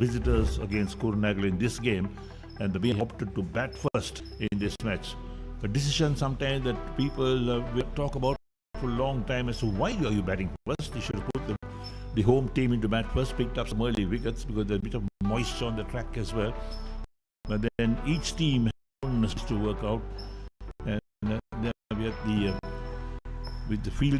visitors against Kurunegala in this game, and the BRC opted to bat first in this match. A decision sometimes that people will talk about for a long time as to why are you batting first. You should have put the home team into bat first, picked up some early wickets because there's a bit of moisture on the track as well. But then each team has to work out, and then we had with the field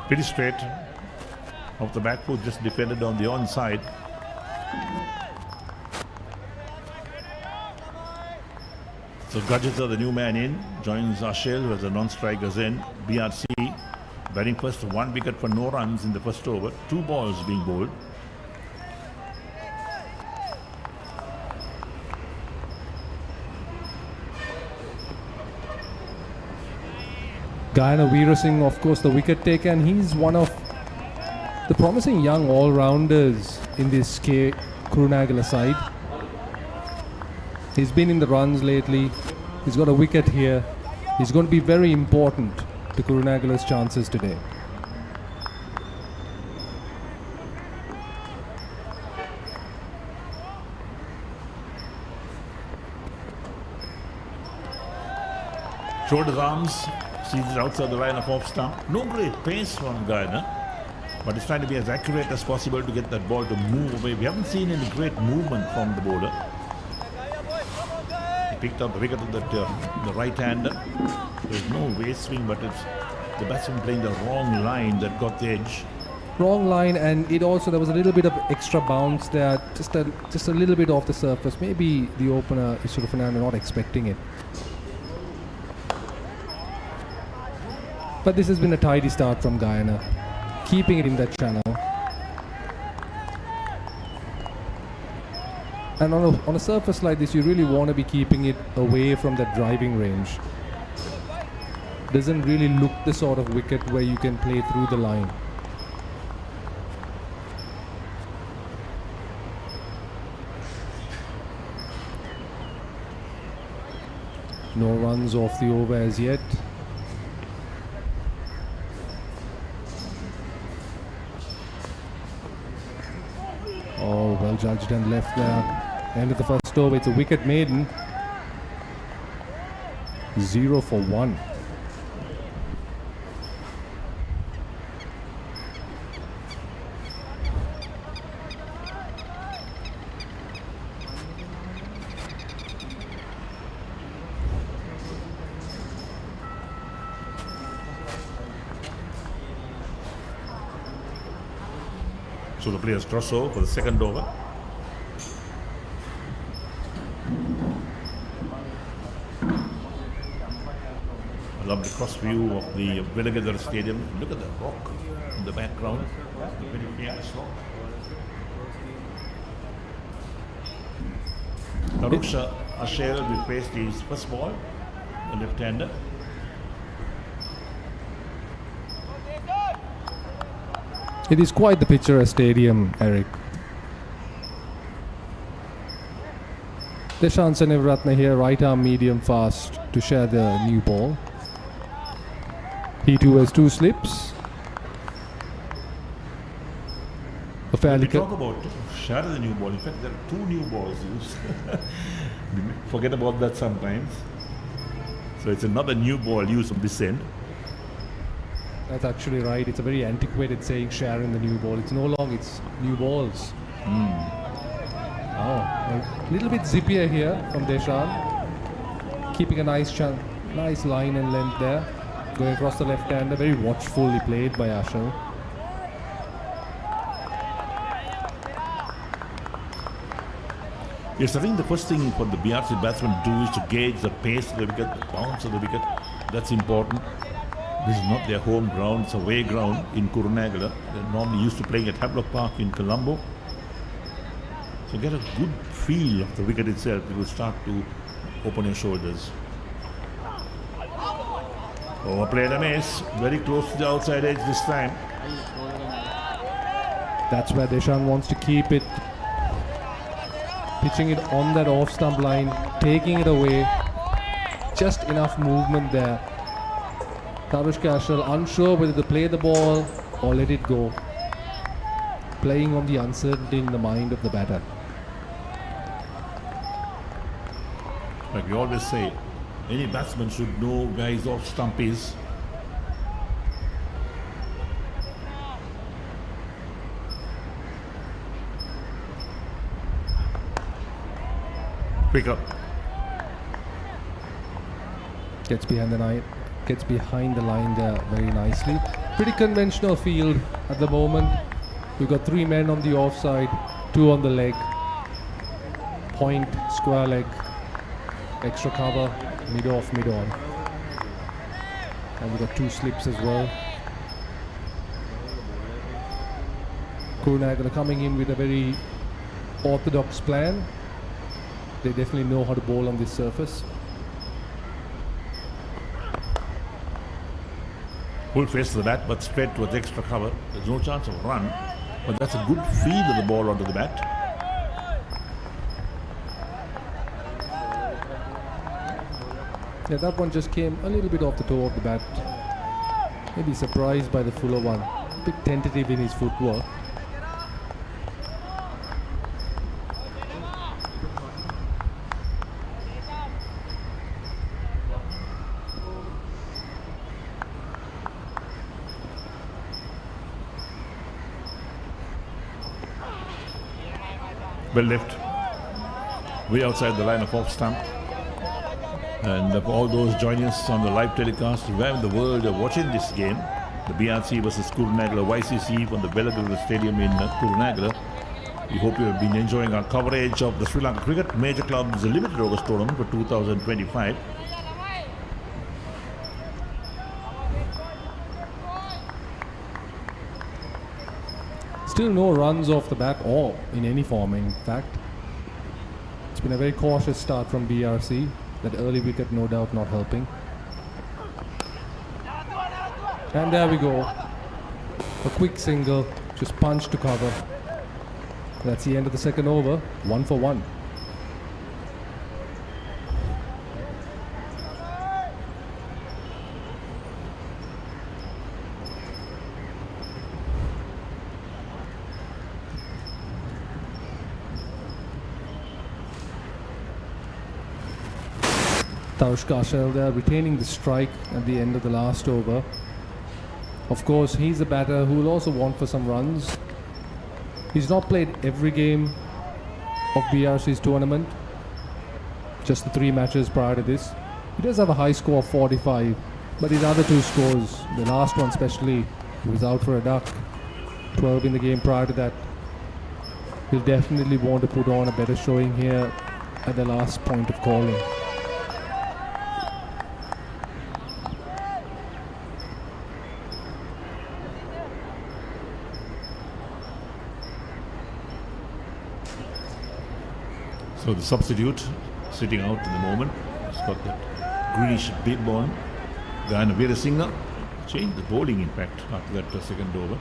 Pretty straight off the back foot, just defended on the onside. So Gajita, the new man in, joins Ashil, who has the non-strikers in. BRC batting first, 1 wicket for no runs in the first over. 2 balls being bowled. Guyana Veerasinghe, of course, the wicket taker, and he's one of the promising young all-rounders in this Kurunegala side. He's been in the runs lately. He's got a wicket here. He's going to be very important to Kurunegala's chances today. Showed his arms, sees it outside the line of off stump. No great pace from Guyana, but he's trying to be as accurate as possible to get that ball to move away. We haven't seen any great movement from the bowler. He picked up the wicket with the right-hander. There's no waist swing, but it's the batsman playing the wrong line that got the edge. Wrong line, and it also, there was a little bit of extra bounce there, just a little bit off the surface. Maybe the opener, Isuru Fernando, not expecting it. But this has been a tidy start from Guyana, keeping it in that channel. And on a surface like this, you really want to be keeping it away from that driving range. Doesn't really look the sort of wicket where you can play through the line. No runs off the over as yet. Oh, well judged and left there. End of the first over. It's a wicket maiden. 0 for 1. So the players cross over for the second over. I love the cross view of the Kurunegala Stadium. Look at the rock in the background. The very famous rock. Taruksha Ashel will face his first ball, the left-hander. It is quite the picturesque stadium, Eric. Deshant Senevratne here, right arm medium fast to share the new ball. He too has 2 slips. A fairly We talk about share the new ball. In fact, there are 2 new balls used. Forget about that sometimes. So it's another new ball used on this end. That's actually right. It's a very antiquated saying, sharing the new ball. It's no longer, it's new balls. Oh, a little bit zippier here from Deshant. Keeping a nice line and length there. Going across the left-hander, very watchfully played by Ashel. Yes, I think the first thing for the BRC batsman to do is to gauge the pace of the wicket, the bounce of the wicket. That's important. This is not their home ground, it's away ground in Kurunegala. They're normally used to playing at Havelock Park in Colombo. So get a good feel of the wicket itself. You will start to open your shoulders. Overplayed a miss, very close to the outside edge this time. That's where Deshant wants to keep it. Pitching it on that off-stump line, taking it away. Just enough movement there. Tarushka Ashel unsure whether to play the ball or let it go. Playing on the uncertainty in the mind of the batter. Like we always say, any batsman should know where his off stump is. Quick up. Gets behind the Gets behind the line there very nicely. Pretty conventional field at the moment. We've got 3 men on the offside, 2 on the leg. Point, square leg, extra cover, mid off, mid on. And we've got 2 slips as well. Kurunegala coming in with a very orthodox plan. They definitely know how to bowl on this surface. Full face to the bat, but straight towards extra cover. There's no chance of a run, but that's a good feed of the ball onto the bat. Yeah, that one just came a little bit off the toe of the bat. Maybe surprised by the fuller one. A bit tentative in his footwork. Well left, way outside the line of off stump. And for all those joining us on the live telecast, where in the world are watching this game, the BRC versus Kurunegala YCC from the Belagala Stadium in Kurunegala. We hope you have been enjoying our coverage of the Sri Lanka Cricket Major Clubs Limited Overs Tournament for 2025. Still no runs off the bat or in any form, in fact. It's been a very cautious start from BRC. That early wicket no doubt not helping. And there we go. A quick single, just punch to cover. That's the end of the second over, 1 for 1. Kurunegala there retaining the strike at the end of the last over. Of course, he's a batter who will also want for some runs. He's not played every game of BRC's tournament, just the 3 matches prior to this. He does have a high score of 45, but his other 2 scores, the last one especially, he was out for a duck, 12 in the game prior to that. He'll definitely want to put on a better showing here at the last point of calling. So the substitute sitting out at the moment. He's got that greenish big ball. Guyana Veerasinghe changed the bowling in fact after that second over.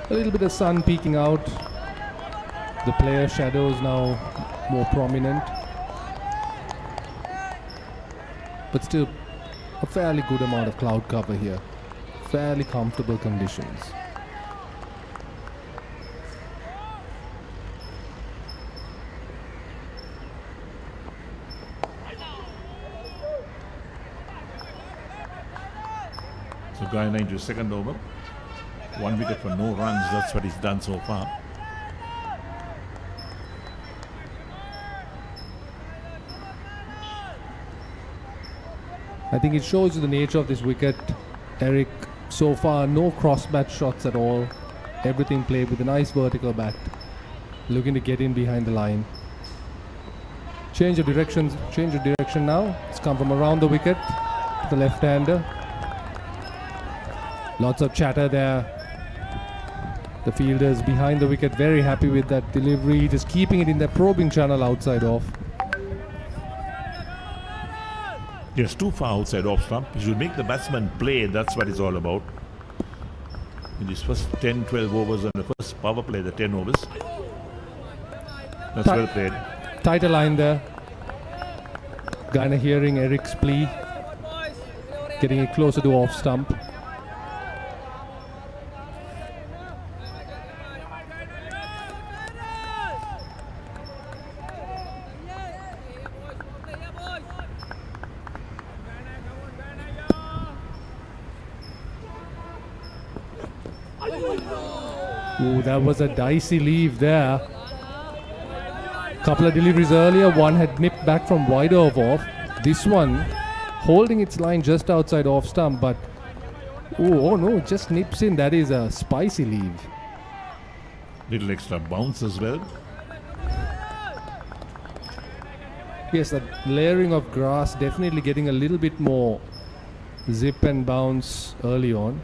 A little bit of sun peeking out. The player shadows now more prominent. But still a fairly good amount of cloud cover here. Fairly comfortable conditions. So Guyana into second over. 1 wicket for no runs, that's what he's done so far. I think it shows you the nature of this wicket, Eric. So far, no cross-bat shots at all. Everything played with a nice vertical bat. Looking to get in behind the line. Change of direction now. It's come from around the wicket to the left-hander. Lots of chatter there. The fielders behind the wicket very happy with that delivery, just keeping it in that probing channel outside off. Yes, too far outside off stump. You should make the batsman play, that's what it's all about. In these first 10-12 overs and the first power play, the 10 overs. That's well played. Tighter line there. Guyana hearing Eric's plea. Getting it closer to off stump. Ooh, that was a dicey leave there. Couple of deliveries earlier, one had nipped back from wider of off. This one holding its line just outside off stump, but oh no, it just nips in. That is a spicy leave. Little extra bounce as well. Yes, that layering of grass definitely getting a little bit more zip and bounce early on.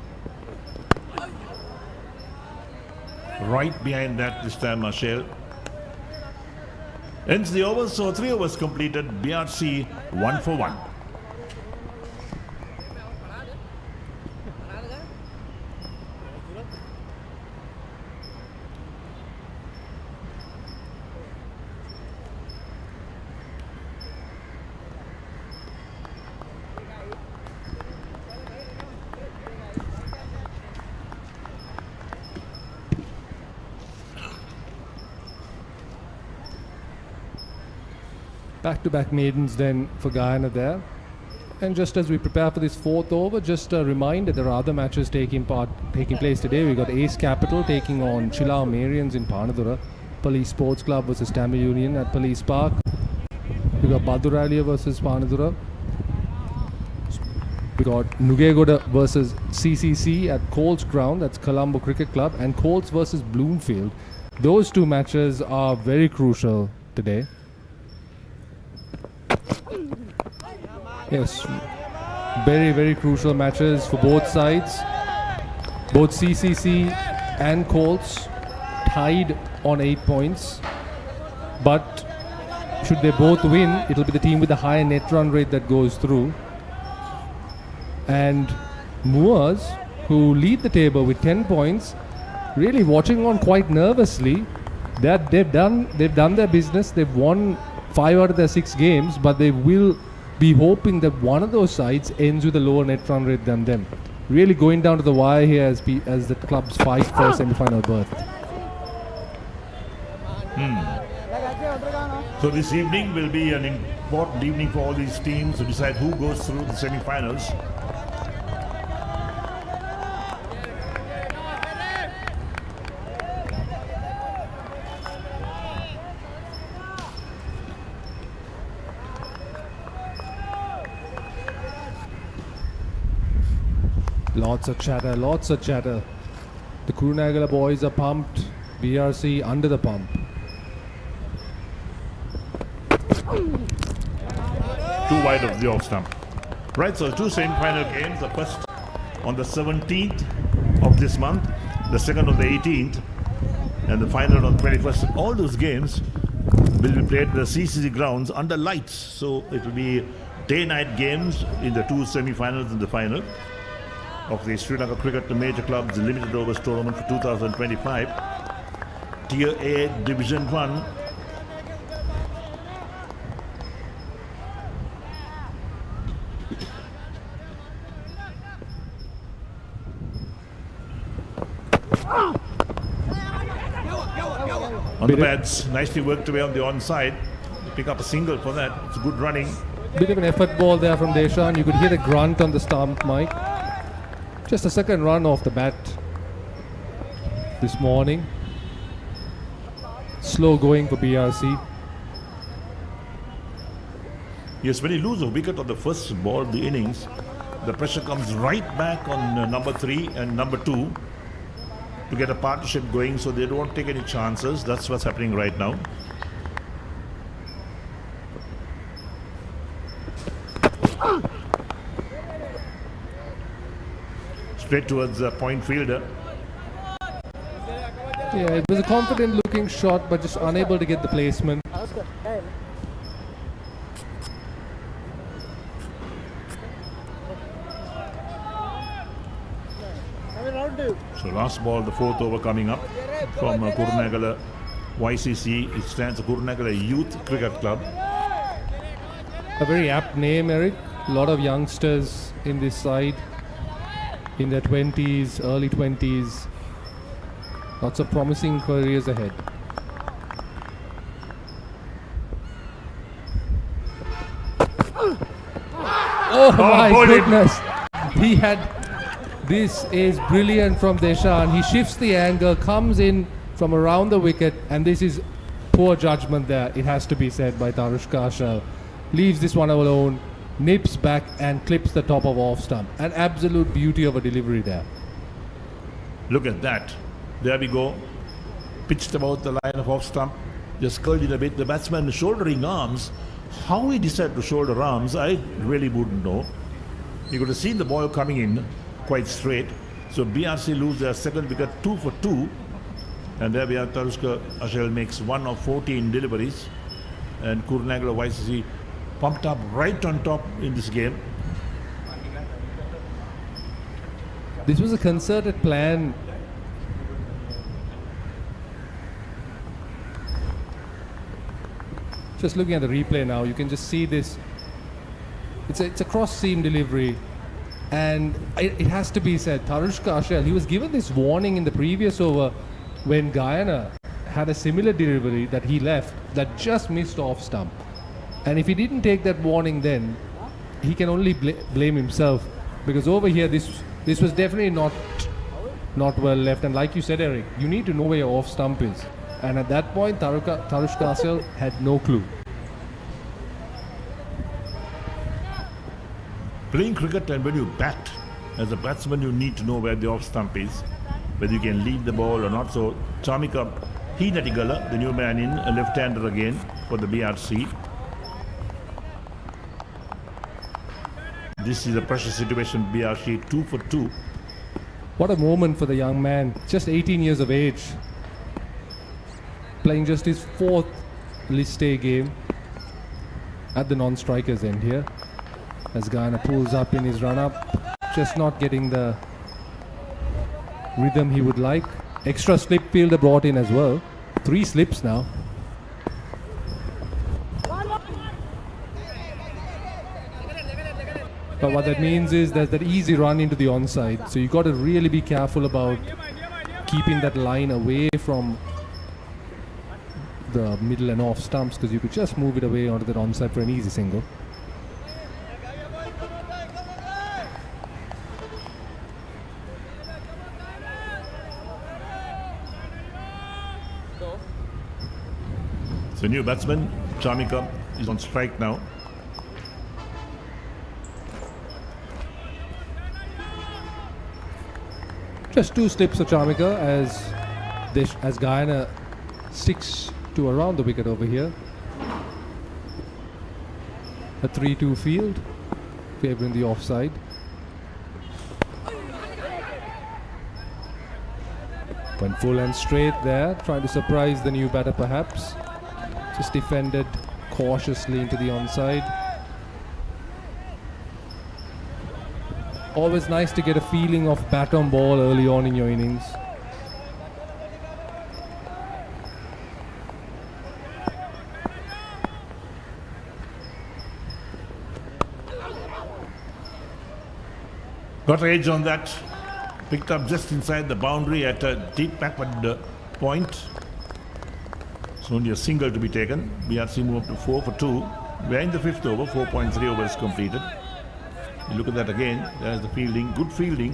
Right behind that this time, Marshall. Ends the over, so 3 overs completed. BRC 1 for 1. Back-to-back maidens then for Guyana there. And just as we prepare for this 4th over, just a reminder there are other matches taking place today. We've got Ace Capital taking on Chilao Marians in Panadura. Police Sports Club versus Tamil Union at Police Park. We've got Baduralia versus Panadura. We got Nugegoda versus CCC at Colts Ground, that's Colombo Cricket Club, and Colts versus Bloomfield. Those two matches are very crucial today. Yes, very, very crucial matches for both sides. Both CCC and Colts tied on 8 points. But should they both win, it'll be the team with the higher net run rate that goes through. And Moors, who lead the table with 10 points, really watching on quite nervously. That they've done their business. They've won 5 out of their 6 games, but they will be hoping that one of those sides ends with a lower net run rate than them. Really going down to the wire here as the clubs fight for a semi-final berth. So this evening will be an important evening for all these teams to decide who goes through the semi-finals. Lots of chatter. The Kurunegala boys are pumped. BRC under the pump. 2 wide of the off stump. Right, so 2 semi-final games. The first on the 17th of this month, the second on the 18th, and the final on the 21st. All those games will be played at the CCC grounds under lights. So it will be day-night games in the 2 semi-finals and the final of the Sri Lanka Cricket Major Clubs Limited Overs Tournament for 2025. Tier A Division 1. On the pads, nicely worked away on the onside. Pick up a single for that. It's good running. Bit of an effort ball there from Deshan. You could hear the grunt on the stump, Mike. Just a second run off the bat this morning. Slow going for BRC. Yes, when you lose a wicket on the first ball of the innings, the pressure comes right back on number 3 and number 2 to get a partnership going, so they don't take any chances. That's what's happening right now. Straight towards the point fielder. Yeah, it was a confident looking shot, but just unable to get the placement. So last ball, the 4th over coming up from Kurunegala YCC. It stands for Kurunegala Youth Cricket Club. A very apt name, Eric. A lot of youngsters in this side, in their 20s, early 20s. Lots of promising careers ahead. Oh my goodness! He had... This is brilliant from Deshan. He shifts the angle, comes in from around the wicket, and this is Poor judgment there, it has to be said, by Tarushka Ashal. Leaves this one alone, nips back and clips the top of off stump. An absolute beauty of a delivery there. Look at that. There we go. Pitched about the line of off stump. Just curled it a bit. The batsman shouldering arms. How he decided to shoulder arms, I really wouldn't know. You could have seen the ball coming in quite straight. So BRC lose their second wicket 2 for 2. And there we are. Tarushka Ashal makes 1 of 14 deliveries. And Kurunegala YCC pumped up right on top in this game. This was a concerted plan. Just looking at the replay now, you can just see this. It's a cross-seam delivery. And it has to be said, Tarushka Ashal, he was given this warning in the previous over when Guyana had a similar delivery that he left that just missed off stump. And if he didn't take that warning then, he can only blame himself, because over here this was definitely not well left. And like you said, Eric, you need to know where your off stump is. And at that point, Tarushka Ashal had no clue. Playing cricket, and when you bat, as a batsman, you need to know where the off stump is, whether you can lead the ball or not. So Chamika Kurunegala, the new man in, a left-hander again for the BRC. This is a pressure situation. BRC 2 for 2. What a moment for the young man, just 18 years of age, playing just his 4th list A game at the non-strikers end here, as Guyana pulls up in his run-up, just not getting the rhythm he would like. Extra slip fielder brought in as well. 3 slips now. But what that means is there's that easy run into the onside. So you've got to really be careful about keeping that line away from the middle and off stumps, because you could just move it away onto that onside for an easy single. So new batsman, Chamika, is on strike now. Just 2 slips of Chamika as Guyana sticks to around the wicket over here. A 3-2 field, favouring the offside. Went full and straight there, trying to surprise the new batter perhaps. Just defended cautiously into the onside. Always nice to get a feeling of bat on ball early on in your innings. Got an edge on that. Picked up just inside the boundary at a deep backward point. It's only a single to be taken. BRC move up to 4 for 2. We're in the 5th over. 4.3 overs completed. You look at that again. There's the fielding. Good fielding.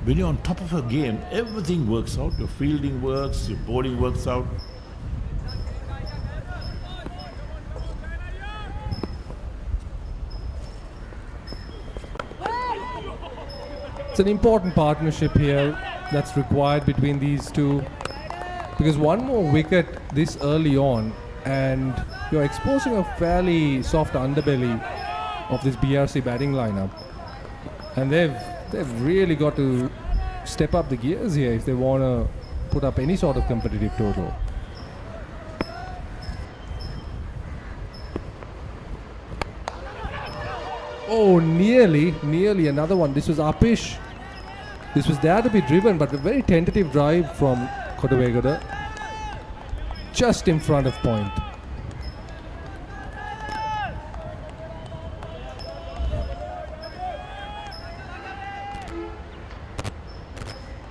When you're on top of a game, everything works out. Your fielding works, your bowling works out. It's an important partnership here that's required between these two, because one more wicket this early on and you're exposing a fairly soft underbelly of this BRC batting lineup, and they've really got to step up the gears here if they want to put up any sort of competitive total. Oh, nearly another one. This was uppish. This was there to be driven, but a very tentative drive from Kurunegala, just in front of point.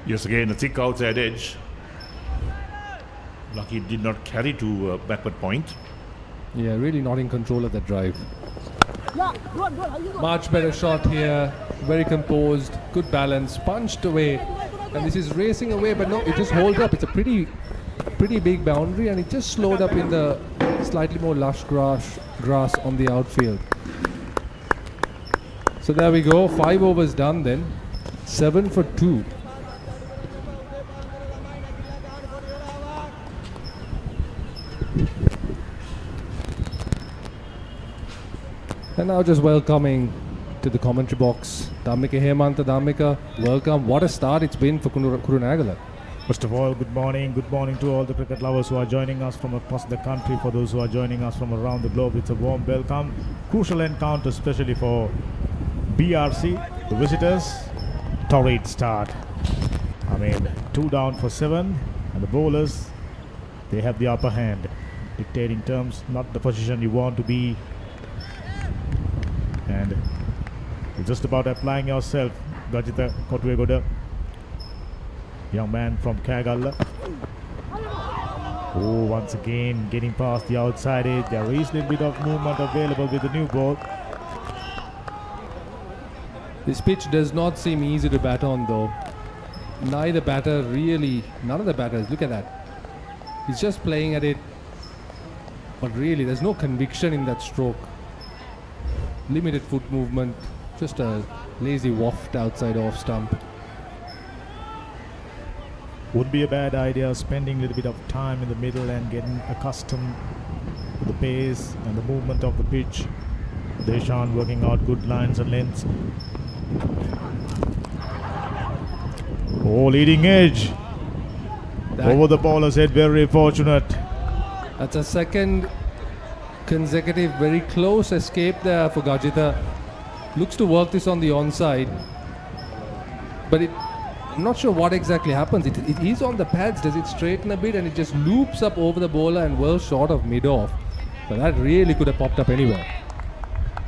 Yes, again, a thick outside edge. Lucky it did not carry to backward point. Yeah, really not in control of that drive. Much better shot here, very composed, good balance, punched away, and this is racing away, but no, it just holds up. It's a pretty pretty big boundary, and it just slowed up in the slightly more lush grass on the outfield. So there we go, 5 overs done then, 7 for 2. And now just welcoming to the commentary box, Dhammika Hemantha. Dhammika, welcome. What a start it's been for Kurunegala. First of all, good morning to all the cricket lovers who are joining us from across the country. For those who are joining us from around the globe, it's a warm welcome. Crucial encounter, especially for BRC, the visitors. Torrid start. 2 down for 7, and the bowlers, they have the upper hand, dictating terms, not the position you want to be. And you're just about applying yourself, Gajitha Kotwegoda, young man from Kurunegala. Oh, once again getting past the outside edge. There is a little bit of movement available with the new ball. This pitch does not seem easy to bat on though. None of the batters, look at that. He's just playing at it, but really there's no conviction in that stroke. Limited foot movement, just a lazy waft outside off stump. Would be a bad idea spending a little bit of time in the middle and getting accustomed to the pace and the movement of the pitch. Deshan working out good lines and lengths. Oh, leading edge. Over the bowler's head, very fortunate. That's a second consecutive very close escape there for Gajitha. Looks to work this on the onside, but I'm not sure what exactly happens. It is on the pads. Does it straighten a bit and it just loops up over the bowler and well short of mid-off? But that really could have popped up anywhere.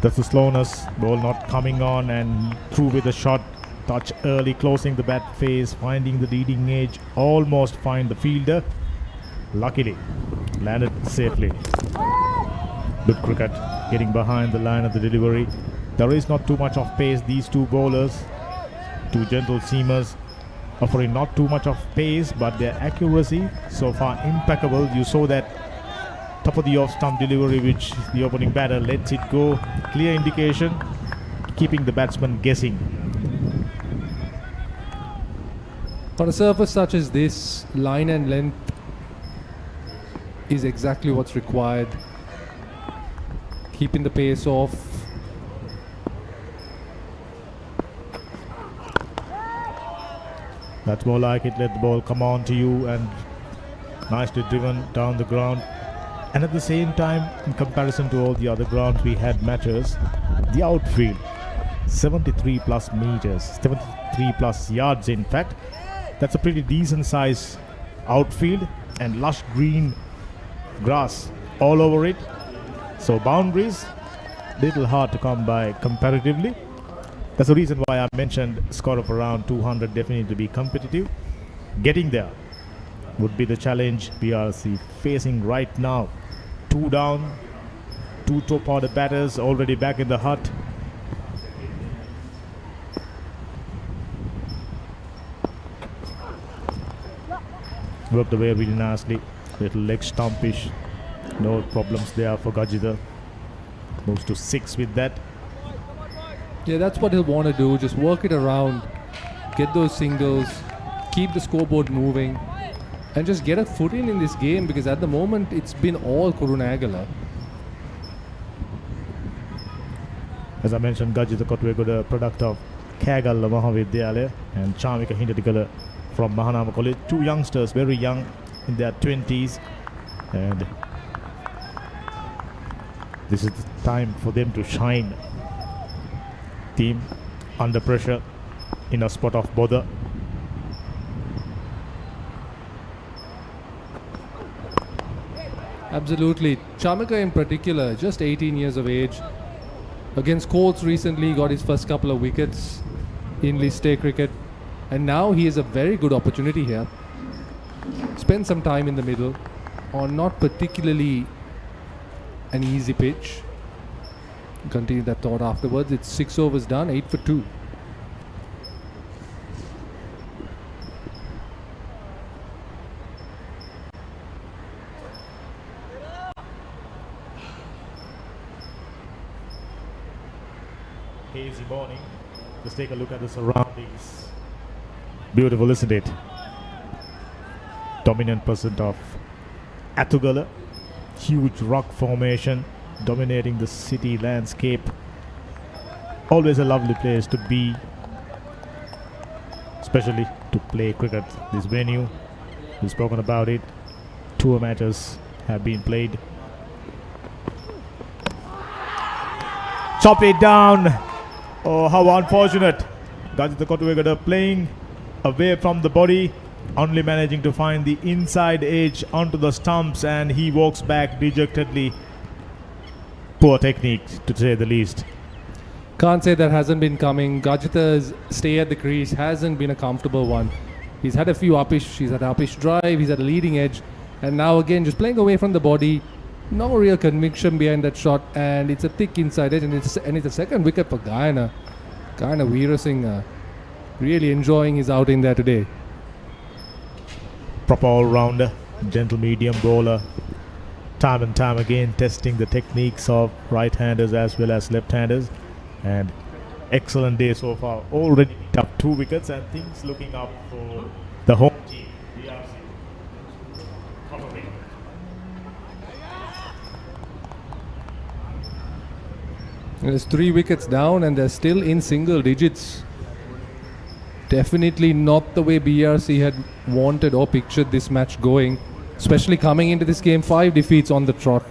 That's the slowness. Ball not coming on and through with a shot. Touch early, closing the bat face, finding the leading edge, almost find the fielder. Luckily, landed safely. Good cricket, getting behind the line of the delivery. There is not too much of pace. These two bowlers, two gentle seamers, offering not too much of pace, but their accuracy so far impeccable. You saw that top of the off stump delivery which the opening batter lets it go. Clear indication, keeping the batsman guessing. On a surface such as this, line and length is exactly what's required. Keeping the pace off. That's more like it. Let the ball come on to you and nicely driven down the ground. And at the same time, in comparison to all the other grounds we had matches, the outfield 73 plus meters, 73 plus yards in fact. That's a pretty decent size outfield and lush green grass all over it. So boundaries, little hard to come by comparatively. That's the reason why I mentioned score of around 200 definitely to be competitive. Getting there would be the challenge BRC facing right now. 2 down, 2 top order batters already back in the hut. Worked away really nicely. Little leg stumpish. No problems there for Gajitha. Moves to 6 with that. Yeah, that's what he'll want to do. Just work it around, get those singles, keep the scoreboard moving, and just get a foot in this game, because at the moment it's been all Kurunegala. As I mentioned, Gajitha Kotwegoda, product of Kurunegala Mahavidyalaya, and Chamika Hindatikala from Mahanama College. 2 youngsters, very young, in their 20s, and this is the time for them to shine. Team under pressure in a spot of bother. Absolutely. Chamika in particular, just 18 years of age. Against Colts recently, got his first couple of wickets in List A cricket. And now he has a very good opportunity here. Spend some time in the middle on not particularly an easy pitch. Continue that thought afterwards. It's 6 overs done, 8 for 2. hazy morning. Just take a look at the surroundings. Beautiful, isn't it? Dominant percent of Atugala. Huge rock formation dominating the city landscape. Always a lovely place to be, especially to play cricket. This venue, we've spoken about it. Tour matches have been played. Chop it down. Oh, how unfortunate. Gajitha Kurunegala playing away from the body, only managing to find the inside edge onto the stumps, and he walks back dejectedly. Poor technique, to say the least. Can't say that hasn't been coming. Gajitha's stay at the crease hasn't been a comfortable one. He's had a few uppish, he's had an uppish drive, he's at a leading edge, and now again just playing away from the body. No real conviction behind that shot, and it's a thick inside edge, and it's a second wicket for Guyana. Guyana Weerasinghe really enjoying his outing there today. Proper all-rounder, gentle medium bowler. Time and time again testing the techniques of right-handers as well as left-handers. And excellent day so far. Already picked up 2 wickets, and things looking up for the home team, BRC. Probably. There's 3 wickets down, and they're still in single digits. Definitely not the way BRC had wanted or pictured this match going, especially coming into this game, 5 defeats on the trot.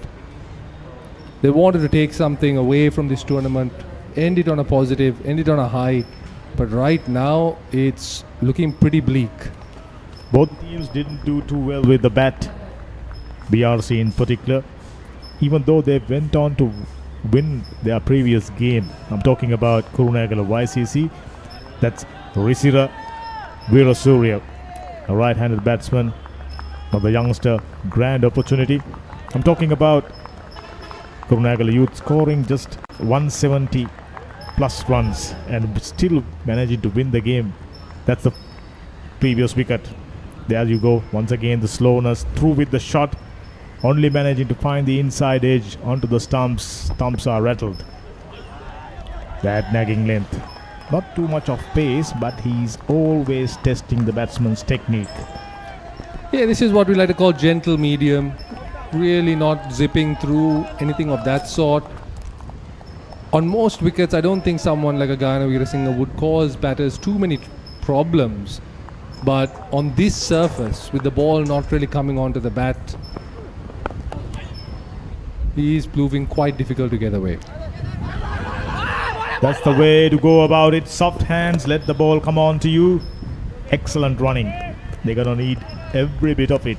They wanted to take something away from this tournament, end it on a positive, end it on a high, but right now it's looking pretty bleak. Both teams didn't do too well with the bat, BRC in particular, even though they went on to win their previous game. I'm talking about Kurunegala YCC. That's Risira Veerasurya, a right-handed batsman, of the youngster. Grand opportunity. I'm talking about Kurunegala youth scoring just 170 plus runs and still managing to win the game. That's the previous wicket. There you go. Once again the slowness, through with the shot, only managing to find the inside edge onto the stumps. Stumps are rattled. That nagging length. Not too much of pace, but he's always testing the batsman's technique. Yeah, this is what we like to call gentle medium. Really not zipping through anything of that sort. On most wickets, I don't think someone like a Guyana Weerasinghe would cause batters too many problems. But on this surface, with the ball not really coming onto the bat, he's proving quite difficult to get away. That's the way to go about it. Soft hands, let the ball come on to you. Excellent running. They're gonna need every bit of it.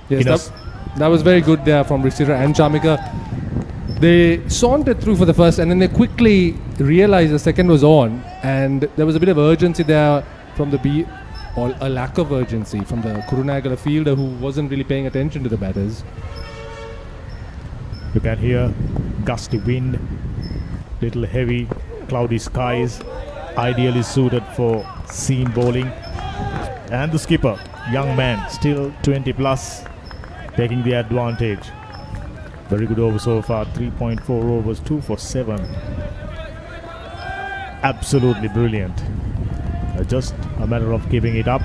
Yes, that was very good there from Risira and Chamika. They sauntered through for the first, and then they quickly realized the second was on, and there was a bit of urgency there from the or a lack of urgency from the Kurunegala fielder who wasn't really paying attention to the batters. You can hear gusty wind, little heavy, cloudy skies, ideally suited for seam bowling. And the skipper, young man, still 20 plus, taking the advantage. Very good over so far, 3.4 overs, 2 for 7. Absolutely brilliant. Just a matter of keeping it up.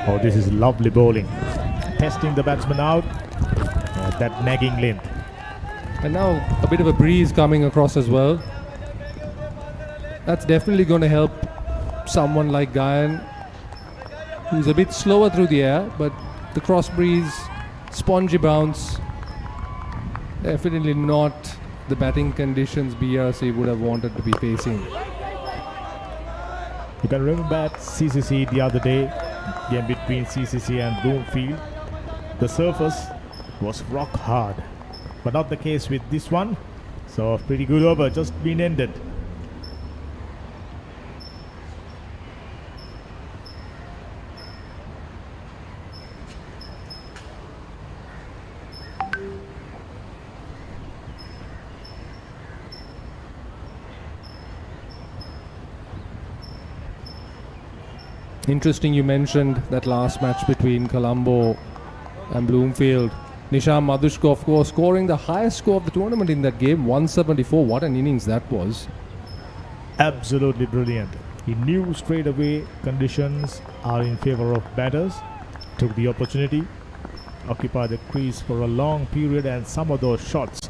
Oh, this is lovely bowling. Testing the batsman out. That nagging length. And now a bit of a breeze coming across as well. That's definitely going to help someone like Gyan, who's a bit slower through the air, but the cross breeze, spongy bounce, definitely not the batting conditions BRC would have wanted to be facing. You can remember at CCC the other day, game between CCC and Bloomfield, the surface was rock hard, but not the case with this one. So pretty good over, just been ended. Interesting you mentioned that last match between Colombo And Bloomfield. Nisham Madhushko, of course, scoring the highest score of the tournament in that game, 174. What an innings that was. Absolutely brilliant. He knew straight away conditions are in favor of batters. Took the opportunity, occupied the crease for a long period, and some of those shots,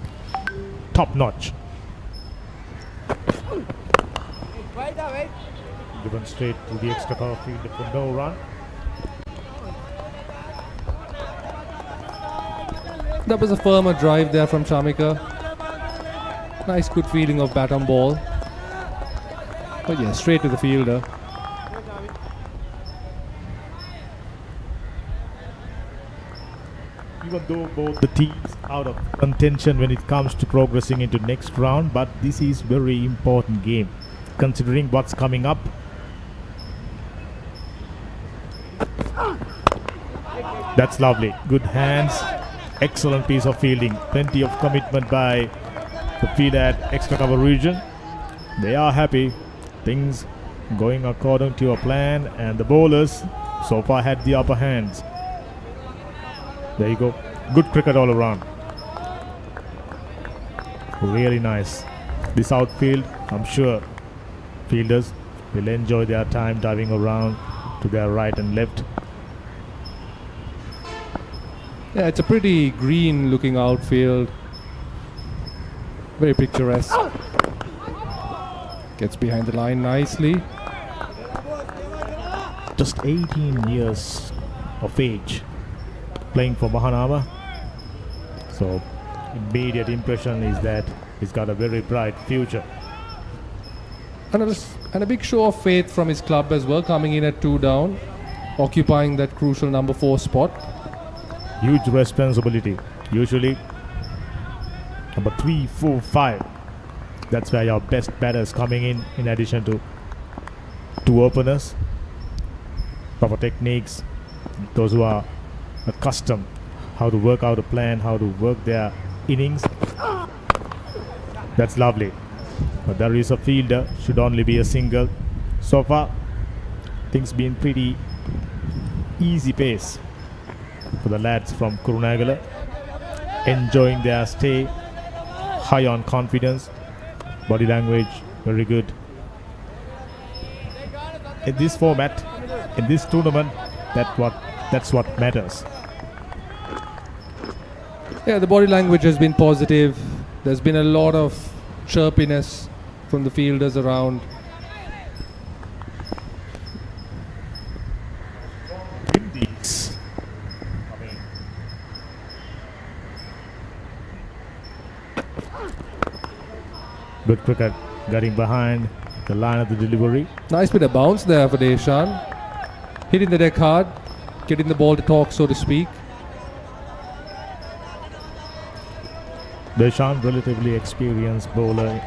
top notch. Given straight to the extra cover field for no run. That was a firmer drive there from Shamika. Nice good feeling of bat on ball. But yeah, straight to the fielder. Even though both the teams out of contention when it comes to progressing into next round, but this is very important game considering what's coming up. That's lovely. Good hands. Excellent piece of fielding. Plenty of commitment by the field at extra cover region. They are happy. Things going according to a plan, and the bowlers so far had the upper hands. There you go. Good cricket all around. Really nice. This outfield, I'm sure fielders will enjoy their time diving around to their right and left. Yeah, it's a pretty green looking outfield. Very picturesque. Gets behind the line nicely. Just 18 years of age playing for Mahanama. So immediate impression is that he's got a very bright future. And a big show of faith from his club as well, coming in at 2 down, occupying that crucial number 4 spot. Huge responsibility. Usually number 3, 4, 5. That's where your best batters coming in addition to 2 openers. Proper techniques. Those who are accustomed how to work out a plan, how to work their innings. That's lovely. But there is a fielder, should only be a single. So far, things been pretty easy pace for the lads from Kurunegala, enjoying their stay, high on confidence, body language very good. In this format, in this tournament, that's what matters. Yeah, the body language has been positive. There's been a lot of chirpiness from the fielders around. Good cricket, getting behind the line of the delivery. Nice bit of bounce there for Deshan. Hitting the deck hard, getting the ball to talk, so to speak. Deshan, relatively experienced bowler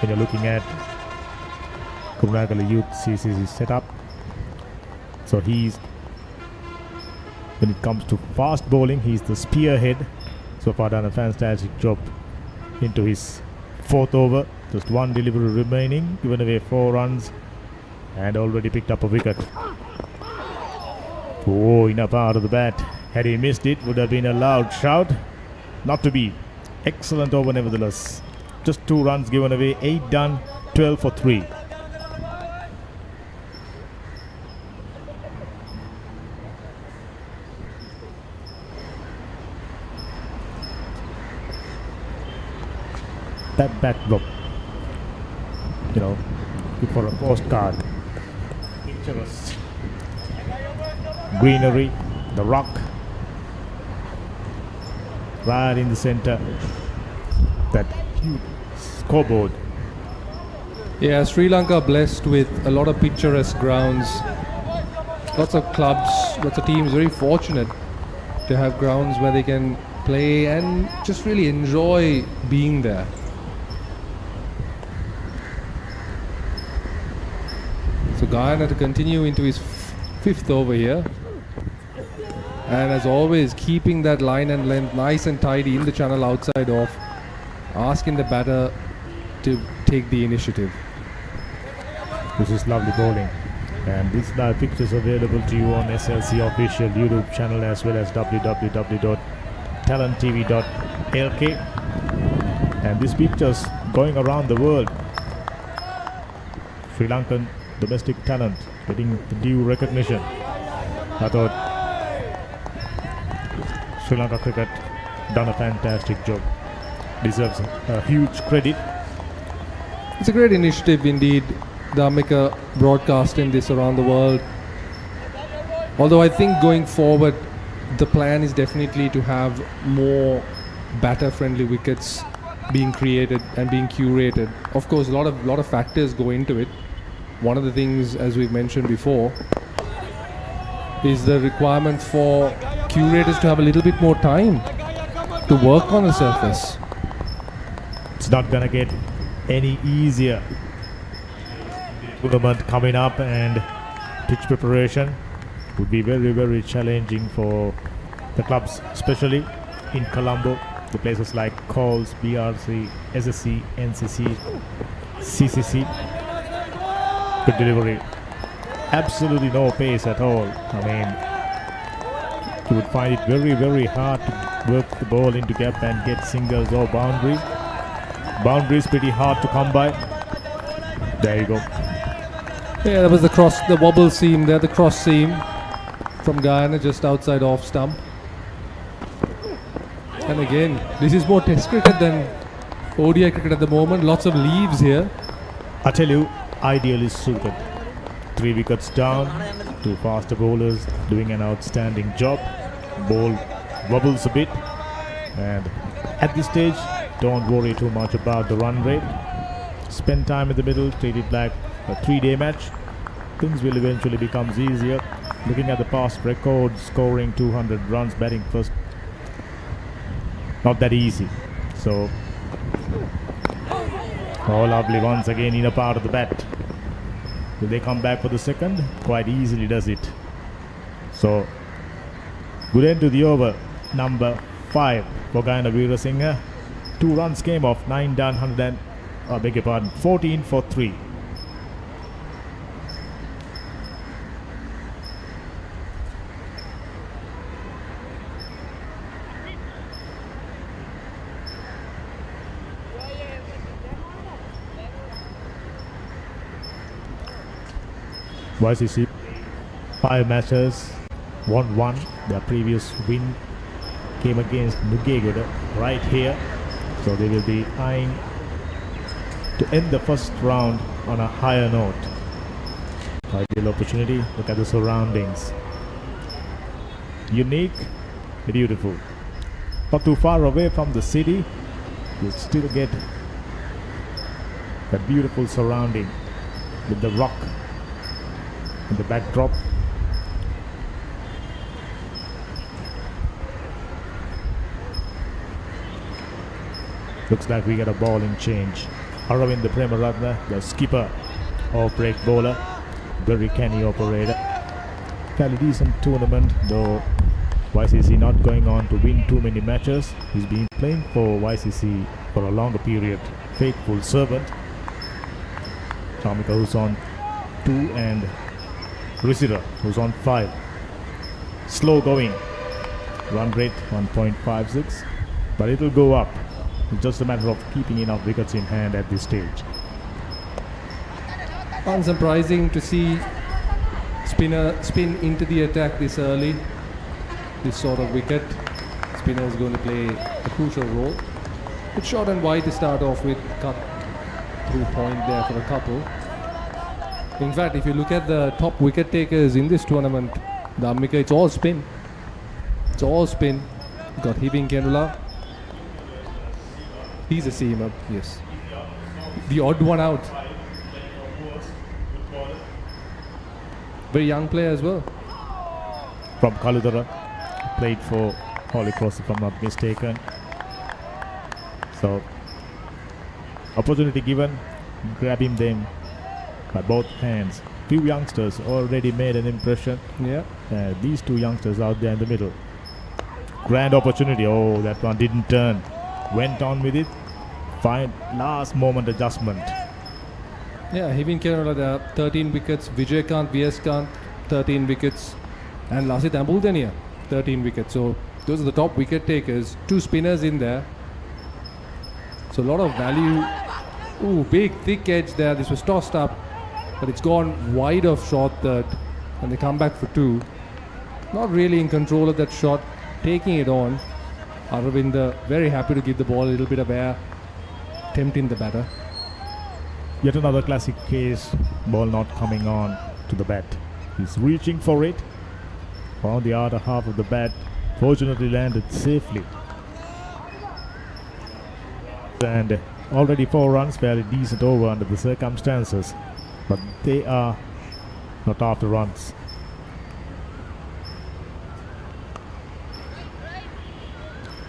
when you're looking at Kurunegala YCC setup. So he's, when it comes to fast bowling, he's the spearhead. So far done a fantastic job into his 4th over. Just 1 delivery remaining, given away 4 runs and already picked up a wicket. Oh, enough out of the bat. Had he missed it, would have been a loud shout. Not to be. Excellent over nevertheless. Just 2 runs given away, 8 done, 12 for 3. That backdrop, you know, good for a postcard. Picturesque. Greenery, the rock, right in the center. That huge scoreboard. Yeah, Sri Lanka blessed with a lot of picturesque grounds. Lots of clubs, lots of teams very fortunate to have grounds where they can play and just really enjoy being there. So Guyana to continue into his 5th over here. And as always, keeping that line and length nice and tidy in the channel outside off, asking the batter to take the initiative. This is lovely bowling. And this live picture is available to you on SLC official YouTube channel as well as www.talenttv.lk. And these pictures going around the world. Sri Lankan domestic talent getting the due recognition. I thought Sri Lanka cricket done a fantastic job. Deserves a huge credit. It's a great initiative indeed. The Amika broadcasting this around the world. Although I think going forward, the plan is definitely to have more batter-friendly wickets being created and being curated. Of course, a lot of factors go into it. One of the things, as we've mentioned before, is the requirement for curators to have a little bit more time to work on the surface. It's not gonna get any easier. Tournament coming up and pitch preparation would be very, very challenging for the clubs, especially in Colombo. The places like Coles, BRC, SSC, NCC, CCC. Good delivery. Absolutely no pace at all. I mean, you would find it very, very hard to work the ball into gap and get singles or boundaries. Boundaries pretty hard to come by. There you go. Yeah, that was the cross, the wobble seam there, the cross seam from Guyana just outside off stump. And again, this is more test cricket than ODI cricket at the moment. Lots of leaves here. I tell you, ideally suited. 3 wickets down, 2 faster bowlers doing an outstanding job. Ball wobbles a bit, and at this stage, don't worry too much about the run rate. Spend time in the middle, treat it like a 3-day match. Things will eventually become easier. Looking at the past record, scoring 200 runs, batting first, not that easy. So, oh lovely, once again in a part of the bat. Will they come back for the second? Quite easily does it. So, good end to the over. Number 5 for Guyana Veerasinghe. 2 runs came off, 9 done, 14 for 3. YCC 5 matches, won 1. Their previous win came against Nugegoda right here. So they will be eyeing to end the first round on a higher note. Ideal opportunity. Look at the surroundings. Unique, beautiful. Not too far away from the city. You'll still get that beautiful surrounding with the rock in the backdrop. Looks like we get a bowling change. Aravind Premaratna, the skipper, off-break bowler, very canny operator. Fairly decent tournament, though YCC not going on to win too many matches. He's been playing for YCC for a longer period. Faithful servant. Chamika, who's on 2, and Risira, who's on 5. Slow going. Run rate 1.56, but it'll go up. It's just a matter of keeping enough wickets in hand at this stage. Unsurprising to see spinner spin into the attack this early. This sort of wicket. Spinner is going to play a crucial role. It's short and wide to start off with. Cut through point there for a couple. In fact, if you look at the top wicket takers in this tournament, the Amika, it's all spin. It's all spin. You've got Hibing Kendula. He's a seamer, yes. The odd one out. Very young player as well. From Kaludara, played for Holy Cross if I'm not mistaken. So, opportunity given, grabbing them by both hands. Few youngsters already made an impression. Yeah. These 2 youngsters out there in the middle. Grand opportunity. Oh, that one didn't turn. Went on with it. Fine last moment adjustment. Yeah, Hivin Kerala, there are 13 wickets. Vijay Kant, VS Kant, 13 wickets. And Lasit Ambultania, 13 wickets. So those are the top wicket takers. 2 spinners in there. So a lot of value. Ooh, big, thick edge there. This was tossed up, but it's gone wide of short third. And they come back for 2. Not really in control of that shot. Taking it on. Aravinda very happy to give the ball a little bit of air. Tempting the batter. Yet another classic case, ball not coming on to the bat. He's reaching for it. Found the outer half of the bat. Fortunately landed safely. And already 4 runs, fairly decent over under the circumstances. But they are not after runs.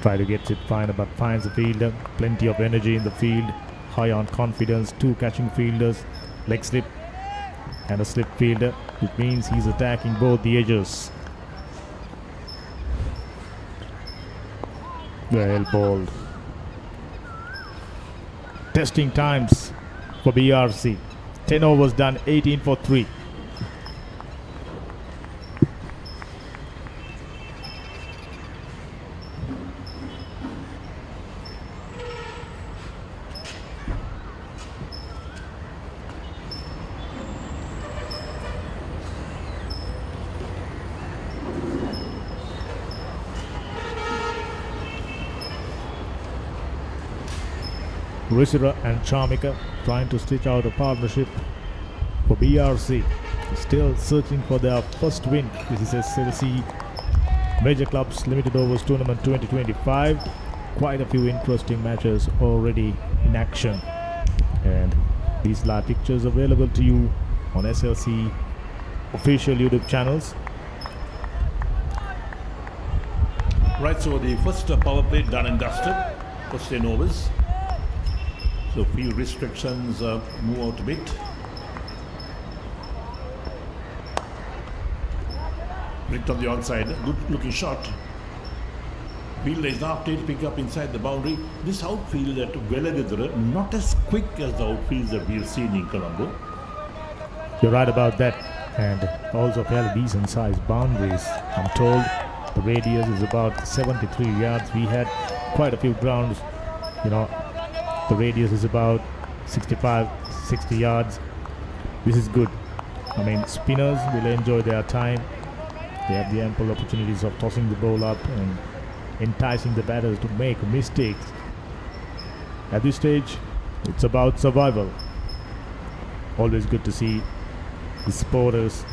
Try to get it fine, but finds the fielder. Plenty of energy in the field. High on confidence. 2 catching fielders. Leg slip and a slip fielder, which means he's attacking both the edges. Well bowled. Testing times for BRC. 10 overs done, 18 for 3. Risira and Charmika trying to stitch out a partnership for BRC. Still searching for their first win. This is SLC Major Clubs Limited Overs Tournament 2025. Quite a few interesting matches already in action. And these live pictures available to you on SLC official YouTube channels. Right, so the first power play done and dusted. First 10 overs. So few restrictions move out a bit. Ripped on the onside, good looking shot. Fielder is now pick up inside the boundary. This outfield at Velagadura, not as quick as the outfields that we've seen in Colombo. You're right about that. And also fairly decent sized boundaries. I'm told the radius is about 73 yards. We had quite a few grounds, the radius is about 65, 60 yards. This is good. I mean, spinners will enjoy their time. They have the ample opportunities of tossing the ball up and enticing the batters to make mistakes. At this stage, it's about survival. Always good to see the supporters.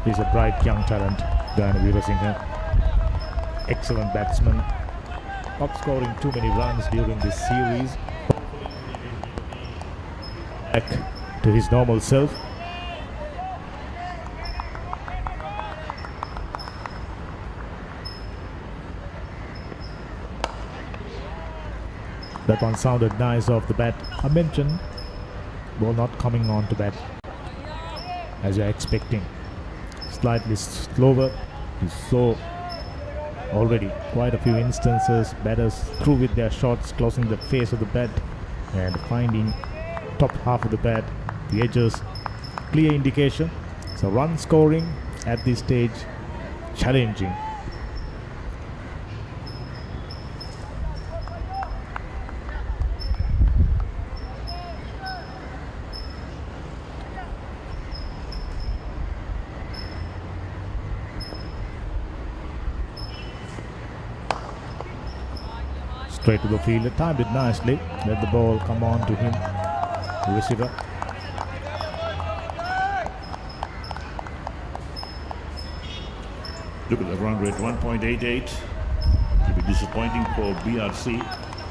He's a bright young talent, Diana Veerasinghe. Excellent batsman. Not scoring too many runs during this series. Back to his normal self. That one sounded nice off the bat. I mentioned ball not coming on to bat as you're expecting. Slightly slower. You saw already quite a few instances batters through with their shots closing the face of the bat and finding top half of the bat, the edges. Clear indication. So run scoring at this stage challenging. Straight to the field, timed it nicely. Let the ball come on to him. Receiver. Look at the run rate, 1.88. It'll be disappointing for BRC.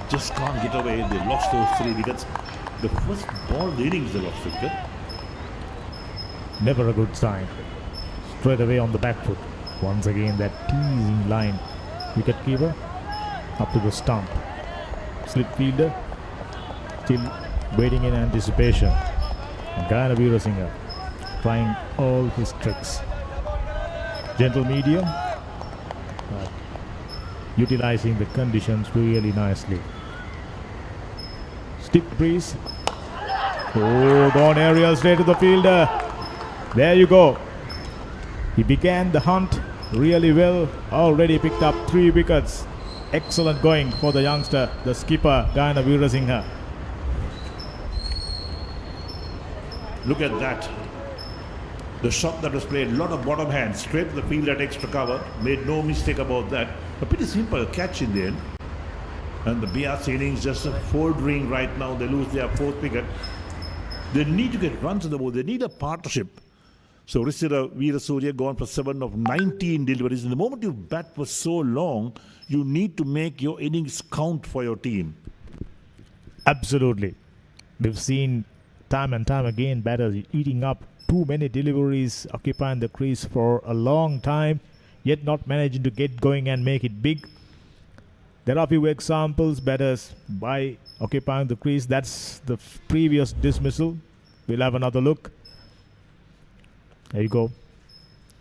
Just can't get away. They lost those 3 wickets. The first ball of the innings they lost wicket. Never a good sign. Straight away on the back foot. Once again that teasing line. Wicket keeper up to the stump. Slip fielder still waiting in anticipation. Gayana Veerasinghe trying all his tricks. Gentle medium, utilizing the conditions really nicely. Tip breeze. Oh, gone aerial straight to the fielder. There you go. He began the hunt really well. Already picked up 3 wickets. Excellent going for the youngster, the skipper, Gayana Veerasinghe. Look at that. The shot that was played, a lot of bottom hand, straight to the field at extra cover. Made no mistake about that. A pretty simple catch in the end. And the BRC innings just foldering right now. They lose their 4th wicket. They need to get runs on the board. They need a partnership. So Risira Veerasurya gone for 7 of 19 deliveries. And the moment you bat for so long, you need to make your innings count for your team. Absolutely. We've seen time and time again batters eating up too many deliveries, occupying the crease for a long time, yet not managing to get going and make it big. There are a few examples, batters by occupying the crease. That's the previous dismissal. We'll have another look. There you go.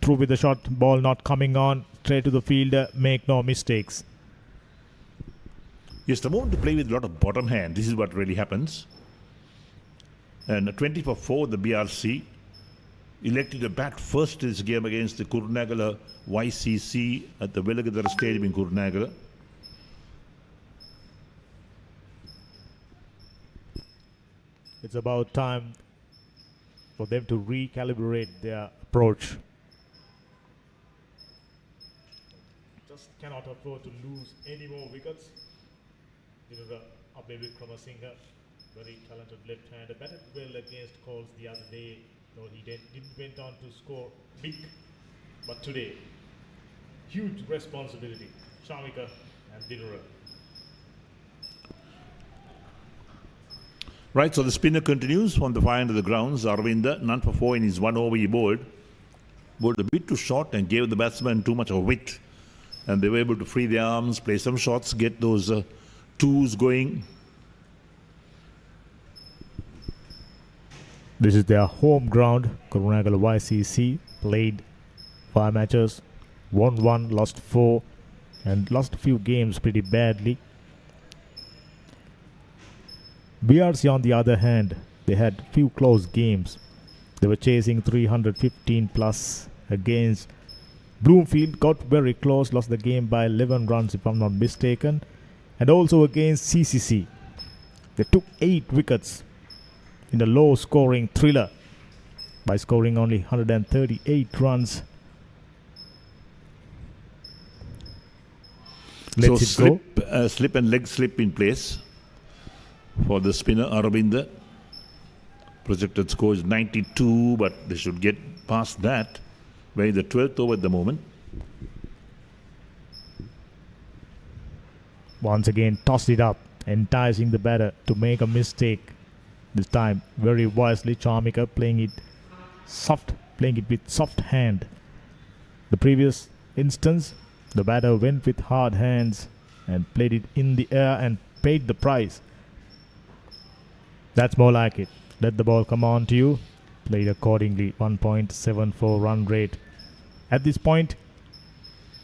Through with the shot, ball not coming on, straight to the fielder, make no mistakes. Yes, the moment to play with a lot of bottom hand, this is what really happens. And 20 for 4, the BRC elected to bat first in this game against the Kurunegala YCC at the Velagadara Stadium in Kurunegala. It's about time for them to recalibrate their approach. Just cannot afford to lose any more wickets. Abhay Vikramasinghe, very talented left-hander, batted well against Coles the other day, though he didn't went on to score big. But today, huge responsibility. Shamika and Dinura. Right, so the spinner continues from the far end of the grounds. Arvinda, none for 4 in his 1 over he bowled. Bowled a bit too short and gave the batsman too much of width. And they were able to free their arms, play some shots, get those twos going. This is their home ground. Kurunegala YCC played 5 matches, won 1, lost 4, and lost a few games pretty badly. BRC on the other hand, they had few close games. They were chasing 315 plus against Bloomfield, got very close, lost the game by 11 runs if I'm not mistaken. And also against CCC, they took 8 wickets in a low scoring thriller by scoring only 138 runs. Let's so slip and leg slip in place for the spinner Aravinda. Projected score is 92, but they should get past that. We're in the 12th over at the moment. Once again tossed it up, enticing the batter to make a mistake. This time very wisely Shamika playing it soft, playing it with soft hand. The previous instance, the batter went with hard hands and played it in the air and paid the price. That's more like it. Let the ball come on to you. Played accordingly. 1.74 run rate. At this point,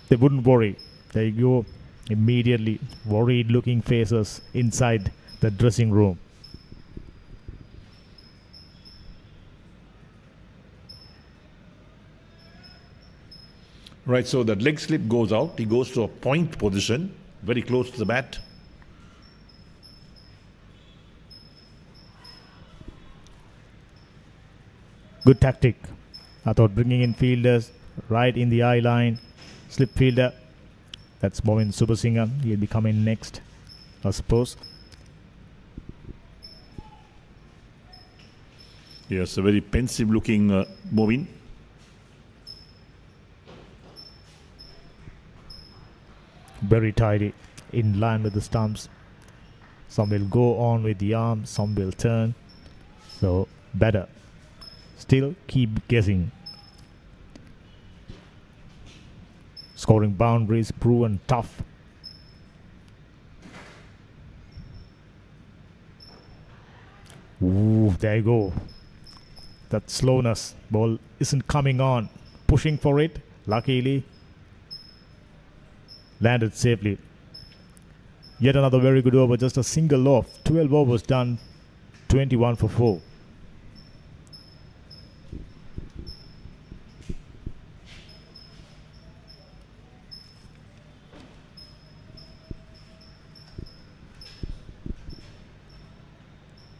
they wouldn't worry. There you go. Immediately worried looking faces inside the dressing room. Right, so that leg slip goes out. He goes to a point position, very close to the bat. Good tactic. I thought bringing in fielders right in the eye line. Slip fielder. That's Bovin Subasinghe. He'll be coming next, I suppose. Yes, a very pensive looking Bovin. Very tidy, in line with the stumps. Some will go on with the arm, some will turn. So better. Still keep guessing. Scoring boundaries proven tough. Ooh, there you go. That slowness. Ball isn't coming on. Pushing for it. Luckily landed safely. Yet another very good over, just a single off. 12 overs done, 21 for 4.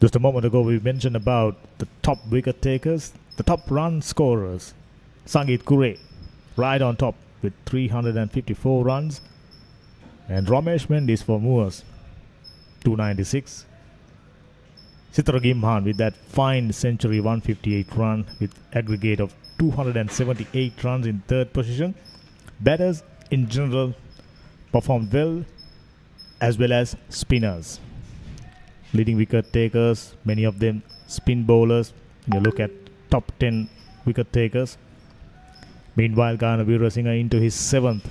Just a moment ago, we mentioned about the top wicket takers, the top run scorers. Sangeet Kure, right on top with 354 runs. And Ramesh Mendis for Moors, 296. Sitra Gimhan with that fine century, 158 run with aggregate of 278 runs in third position. Batters in general performed well, as well as spinners. Leading wicket takers, many of them spin bowlers. When you look at top 10 wicket takers. Meanwhile, Gana Veerasinghe into his 7th.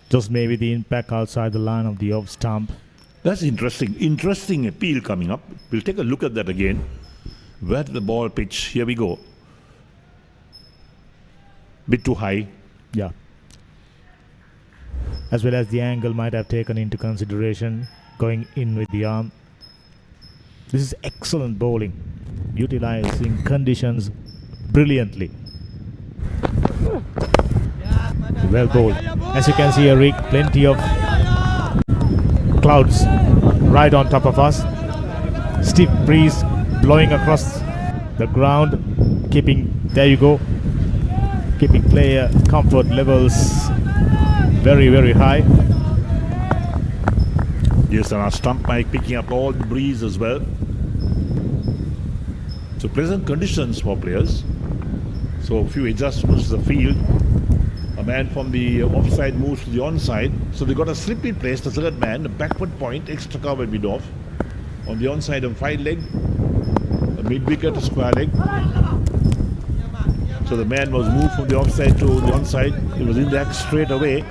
Just maybe the impact outside the line of the off stump. That's interesting. Interesting appeal coming up. We'll take a look at that again. Where did the ball pitch? Here we go. Bit too high. Yeah. As well as the angle might have taken into consideration, going in with the arm. This is excellent bowling, utilizing conditions brilliantly. Well bowled. As you can see, Eric, plenty of clouds right on top of us. Stiff breeze blowing across the ground, keeping, there you go, keeping player comfort levels very, very high. Yes, and our stump mic picking up all the breeze as well. So pleasant conditions for players. So a few adjustments to the field. A man from the offside moves to the onside. So they got a slip in place, the third man, a backward point, extra cover bit off. On the onside and 5 leg, a mid wicket, a square leg. So the man was moved from the offside to the onside. He was in the act straight away.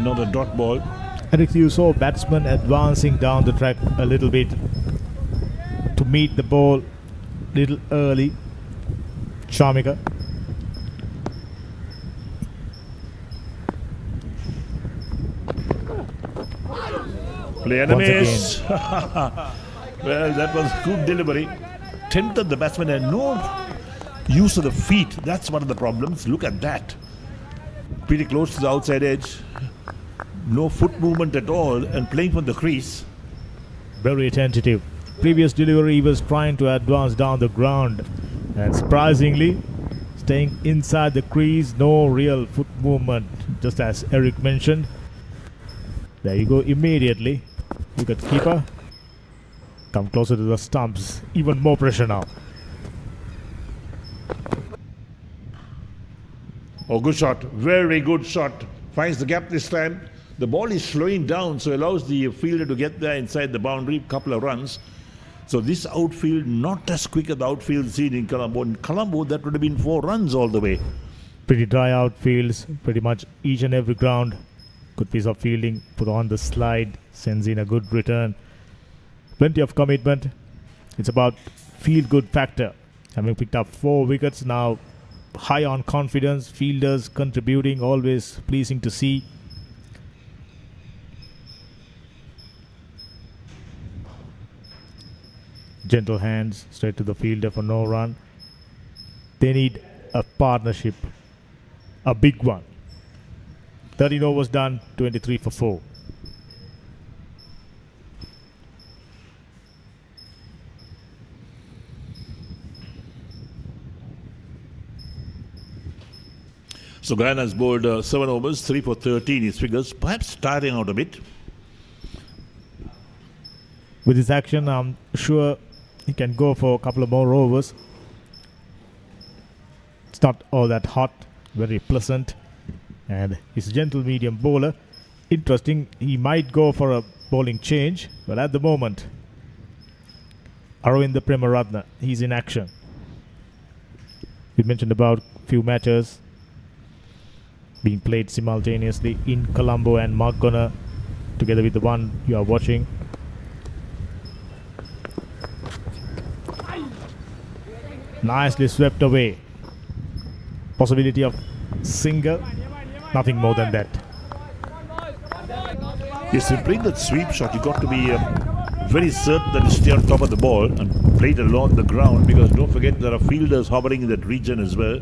Not a dot ball. And if you saw batsmen advancing down the track a little bit to meet the ball little early. Shamika. Play and a miss. Well, that was good delivery. Tempted the batsman and no use of the feet. That's one of the problems. Look at that. Pretty close to the outside edge. No foot movement at all and playing from the crease. Very tentative. Previous delivery, he was trying to advance down the ground. And surprisingly, staying inside the crease, no real foot movement. Just as Eric mentioned. There you go, immediately. Wicket keeper. Come closer to the stumps. Even more pressure now. Oh, good shot. Very good shot. Finds the gap this time. The ball is slowing down, so allows the fielder to get there inside the boundary. Couple of runs. So this outfield, not as quick as the outfield seen in Colombo. In Colombo, that would have been 4 runs all the way. Pretty dry outfields. Pretty much each and every ground. Good piece of fielding. Put on the slide. Sends in a good return. Plenty of commitment. It's about feel-good factor. Having picked up 4 wickets now. High on confidence. Fielders contributing. Always pleasing to see. Gentle hands straight to the fielder for no run. They need a partnership. A big one. 13 overs done. 23 for 4. So Guyana has bowled 7 overs, 3 for 13 his figures, perhaps tiring out a bit. With his action, I'm sure he can go for a couple of more overs. It's not all that hot, very pleasant. And he's a gentle medium bowler. Interesting, he might go for a bowling change. But at the moment, Aravinda Premaratna, he's in action. We mentioned about a few matches being played simultaneously in Colombo and Margona, together with the one you are watching. Nicely swept away. Possibility of single. Nothing more than that. Yes, to bring that sweep shot, you got to be very certain that you stay on top of the ball and play it along the ground, because don't forget there are fielders hovering in that region as well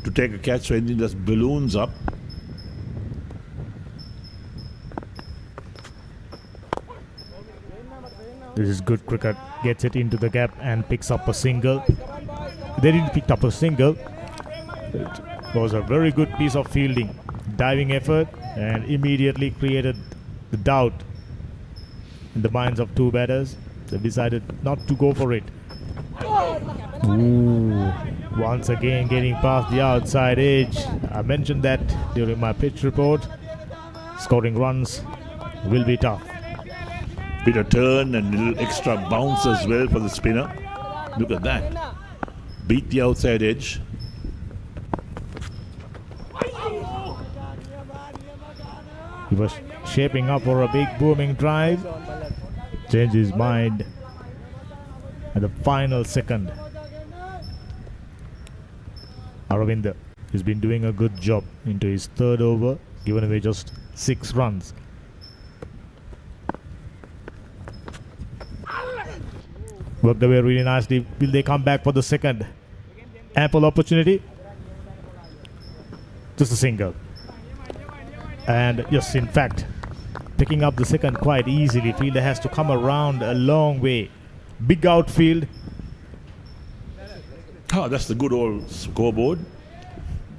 to take a catch. So anything that balloons up. This is good cricket. Gets it into the gap and picks up a single. They didn't pick up a single. It was a very good piece of fielding. Diving effort, and immediately created the doubt in the minds of two batters. They decided not to go for it. Ooh. Once again getting past the outside edge. I mentioned that during my pitch report. Scoring runs will be tough. Bit of turn and a little extra bounce as well for the spinner. Look at that. Beat the outside edge. He was shaping up for a big booming drive. Changed his mind at the final second. Aravinda has been doing a good job into his third over, given away just 6 runs. Worked away really nicely. Will they come back for the second? Ample opportunity. Just a single. And yes, in fact, picking up the second quite easily. Fielder has to come around a long way. Big outfield. Oh, that's the good old scoreboard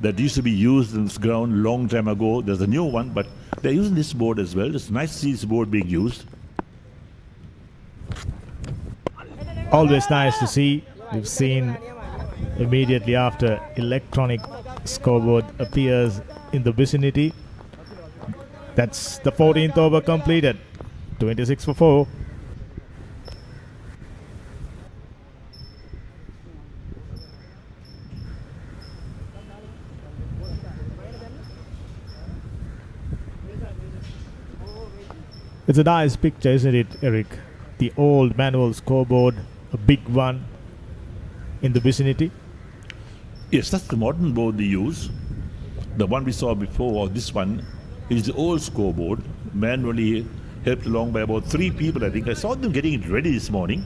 that used to be used in this ground long time ago. There's a new one, but they're using this board as well. It's nice to see this board being used. Always nice to see. We've seen immediately after electronic scoreboard appears in the vicinity. That's the 14th over completed. 26 for 4. It's a nice picture, isn't it, Eric? The old manual scoreboard, a big one in the vicinity. Yes, that's the modern board they use. The one we saw before, or this one, is the old scoreboard, manually helped along by about 3 people, I think. I saw them getting it ready this morning,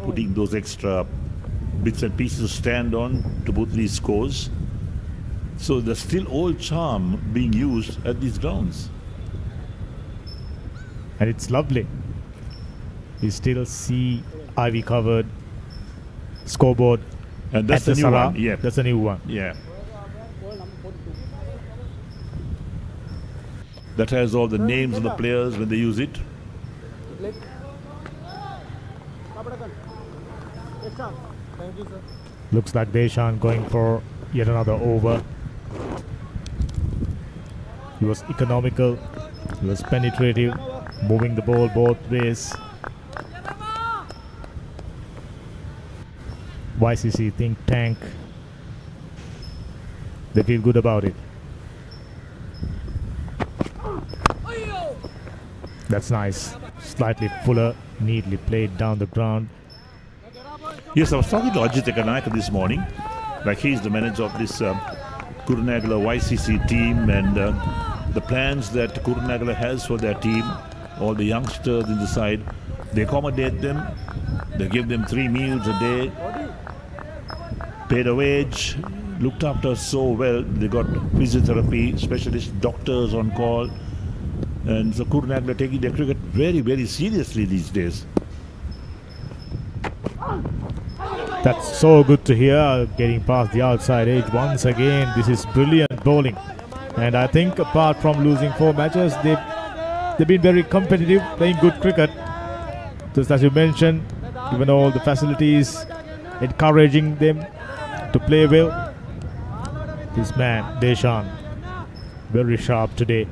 putting those extra bits and pieces to stand on to put these scores. So there's still old charm being used at these grounds. And it's lovely. We still see ivy covered scoreboard. And that's at the new Sara. one. Yeah, That's a new one. yeah. That has all the names of the players when they use it. Looks like Deshan going for yet another over. He was economical. He was penetrative, moving the ball both ways. YCC think tank. They feel good about it. That's nice. Slightly fuller, neatly played down the ground. Yes, I was talking to Ajit Ekanaika this morning. Like, he's the manager of this Kurunegala YCC team, and the plans that Kurunegala has for their team, all the youngsters in the side, they accommodate them. They give them 3 meals a day, paid a wage, looked after so well. They got physiotherapy specialists, doctors on call. And so Kurunegala are taking their cricket very, very seriously these days. That's so good to hear. Getting past the outside edge once again. This is brilliant bowling. And I think apart from losing 4 matches, they've been very competitive, playing good cricket. Just as you mentioned, given all the facilities, encouraging them to play well. This man, Deshan, very sharp today.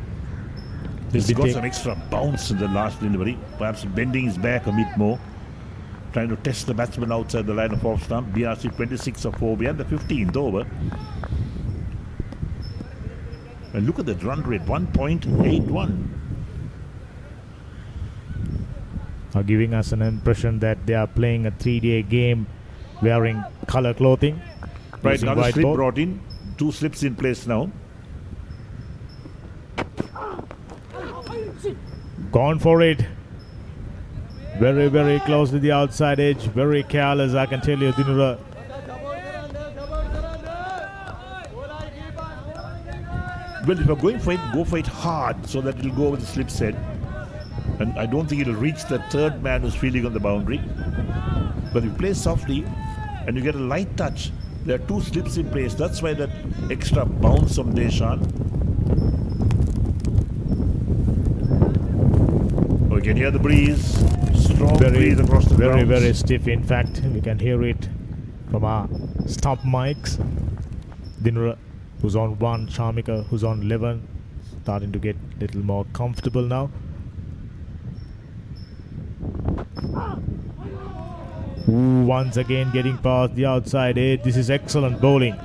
He's got some extra bounce in the last delivery, perhaps bending his back a bit more, trying to test the batsman outside the line of off stump. BRC 26 of 4 behind the 15th over. And look at that run rate, 1.81. Are giving us an impression that they are playing a 3-day game wearing color clothing. Right, using another white slip ball. brought in. 2 slips in place now. Gone for it. Very, very close to the outside edge. Very careless, I can tell you, Dinura. Well, if you're going for it, go for it hard so that it'll go over the slip's head. And I don't think it'll reach the third man who's fielding on the boundary. But if you play softly and you get a light touch, there are 2 slips in place. That's why that extra bounce from Deshan. We can hear the breeze. Strong breeze across the Very, grounds. very stiff. In fact, we can hear it from our stump mics. Dinura, who's on 1, Shamika, who's on 11, starting to get a little more comfortable now. Once again getting past the outside edge. This is excellent bowling.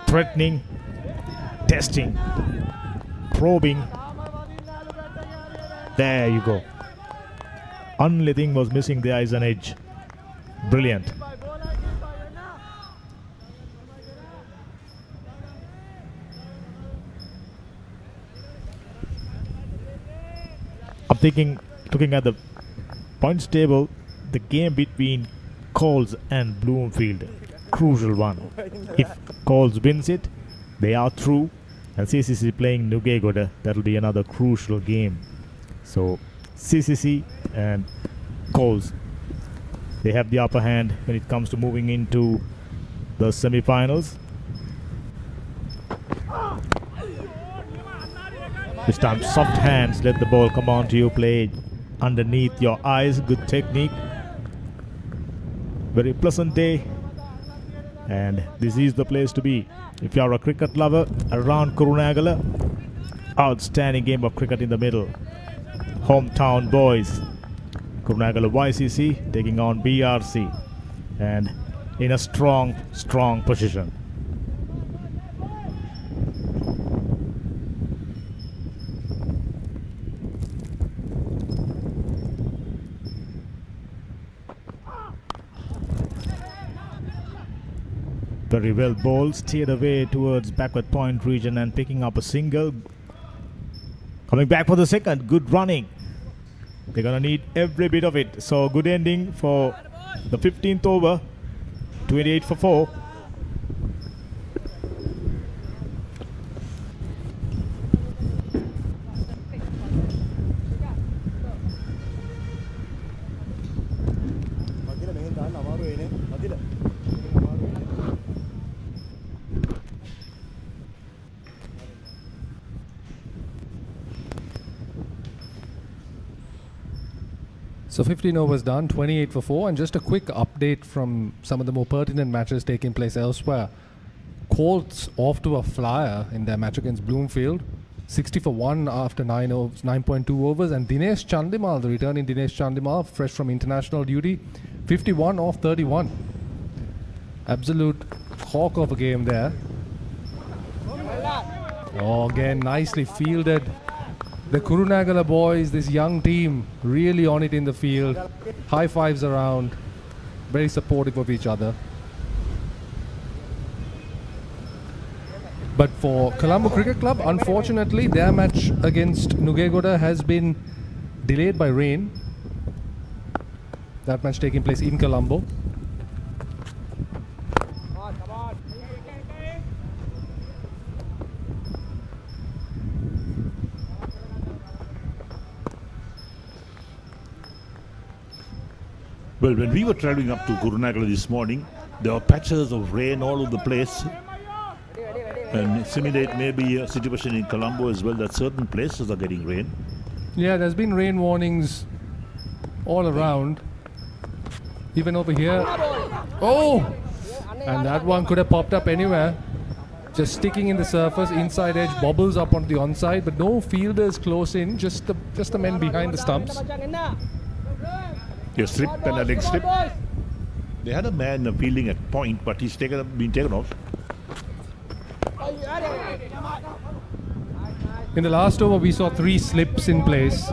Threatening, testing, probing. There you go. Only thing was missing there is an edge. Brilliant. I'm thinking, looking at the points table, the game between Coles and Bloomfield, crucial one. If Coles wins it, they are through, and CCC playing Nugegoda, that'll be another crucial game. So CCC and Coles, they have the upper hand when it comes to moving into the semi-finals. This time soft hands, let the ball come on to you, play underneath your eyes, good technique. Very pleasant day, and this is the place to be. If you are a cricket lover around Kurunegala, outstanding game of cricket in the middle. Hometown boys, Kurunegala YCC taking on BRC, and in a strong position. Very well bowled, steered away towards backward point region and picking up a single. Coming back for the second, good running. They're gonna need every bit of it. So good ending for the 15th over, 28 for 4. So 15 overs done, 28 for 4, and just a quick update from some of the more pertinent matches taking place elsewhere. Colts off to a flyer in their match against Bloomfield, 60 for 1 after 9.2 overs, and Dinesh Chandimal, the returning Dinesh Chandimal, fresh from international duty, 51 off 31. Absolute hawk of a game there. Oh, again, nicely fielded. The Kurunegala boys, this young team, really on it in the field. High fives around. Very supportive of each other. But for Colombo Cricket Club, unfortunately, their match against Nugegoda has been delayed by rain. That match taking place in Colombo. Well, when we were traveling up to Kurunegala this morning, there were patches of rain all over the place. And similarly, it may be a situation in Colombo as well, that certain places are getting rain. Yeah, there's been rain warnings all around. Even over here. Oh! And that one could have popped up anywhere. Just sticking in the surface, inside edge, bobbles up on the onside, but no fielders close in, just the men behind the stumps. A slip and a leg slip. They had a man fielding at point, but he's been taken off. In the last over, we saw 3 slips in place.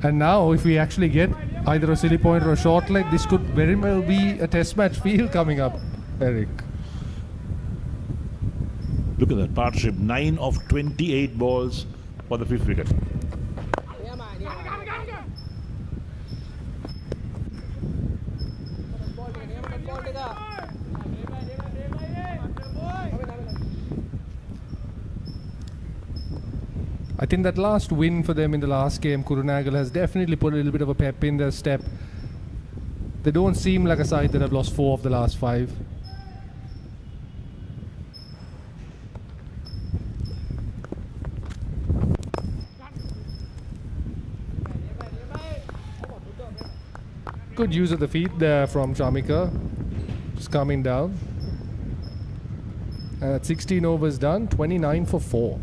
And now, if we actually get Either a silly point or a short leg. This could very well be a test match feel coming up, Eric. Look at that partnership. 9 of 28 balls for the 5th wicket. I think that last win for them in the last game, Kurunegala, has definitely put a little bit of a pep in their step. They don't seem like a side that have lost 4 of the last 5. Good use of the feet there from Shamika, just coming down. And at 16 overs done, 29 for 4.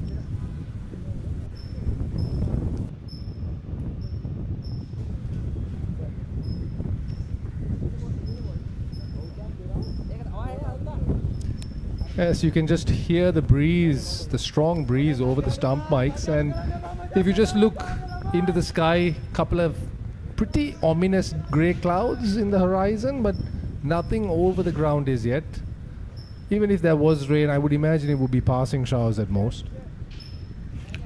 Yes, you can just hear the breeze, the strong breeze over the stump mics, and if you just look into the sky, couple of pretty ominous grey clouds in the horizon, but nothing over the ground is yet. Even if there was rain, I would imagine it would be passing showers at most.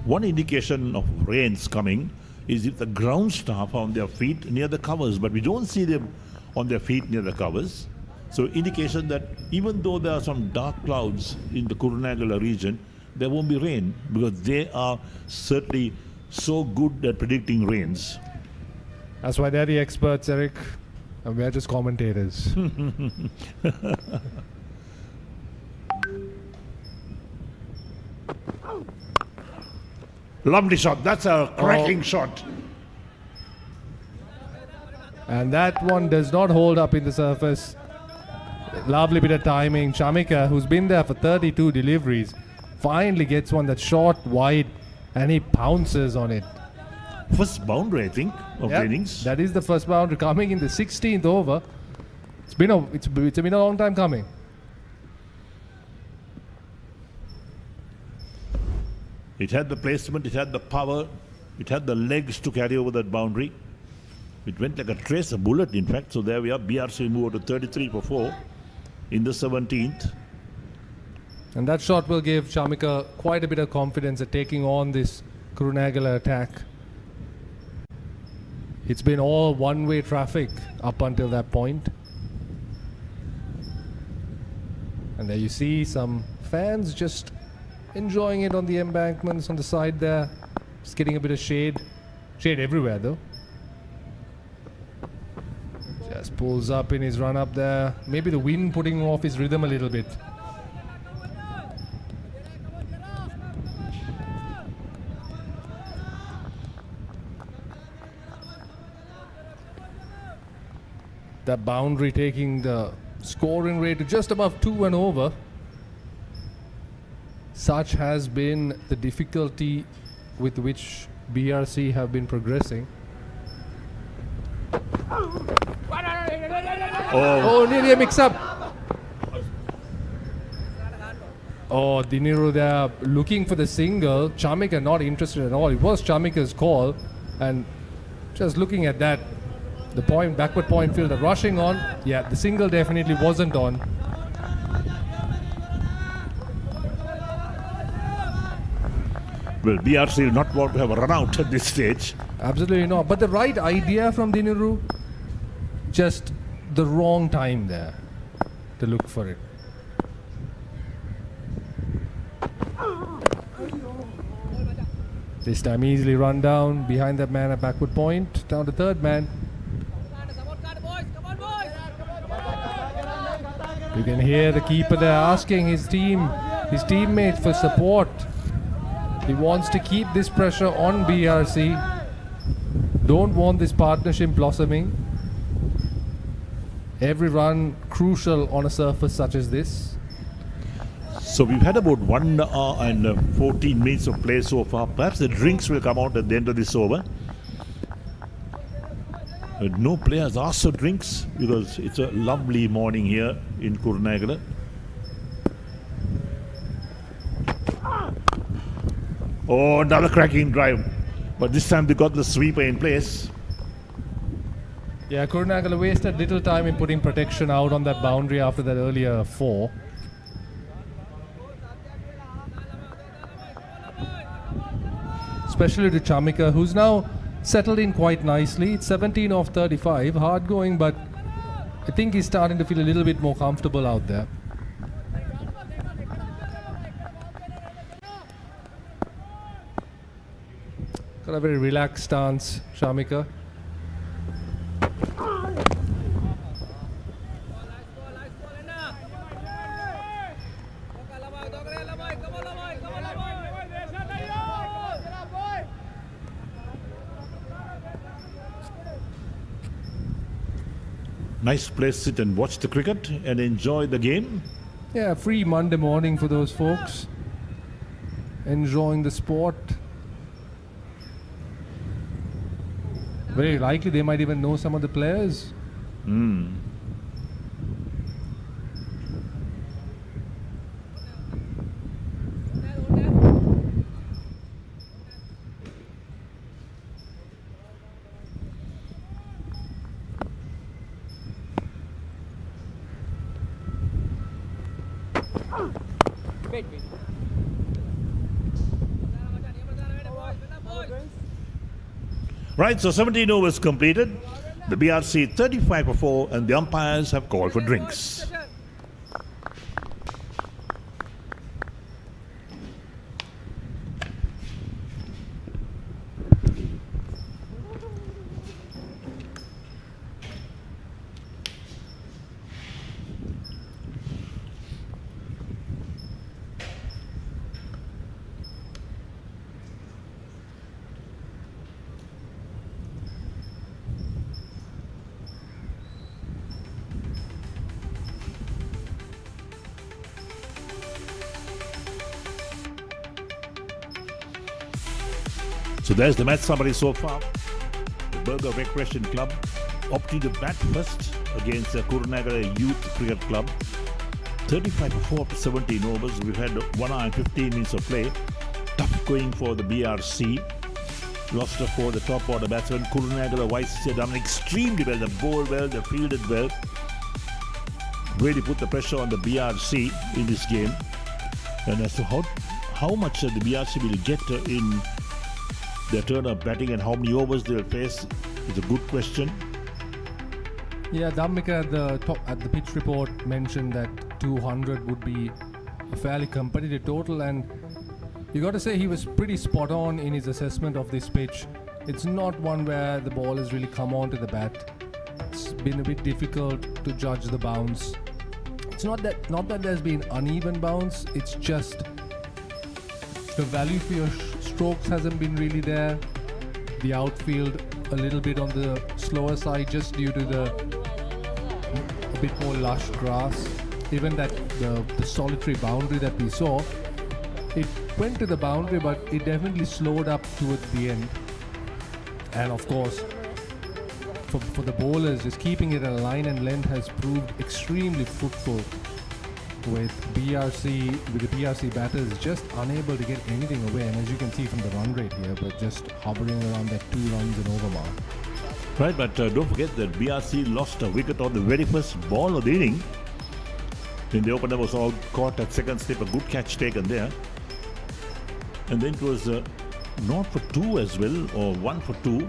One indication of rains coming is if the ground staff are on their feet near the covers, but we don't see them on their feet near the covers. So indication that even though there are some dark clouds in the Kurunegala region, there won't be rain because they are certainly so good at predicting rains. That's why they're the experts, Eric, and we're just commentators. Lovely shot. That's a cracking shot. And that one does not hold up in the surface. Lovely bit of timing. Shamika, who's been there for 32 deliveries, finally gets one that's short, wide, and he pounces on it. First boundary, I think, of the innings. That is the first boundary coming in the 16th over. It's been a long time coming. It had the placement, it had the power, it had the legs to carry over that boundary. It went like a trace, a bullet, in fact. So there we are. BRC moved to 33 for 4 in the 17th. And that shot will give Shamika quite a bit of confidence at taking on this Kurunegala attack. It's been all one-way traffic up until that point. And there you see some fans just enjoying it on the embankments on the side there. Just getting a bit of shade. Shade everywhere though. Just pulls up in his run up there. Maybe the wind putting off his rhythm a little bit. That boundary taking the scoring rate to just above 2 and over. Such has been the difficulty with which BRC have been progressing. Oh, nearly a mix-up. Oh, Diniru there looking for the single. Shamika not interested at all. It was Shamika's call. And just looking at that, the point, backward point fielder rushing on. Yeah, the single definitely wasn't on. Well, BRC will not want to have a run out at this stage. Absolutely not. But the right idea from Diniru, just the wrong time there to look for it. This time easily run down behind that man at backward point. Down to third man. You can hear the keeper there asking his teammates for support. He wants to keep this pressure on BRC. Don't want this partnership blossoming. Every run crucial on a surface such as this. So we've had about 1 hour and 14 minutes of play so far. Perhaps the drinks will come out at the end of this over. But no players asked for drinks because it's a lovely morning here in Kurunegala. Oh, another cracking drive. But this time they got the sweeper in place. Yeah, Kurunegala wasted little time in putting protection out on that boundary after that earlier 4. Especially to Chamika, who's now settled in quite nicely. It's 17 off 35, hard going, but I think he's starting to feel a little bit more comfortable out there. Got a very relaxed stance, Shamika. Nice place, sit and watch the cricket and enjoy the game. Yeah, free Monday morning for those folks. Enjoying the sport. Very likely they might even know some of the players. Right, so 17 overs completed. The BRC 35 for 4 and the umpires have called for drinks. So there's the match summary so far. The Burger Recreation Club opting to bat first against the Kurunegala Youth Cricket Club. 35 for 4 after 17 overs. We've had 1 hour and 15 minutes of play. Tough going for the BRC. Lost for the top order batsman. Kurunegala YCC have done extremely well. They bowled well, they fielded well. Really put the pressure on the BRC in this game. And as to how much the BRC will get in their turn of batting and how many overs they will face is a good question. Yeah, Dhammika at the pitch report mentioned that 200 would be a fairly competitive total, and you got to say he was pretty spot on in his assessment of this pitch. It's not one where the ball has really come onto the bat. It's been a bit difficult to judge the bounce. It's not that there's been uneven bounce, it's just the value for your strokes hasn't been really there. The outfield a little bit on the slower side just due to a bit more lush grass. Even that the solitary boundary that we saw, it went to the boundary, but it definitely slowed up towards the end. And of course, for the bowlers, just keeping it a line and length has proved extremely fruitful. With the BRC batters just unable to get anything away, and as you can see from the run rate here, but just hovering around that 2 runs and over mark. Right, but don't forget that BRC lost a wicket on the very first ball of the inning. Then the opener was all caught at second slip, a good catch taken there. And then it was not for 2 as well, or 1 for 2.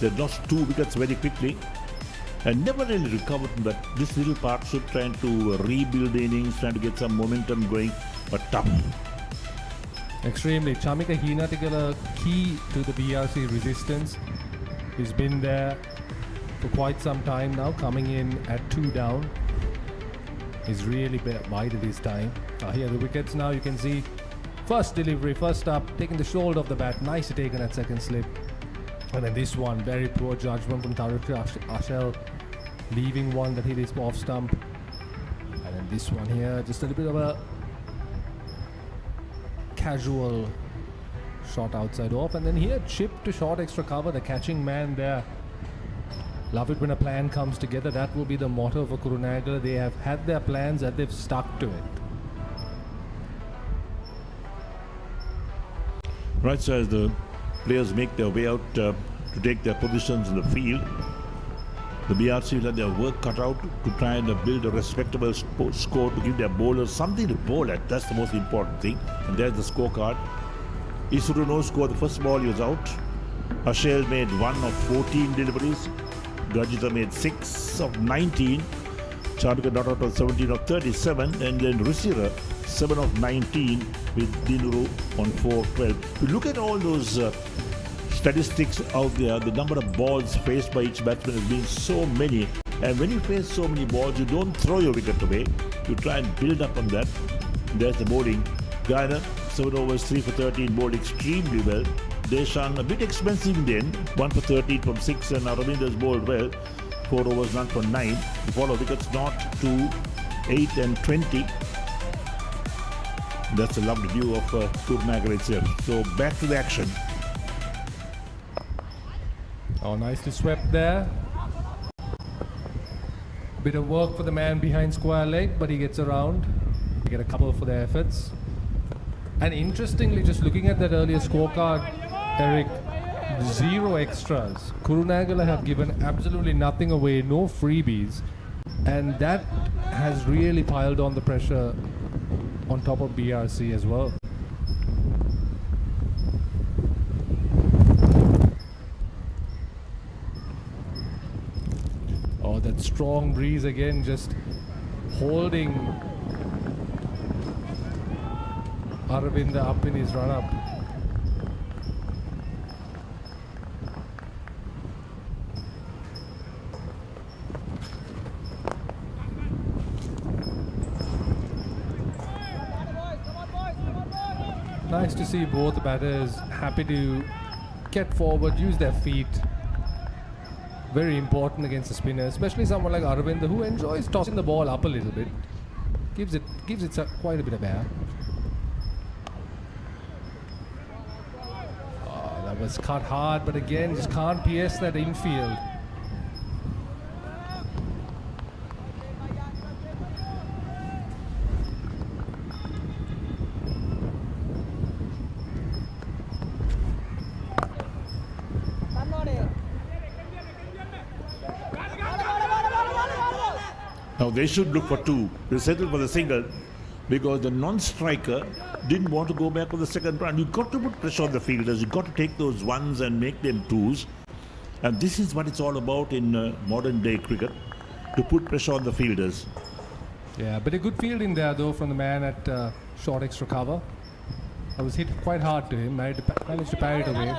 They lost 2 wickets very quickly and never really recovered from that. This little partnership trying to rebuild the innings, trying to get some momentum going, but tough. Extremely. Chamika Heenatikala, key to the BRC resistance. He's been there for quite some time now, coming in at 2 down. He's really bided his time. Here the wickets now, you can see. First delivery, first up, taking the shoulder of the bat. Nicely taken at second slip. And then this one, very poor judgment from Tarek Ashel, leaving one that hit his off stump. And then this one here, just a little bit of a casual shot outside off. And then here, chip to short extra cover, the catching man there. Love it when a plan comes together. That will be the motto for Kurunegala. They have had their plans and they've stuck to it. Right, so as the players make their way out, to take their positions in the field. The BRC will have their work cut out to try and build a respectable score to give their bowlers something to bowl at. That's the most important thing. And there's the scorecard. Isuruno scored the first ball, he was out. Ashel made 1 of 14 deliveries. Gajita made 6 of 19. Charvika not out on 17 of 37. And then Risira 7 of 19 with Dinuru on 4 of 12. We look at all those statistics out there. The number of balls faced by each batsman has been so many. And when you face so many balls, you don't throw your wicket away. You try and build up on that. There's the bowling. Guyana, 7 overs, 3 for 13, bowled extremely well. Deshan, a bit expensive in the end, 1 for 13 from 6, and Aravinda's bowled well, 4 overs, none for 9. The follow wickets not to 8 and 20. That's a lovely view of Kurunegala itself. So back to the action. Oh, nicely swept there. Bit of work for the man behind square leg, but he gets around. We get a couple for their efforts. And interestingly, just looking at that earlier scorecard, Eric, 0 extras. Kurunegala have given absolutely nothing away, no freebies. And that has really piled on the pressure on top of BRC as well. Oh, that strong breeze again, just holding Aravinda up in his run-up. Nice to see both batters happy to get forward, use their feet. Very important against the spinner, especially someone like Aravinda who enjoys tossing the ball up a little bit. Gives it quite a bit of air. Oh, that was cut hard, but again, just can't pierce that infield. Now they should look for 2. They settled for the single because the non-striker didn't want to go back for the second run. You've got to put pressure on the fielders. You've got to take those 1s and make them 2s. And this is what it's all about in modern day cricket, to put pressure on the fielders. Yeah, but a good fielding there though from the man at short extra cover. I was hit quite hard to him. I managed to parry it away.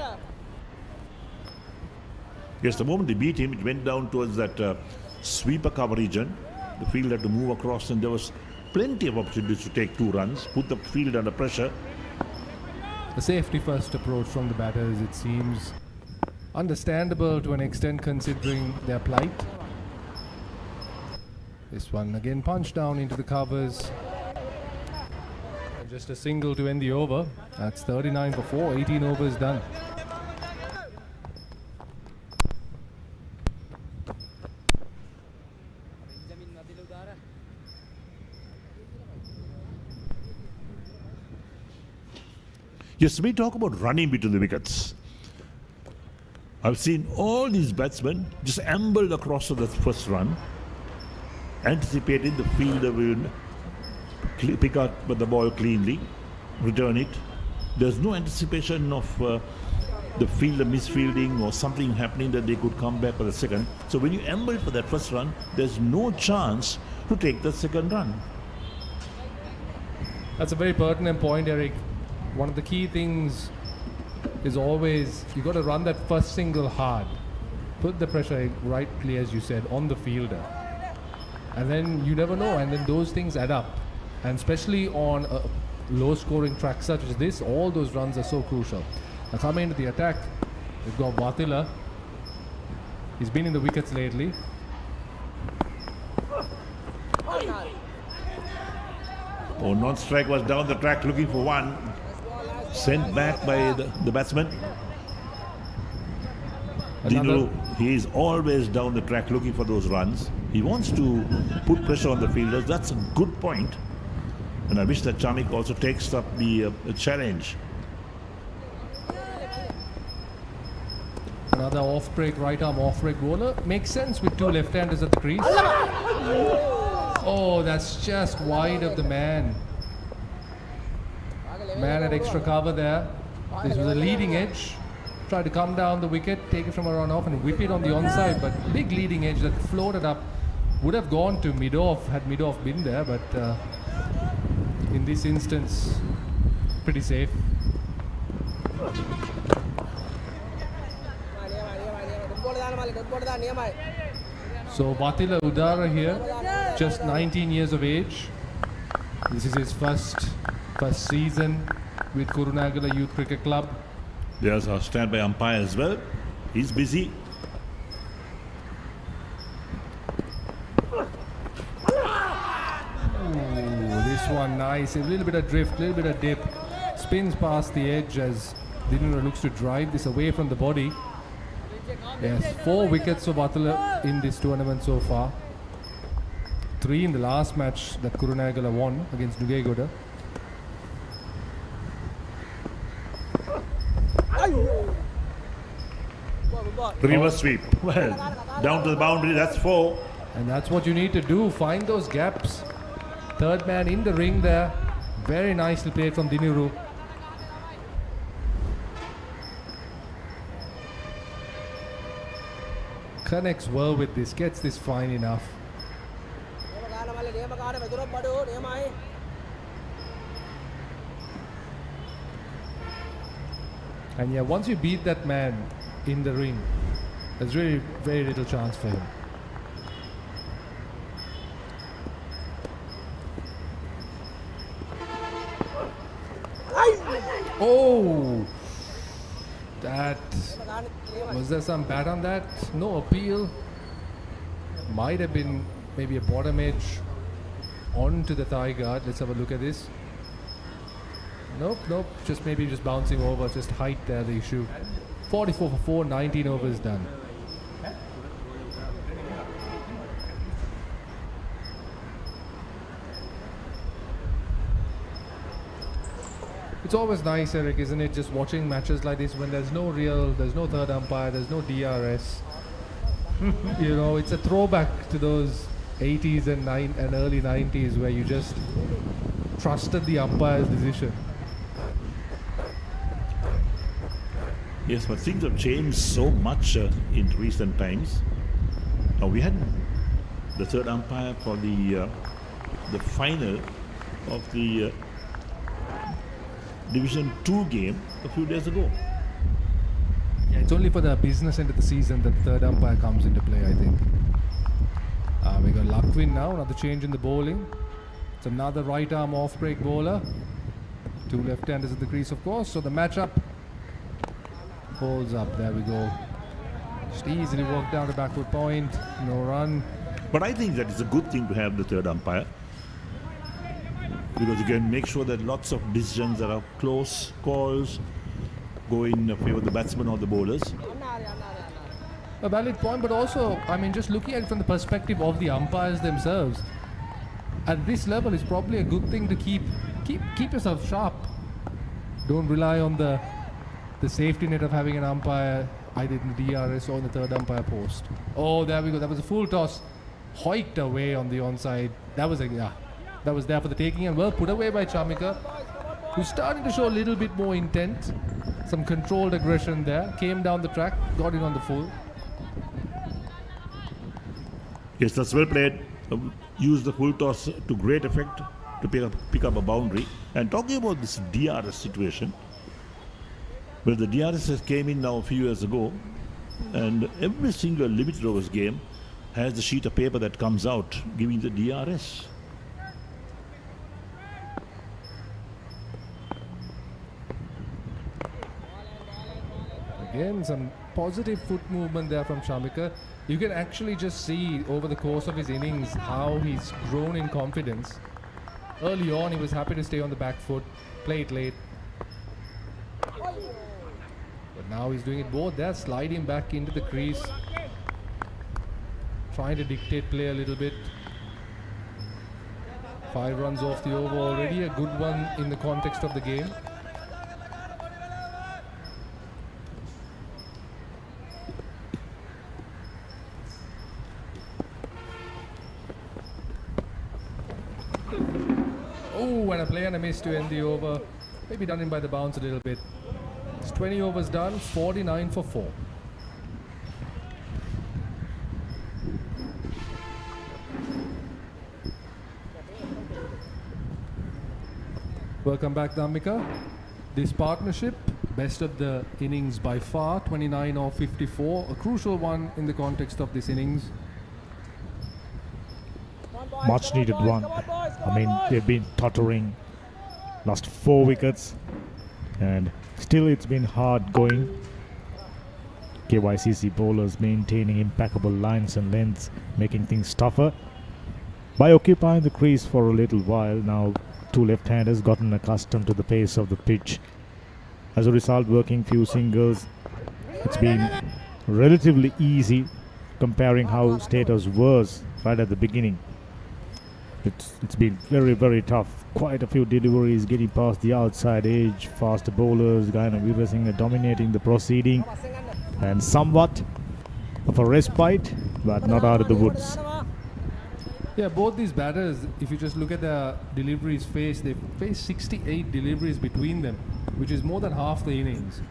Yes, the moment they beat him, it went down towards that sweeper cover region. The field had to move across, and there was plenty of opportunities to take 2 runs, put the field under pressure. A safety first approach from the batters, it seems understandable to an extent considering their plight. This one again punched down into the covers. And just a single to end the over. That's 39 for 4, 18 overs done. Yes, we talk about running between the wickets. I've seen all these batsmen just ambled across to the first run, anticipating the fielder will pick up the ball cleanly, return it. There's no anticipation of the fielder misfielding or something happening that they could come back for the second. So when you amble for that first run, there's no chance to take the second run. That's a very pertinent point, Eric. One of the key things is always you got to run that first single hard, put the pressure rightly, as you said, on the fielder, and then you never know, and then those things add up, and especially on a low scoring track such as this, all those runs are so crucial. Now coming into the attack, we've got Vatila. He's been in the wickets lately. Oh, non-strike was down the track looking for 1. Sent back by the batsman. Dino, he is always down the track looking for those runs. He wants to put pressure on the fielders. That's a good point. And I wish that Chamik also takes up the challenge. Another off-break, right-arm off-break bowler. Makes sense with two left-handers at the crease. Oh, that's just wide of the man. Man had extra cover there. This was a leading edge. Tried to come down the wicket, take it from a run-off and whip it on the onside, but big leading edge that floated up. Would have gone to mid-off had mid-off been there, but in this instance, pretty safe. So Vatila Udara here, just 19 years of age. This is his first season with Kurunegala Youth Cricket Club. There's our standby umpire as well. He's busy. This one nice, a little bit of drift, a little bit of dip. Spins past the edge as Dinura looks to drive this away from the body. Yes, 4 wickets for Vatila in this tournament so far. 3 in the last match that Kurunegala won against Nugegoda. Reverse sweep. Well, down to the boundary, that's 4. And that's what you need to do, find those gaps. Third man in the ring there. Very nicely played from Dinuru. Connects well with this, gets this fine enough. And yeah, once you beat that man in the ring, there's really very little chance for him. Oh! That... Was there some bat on that? No appeal. Might have been maybe a bottom edge onto the thigh guard. Let's have a look at this. Nope. Just maybe just bouncing over, just height there, the issue. 44 for 4, 19 overs done. It's always nice, Eric, isn't it? Just watching matches like this when there's no third umpire, there's no DRS. You know, it's a throwback to those 80s and early 90s where you just trusted the umpire's decision. Yes, but things have changed so much in recent times. Now we had the third umpire for the final of the Division 2 game a few days ago. Yeah, it's only for the business end of the season that the third umpire comes into play, I think. We got Lakwin now, another change in the bowling. It's another right arm off break bowler. 2 left-handers at the crease, of course. So the matchup holds up. There we go. Just easily walked down the backward point. No run. But I think that it's a good thing to have the third umpire, because you can make sure that lots of decisions that are close calls go in favor of the batsmen or the bowlers. A valid point, but also, I mean, just looking at it from the perspective of the umpires themselves, at this level, it's probably a good thing to keep yourself sharp. Don't rely on the safety net of having an umpire either in the DRS or in the third umpire post. Oh, there we go. That was a full toss, hoiked away on the onside. That was there for the taking and well put away by Chamika, who's starting to show a little bit more intent, some controlled aggression there. Came down the track, got in on the full. Yes, that's well played. Use the full toss to great effect to pick up a boundary. And talking about this DRS situation, well, the DRS came in now a few years ago, and every single limited overs game has the sheet of paper that comes out giving the DRS. Again, some positive foot movement there from Chamika. You can actually just see over the course of his innings how he's grown in confidence. Early on, he was happy to stay on the back foot, play it late. But now he's doing it both there, sliding back into the crease, trying to dictate play a little bit. 5 runs off the over already, a good one in the context of the game. and a play and a miss to end the over. Maybe done in by the bounce a little bit. It's 20 overs done, 49 for 4. Welcome back, Dhammika. This partnership, best of the innings by far, 29 or 54. A crucial one in the context of this innings. Much needed one. I mean, they've been tottering, lost 4 wickets, and still it's been hard going. KYCC bowlers maintaining impeccable lines and lengths, making things tougher. By occupying the crease for a little while, now 2 left-handers gotten accustomed to the pace of the pitch. As a result, working few singles, it's been relatively easy comparing how status was right at the beginning. It's been very, very tough. Quite a few deliveries getting past the outside edge. Faster bowlers, Veera Singh dominating the proceeding, and somewhat of a respite, but not out of the woods. Yeah, both these batters, if you just look at the deliveries faced, they've faced 68 deliveries between them, which is more than half the innings.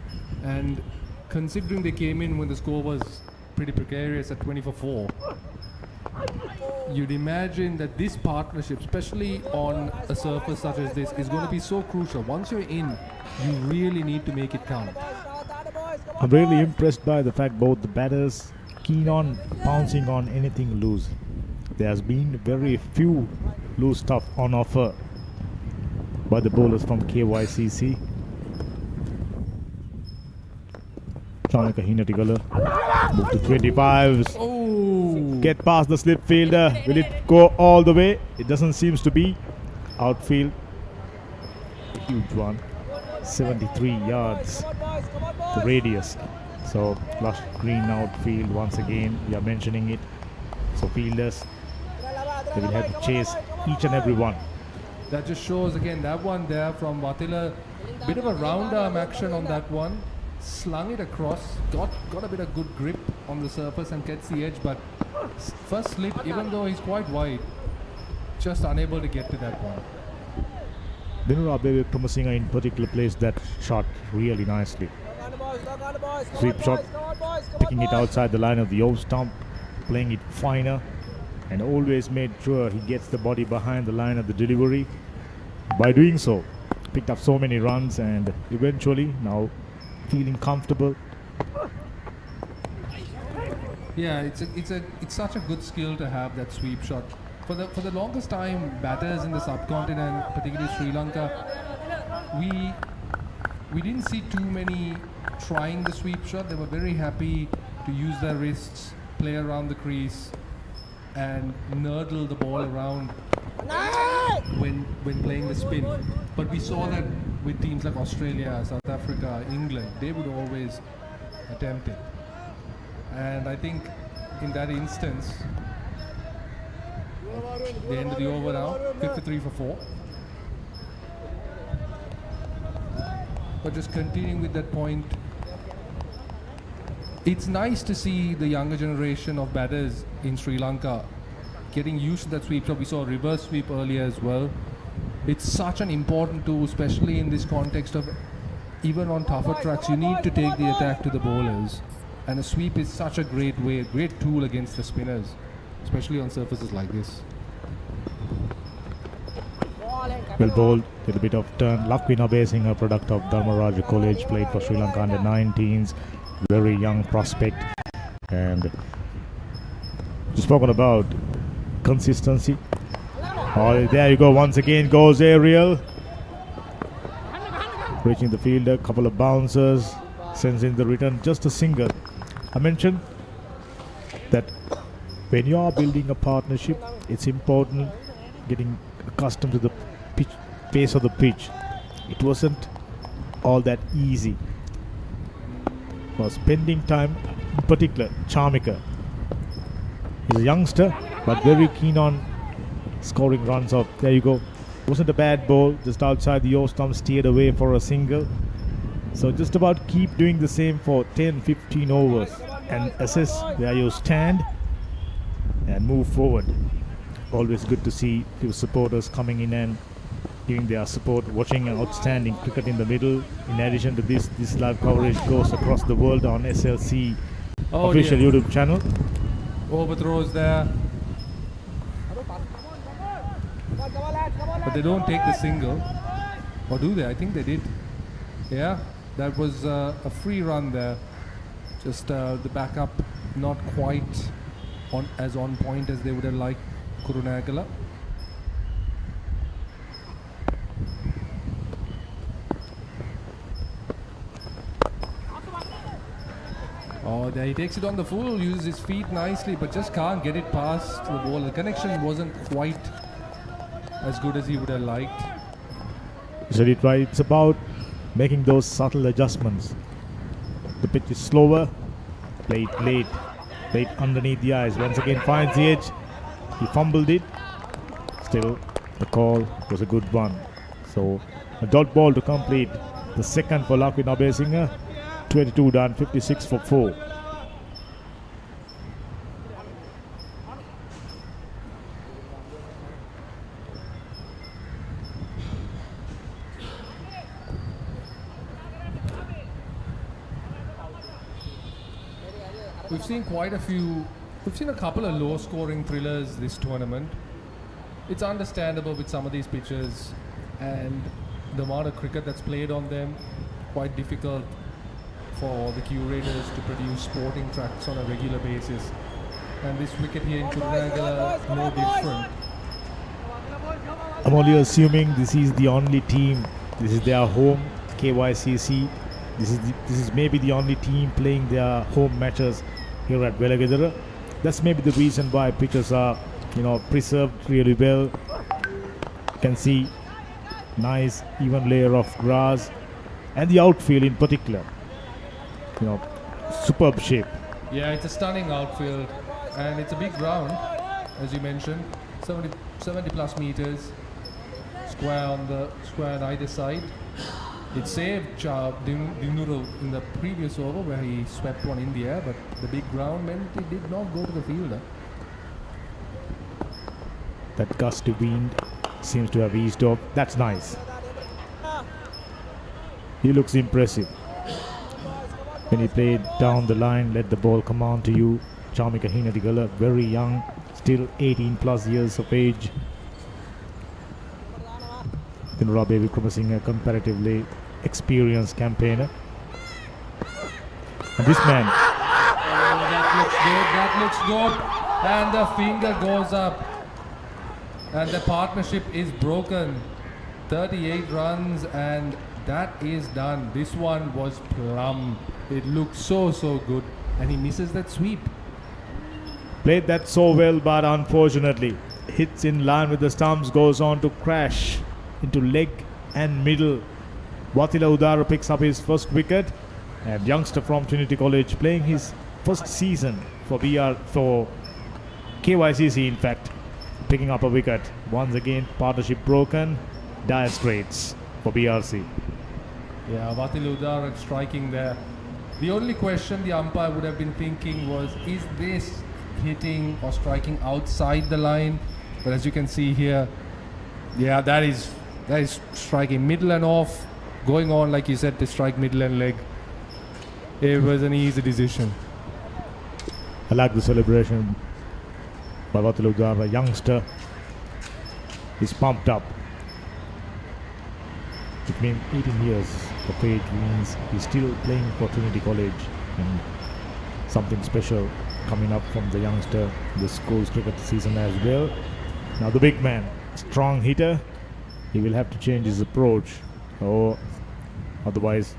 And considering they came in when the score was pretty precarious at 20 for 4, you'd imagine that this partnership, especially on a surface such as this, is going to be so crucial. Once you're in, you really need to make it count. I'm really impressed by the fact both the batters keen on pouncing on anything loose. There has been very few loose stuff on offer by the bowlers from KYCC. Kurunegala move to 25s. Oh! Get past the slip fielder. Will it go all the way? It doesn't seem to be. Outfield, a huge one, 73 yards, the radius. So lush green outfield once again. We are mentioning it. So fielders, they will have to chase each and every one. That just shows again that one there from Vatila. Bit of a round arm action on that one. Slung it across, got a bit of good grip on the surface and gets the edge, but first slip, even though he's quite wide, just unable to get to that one. Dinura Pramasinga in particular plays that shot really nicely. Sweep shot, picking it outside the line of the off stump, playing it finer, and always made sure he gets the body behind the line of the delivery. By doing so, picked up so many runs, and eventually now feeling comfortable. Yeah, it's such a good skill to have, that sweep shot. For the longest time, batters in the subcontinent, particularly Sri Lanka, we didn't see too many trying the sweep shot. They were very happy to use their wrists, play around the crease, and nurdle the ball around when playing the spin. But we saw that with teams like Australia, South Africa, England, they would always attempt it. And I think in that instance, the end of the over now, 53 for 4. But just continuing with that point, it's nice to see the younger generation of batters in Sri Lanka getting used to that sweep shot. We saw a reverse sweep earlier as well. It's such an important tool, especially in this context of even on tougher tracks, you need to take the attack to the bowlers. And a sweep is such a great way, a great tool against the spinners, especially on surfaces like this. Well bowled, little bit of turn. Lakwina Basing, a product of Dharmaraja College, played for Sri Lanka under 19s, very young prospect. And just spoken about consistency. Oh, there you go, once again goes aerial. Reaching the fielder, couple of bouncers, sends in the return, just a single. I mentioned that when you are building a partnership, it's important getting accustomed to the pace of the pitch. It wasn't all that easy. For spending time, in particular, Charmika. He's a youngster, but very keen on scoring runs off. There you go. Wasn't a bad ball, just outside the off stump, steered away for a single. So just about keep doing the same for 10-15 overs and assess where you stand and move forward. Always good to see few supporters coming in and giving their support, watching outstanding cricket in the middle. In addition to this live coverage goes across the world on SLC official dear. YouTube channel. Overthrows there. But they don't take the single. Or do they? I think they did. Yeah, that was a free run there. Just the backup not quite as on point as they would have liked Kurunegala. Oh, there he takes it on the full, uses his feet nicely, but just can't get it past the ball. The connection wasn't quite as good as he would have liked. You said it right. It's about making those subtle adjustments. The pitch is slower, played late underneath the eyes. Once again finds the edge. He fumbled it. Still, the call was a good one. So, a dot ball to complete the second for Lakwin Abesinghe. 22 done, 56 for 4. We've seen a couple of low scoring thrillers this tournament. It's understandable with some of these pitches and the amount of cricket that's played on them. Quite difficult for the curators to produce sporting tracks on a regular basis. And this wicket here in Kurunegala, no different. I'm only assuming this is the only team. This is their home, KYCC. This is maybe the only team playing their home matches here at Velagadara. That's maybe the reason why pitches are, preserved really well. You can see nice even layer of grass, and the outfield in particular. Superb shape. Yeah, it's a stunning outfield, and it's a big ground, as you mentioned, 70 plus meters, square on either side. It saved Dinuru in the previous over where he swept one in the air, but the big ground meant it did not go to the fielder. That gusty wind seems to have eased off. That's nice. He looks impressive. When he played down the line, let the ball come on to you. Chamika Hinadigala, very young, still 18 plus years of age. Then Rabe Wickramasinghe, a comparatively experienced campaigner. And this man. Oh, that looks good. And the finger goes up. And the partnership is broken. 38 runs, and that is done. This one was plumb. It looked so good. And he misses that sweep. Played that so well, but unfortunately hits in line with the stumps, goes on to crash into leg and middle. Watila Udara picks up his first wicket, and youngster from Trinity College playing his first season for KYCC, in fact, picking up a wicket. Once again, partnership broken, dire straits for BRC. Yeah, Watila Udara striking there. The only question the umpire would have been thinking was, is this hitting or striking outside the line? But as you can see here, yeah, that is striking middle and off, going on, like you said, to strike middle and leg. It was an easy decision. I like the celebration by Watila Udara. Youngster is pumped up. Between 18 years of age means he's still playing for Trinity College, and something special coming up from the youngster this school's cricket season as well. Now the big man, strong hitter, he will have to change his approach, or otherwise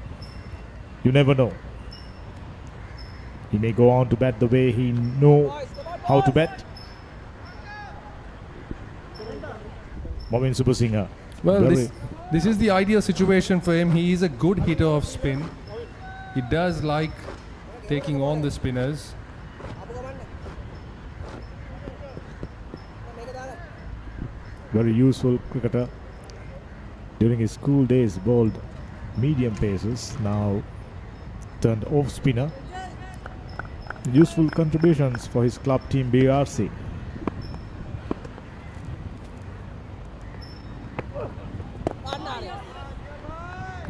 you never know. He may go on to bat the way he know how to bat. Momin Subasinghe. Well, this is the ideal situation for him. He is a good hitter of spin. He does like taking on the spinners. Very useful cricketer. During his school days, bowled medium paces, now turned off spinner. Useful contributions for his club team BRC.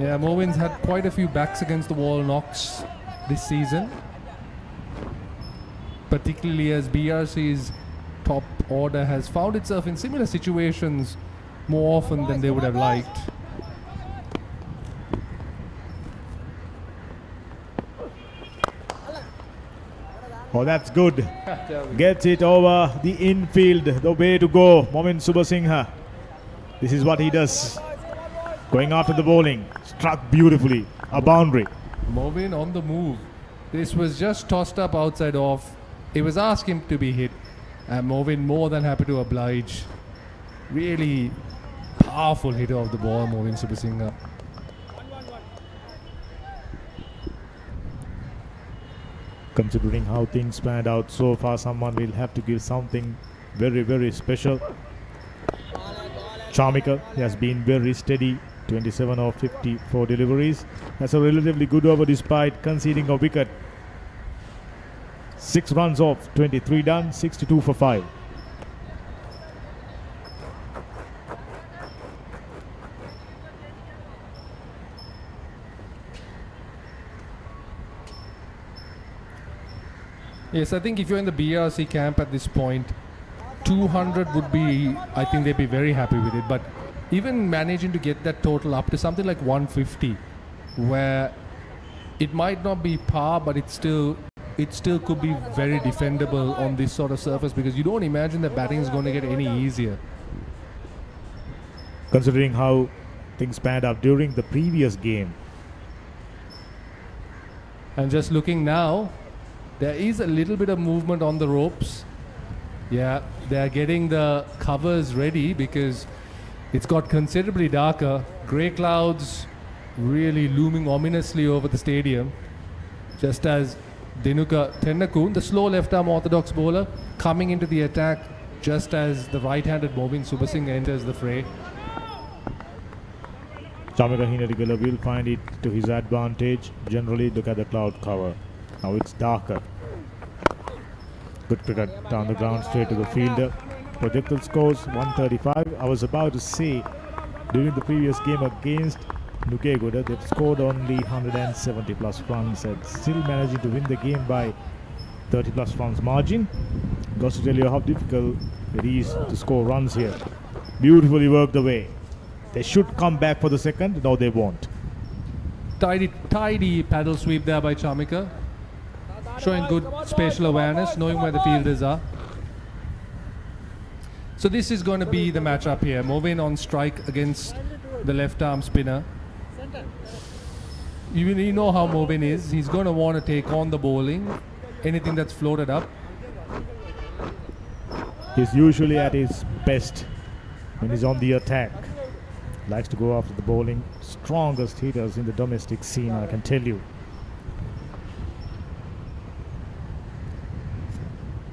Yeah, Movin's had quite a few backs against the wall knocks this season, particularly as BRC's top order has found itself in similar situations more often than they would have liked. Oh, that's good. Gets it over the infield. The way to go. Momin Subasinghe. This is what he does. Going after the bowling. Struck beautifully. A boundary. Movin on the move. This was just tossed up outside off. It was asked him to be hit. And Movin more than happy to oblige. Really powerful hitter of the ball, Momin Subasinghe. Considering how things panned out so far, someone will have to give something very, very special. Charmika has been very steady. 27 of 54 deliveries. That's a relatively good over despite conceding a wicket. 6 runs off, 23 done, 62 for 5. Yes, I think if you're in the BRC camp at this point, 200 would be, I think they'd be very happy with it. But even managing to get that total up to something like 150, where it might not be par, but it still could be very defendable on this sort of surface, because you don't imagine that batting is going to get any easier. Considering how things panned out during the previous game. And just looking now, there is a little bit of movement on the ropes. Yeah, they're getting the covers ready because it's got considerably darker. Grey clouds really looming ominously over the stadium. Just as Dinuka Tennakun, the slow left-arm orthodox bowler, coming into the attack just as the right-handed Momin Subasinghe enters the fray. Charmika Heenadigala will find it to his advantage. Generally, look at the cloud cover. Now it's darker. Good cricket down the ground, straight to the fielder. Projected scores 135. I was about to say, during the previous game against Nukegoda, they've scored only 170 plus runs and still managing to win the game by 30 plus runs margin. Goes to tell you how difficult it is to score runs here. Beautifully worked away. They should come back for the second. No, they won't. Tidy paddle sweep there by Charmika. Showing good spatial awareness, knowing where the fielders are. So this is going to be the matchup here. Movin on strike against the left-arm spinner. You know how Movin is. He's going to want to take on the bowling. Anything that's floated up. He's usually at his best when he's on the attack. Likes to go after the bowling. Strongest hitters in the domestic scene, I can tell you.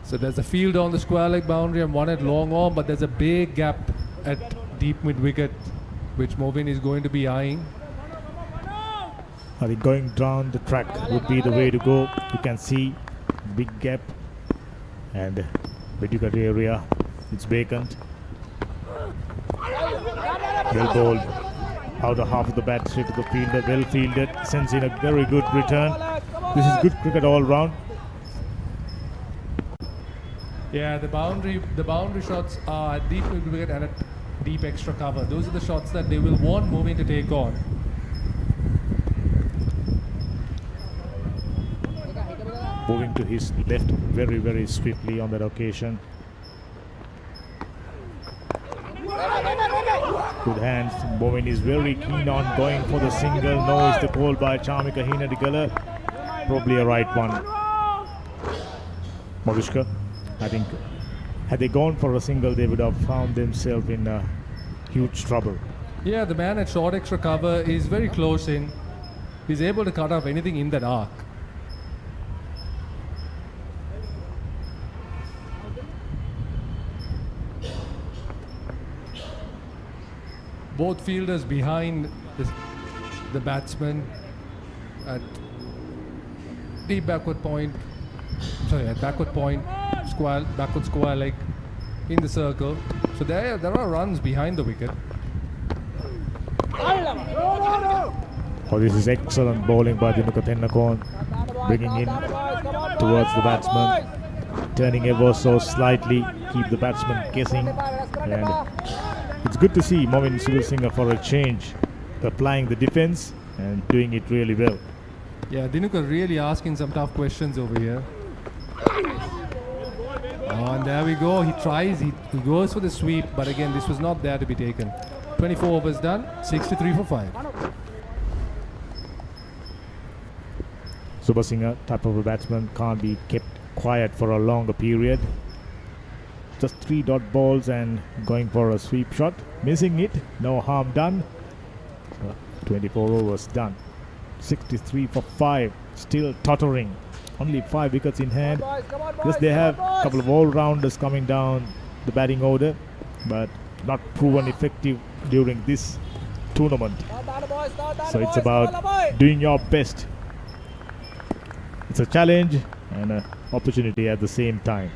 So there's a field on the square leg boundary and one at long arm, but there's a big gap at deep mid wicket, which Movin is going to be eyeing. I think going down the track would be the way to go. You can see big gap and mid wicket area. It's vacant. Well bowled. Outer half of the bat straight to the fielder. Well fielded. Sends in a very good return. This is good cricket all round. Yeah, the boundary shots are at deep mid wicket and at deep extra cover. Those are the shots that they will want Movin to take on. Moving to his left very, very swiftly on that occasion. Good hands. Movin is very keen on going for the single. No is the call by Charmika Heenadigala. Probably a right one. Marushka, I think, had they gone for a single, they would have found themselves in huge trouble. Yeah, the man at short extra cover is very close in. He's able to cut off anything in that arc. Both fielders behind the batsman at deep backward point. Sorry, at backward point, backward square leg in the circle. So there are runs behind the wicket. Oh, this is excellent bowling by Dinuka Tennakon, bringing in towards the batsman, turning ever so slightly, keep the batsman guessing. And it's good to see Momin Subasinghe for a change, applying the defense and doing it really well. Yeah, Dinuka really asking some tough questions over here. Oh, and there we go. He tries, he goes for the sweep, but again, this was not there to be taken. 24 overs done, 63 for 5. Subasinghe, type of a batsman, can't be kept quiet for a longer period. Just 3 dot balls and going for a sweep shot, missing it, no harm done. So 24 overs done, 63 for 5, still tottering. Only 5 wickets in hand. Yes, they have a couple of all-rounders coming down the batting order, but not proven effective during this tournament. So it's about doing your best. It's a challenge and an opportunity at the same time.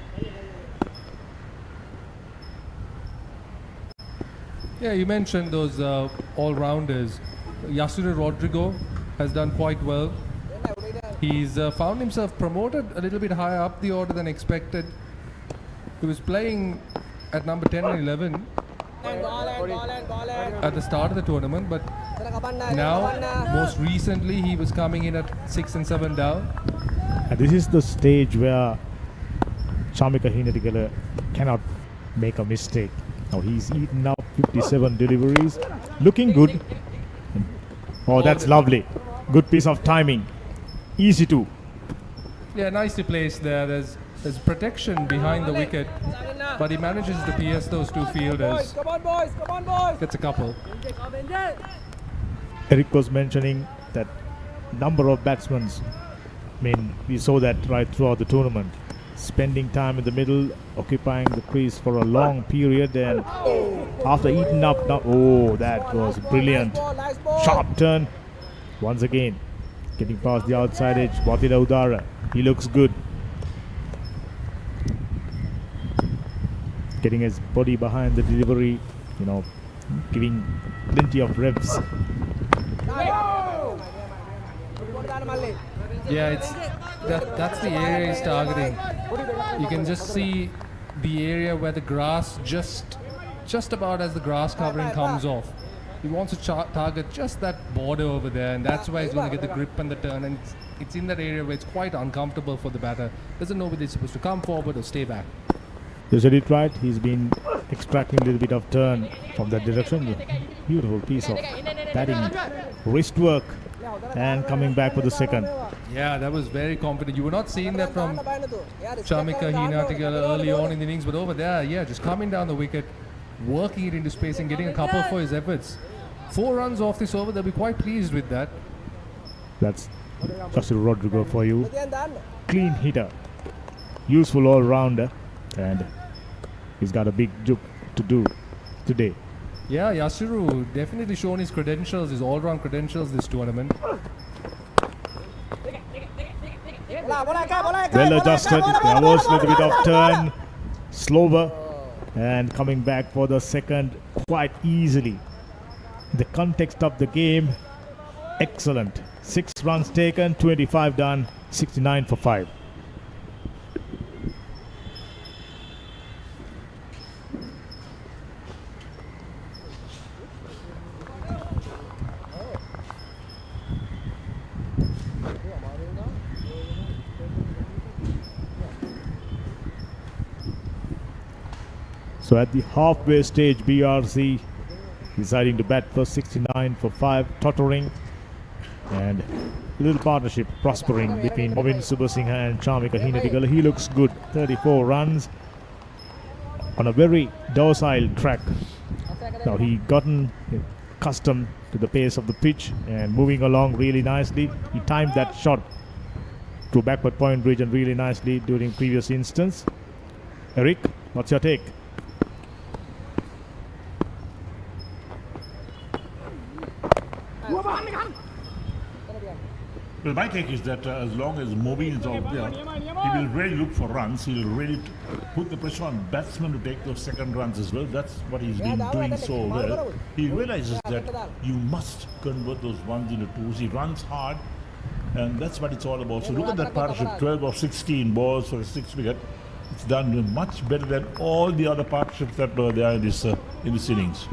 Yeah, you mentioned those all-rounders. Yasir Rodrigo has done quite well. He's found himself promoted a little bit higher up the order than expected. He was playing at number 10 and 11 at the start of the tournament, but now, most recently, he was coming in at 6 and 7 down. And this is the stage where Chamika Hinatigala cannot make a mistake. Now he's eaten up 57 deliveries, looking good. Oh, that's lovely. Good piece of timing. Easy to. Yeah, nicely placed there. There's protection behind the wicket, but he manages to pierce those 2 fielders. Come on, boys! Come on, boys! Gets a couple. Eric was mentioning that number of batsmen. I mean, we saw that right throughout the tournament. Spending time in the middle, occupying the crease for a long period, and after eating up, oh, that was brilliant. Sharp turn. Once again, getting past the outside edge. Watila Udara, he looks good. Getting his body behind the delivery, you know, giving plenty of reps. Yeah, that's the area he's targeting. You can just see the area where the grass just about as the grass covering comes off. He wants to target just that border over there, and that's where he's going to get the grip and the turn. And it's in that area where it's quite uncomfortable for the batter. Doesn't know whether he's supposed to come forward or stay back. You said it right. He's been extracting a little bit of turn from that direction. Beautiful piece of batting wrist work, and coming back for the second. Yeah, that was very confident. You were not seeing that from Chamika Hinatigala early on in the innings, but over there, yeah, just coming down the wicket, working it into space and getting a couple for his efforts. 4 runs off this over, they'll be quite pleased with that. That's Yasir Rodrigo for you. Clean hitter, useful all-rounder, and he's got a big job to do today. Yeah, Yasiru definitely shown his credentials, his all-round credentials this tournament. Well adjusted. There was a little bit of turn, slower, and coming back for the second quite easily. The context of the game, excellent. 6 runs taken, 25 done, 69 for 5. So at the halfway stage, BRC deciding to bat for 69 for 5, tottering, and a little partnership prospering between Momin Subasinghe and Chamika Hinatigala. He looks good, 34 runs on a very docile track. Now he gotten accustomed to the pace of the pitch and moving along really nicely. He timed that shot to backward point region really nicely during previous instance. Eric, what's your take? Well, Well, my take is that as long as Mobeen is out there, he will really look for runs. He will really put the pressure on batsmen to take those second runs as well. That's what he's been doing so well. He realizes that you must convert those ones into twos. He runs hard, and that's what it's all about. So look at that partnership, 12 of 16 balls for a 6 wicket. It's done much better than all the other partnerships that were there in this innings.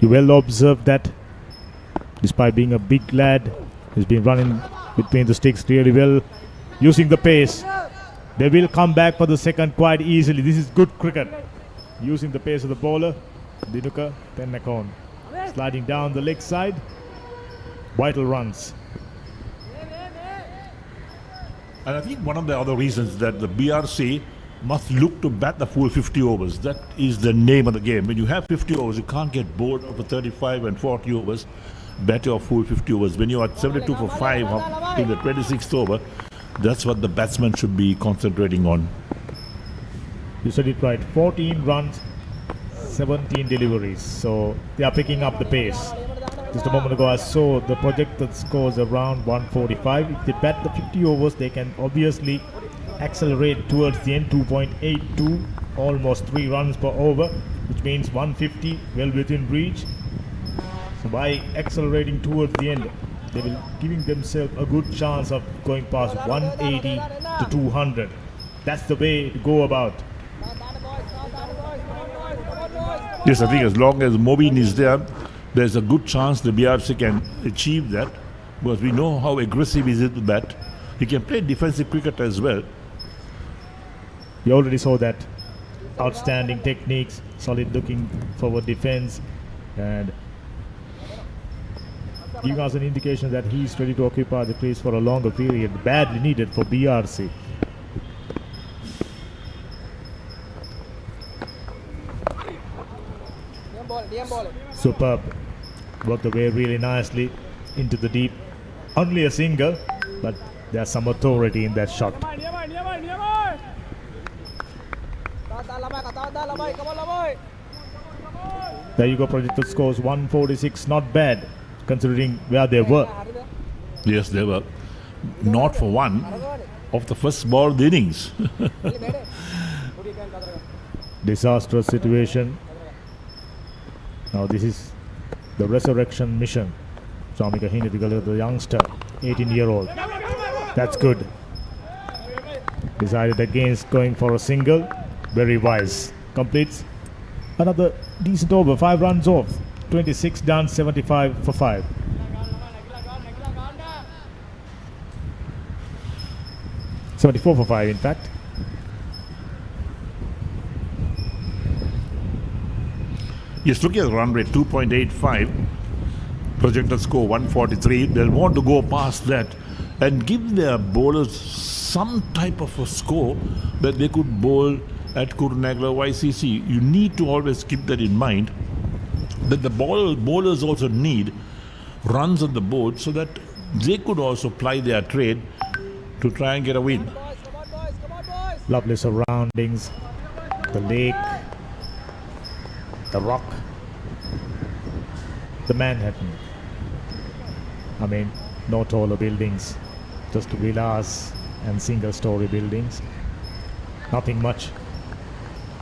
You well observed that despite being a big lad, he's been running between the sticks really well, using the pace. They will come back for the second quite easily. This is good cricket. Using the pace of the bowler, Dinuka Tennakon. Sliding down the leg side. Vital runs. And I think one of the other reasons that the BRC must look to bat the full 50 overs. That is the name of the game. When you have 50 overs, you can't get bored of the 35 and 40 overs. Bet your full 50 overs. When you are 72 for 5 in the 26th over, that's what the batsman should be concentrating on. You said it right. 14 runs, 17 deliveries. So they are picking up the pace. Just a moment ago I saw the projected scores around 145. If they bat the 50 overs, they can obviously accelerate towards the end, 2.82, almost 3 runs per over, which means 150 well within reach. So by accelerating towards the end, they will giving themselves a good chance of going past 180 to 200. That's the way to go about. Yes, I think as long as Mobeen is there, there's a good chance the BRC can achieve that, because we know how aggressive he is with that. He can play defensive cricket as well. We already saw that. Outstanding techniques, solid looking forward defense, and giving us an indication that he's ready to occupy the crease for a longer period, badly needed for BRC. Superb. Worked away really nicely into the deep. Only a single, but there's some authority in that shot. There you go, projected scores 146, not bad considering where they were. Yes, they were. Not for one of the first ball of the innings. Disastrous situation. Now this is the resurrection mission. Swamika Hinetigal, the youngster, 18-year-old. That's good. Decided against going for a single. Very wise. Completes another decent over. 5 runs off. 26 done, 75 for 5. $74 for 5, in fact. Yes, look at the run rate, 2.85. Projected score 143. They'll want to go past that and give their bowlers some type of a score that they could bowl at Kurunegala YCC. You need to always keep that in mind, that the bowlers also need runs on the board so that they could also ply their trade to try and get a win. Lovely surroundings, the lake, the rock, the Manhattan. I mean, no taller buildings, just villas and single-story buildings. Nothing much.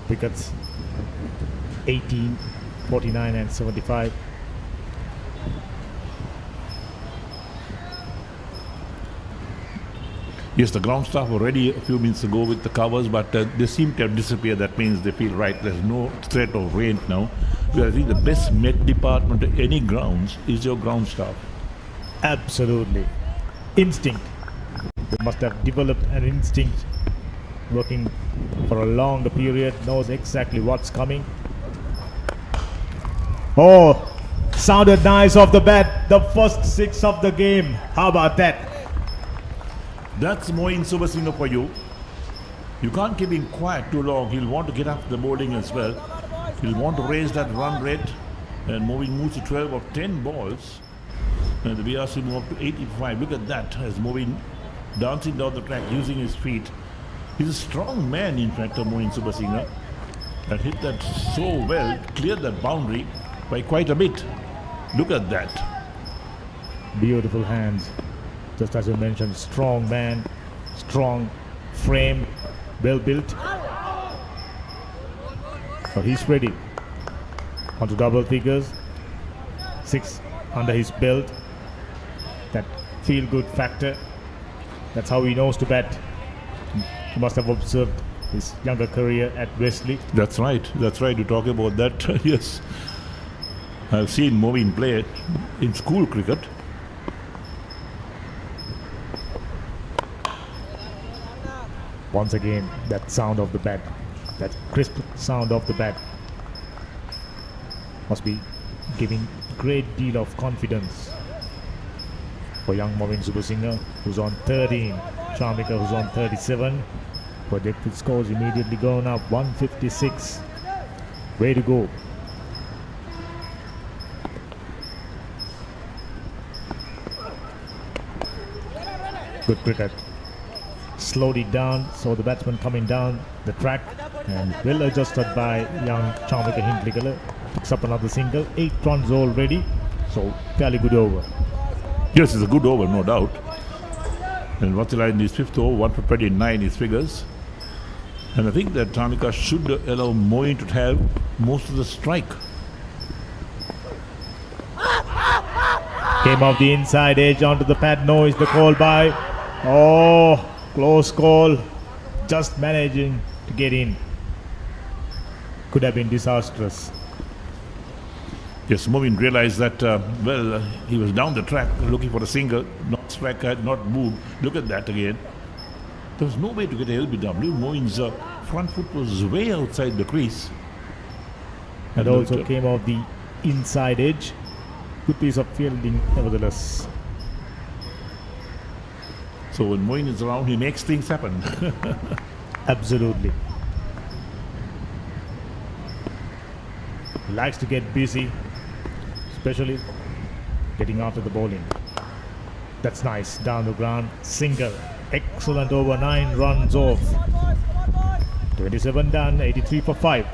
Wickets 18, 49 and 75. Yes, the ground staff were ready a few minutes ago with the covers, but they seem to have disappeared. That means they feel right. There's no threat of rain now. I think the best Met department at any grounds is your ground staff. Absolutely. Instinct. They must have developed an instinct, working for a longer period, knows exactly what's coming. Oh, sounded nice off the bat. The first 6 of the game. How about that? That's Moeen Subasinghe for you. You can't keep him quiet too long. He'll want to get up the bowling as well. He'll want to raise that run rate, and Moeen moves to 12 of 10 balls. And the BRC move up to 85. Look at that, as Moeen dancing down the track using his feet. He's a strong man, in fact, Moeen Subasinghe, and hit that so well, cleared that boundary by quite a bit. Look at that. Beautiful hands. Just as you mentioned, strong man, strong frame, well built. So he's ready. Onto double figures. 6 under his belt. That feel good factor. That's how he knows to bat. You must have observed his younger career at Wesley. That's right. That's right. You talk about that. Yes. I've seen Moveen play in school cricket. Once again, that sound of the bat, that crisp sound of the bat must be giving great deal of confidence for young Moveen Subasinghe, who's on 13, Charmika, who's on 37. Projected scores immediately gone up, 156. Way to go. Good cricket. Slowed it down, so the batsman coming down the track, and well adjusted by young Charmika Hindlikala. Picks up another single, 8 runs already, so fairly good over. Yes, it's a good over, no doubt. And Vatsila in his 5th over, 1 for 29 his figures. And I think that Charmika should allow Moeen to have most of the strike. Came off the inside edge onto the pad. No is the call by. Oh, close call. Just managing to get in. Could have been disastrous. Yes, Moveen realized that, he was down the track looking for a single. Not strike had not moved. Look at that again. There was no way to get a LBW. Moeen's front foot was way outside the crease. And also came off the inside edge. Good piece of fielding nevertheless. So when Moeen is around, he makes things happen. Absolutely. He likes to get busy, especially getting after the bowling. That's nice. Down the ground, single. Excellent over, 9 runs off. 27 done, 83 for 5.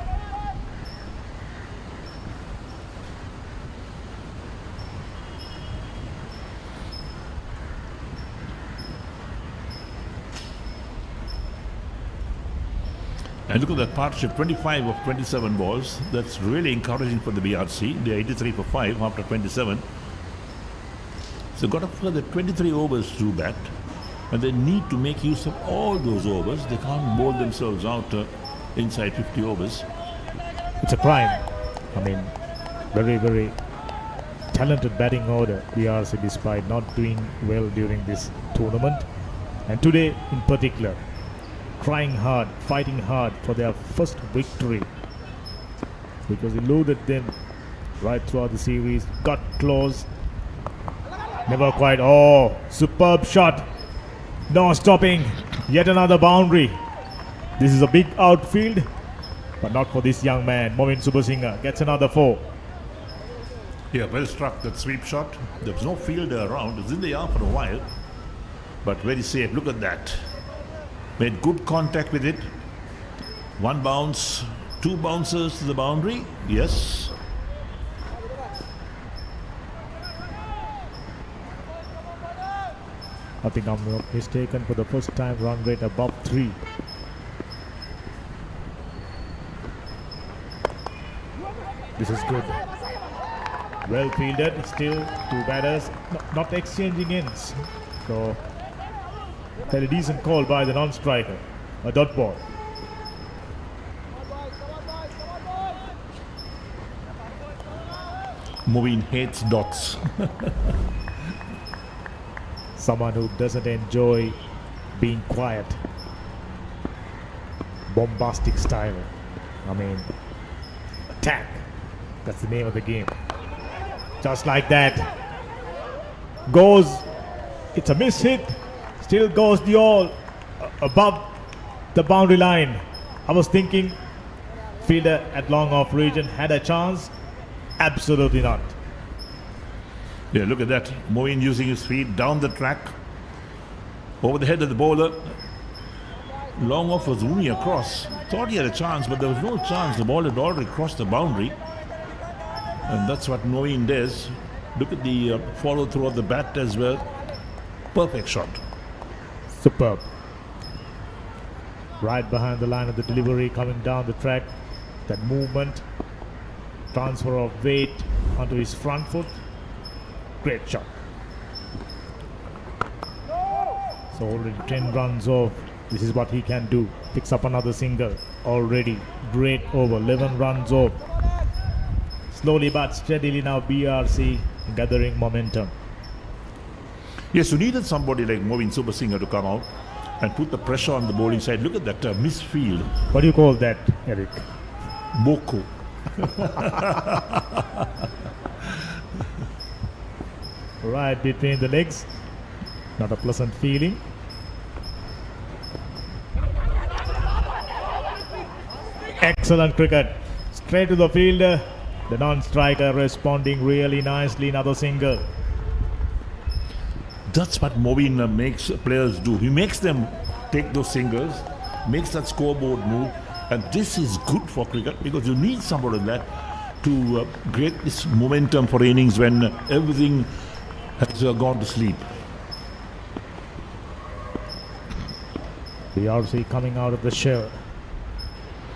And look at that partnership, 25 of 27 balls. That's really encouraging for the BRC. They're 83 for 5 after 27. So got up for the 23 overs to bat. And they need to make use of all those overs. They can't bowl themselves out inside 50 overs. It's a crime. I mean, very, very talented batting order, BRC, despite not doing well during this tournament. And today in particular, trying hard, fighting hard for their first victory, because they eluded them right throughout the series, got close, never quite. Oh, superb shot, no stopping, yet another boundary. This is a big outfield, but not for this young man. Moveen Subasinghe gets another 4. Yeah, well struck, that sweep shot. There's no fielder around, it's in the air for a while, but very safe. Look at that. Made good contact with it. 1 bounce, 2 bounces to the boundary. Yes. I think I'm not mistaken, for the first time run rate above 3. This is good. Well fielded. Still 2 batters not exchanging ends. So a decent call by the non-striker. A dot ball. Moveen hates dots. Someone who doesn't enjoy being quiet. Bombastic style. I mean, attack. That's the name of the game. Just like that. Goes. It's a miss hit. Still goes the all above the boundary line. I was thinking fielder at long off region had a chance. Absolutely not. Yeah, look at that. Moeen using his feet down the track. Over the head of the bowler. Long off was zooming across. Thought he had a chance, but there was no chance. The ball had already crossed the boundary. And that's what Moeen does. Look at the follow through of the bat as well. perfect shot. Superb. Right behind the line of the delivery, coming down the track. That movement, transfer of weight onto his front foot. Great shot. So already 10 runs off. This is what he can do. Picks up another single. Already great over. 11 runs off. Slowly but steadily now BRC gathering momentum. Yes, you needed somebody like Movin Super Singer to come out and put the pressure on the bowling side. Look at that misfield. What do you call that, Eric? Boko. Right between the legs. Not a pleasant feeling. Excellent cricket. Straight to the fielder. The non-striker responding really nicely. Another single. That's what Movin makes players do. He makes them take those singles, makes that scoreboard move, and this is good for cricket because you need somebody like that to create this momentum for innings when everything has gone to sleep. BRC coming out of the shell.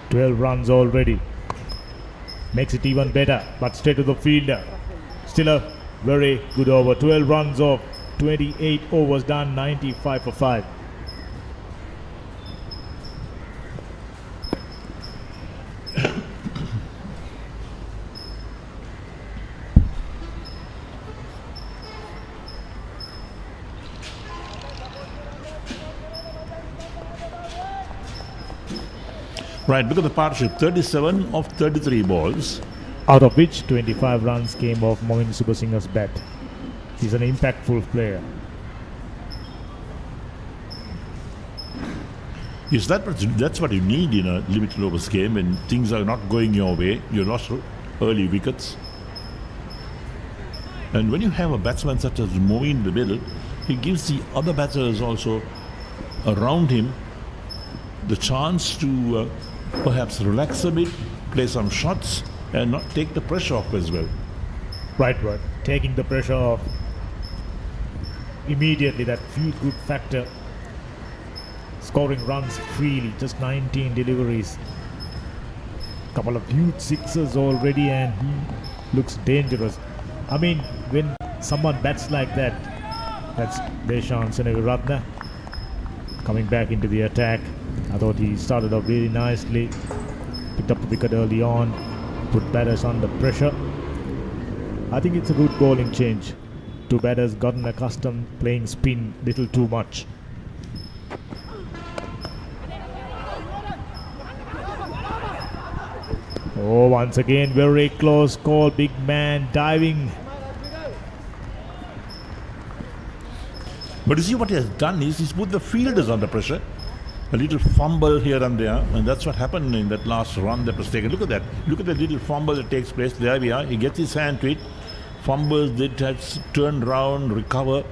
12 runs already. Makes it even better, but straight to the fielder. Still a very good over. 12 runs off. 28 overs done, 95 for 5. Right, look at the partnership. 37 of 33 balls. Out of which 25 runs came off Movin Super Singer's bat. He's an impactful player. Yes, that's what you need in a limited overs game when things are not going your way. You lost early wickets. And when you have a batsman such as Movin in the middle, he gives the other batters also around him the chance to perhaps relax a bit, play some shots, and not take the pressure off as well. Right. Taking the pressure off. Immediately that feel-good factor. Scoring runs freely, just 19 deliveries. Couple of huge sixes already, and he looks dangerous. I mean, when someone bats like that, that's Deshan Seneviratne coming back into the attack. I thought he started off really nicely, picked up the wicket early on, put batters under pressure. I think it's a good bowling change. Two batters gotten accustomed playing spin little too much. Oh, once again very close call. Big man diving. But you see what he has done is he's put the fielders under pressure. A little fumble here and there, and that's what happened in that last run that was taken. Look at that. Look at the little fumble that takes place. There we are. He gets his hand to it. Fumbles, it has turned round, recover,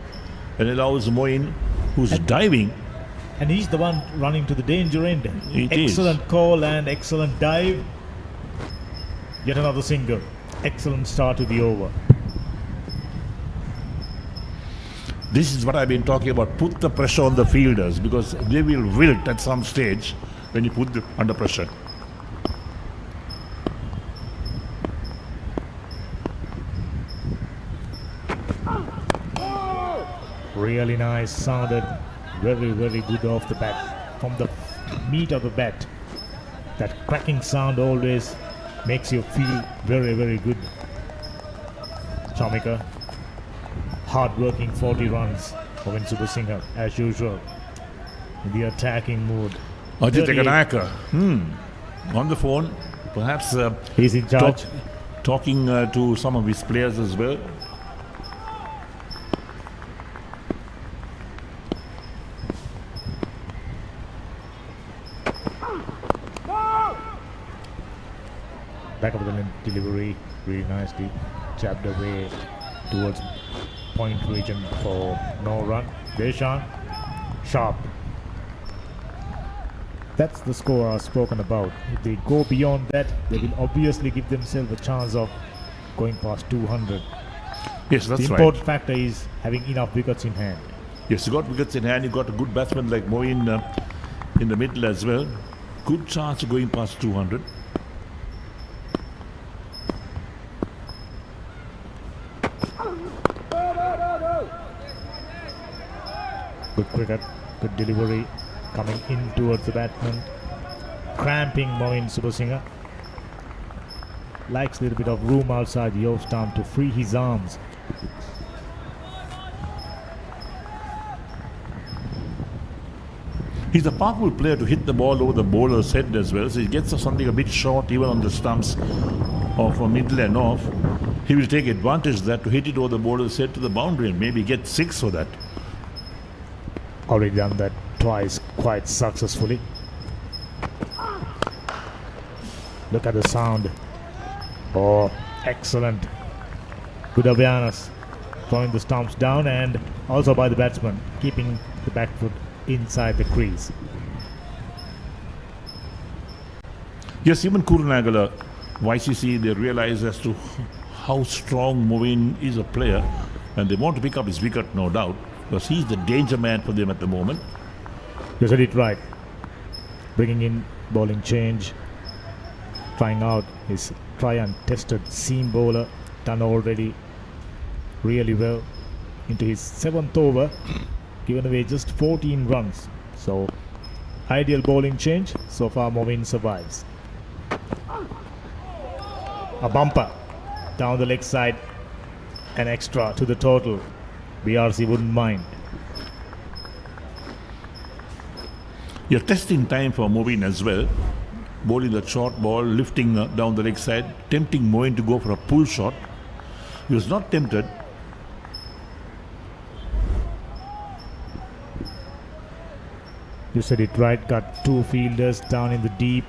and allows Moin, who's diving. And he's the one running to the danger end. It Excellent is. call and excellent dive. Yet another single. Excellent start to the over. This is what I've been talking about. Put the pressure on the fielders because they will wilt at some stage when you put them under pressure. Really nice. Sounded very, very good off the bat. From the meat of the bat. That cracking sound always makes you feel very, very good. Chamika. Hard-working 40 runs for Movin Super Singer as usual. In the attacking mood. Ajit Ekanaka on the phone, perhaps He's in charge. talking to some of his players as well. Back of the delivery, really nicely jabbed away towards point region for no run. Deshan, sharp. That's the score I've spoken about. If they go beyond that, they will obviously give themselves a chance of going past 200. Yes, that's the right. important factor is having enough wickets in hand. Yes, you got wickets in hand. You got a good batsman like Moeen in the middle as well. Good chance of going past 200. Good cricket, good delivery, coming in towards the batsman, cramping Moeen Subasinghe. Likes a little bit of room outside the off stump to free his arms. He's a powerful player to hit the ball over the bowler's head as well. So he gets something a bit short even on the stumps of a middle and off. He will take advantage of that to hit it over the bowler's head to the boundary and maybe get 6 for that. Already done that twice quite successfully. Look at the sound. Oh, excellent. Good awareness. Throwing the stumps down and also by the batsman, keeping the back foot inside the crease. Yes, even Kurunegala YCC, they realize as to how strong Moeen is a player and they want to pick up his wicket, no doubt, because he's the danger man for them at the moment. You said it right. Bringing in bowling change. Trying out his try and tested seam bowler, done already really well into his 7th over, given away just 14 runs. So ideal bowling change. So far Moeen survives. A bumper down the leg side, an extra to the total. BRC wouldn't mind. You're testing time for Moeen as well. Bowling the short ball, lifting down the leg side, tempting Moeen to go for a pull shot. He was not tempted. You said it right. Got 2 fielders down in the deep,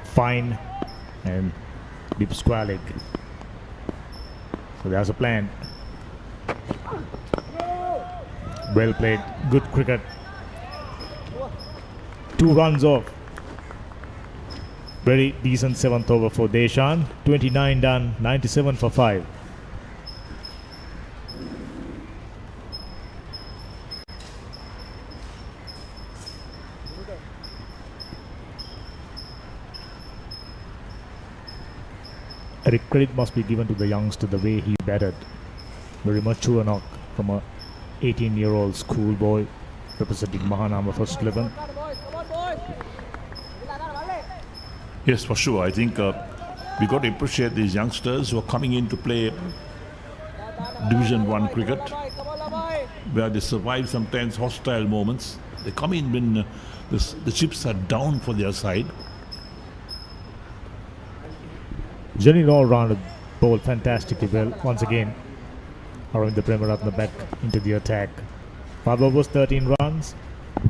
fine and deep square leg. So there's a plan. Well played. Good cricket. 2 runs off. Very decent 7th over for Deshan. 29 done, 97 for 5. Credit must be given to the youngster the way he batted. Very mature knock from a 18-year-old schoolboy representing Mahanama First 11. Yes, for sure. I think we got to appreciate these youngsters who are coming in to play Division 1 cricket, where they survive sometimes hostile moments. They come in when the chips are down for their side. Generally all-rounded bowled fantastically well. Once again, Aravind Premaratne back into the attack. 5 overs, 13 runs.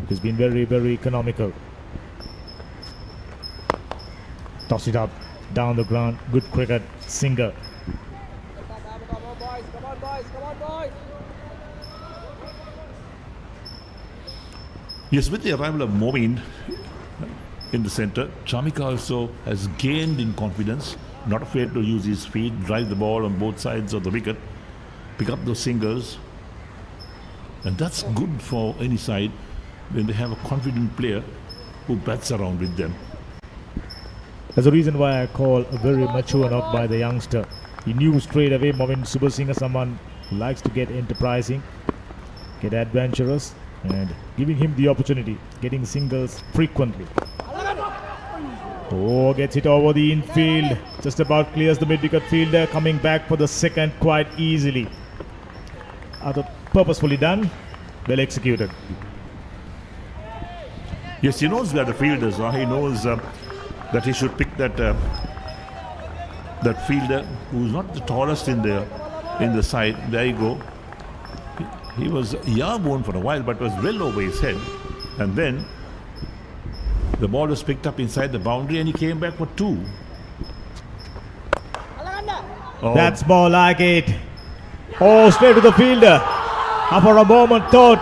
He's been very, very economical. Toss it up, down the ground. Good cricket, Singer. Yes, with the arrival of Moeen in the centre, Chamika also has gained in confidence. Not afraid to use his feet, drive the ball on both sides of the wicket, pick up those singles. And that's good for any side when they have a confident player who bats around with them. That's the reason why I call a very mature knock by the youngster. He knew straight away Moeen Subasinghe, someone who likes to get enterprising, get adventurous, and giving him the opportunity, getting singles frequently. Oh, gets it over the infield. Just about clears the mid-wicket fielder. Coming back for the second quite easily. Purposefully done. Well executed. Yes, he knows where the fielders are. He knows that he should pick that fielder who's not the tallest in the side. There you go. He was airborne for a while, but was well over his head. And then the ball was picked up inside the boundary and he came back for 2. Oh. That's more like it. Oh, straight to the fielder. And for a moment thought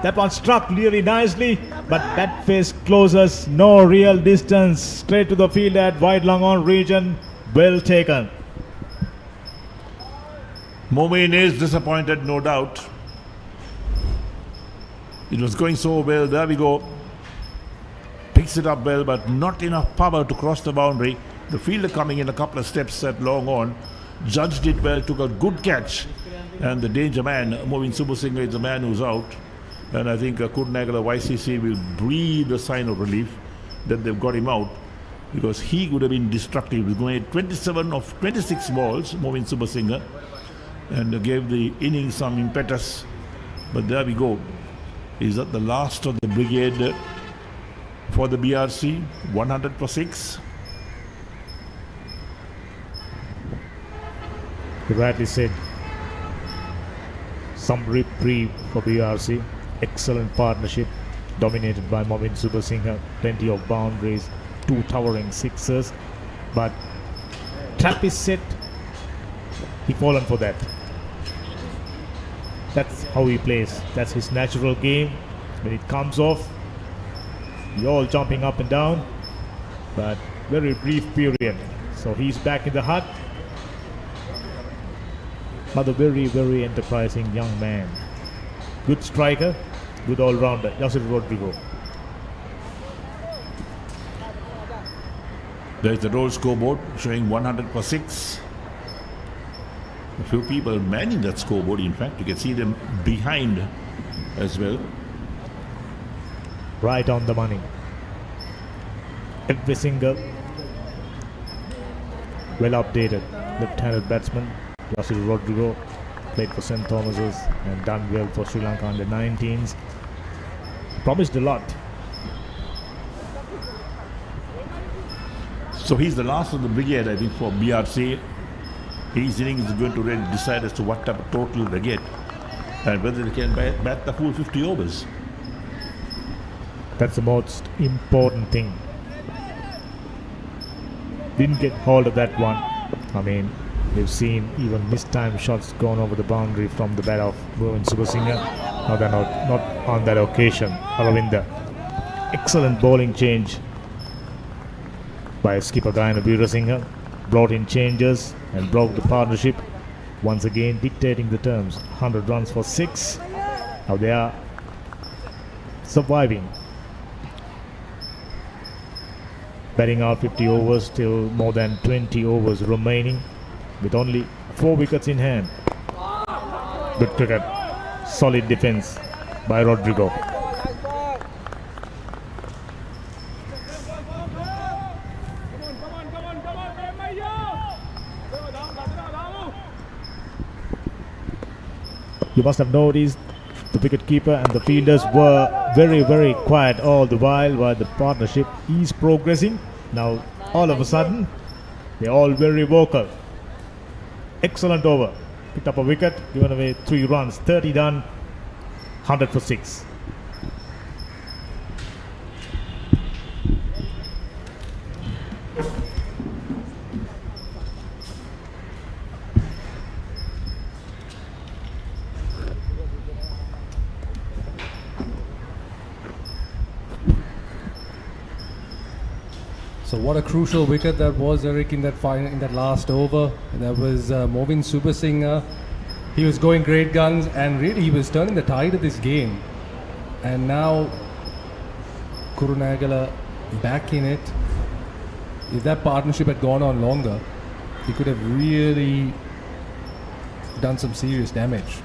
that one struck really nicely, but that face closes, no real distance. Straight to the fielder at wide long on region. Well taken. Movin is disappointed, no doubt. It was going so well. There we go. Picks it up well, but not enough power to cross the boundary. The fielder coming in a couple of steps at long on. Judged it well, took a good catch. And the danger man, Movin Subasinghe, is the man who's out. And I think Kurunegala YCC will breathe a sign of relief that they've got him out, because he would have been destructive. He was going at 27 of 26 balls, Movin Subasinghe, and gave the innings some impetus. But there we go. Is that the last of the brigade for the BRC? 100 for 6. You rightly said, some reprieve for BRC. Excellent partnership, dominated by Movin Subasinghe. Plenty of boundaries, 2 towering sixers. But trap is set. He fallen for that. That's how he plays. That's his natural game. When it comes off, you're all jumping up and down. But very brief period. So he's back in the hut. But a very, very enterprising young man. Good striker, good all-rounder, Yasir Rodrigo. There's the roll scoreboard showing 100 for 6. A few people manning that scoreboard. In fact, you can see them behind as well. Right on the money. Every single well updated left-handed batsman, Yasir Rodrigo, played for St. Thomas's and done well for Sri Lanka under 19s. Promised a lot. So he's the last of the brigade, I think, for BRC. His innings is going to really decide as to what type of total they get and whether they can bat the full 50 overs. That's the most important thing. Didn't get hold of that one. I mean, we've seen even mistimed shots gone over the boundary from the bat of Movin Subasinghe. No, they're not on that occasion. Aravinda. Excellent bowling change by skipper Gayana Veerasinghe. Brought in changes and broke the partnership. Once again dictating the terms. 100 runs for 6. Now they are surviving. Batting out 50 overs, still more than 20 overs remaining, with only 4 wickets in hand. Good cricket, solid defense by Rodrigo. You must have noticed the wicketkeeper and the fielders were very, very quiet all the while the partnership is progressing. Now, all of a sudden, they're all very vocal. Excellent over. Picked up a wicket, given away 3 runs, 30 done, 100 for 6. So what a crucial wicket that was, Eric, in that last over. That was Movin Subasinghe. He was going great guns, and really he was turning the tide of this game. And now Kurunegala back in it. If that partnership had gone on longer, he could have really done some serious damage.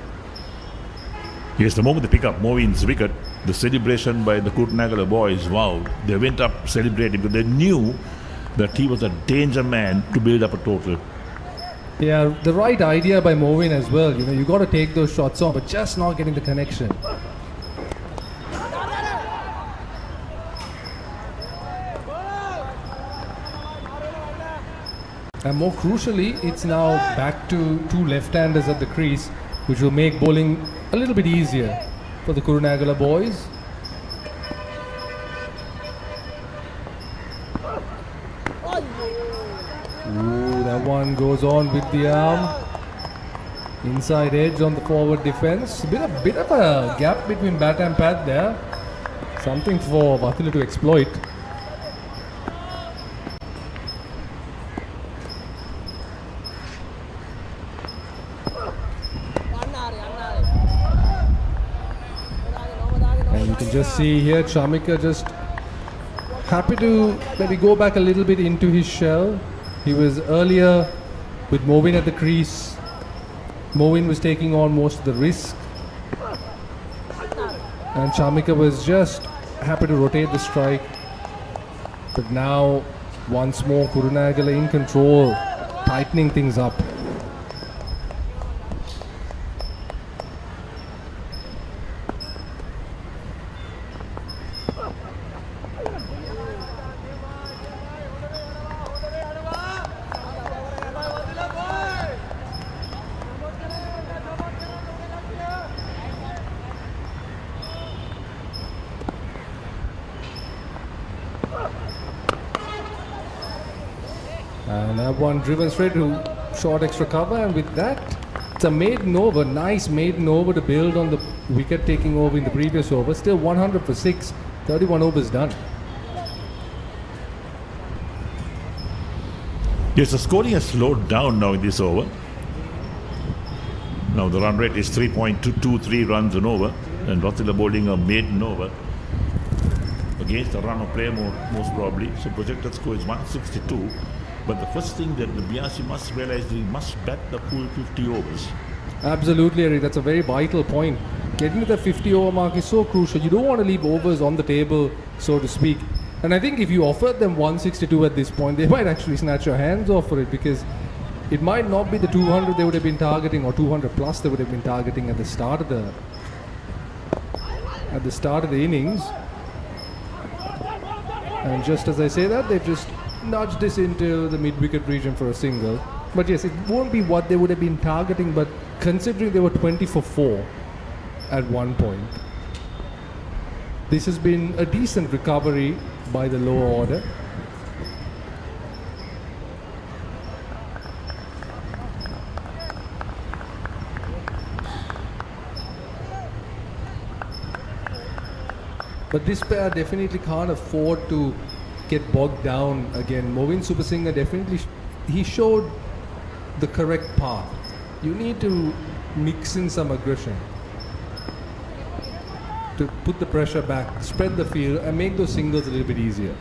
Yes, the moment they pick up Movin's wicket, the celebration by the Kurunegala boys, wow, they went up celebrating because they knew that he was a danger man to build up a total. Yeah, the right idea by Movin as well. You know, you got to take those shots on, but just not getting the connection. And more crucially, it's now back to 2 left-handers at the crease, which will make bowling a little bit easier for the Kurunegala boys. Ooh, that one goes on with the arm. Inside edge on the forward defense. Bit of a gap between bat and pad there. Something for Vatila to exploit. And you can just see here Chamika just happy to maybe go back a little bit into his shell. He was earlier with Movin at the crease. Movin was taking on most of the risk. And Chamika was just happy to rotate the strike. But now, once more, Kurunegala in control, tightening things up. And that one driven straight to short extra cover, and with that, it's a maiden over, nice maiden over to build on the wicket taking over in the previous over. Still 100 for 6, 31 overs done. Yes, the scoring has slowed down now in this over. Now the run rate is 3.223 runs an over, and Rothila bowling a maiden over against a run of play most probably. So projected score is 162. But the first thing that the BRC must realize is we must bat the full 50 overs. Absolutely, Eric. That's a very vital point. Getting to the 50 over mark is so crucial. You don't want to leave overs on the table, so to speak. And I think if you offered them 162 at this point, they might actually snatch your hands off for it, because it might not be the 200 they would have been targeting, or 200 plus they would have been targeting at the start of the innings. And just as I say that, they've just nudged this into the mid-wicket region for a single. But yes, it won't be what they would have been targeting, but considering they were 20 for 4 at one point, this has been a decent recovery by the lower order. But this pair definitely can't afford to get bogged down again. Movin Supersinger definitely, he showed the correct path. You need to mix in some aggression to put the pressure back, spread the field, and make those singles a little bit easier.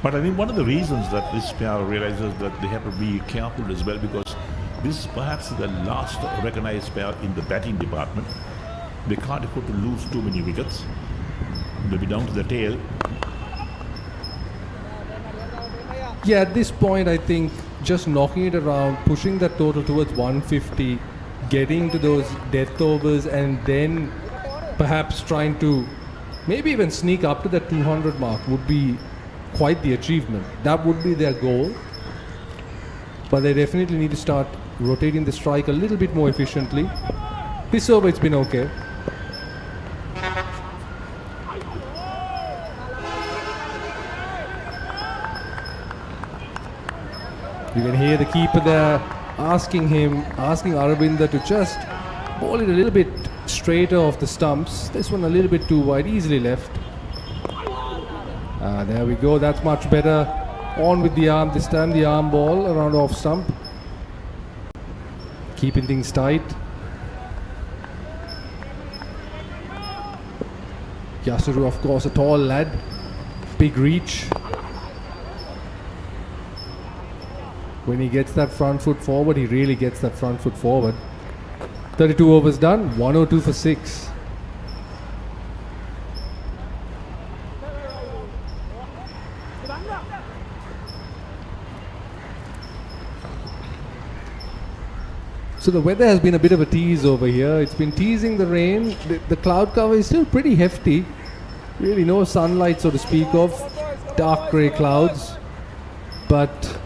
But I think one of the reasons that this pair realizes that they have to be careful as well, because this perhaps is the last recognized pair in the batting department. They can't afford to lose too many wickets. They'll be down to the tail. Yeah, at this point, I think just knocking it around, pushing that total towards 150, getting to those death overs, and then perhaps trying to maybe even sneak up to that 200 mark would be quite the achievement. That would be their goal. But they definitely need to start rotating the strike a little bit more efficiently. This over, it's been okay. You can hear the keeper there asking Aravinda to just ball it a little bit straighter off the stumps. This one a little bit too wide, easily left. There we go, that's much better. On with the arm, this time the arm ball around off stump. Keeping things tight. Yasuru, of course, a tall lad. Big reach. When he gets that front foot forward, he really gets that front foot forward. 32 overs done, 102 for 6. So the weather has been a bit of a tease over here. It's been teasing the rain. The cloud cover is still pretty hefty. Really no sunlight, so to speak of. Dark grey clouds. But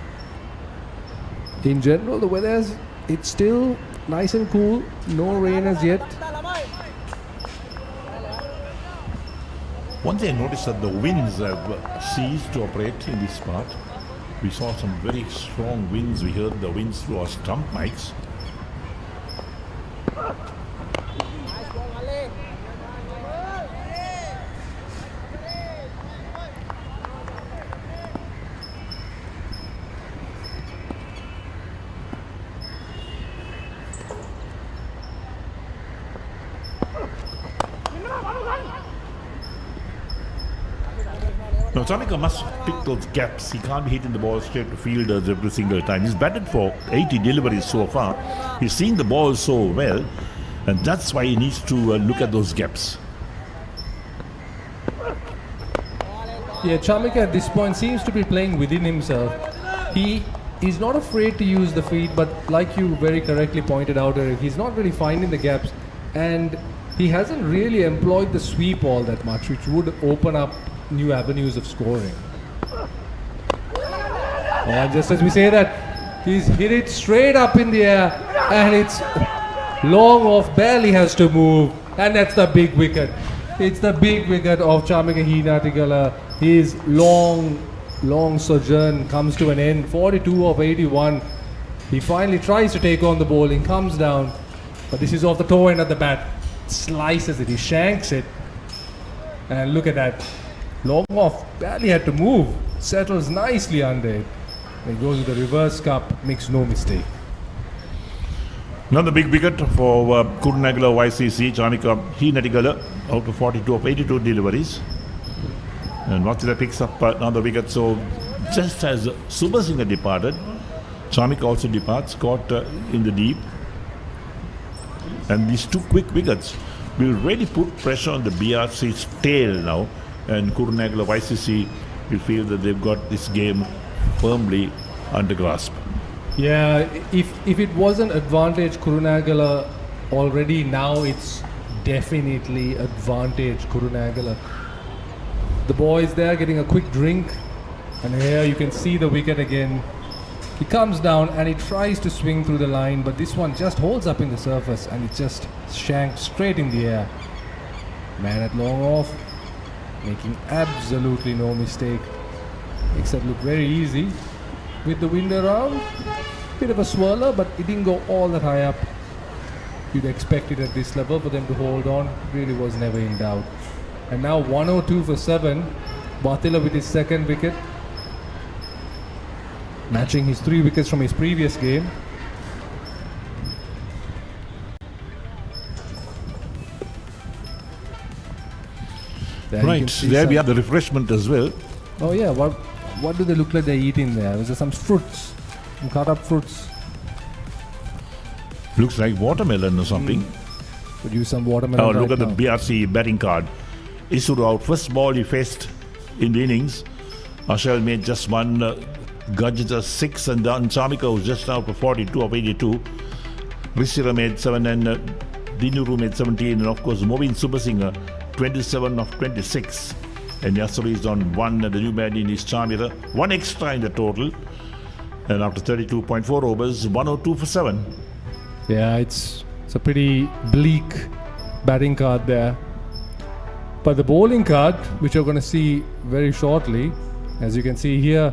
in general, the weather it's still nice and cool. No rain as yet. One thing I noticed that the winds have ceased to operate in this part. We saw some very strong winds. We heard the winds through our stump mics. Now, Chamika must pick those gaps. He can't be hitting the ball straight to fielders every single time. He's batted for 80 deliveries so far. He's seen the ball so well, and that's why he needs to look at those gaps. Yeah, Chamika at this point seems to be playing within himself. He is not afraid to use the feet, but like you very correctly pointed out, Eric, he's not really finding the gaps, and he hasn't really employed the sweep all that much, which would open up new avenues of scoring. And just as we say that, he's hit it straight up in the air, and it's long off, barely has to move, and that's the big wicket. It's the big wicket of Chamika Heenatigala. His long sojourn comes to an end. 42 of 81. He finally tries to take on the bowling, comes down, but this is off the toe end of the bat. Slices it, he shanks it, and look at that. Long off, barely had to move, settles nicely under it. He goes with the reverse cup, makes no mistake. Another big wicket for Kurunegala YCC. Chamika Heenatigala out of 42 of 82 deliveries. And Vatila picks up another wicket. So just as Subasinghe departed, Chamika also departs, caught in the deep. And these two quick wickets will really put pressure on the BRC's tail now. And Kurunegala YCC will feel that they've got this game firmly under grasp. Yeah, if it was an advantage Kurunegala already, now it's definitely advantage Kurunegala. The boys there getting a quick drink, and here you can see the wicket again. He comes down and he tries to swing through the line, but this one just holds up in the surface and it just shanked straight in the air. Man at long off, making absolutely no mistake. Makes that look very easy. With the wind around, bit of a swirler, but it didn't go all that high up. You'd expect it at this level for them to hold on. Really was never in doubt. And now 102 for 7. Vatila with his second wicket, matching his 3 wickets from his previous game. There right, there we have the refreshment as well. Oh yeah, what do they look like they're eating there? Is there some fruits, some cut up fruits? Looks like watermelon or something. Could use some watermelon. Oh, look right at now. the BRC batting card. Isuru out. First ball he faced in the innings. Ashal made just one, Gajita 6, and then Chamika was just out for 42 of 82. Risira made 7, and Dinuru made 17, and of course Movin Subasinghe 27 of 26. And Yasuri is on 1, and the new man in is Chamira. 1 extra in the total. And after 32.4 overs, 102 for 7. Yeah, it's a pretty bleak batting card there. But the bowling card, which you're going to see very shortly, as you can see here,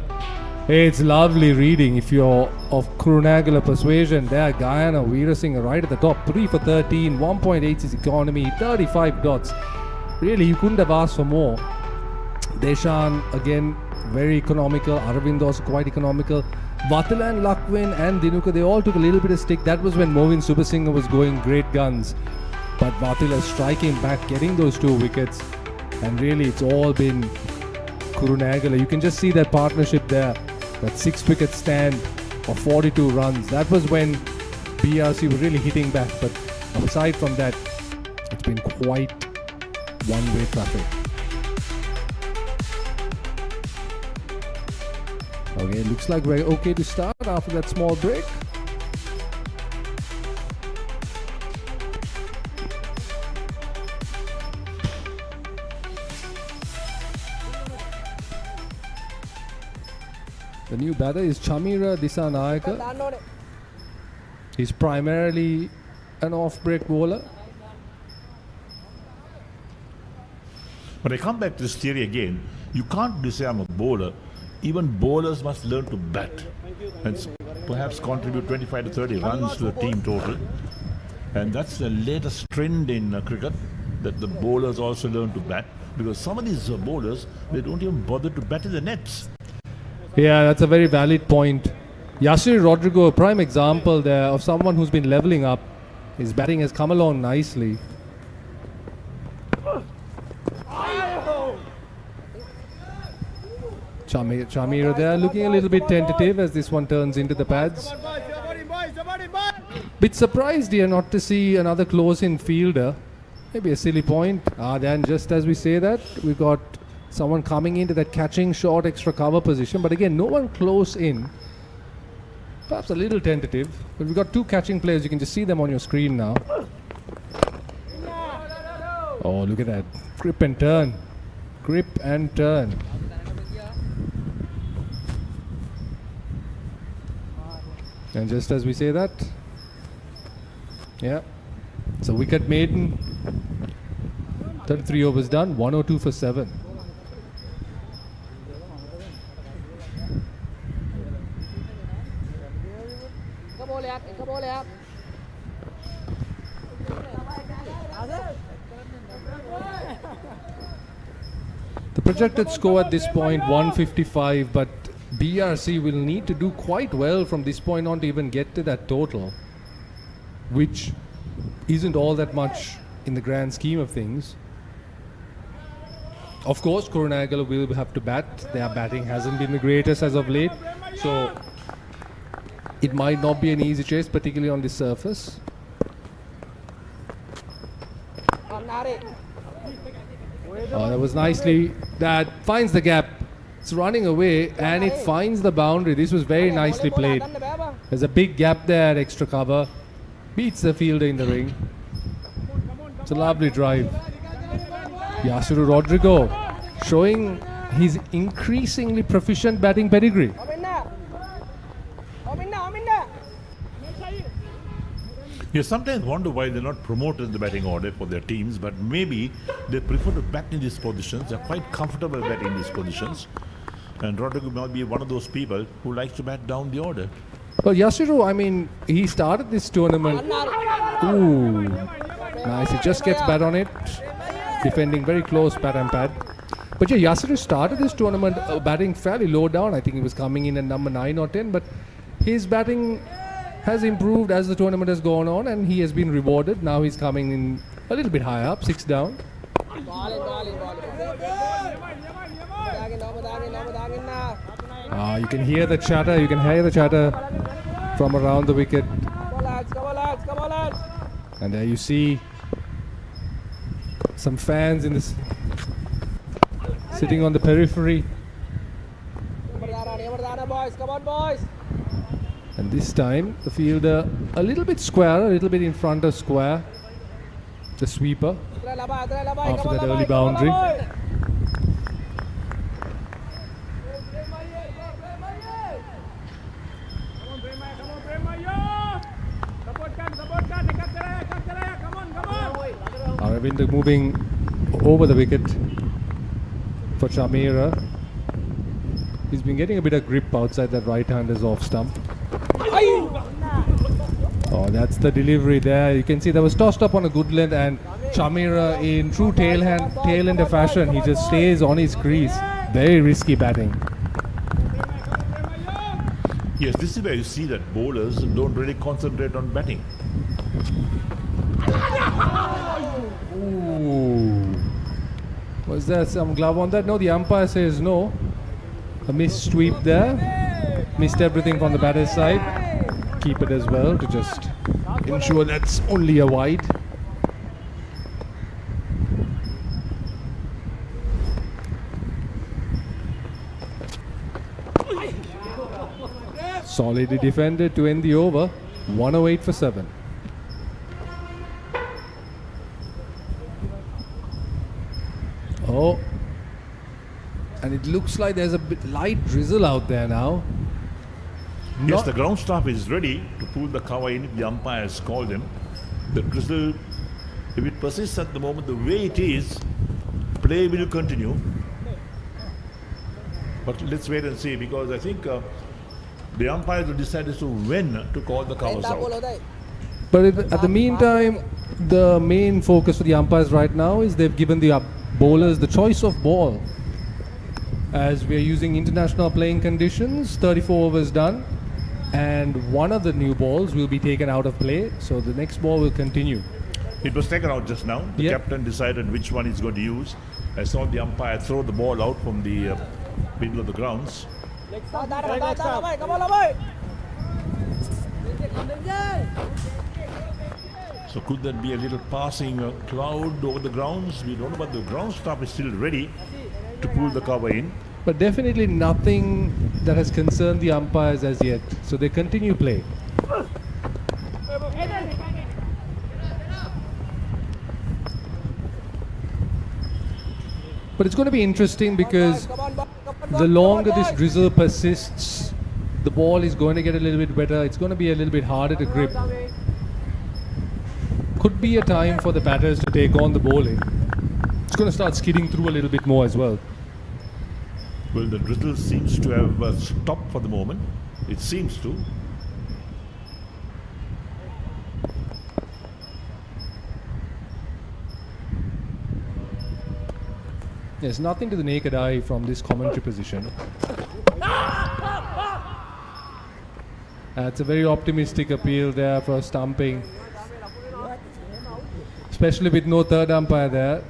it's lovely reading. If you're of Kurunegala persuasion, there, Guyana Veerasinghe right at the top, 3 for 13, 1.86 economy, 35 dots. Really, you couldn't have asked for more. Deshan, again, very economical. Aravind also quite economical. Vatila and Lakwin and Dinuka, they all took a little bit of stick. That was when Movin Subasinghe was going great guns. But Vatila striking back, getting those 2 wickets. And really, it's all been Kurunegala. You can just see that partnership there. That 6-wicket stand of 42 runs. That was when BRC were really hitting back. But aside from that, it's been quite one-way traffic. Okay, looks like we're okay to start after that small break. The new batter is Chamira Disanayake. He's primarily an off-break bowler. But I come back to this theory again. You can't say I'm a bowler. Even bowlers must learn to bat and perhaps contribute 25 to 30 runs to the team total. And that's the latest trend in cricket, that the bowlers also learn to bat, because some of these bowlers, they don't even bother to bat in the nets. Yeah, that's a very valid point. Yasir Rodrigo, a prime example there of someone who's been leveling up. His batting has come along nicely. Chamira there looking a little bit tentative as this one turns into the pads. Bit surprised here not to see another close-in fielder. Maybe a silly point. Then just as we say that, we got someone coming into that catching short extra cover position. But again, no one close in. Perhaps a little tentative. But we've got two catching players. You can just see them on your screen now. Oh, look at that. Grip and turn. Grip and turn. And just as we say that, yeah, it's a wicket maiden. 33 overs done, 102 for 7. The projected score at this point 155, but BRC will need to do quite well from this point on to even get to that total, which isn't all that much in the grand scheme of things. Of course, Kurunegala will have to bat. Their batting hasn't been the greatest as of late, so it might not be an easy chase, particularly on this surface. Oh, that was nicely. That finds the gap. It's running away and it finds the boundary. This was very nicely played. There's a big gap there at extra cover. Beats the fielder in the ring. It's a lovely drive. Yasuru Rodrigo showing his increasingly proficient batting pedigree. You sometimes wonder why they're not promoted in the batting order for their teams, but maybe they prefer to bat in these positions. They're quite comfortable batting in these positions. And Rodrigo might be one of those people who likes to bat down the order. Well, Yasuru, I mean, he started this tournament. Ooh, nice. He just gets bat on it. Defending very close pat and pad. But yeah, Yasuru started this tournament batting fairly low down. I think he was coming in at number 9 or 10. But his batting has improved as the tournament has gone on and he has been rewarded. Now he's coming in a little bit higher up, 6 down. You can hear the chatter. You can hear the chatter from around the wicket. And there you see some fans in this sitting on the periphery. And this time the fielder a little bit square, a little bit in front of square. The sweeper after that early boundary. Aravind moving over the wicket for Chamira. He's been getting a bit of grip outside that right-hander's off stump. Oh, that's the delivery there. You can see that was tossed up on a good length and Chamira in true tail-ender fashion, he just stays on his crease. Very risky batting. Yes, this is where you see that bowlers don't really concentrate on batting. Ooh. Was there some glove on that? No, the umpire says no. A missed sweep there. Missed everything from the batter's side. Keep it as well to just ensure that's only a wide. Solidly defended to end the over. 108 for 7. Oh, and it looks like there's a bit light drizzle out there now. Yes, the ground staff is ready to pull the cover in if the umpire has called him. The drizzle, if it persists at the moment the way it is, play will continue. But let's wait and see, because I think the umpires will decide as to when to call the covers out. But at the meantime, the main focus for the umpires right now is they've given the bowlers the choice of ball. As we are using international playing conditions, 34 overs done, and one of the new balls will be taken out of play, so the next ball will continue. It was taken out just now. The captain decided which one he's going to use. I saw the umpire throw the ball out from the middle of the grounds. So could that be a little passing cloud over the grounds? We don't know, but the ground staff is still ready to pull the cover in. But definitely nothing that has concerned the umpires as yet. So they continue play. But it's going to be interesting because the longer this drizzle persists, the ball is going to get a little bit better. It's going to be a little bit harder to grip. Could be a time for the batters to take on the bowling. It's going to start skidding through a little bit more as well. Well, the drizzle seems to have stopped for the moment. It seems to. There's nothing to the naked eye from this commentary position. It's a very optimistic appeal there for stumping. Especially with no third umpire there.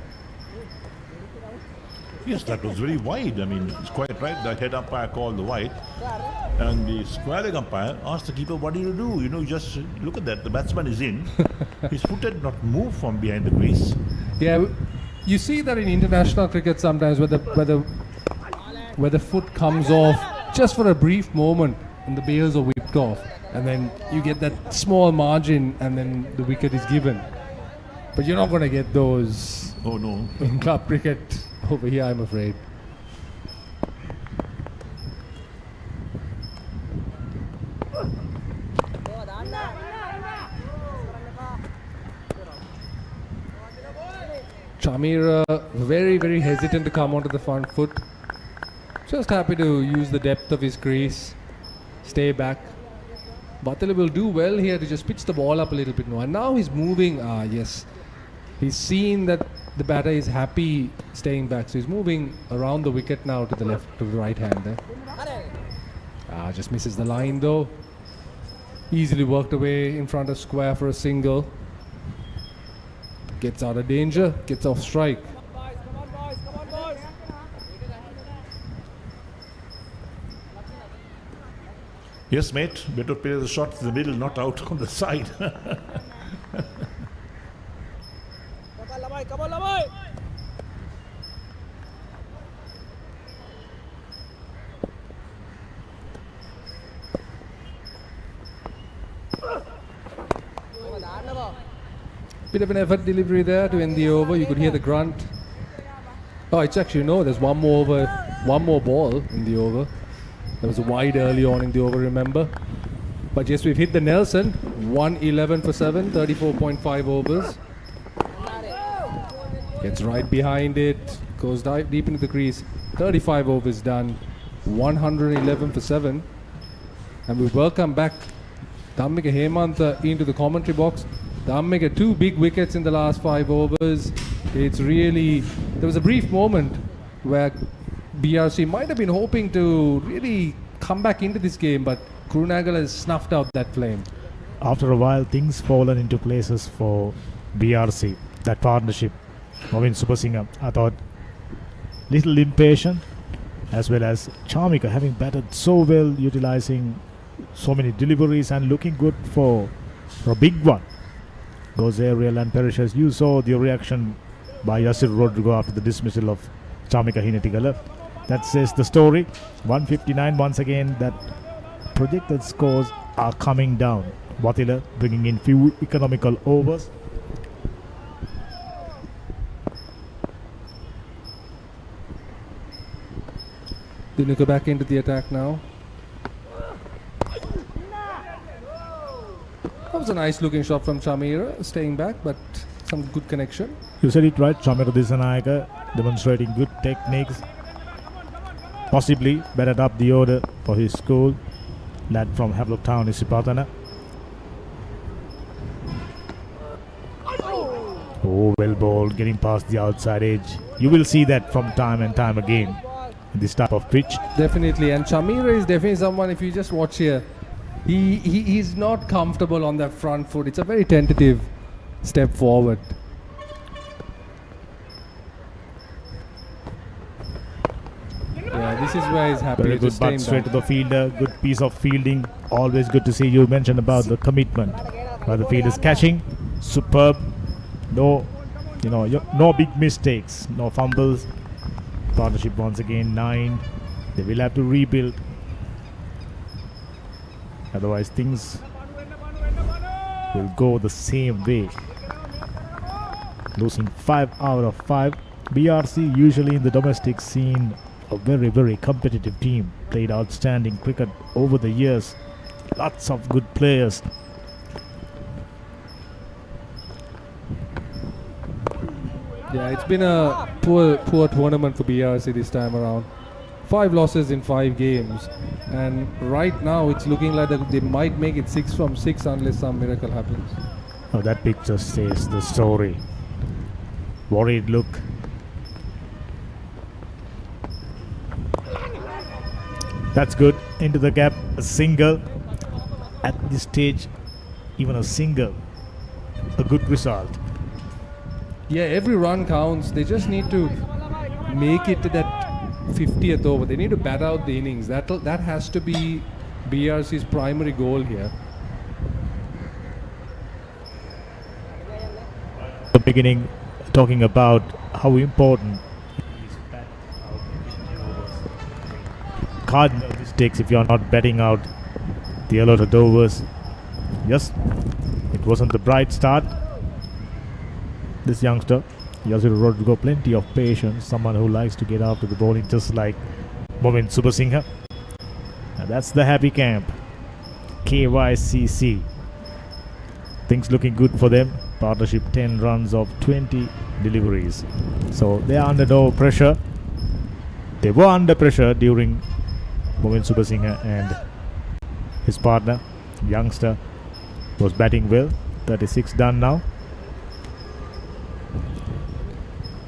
Yes, that was very wide. I mean, it's quite right. The head umpire called the wide. And the square leg umpire asked the keeper, what do? You know, just look at that. The batsman is in. His foot had not moved from behind the crease. Yeah, you see that in international cricket sometimes where the foot comes off just for a brief moment and the bails are whipped off. And then you get that small margin and then the wicket is given. But you're not going to get those Oh no. in club cricket over here, I'm afraid. Chamira very, very hesitant to come onto the front foot. Just happy to use the depth of his crease, stay back. Batala will do well here to just pitch the ball up a little bit more. And now he's moving. Yes. He's seen that the batter is happy staying back. So he's moving around the wicket now to the left, to the right hand there. Just misses the line though. Easily worked away in front of square for a single. Gets out of danger, gets off strike. Yes, mate. Better play the shot in the middle, not out on the side. Bit of an effort delivery there to end the over. You could hear the grunt. Oh, it's actually no. There's one more ball in the over. There was a wide early on in the over, remember? But yes, we've hit the Nelson. 111 for 7, 34.5 overs. Gets right behind it, goes deep into the crease. 35 overs done, 111 for 7. And we welcome back Dhammika Hemantha into the commentary box. Dhammika 2 big wickets in the last 5 overs. It's really, there was a brief moment where BRC might have been hoping to really come back into this game, but Kurunegala has snuffed out that flame. After a while, things fallen into places for BRC. That partnership, Navin Supersingha, I thought little impatient, as well as Chamika having batted so well, utilizing so many deliveries and looking good for a big one. Those aerial and perishes. You saw the reaction by Yasir Rodrigo after the dismissal of Chamika Hinetigala. That says the story. 159 once again. That projected scores are coming down. Watila bringing in few economical overs. Dinuka back into the attack now. That was a nice looking shot from Chamira, staying back, but some good connection. You said it right, Chamira Disanayaka demonstrating good techniques. Possibly batted up the order for his school. Lad from Havelock Town, Isipatana. Oh, well bowled, getting past the outside edge. You will see that from time and time again in this type of pitch. Definitely, and Chamira is definitely someone, if you just watch here, he's not comfortable on that front foot. It's a very tentative step forward. Yeah, This is where he's happy. Very He's good just staying butt straight to down. the fielder. Good piece of fielding. Always good to see. You mentioned about the commitment. While the field is catching, superb. No, no big mistakes, no fumbles. Partnership once again 9. They will have to rebuild. Otherwise, things will go the same way. Losing 5 out of 5. BRC usually in the domestic scene a very, very competitive team. Played outstanding cricket over the years. Lots of good players. Yeah, it's been a poor tournament for BRC this time around. 5 losses in 5 games, and right now it's looking like that they might make it 6 from 6 unless some miracle happens. Oh, that picture says the story. Worried look. That's good. Into the gap, a single. At this stage, even a single, a good result. Yeah, every run counts. They just need to make it to that 50th over. They need to bat out the innings. That has to be BRC's primary goal here. The beginning, talking about how important cardinal mistakes if you are not betting out the allotted overs. Yes, it wasn't the bright start. This youngster, Yasiru Rodrigo, plenty of patience, someone who likes to get after the bowling just like Momin Subasinghe. And that's the happy camp, KYCC. Things looking good for them. Partnership 10 runs of 20 deliveries. So they are under no pressure. They were under pressure during Momin Subasinghe and his partner, youngster, was batting well. 36 done now.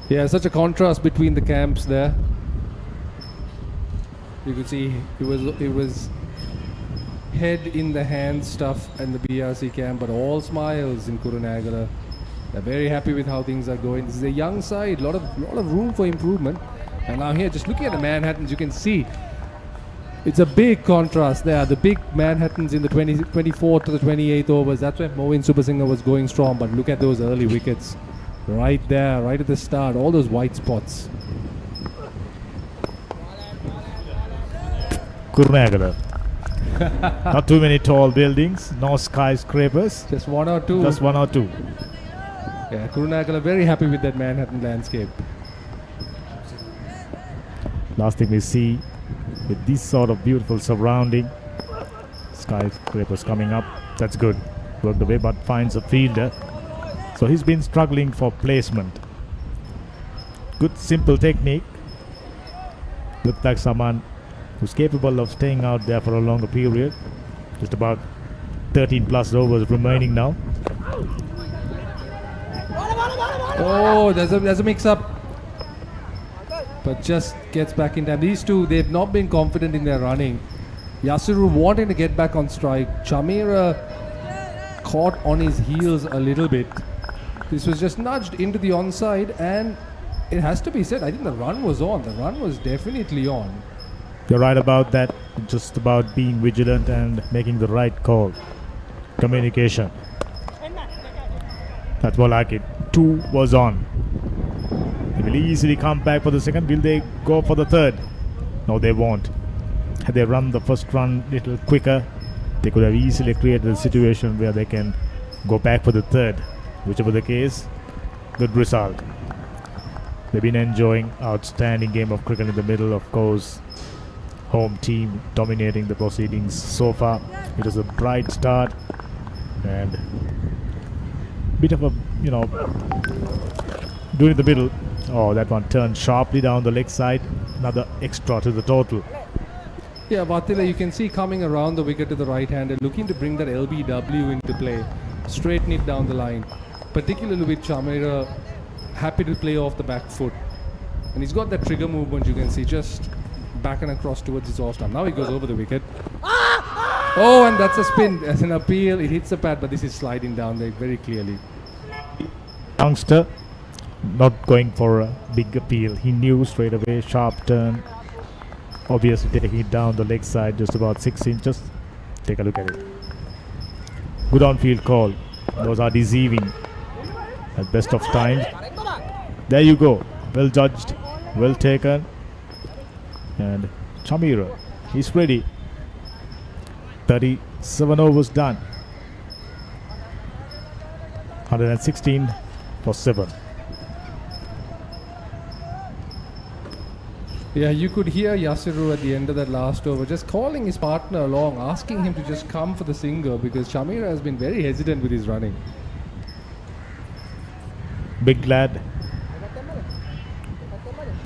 Yeah, such a contrast between the camps there. You could see it was head in the hand stuff in the BRC camp, but all smiles in Kurunegala. They're very happy with how things are going. This is a young side, lot of room for improvement. And now here, just looking at the Manhattans, you can see it's a big contrast there. The big Manhattans in the 24th to the 28th overs. That's where Moin Subasinghe was going strong. But look at those early wickets. Right there, right at the start, all those white spots. Kurunegala. Not too many tall buildings, no skyscrapers. Just 1 or 2. Just 1 or 2. Yeah, Kurunegala very happy with that Manhattan landscape. Last thing we see with this sort of beautiful surrounding, skyscrapers coming up. That's good. Worked away but finds a fielder. So he's been struggling for placement. Good simple technique. Looked like someone who's capable of staying out there for a longer period. Just about 13 plus overs remaining now. Oh, there's a mix-up. But just gets back in time. These two, they've not been confident in their running. Yasiru wanting to get back on strike. Chamira caught on his heels a little bit. This was just nudged into the onside, and it has to be said, I think the run was on. The run was definitely on. You're right about that. Just about being vigilant and making the right call. Communication. That's more like it. 2 was on. They will easily come back for the second. Will they go for the third? No, they won't. Had they run the first run a little quicker, they could have easily created a situation where they can go back for the third. Whichever the case, good result. They've been enjoying outstanding game of cricket in the middle, of course. Home team dominating the proceedings so far. It was a bright start and bit of a, during the middle. Oh, that one turned sharply down the leg side. Another extra to the total. Yeah, Vatila, you can see coming around the wicket to the right hand and looking to bring that LBW into play. Straighten it down the line. Particularly with Chamira happy to play off the back foot. And he's got that trigger movement, you can see, just back and across towards his off stump. Now he goes over the wicket. Oh, and that's a spin. As an appeal, it hits the pad, but this is sliding down there very clearly. Youngster not going for a big appeal. He knew straight away, sharp turn. obviously taking it down the leg side just about 6 inches. Take a look at it. Good on-field call. Those are deceiving at best of times. There you go. Well judged, well taken. And Chamira, he's ready. 37 overs done. 116 for 7. Yeah, you could hear Yasiru at the end of that last over just calling his partner along, asking him to just come for the single because Chamira has been very hesitant with his running. Big lad,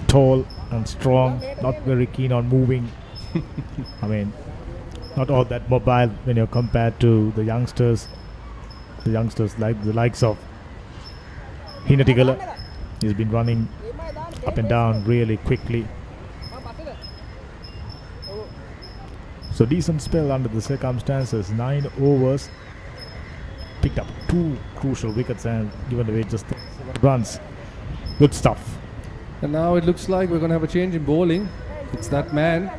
tall and strong, not very keen on moving. I mean, not all that mobile when you're compared to the youngsters. The youngsters like the likes of Kurunegala. He's been running up and down really quickly. So decent spell under the circumstances. 9 overs. Picked up 2 crucial wickets and given away just 7 runs. Good stuff. And now it looks like we're going to have a change in bowling. It's that man.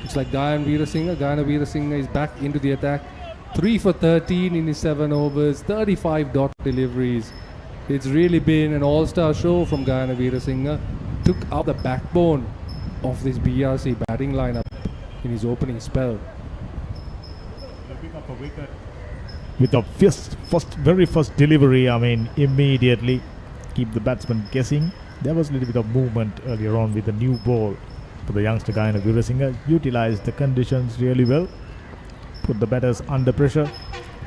It's like Gyan Veerasinghe. Gyan Veerasinghe is back into the attack. 3 for 13 in his 7 overs. 35 dot deliveries. It's really been an all-star show from Gyan Veerasinghe. Took out the backbone of this BRC batting lineup in his opening spell. With the very first delivery, I mean, immediately keep the batsman guessing. There was a little bit of movement earlier on with the new ball. But the youngster Gyan Veerasinghe utilized the conditions really well. Put the batters under pressure.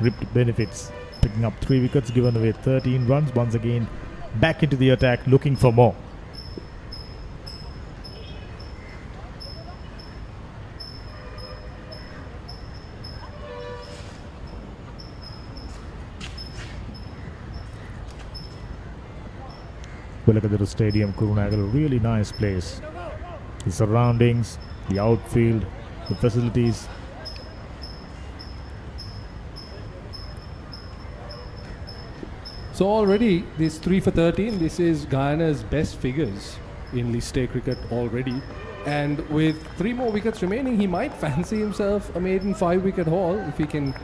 Ripped benefits. Picking up 3 wickets, given away 13 runs. Once again, back into the attack, looking for more. Wickets Stadium, Kurunegala, really nice place. The surroundings, the outfield, the facilities. So already this 3 for 13, this is Guyana's best figures in List A cricket already. And with 3 more wickets remaining, he might fancy himself a maiden 5-wicket haul if he can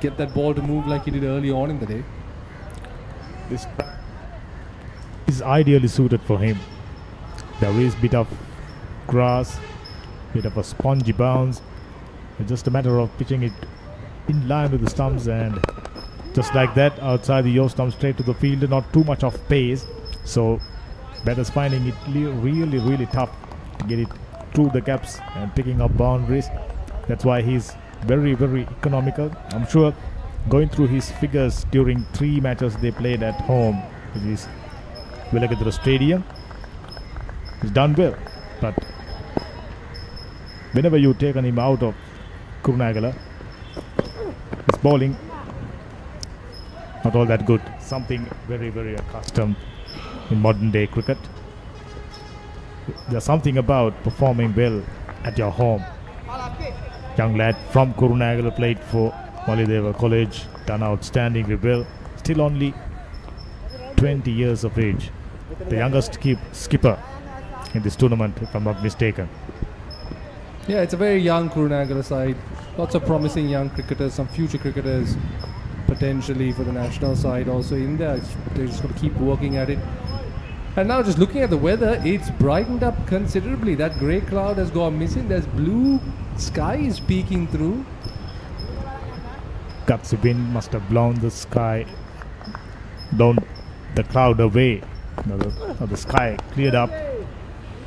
get that ball to move like he did early on in the day. This is ideally suited for him. There is a bit of grass, bit of a spongy bounce. It's just a matter of pitching it in line with the stumps and just like that outside the off stump straight to the fielder. Not too much of pace, so batters finding it really tough to get it through the gaps and picking up boundaries. That's why he's very economical. I'm sure going through his figures during 3 matches they played at home, which is Wickets Stadium, he's done well. But whenever you taken him out of Kurunegala, his bowling not all that good. Something very accustomed in modern day cricket. There's something about performing well at your home. Young lad from Kurunegala, played for Molideva College, done outstandingly well. Still only 20 years of age. The youngest skipper in this tournament, if I'm not mistaken. Yeah, it's a very young Kurunegala side. Lots of promising young cricketers, some future cricketers potentially for the national side also in there. They're just going to keep working at it. And now just looking at the weather, it's brightened up considerably. That grey cloud has gone missing. There's blue skies peeking through. Gutsy wind must have blown the sky, blown the cloud away. Now the sky cleared up.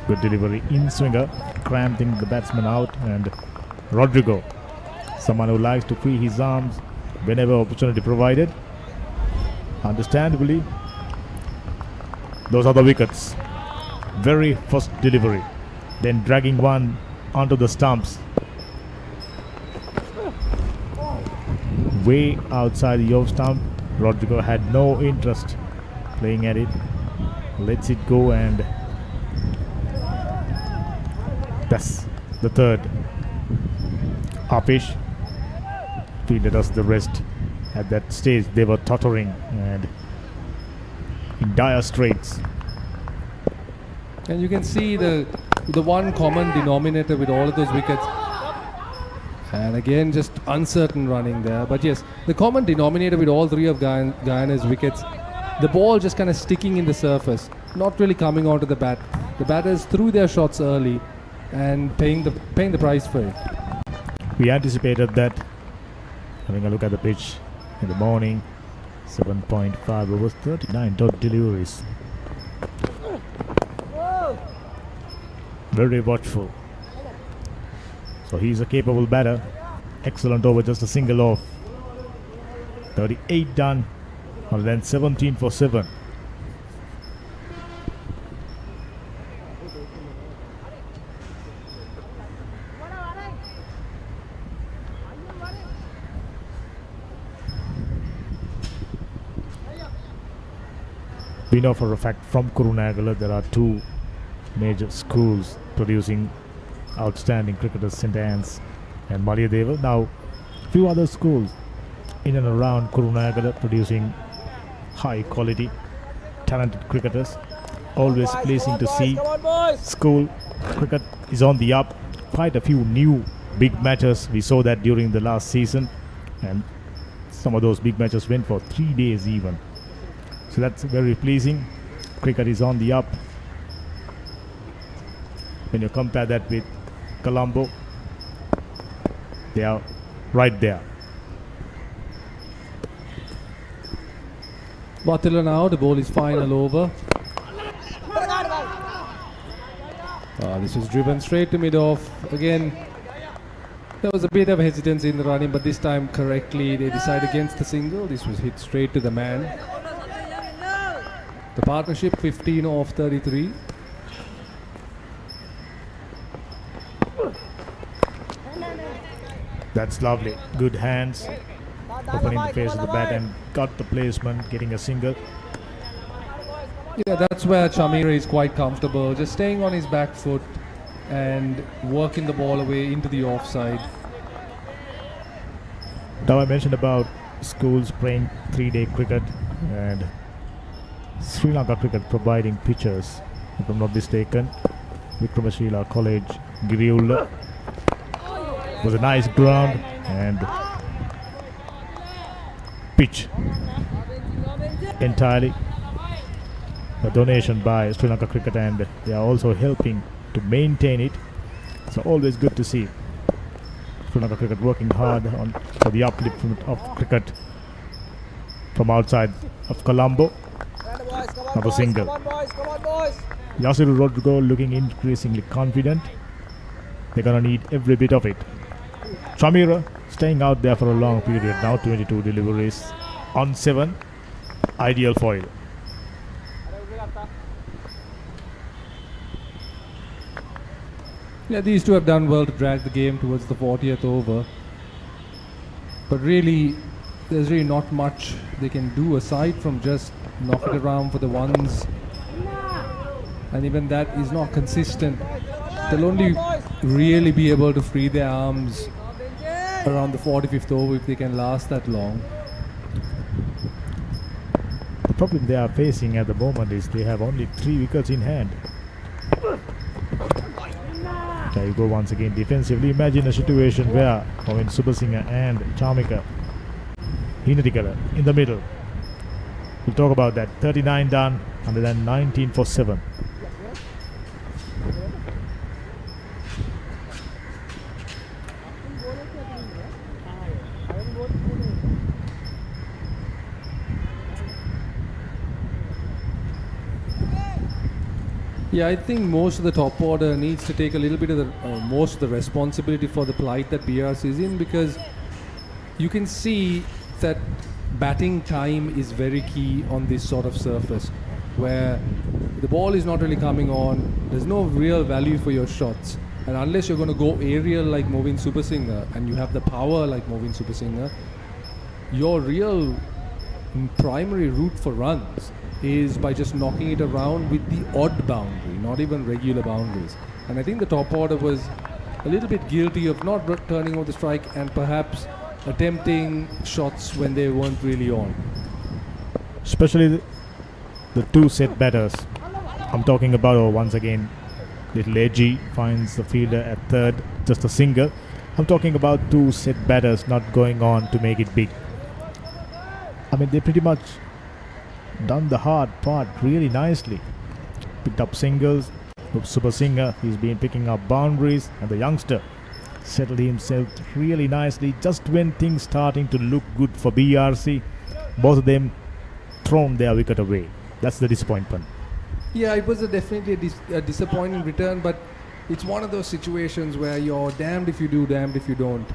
Good delivery in swinger, cramping the batsman out. And Rodrigo, someone who likes to free his arms whenever opportunity provided. Understandably, those are the wickets. Very first delivery, then dragging one onto the stumps. Way outside the off stump. Rodrigo had no interest playing at it. Lets it go, and that's the third. Apish fielded us the rest. At that stage they were tottering and in dire straits. And you can see the the one common denominator with all of those wickets. And again, just uncertain running there. But yes, the common denominator with all three of Guyana's wickets, the ball just kind of sticking in the surface, not really coming onto the bat. The batters threw their shots early and paying the price for it. We anticipated that. Having a look at the pitch in the morning, 7.5 overs, 39 dot deliveries. Very watchful. So he's a capable batter. Excellent over, just a single off. 38 done, and then 17 for 7. We know for a fact from Kurunegala there are two major schools producing outstanding cricketers, St. Anne's and Maliyadeva. Now, a few other schools in and around Kurunegala producing high quality, talented cricketers. Always pleasing to see school cricket is on the up. Quite a few new big matches. We saw that during the last season, and some of those big matches went for 3 days even. So that's very pleasing. Cricket is on the up. When you compare that with Colombo, they are right there. Vatila now, the ball is final over. This was driven straight to mid-off. Again, there was a bit of hesitancy in the running, but this time correctly they decided against the single. This was hit straight to the man. The partnership 15 off 33. That's lovely. Good hands. Opening the face of the bat and got the placement, getting a single. Yeah, that's where Chamira is quite comfortable, just staying on his back foot and working the ball away into the offside. Now I mentioned about schools playing 3-day cricket and Sri Lanka cricket providing pitchers, if I'm not mistaken. Vikramasrila College, Giriulla. Was a nice ground and pitch entirely a donation by Sri Lanka Cricket, and they are also helping to maintain it. So always good to see Sri Lanka Cricket working hard for the upliftment of cricket from outside of Colombo. Another single. Yasiru Rodrigo looking increasingly confident. They're gonna need every bit of it. Chamira staying out there for a long period. Now 22 deliveries on 7. Ideal foil. Yeah, these two have done well to drag the game towards the 40th over. But really, there's really not much they can do aside from just knock it around for the ones. And even that is not consistent. They'll only really be able to free their arms around the 45th over if they can last that long. The problem they are facing at the moment is they have only 3 wickets in hand. There you go once again defensively. Imagine a situation where Pawan Subasinghe and Chamika Hinatikara in the middle. We'll talk about that. 39 done, and then 19 for 7. Yeah, I think most of the top order needs to take a little bit of the most of the responsibility for the plight that BRC is in, because you can see that batting time is very key on this sort of surface where the ball is not really coming on, there's no real value for your shots, and unless you're going to go aerial like Movin Subasinghe and you have the power like Movin Subasinghe, your real primary route for runs is by just knocking it around with the odd boundary, not even regular boundaries. And I think the top order was a little bit guilty of not turning over the strike and perhaps attempting shots when they weren't really on. Especially the 2 set batters. I'm talking about once again Little edgy, finds the fielder at third, just a single. I'm talking about two set batters not going on to make it big. I mean, they pretty much done the hard part really nicely. Picked up singles. Super Singer, he's been picking up boundaries, and the youngster settled himself really nicely just when things starting to look good for BRC. Both of them thrown their wicket away. That's the disappointment. Yeah, it was definitely a disappointing return, but it's one of those situations where you're damned if you do, damned if you don't.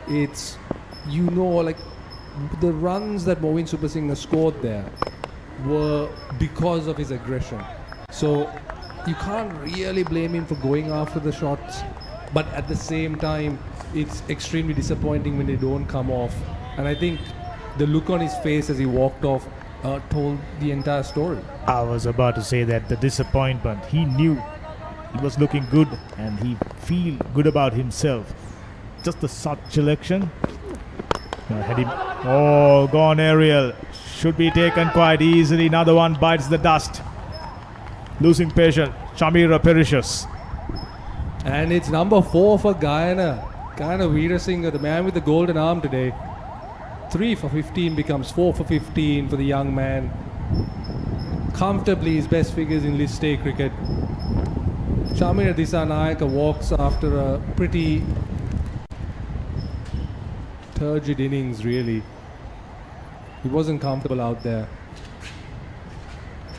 It's, like the runs that Moeen Super Singer scored there were because of his aggression. So you can't really blame him for going after the shots, but at the same time, it's extremely disappointing when they don't come off. And I think the look on his face as he walked off told the entire story. I was about to say that the disappointment, he knew he was looking good and he feel good about himself. Just the shot selection. Had him. Oh, gone aerial. Should be taken quite easily. Another one bites the dust. Losing patience. Shamira perishes. And it's number 4 for Guyana. Guyana Veerasinghe, the man with the golden arm today. 3 for 15 becomes 4 for 15 for the young man. Comfortably his best figures in List A cricket. Shamira Dissanayake walks after a pretty turgid innings, really. He wasn't comfortable out there.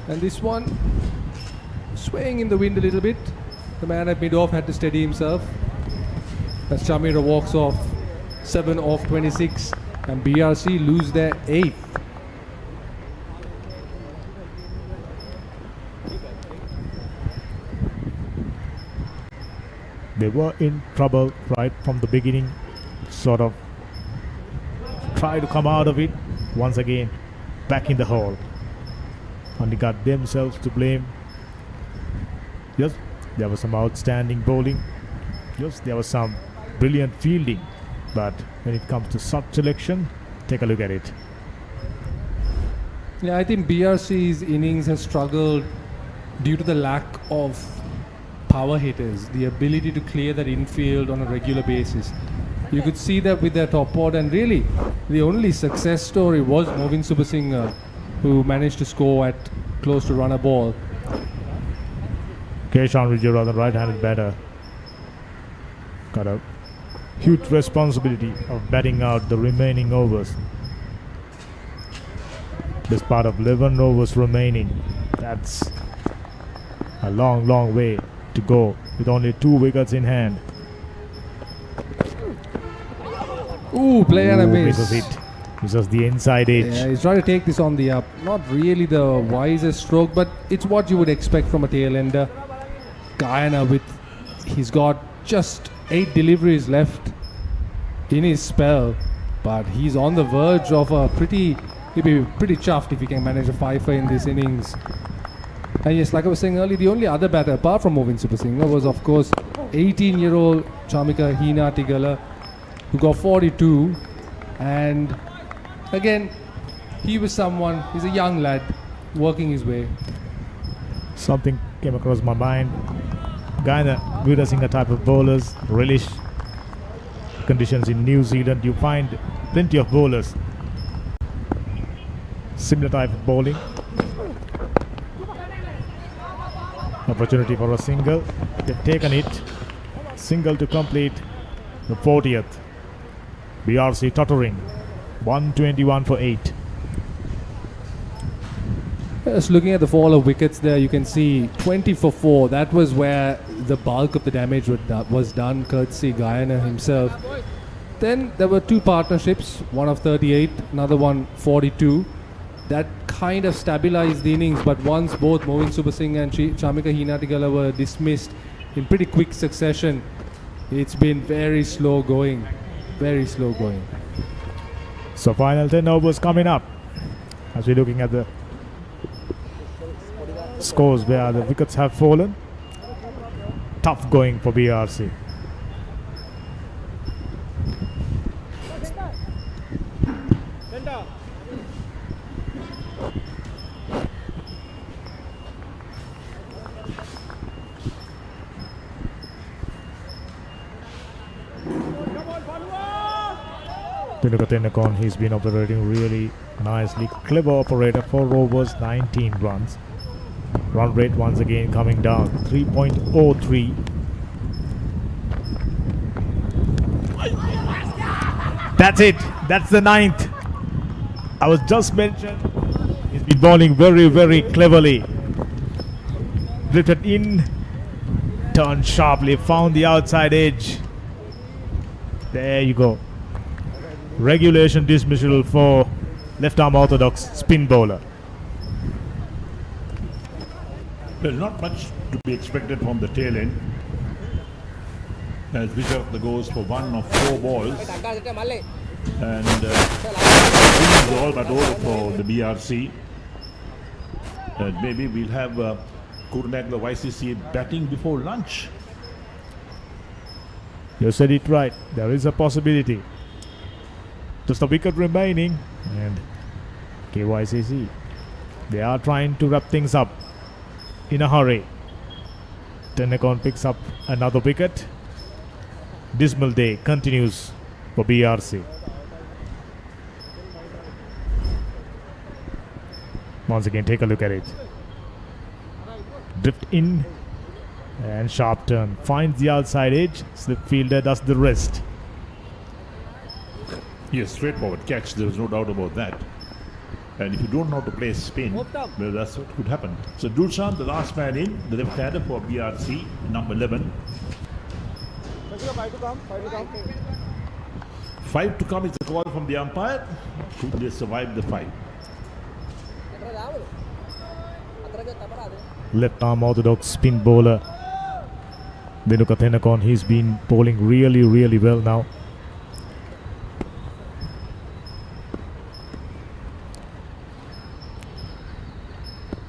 And this one, swaying in the wind a little bit. The man at mid-off had to steady himself. As Shamira walks off 7 off 26, and BRC lose their 8th. They were in trouble right from the beginning. Sort of try to come out of it. Once again, back in the hole. Only got themselves to blame. Yes, there was some outstanding bowling. Yes, there was some brilliant fielding. But when it comes to shot selection, take a look at it. Yeah, I think BRC's innings has struggled due to the lack of power hitters, the ability to clear that infield on a regular basis. You could see that with their top order, and really the only success story was Moeen Super Singer, who managed to score at close to run a ball. Keshan Vijayaraghavan, the right-handed batter, got a huge responsibility of batting out the remaining overs. This part of 11 overs remaining. That's a long, long way to go with only 2 wickets in hand. Ooh, play and a miss. Misses it. Misses the inside edge. Yeah, he's trying to take this on the up. Not really the wisest stroke, but it's what you would expect from a tail ender. Guyana he's got just 8 deliveries left in his spell, but he's on the verge of he'll be pretty chuffed if he can manage a 5-for in this innings. And yes, like I was saying earlier, the only other batter apart from Moeen Super Singer was of course 18-year-old Chamika Heenatigala, who got 42, and again he's a young lad working his way. Something came across my mind. Guyana Veerasinghe type of bowlers relish conditions in New Zealand. You find plenty of bowlers similar type of bowling. Opportunity for a single. They've taken it. Single to complete the 40th. BRC tottering 121 for 8. Just looking at the fall of wickets there, you can see 20 for 4. That was where the bulk of the damage was done, courtesy Guyana himself. Then there were 2 partnerships, one of 38, another one 42. That kind of stabilized the innings, but once both Moeen Super Singer and Chamika Heenatigala were dismissed in pretty quick succession, it's been very slow going. Very slow going. So final 10 overs coming up. As we're looking at the scores where the wickets have fallen. Tough going for BRC. Dinuka Tendulkar, he's been operating really nicely. Clever operator, 4 overs, 19 runs. Run rate once again coming down, 3.03. That's it. That's the 9th. I was just mentioned. He's been bowling very, very cleverly. Drifted in, turned sharply, found the outside edge. There you go. Regulation dismissal for left arm orthodox spin bowler. Well, not much to be expected from the tail end. As Vijay goes for 1 of 4 balls. And is all but over for the BRC. And maybe we'll have Kurunegala YCC batting before lunch. You said it right. There is a possibility. Just a wicket remaining. And KYCC, they are trying to wrap things up in a hurry. Tendulkar picks up another wicket. Dismal day continues for BRC. Once again, take a look at it. Drift in and sharp turn. Finds the outside edge. Slip fielder does the rest. Yes, straightforward catch. There is no doubt about that. And if you don't know how to play spin, well, that's what could happen. So Dulshan, the last man in, the left-hander for BRC, number 11. 5 to come is the call from the umpire. Could they survive the 5? Left arm orthodox spin bowler Dinuka Tendulkar, he's been bowling really, really well now.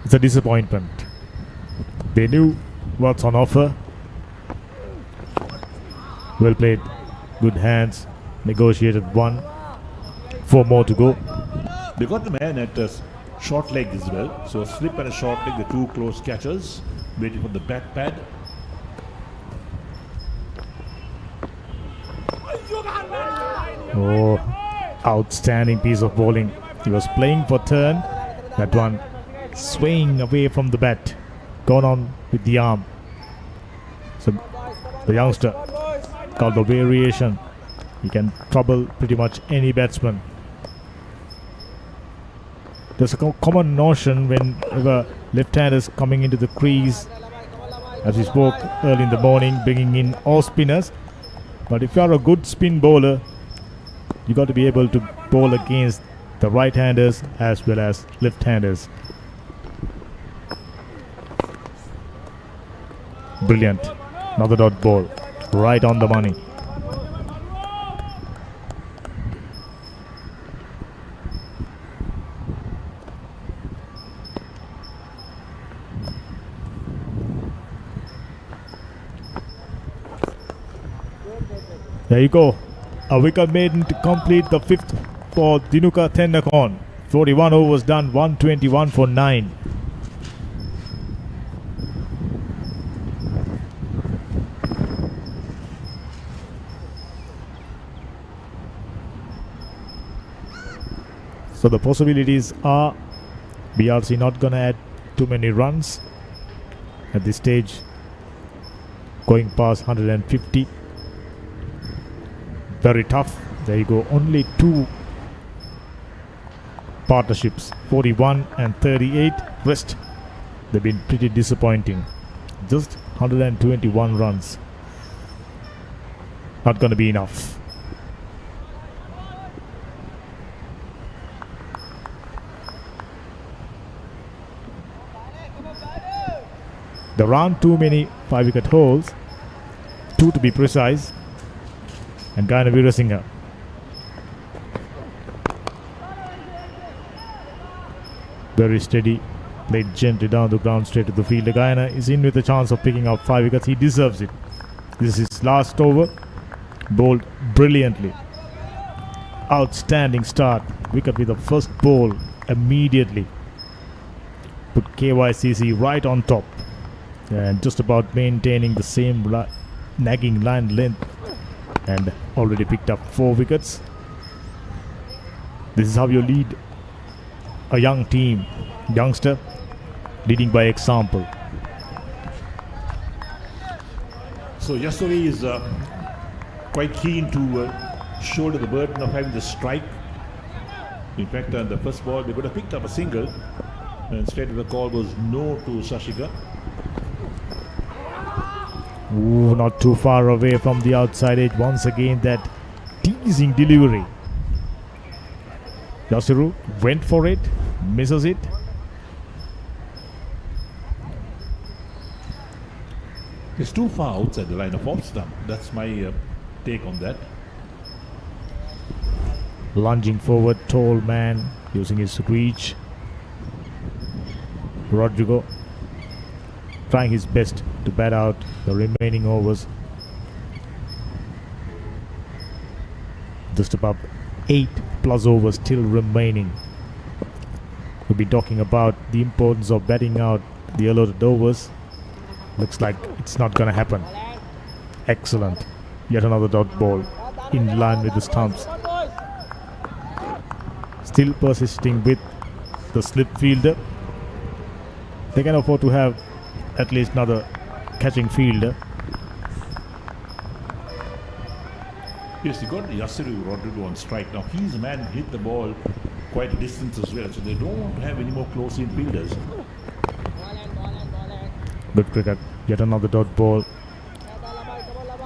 It's a disappointment. They knew what's on offer. Well played. Good hands. Negotiated 1. 4 more to go. They got the man at a short leg as well. So a slip and a short leg, the 2 close catchers. Waiting for the bat pad. Oh, outstanding piece of bowling. He was playing for turn. That one swaying away from the bat. Gone on with the arm. So the youngster called the variation. He can trouble pretty much any batsman. There's a common notion whenever left-handers coming into the crease, as we spoke early in the morning, bringing in all spinners. But if you are a good spin bowler, you got to be able to bowl against the right-handers as well as left-handers. Brilliant. Another dot ball. Right on the money. There you go. A wicket maiden to complete the 5th for Dinuka Tendulkar. 41 overs done, 121 for 9. So the possibilities are BRC not going to add too many runs at this stage, going past 150. Very tough. There you go. Only 2 partnerships, 41 and 38. Rest, they've been pretty disappointing. Just 121 runs. Not going to be enough. There aren't too many 5-wicket holes, 2 to be precise. And Guyana Veerasinghe. Very steady, played gently down the ground straight to the field. The Guyana is in with a chance of picking up 5 wickets. He deserves it. This is his last over. Bowled brilliantly. Outstanding start. Wicket with the first ball immediately. Put KYCC right on top. And just about maintaining the same nagging line length. And already picked up 4 wickets. This is how you lead a young team, youngster, leading by example. So Yasuri is quite keen to shoulder the burden of having the strike. In fact, on the first ball, they could have picked up a single, and straight the call was no to Sashika. Ooh, not too far away from the outside edge. Once again, that teasing delivery. Yasuru went for it, misses it. It's too far outside the line of off stump. That's my take on that. Lunging forward, tall man using his reach. Rodrigo trying his best to bat out the remaining overs. Just about 8+ overs still remaining. We'll be talking about the importance of batting out the allotted overs. Looks like it's not going to happen. Excellent. Yet another dot ball in line with the stumps. Still persisting with the slip fielder. They can afford to have at least another catching fielder. Yes, they got Yasuru Rodrigo on strike. Now his man hit the ball quite a distance as well, so they don't want to have any more close-in fielders. Good cricket. Yet another dot ball.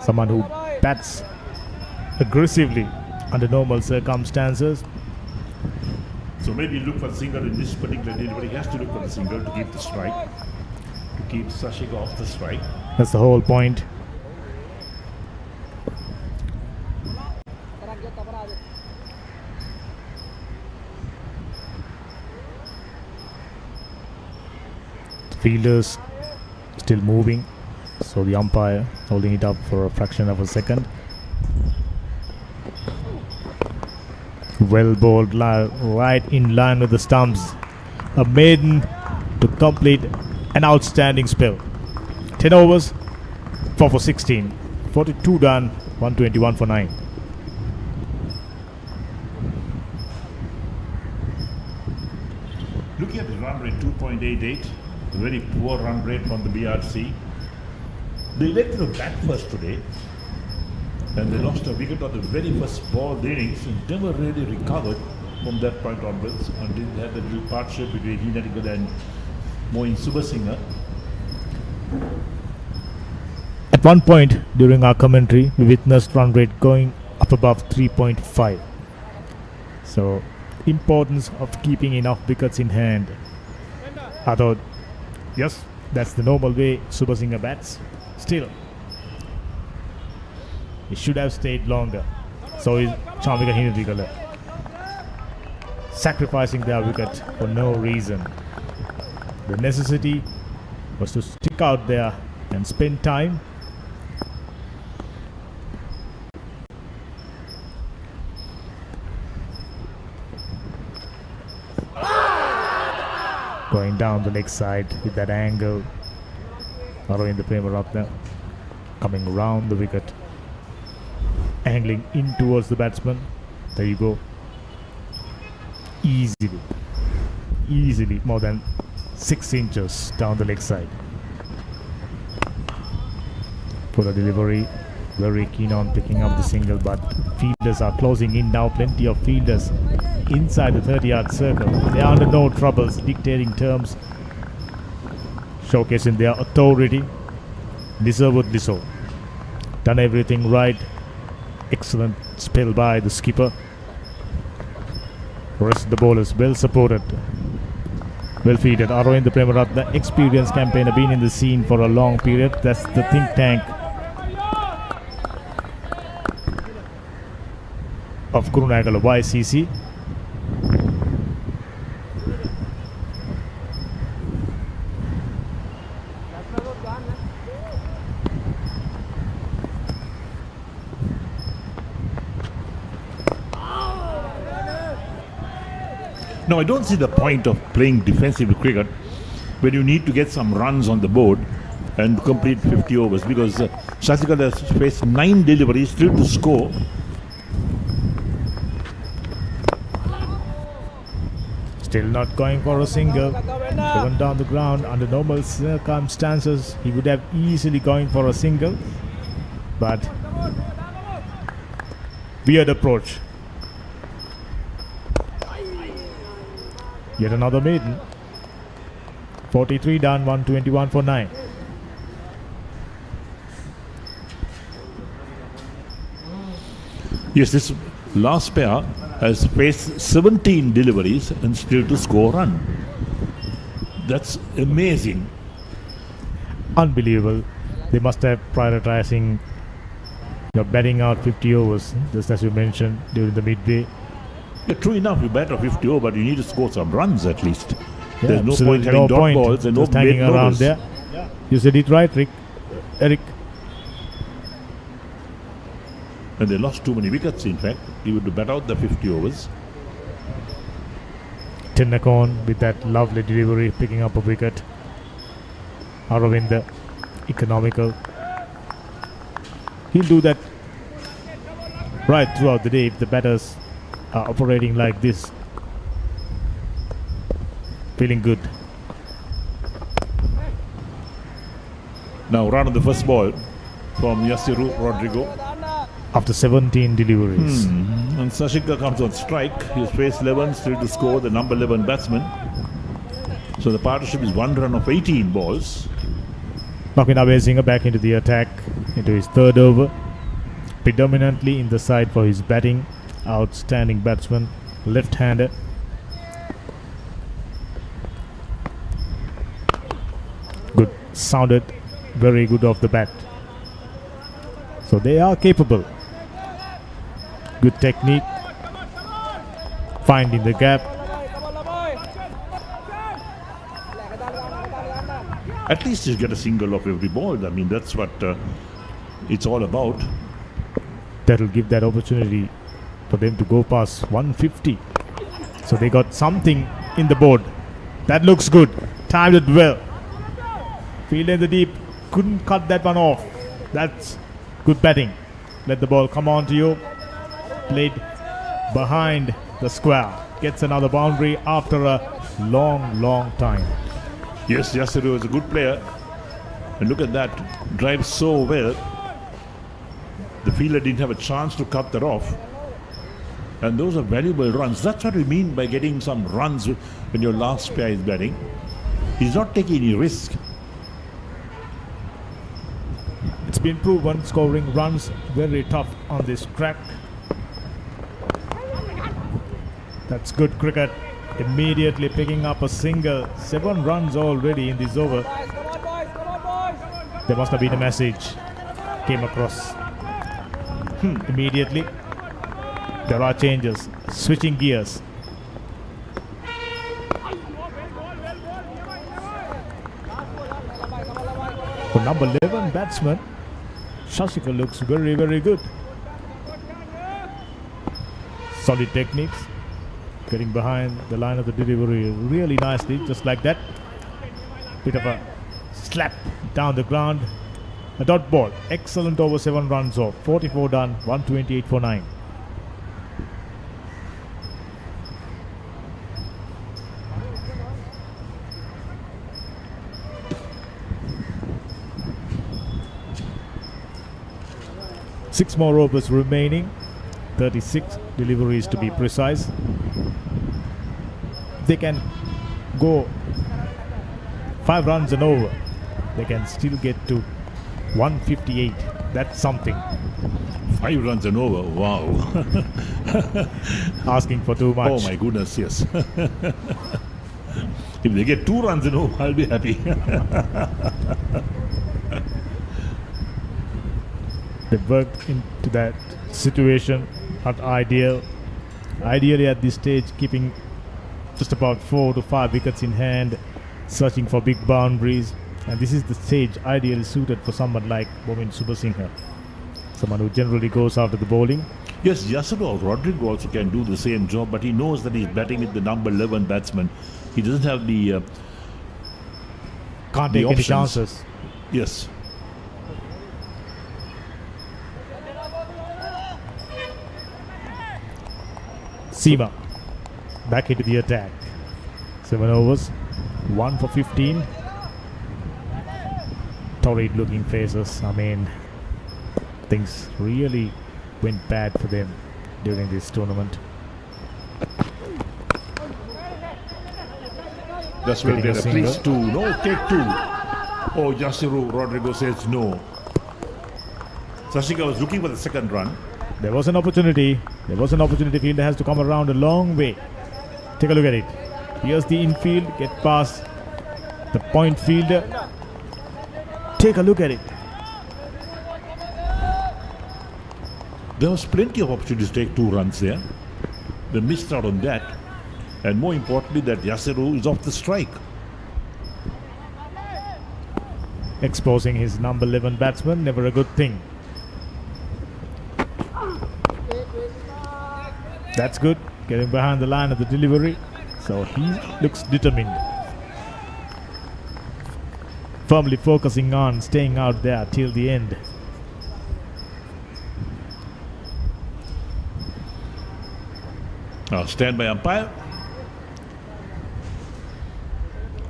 Someone who bats aggressively under normal circumstances. So maybe look for the single in this particular delivery. He has to look for the single to keep the strike, to keep Sashika off the strike. That's the whole point. Fielders still moving, so the umpire holding it up for a fraction of a second. Well bowled, right in line with the stumps. A maiden to complete an outstanding spell. 10 overs, 4 for 16, 42 done, 121 for 9. Looking at the run rate, 2.88, a very poor run rate from the BRC. They let the bat first today, and they lost a wicket on the very first ball of the innings and never really recovered from that point onwards until they had the little partnership between Kurunegala and Moin Subasinghe. At one point during our commentary, we witnessed run rate going up above 3.5. So, importance of keeping enough wickets in hand. I thought, yes, that's the normal way Subasinghe bats. Still, he should have stayed longer. So is Chamika Kurunegala, sacrificing their wicket for no reason. The necessity was to stick out there and spend time. Going down the leg side with that angle. Arvind Premaratne coming around the wicket, angling in towards the batsman. There you go. Easily more than 6 inches down the leg side. For the delivery, very keen on picking up the single, but fielders are closing in now. Plenty of fielders inside the 30-yard circle. They are under no troubles, dictating terms, showcasing their authority, deservedly so. Done everything right. Excellent spell by the skipper. Rest of the bowlers well supported, well feeded. Arvind Premaratne, experienced campaigner, been in the scene for a long period. That's the think tank of Kurunegala YCC. No, I don't see the point of playing defensive cricket when you need to get some runs on the board and complete 50 overs, because Shashika has faced 9 deliveries still to score. Still not going for a single. Driven down the ground. Under normal circumstances, he would have easily going for a single. But weird approach. Yet another maiden. 43 done, 121 for 9. Yes, this last pair has faced 17 deliveries and still to score a run. That's amazing. Unbelievable. They must have prioritizing batting out 50 overs, just as you mentioned during the midday. Yeah, true enough, you bat a 50 over, but you need to score some runs at least. Yeah, There's no point having dot balls and no just hanging maiden around overs. there. You said it right, Eric. And they lost too many wickets, in fact. He would bat out the 50 overs. Tinnakon with that lovely delivery, picking up a wicket. Aravinda, economical. He'll do that right throughout the day if the batters are operating like this. Feeling good. Now run on the first ball from Yasiru Rodrigo. After 17 deliveries. And Sashika comes on strike. He's faced 11, still to score, the number 11 batsman. So the partnership is 1 run of 18 balls. Makin Abeysinga back into the attack, into his third over. Predominantly in the side for his batting. Outstanding batsman, left-hander. Good, sounded very good off the bat. So they are capable. Good technique. Finding the gap. At least you get a single of every ball. I mean, that's what it's all about. That will give that opportunity for them to go past 150. So they got something in the board. That looks good. Timed it well. Field in the deep. Couldn't cut that one off. That's good batting. Let the ball come on to you. Played behind the square. Gets another boundary after a long time. Yes, Yasiru is a good player. And look at that. Drives so well. The fielder didn't have a chance to cut that off. And those are valuable runs. That's what we mean by getting some runs when your last pair is batting. He's not taking any risk. It's been proven scoring runs very tough on this track. That's good cricket. Immediately picking up a single. 7 runs already in this over. There must have been a message came across. Immediately there are changes. Switching gears. For number 11 batsman, Shashika looks very good. Solid techniques. Getting behind the line of the delivery really nicely, just like that. Bit of a slap down the ground. A dot ball. Excellent over 7 runs off. 44 done, 128 for 9. Six more overs remaining. 36 deliveries to be precise. They can go 5 runs and over. They can still get to 158. That's something. 5 runs and over. Wow. Asking for too much. Oh my goodness, yes. If they get 2 runs and over, I'll be happy. They worked into that situation. Not ideal. Ideally at this stage, keeping just about 4 to 5 wickets in hand, searching for big boundaries. And this is the stage ideally suited for someone like Bomin Subasinghe, someone who generally goes after the bowling. Yes, Yasiru Rodrigo also can do the same job, but he knows that he's batting with the number 11 batsman. He doesn't have the Can't the take any options. chances. Yes. Seema back into the attack. 7 overs, 1 for 15. Torrid looking faces. I mean, things really went bad for them during this tournament. That's where Getting they're a single. please two. No, take two. Oh, Yasiru Rodrigo says no. Sashika was looking for the second run. There was an opportunity. Fielder has to come around a long way. Take a look at it. Here's the infield. Get past the point fielder. Take a look at it. There was plenty of opportunities to take 2 runs there. They missed out on that. And more importantly, that Yasiru is off the strike. Exposing his number 11 batsman, never a good thing. That's good. Getting behind the line of the delivery. So he looks determined. Firmly focusing on staying out there till the end. Now stand by umpire.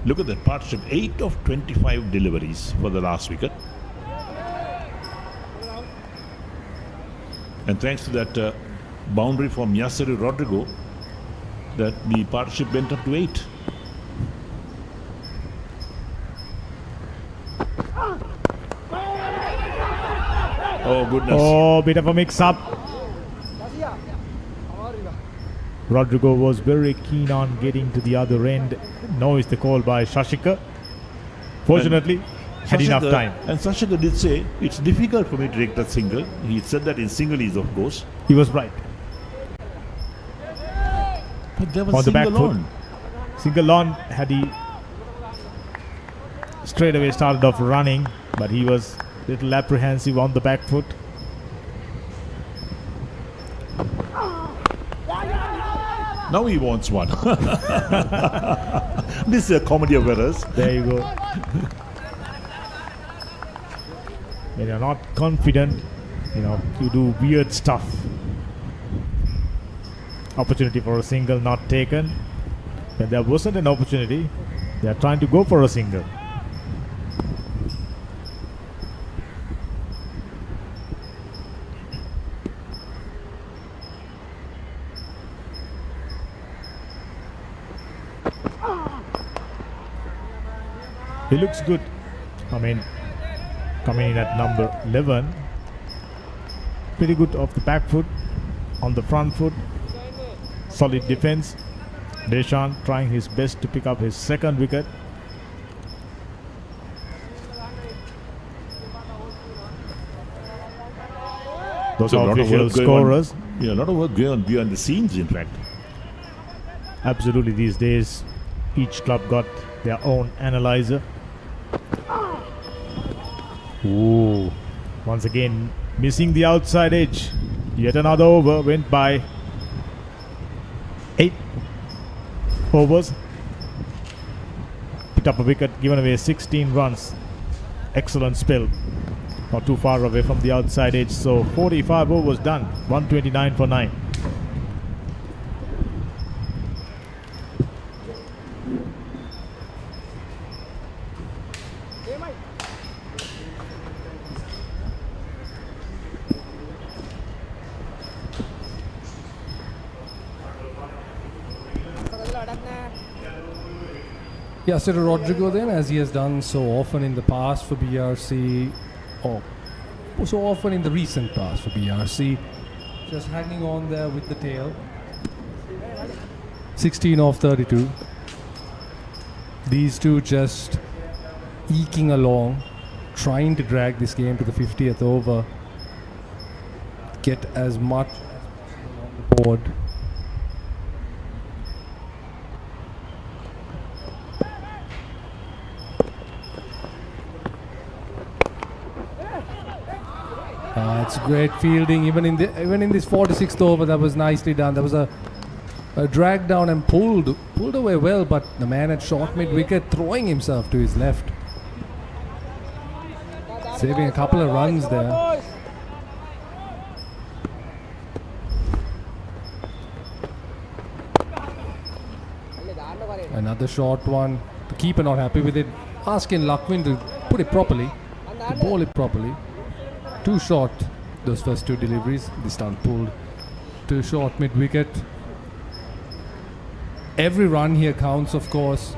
Look at that partnership. 8 of 25 deliveries for the last wicket. And thanks to that boundary from Yasiru Rodrigo, that the partnership went up to 8. Oh goodness. Oh, bit of a mix-up. Rodrigo was very keen on getting to the other end. No is the call by Shashika. Fortunately, had enough time. And Sashika did say, it's difficult for me to take that single. He said that in singlies, of course. He was right. But there was On the back single foot. on. Single on had he straight away started off running, but he was a little apprehensive on the back foot. Now he wants one. This is a comedy of errors. There you go. When you're not confident, you do weird stuff. Opportunity for a single not taken. When there wasn't an opportunity, they are trying to go for a single. He looks good. I mean, coming in at number 11. Pretty good off the back foot, on the front foot. Solid defense. Deshan trying his best to pick up his second wicket. Those So a are lot of official work going scorers. on. Yeah, a lot of work going on behind the scenes, in fact. Absolutely, these days, each club got their own analyzer. Ooh, once again, missing the outside edge. Yet another over went by. 8 overs. Picked up a wicket, given away 16 runs. Excellent spell. Not too far away from the outside edge. So 45 overs done. 129 for 9. Yasiru Rodrigo then, as he has done so often in the past for BRC, or so often in the recent past for BRC, just hanging on there with the tail. 16 off 32. These two just eking along, trying to drag this game to the 50th over, get as much as possible on the board. It's great fielding. Even in this 46th over, that was nicely done. There was a drag down and pulled away well, but the man had short mid wicket, throwing himself to his left, saving a couple of runs there. Another short one. The keeper not happy with it. Asking Lakwin to put it properly, to ball it properly. Too short, those first two deliveries. This time pulled too short mid-wicket. Every run here counts, of course,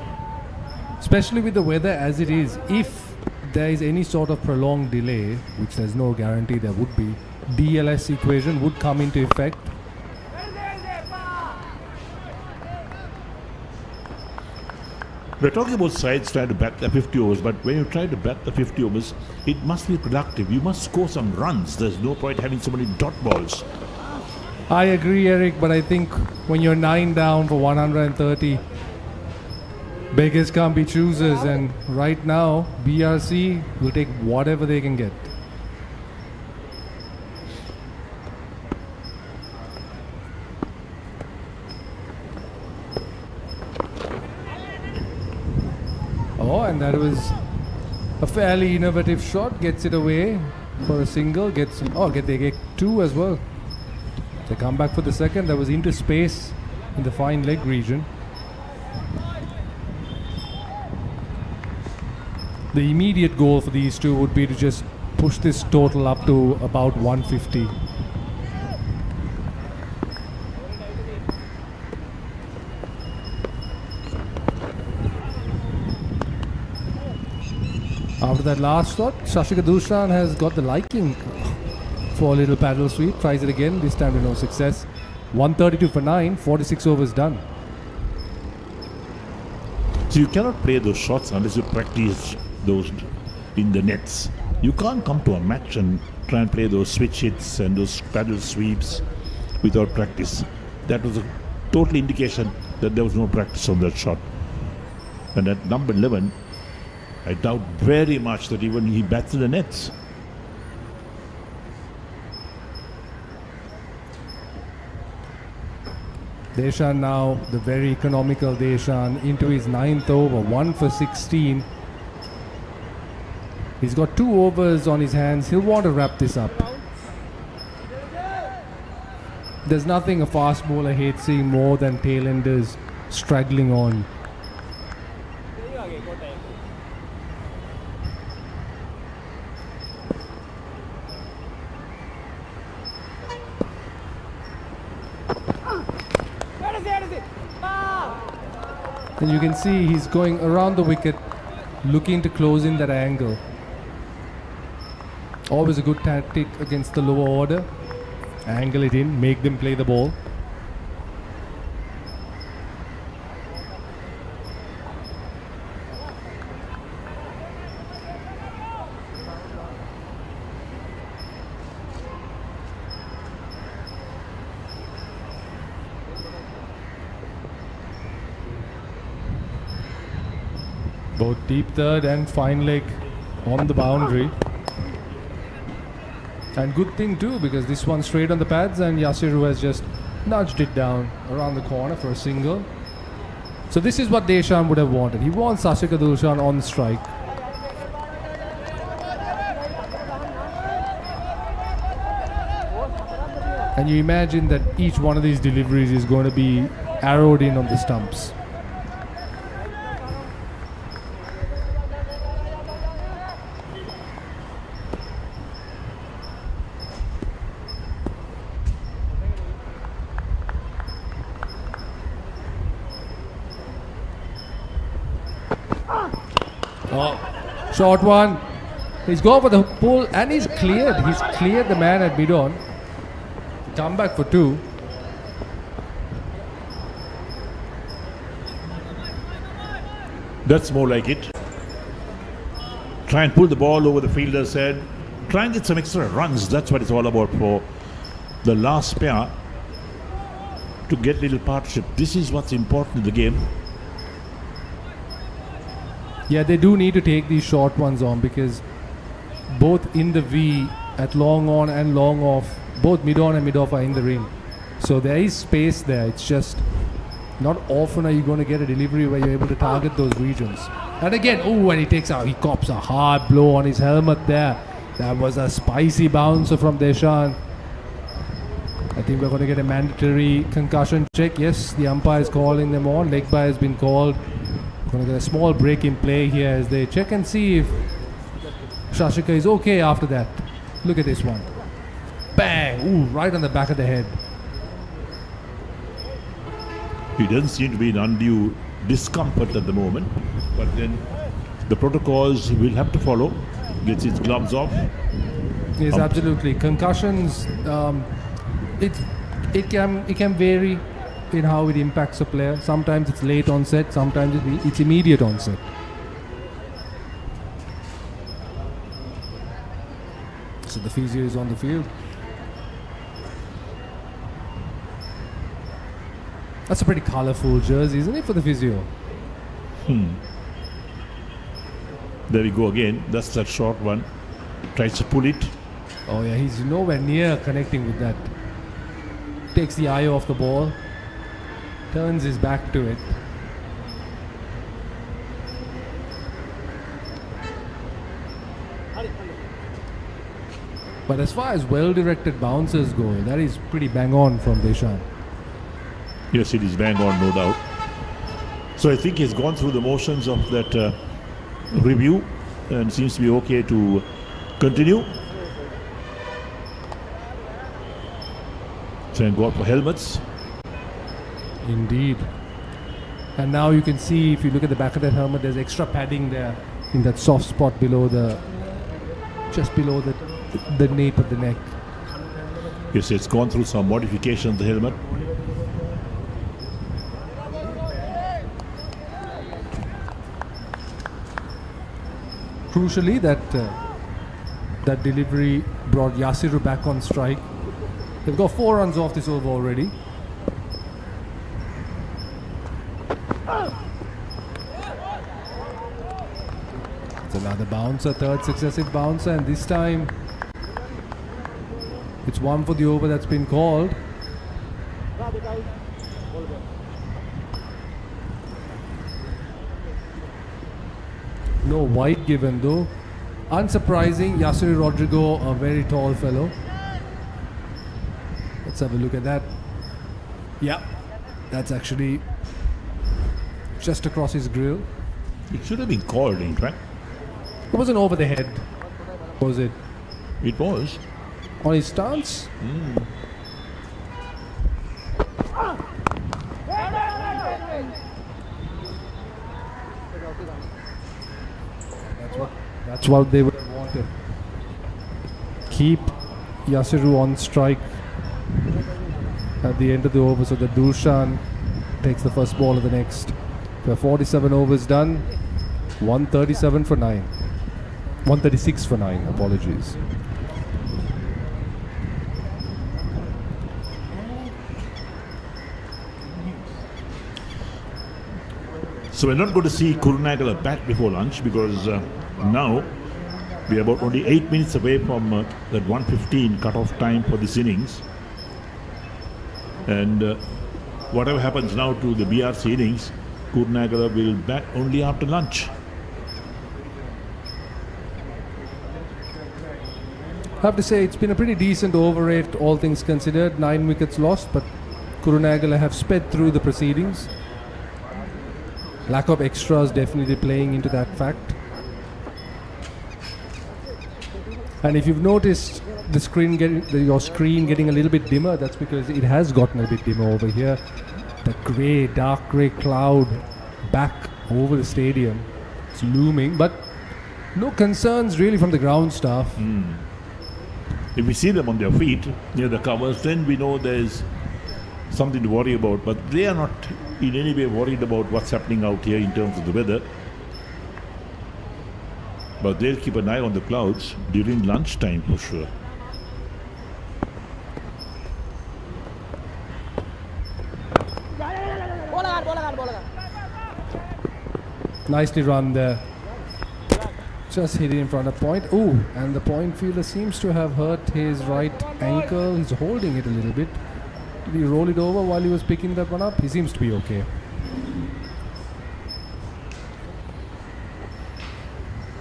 especially with the weather as it is. If there is any sort of prolonged delay, which there's no guarantee there would be, DLS equation would come into effect. We're talking about sides trying to bat the 50 overs, but when you try to bat the 50 overs, it must be productive. You must score some runs. There's no point having so many dot balls. I agree, Eric, but I think when you're 9 down for 130, beggars can't be choosers, and right now BRC will take whatever they can get. Oh, and that was a fairly innovative shot. Gets it away for a single. They get two as well. They come back for the second. That was into space in the fine leg region. The immediate goal for these two would be to just push this total up to about 150. After that last shot, Shashika Dushan has got the liking for a little paddle sweep. Tries it again, this time to no success. 132 for 9, 46 overs done. So you cannot play those shots unless you practice those in the nets. You can't come to a match and try and play those switch hits and those paddle sweeps without practice. That was a total indication that there was no practice on that shot. And at number 11, I doubt very much that even he bats in the nets. Deshan now, the very economical Deshan, into his 9th over, 1 for 16. He's got 2 overs on his hands. He'll want to wrap this up. There's nothing a fast bowler hates seeing more than tailenders straggling on. And you can see he's going around the wicket, looking to close in that angle. Always a good tactic against the lower order. Angle it in, make them play the ball. Both deep third and fine leg on the boundary. And good thing too, because this one straight on the pads and Yasiru has just nudged it down around the corner for a single. So this is what Deshan would have wanted. He wants Shashika Dushan on strike. And you imagine that each one of these deliveries is going to be arrowed in on the stumps. Oh, short one. He's gone for the pull and he's cleared. He's cleared the man at mid-on. Come back for 2. That's more like it. Try and pull the ball over the fielder's head. Try and get some extra runs. That's what it's all about for the last pair, to get little partnership. This is what's important in the game. Yeah, they do need to take these short ones on, because both in the V at long on and long off, both mid on and mid off are in the ring. So there is space there. It's just not often are you going to get a delivery where you're able to target those regions. And again, when he cops a hard blow on his helmet there. That was a spicy bouncer from Deshan. I think we're going to get a mandatory concussion check. Yes, the umpire is calling them on. Leg bye has been called. We're going to get a small break in play here as they check and see if Shashika is okay after that. Look at this one. Bang! Ooh, right on the back of the head. He doesn't seem to be in undue discomfort at the moment, but then the protocols will have to follow. Gets his gloves off. Yes, absolutely. Concussions, it can vary in how it impacts a player. Sometimes it's late onset, sometimes it's immediate onset. So the physio is on the field. That's a pretty colourful jersey, isn't it, for the physio? There we go again. That's that short one. Tries to pull it. Oh yeah, he's nowhere near connecting with that. Takes the eye off the ball. Turns his back to it. But as far as well-directed bounces go, that is pretty bang on from Deshan. Yes, it is bang on, no doubt. So I think he's gone through the motions of that review and seems to be okay to continue. Thank God for helmets. Indeed. And now you can see, if you look at the back of that helmet, there's extra padding there in that soft spot below just below the nape of the neck. Yes, it's gone through some modification of the helmet. Crucially, that delivery brought Yasiru back on strike. They've got 4 runs off this over already. It's another bouncer, third successive bouncer, and this time it's 1 for the over that's been called. No wide given though. Unsurprising, Yasiri Rodrigo, a very tall fellow. Let's have a look at that. Yeah, that's actually just across his grill. It should have been called, in fact. It wasn't over the head, was it? It was. On his stance? That's what they would have wanted. Keep Yasiru on strike at the end of the over so that Durshan takes the first ball of the next. The 47 overs done. 137 for 9. 136 for 9, apologies. So we're not going to see Kurunegala bat before lunch because now we are about only 8 minutes away from that 1:15 cut-off time for this innings. And whatever happens now to the BRC innings, Kurunegala will bat only after lunch. I have to say it's been a pretty decent over rate, all things considered. 9 wickets lost, but Kurunegala have sped through the proceedings. Lack of extras definitely playing into that fact. And if you've noticed the screen your screen getting a little bit dimmer, that's because it has gotten a bit dimmer over here. The grey, dark grey cloud back over the stadium. It's looming, but no concerns really from the ground staff. If we see them on their feet near the covers, then we know there's something to worry about. But they are not in any way worried about what's happening out here in terms of the weather. But they'll keep an eye on the clouds during lunchtime for sure. Nicely run there. Just hit it in front of point. Ooh, and the point fielder seems to have hurt his right ankle. He's holding it a little bit. Did he roll it over while he was picking that one up? He seems to be okay.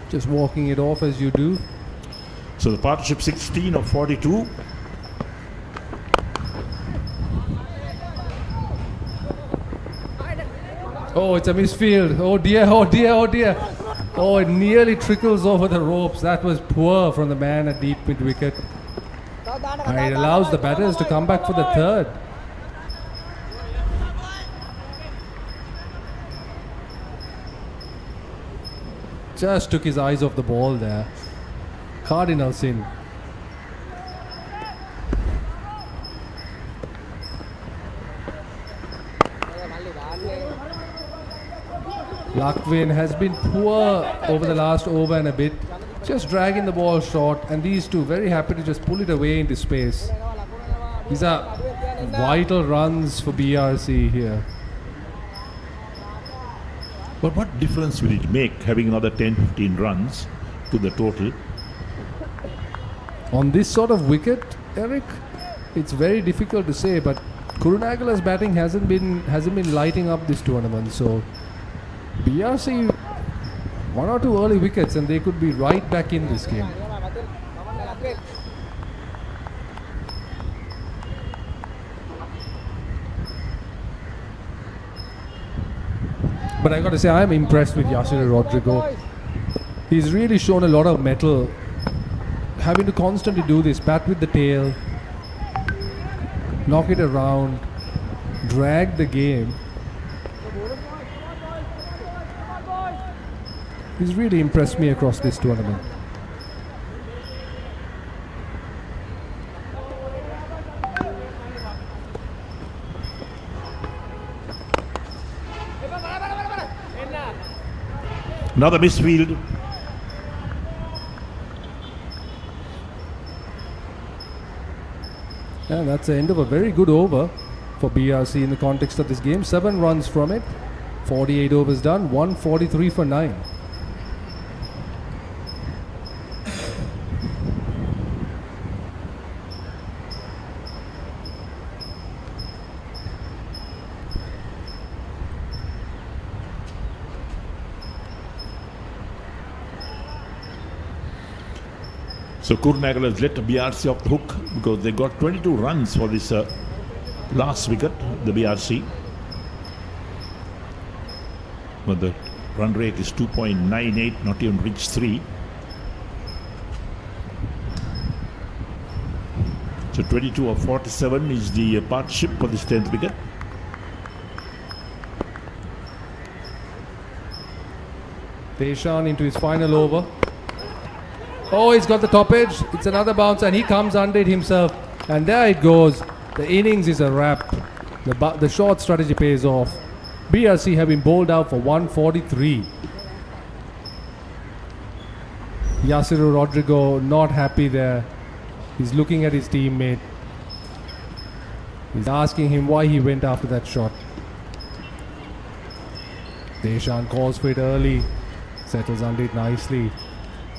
Just walking it off as you do. So the partnership 16 of 42. Oh, it's a misfield. Oh dear, oh dear, oh dear. Oh, it nearly trickles over the ropes. That was poor from the man at deep mid wicket. And it allows the batters to come back for the third. Just took his eyes off the ball there. Cardinal sin. Lakwin has been poor over the last over and a bit, just dragging the ball short, and these two very happy to just pull it away into space. These are vital runs for BRC here. But what difference will it make having another 10-15 runs to the total? On this sort of wicket, Eric, it's very difficult to say, but Kurunegala's batting hasn't been lighting up this tournament, so BRC, one or two early wickets and they could be right back in this game. But I got to say, I'm impressed with Yasir Rodrigo. He's really shown a lot of mettle, having to constantly do this, bat with the tail, knock it around, drag the game. He's really impressed me across this tournament. Another misfield. And that's the end of a very good over for BRC in the context of this game. 7 runs from it, 48 overs done, 143 for 9. So Kurunegala has let BRC off the hook because they got 22 runs for this last wicket, the BRC. But the run rate is 2.98, not even reached 3. So 22 of 47 is the partnership for this 10th wicket. Deshan into his final over. Oh, he's got the top edge. It's another bounce and he comes under it himself. And there it goes. The innings is a wrap. The short strategy pays off. BRC have been bowled out for 143. Yasir Rodrigo not happy there. He's looking at his teammate. He's asking him why he went after that shot. Deshan calls for it early. Settles under it nicely.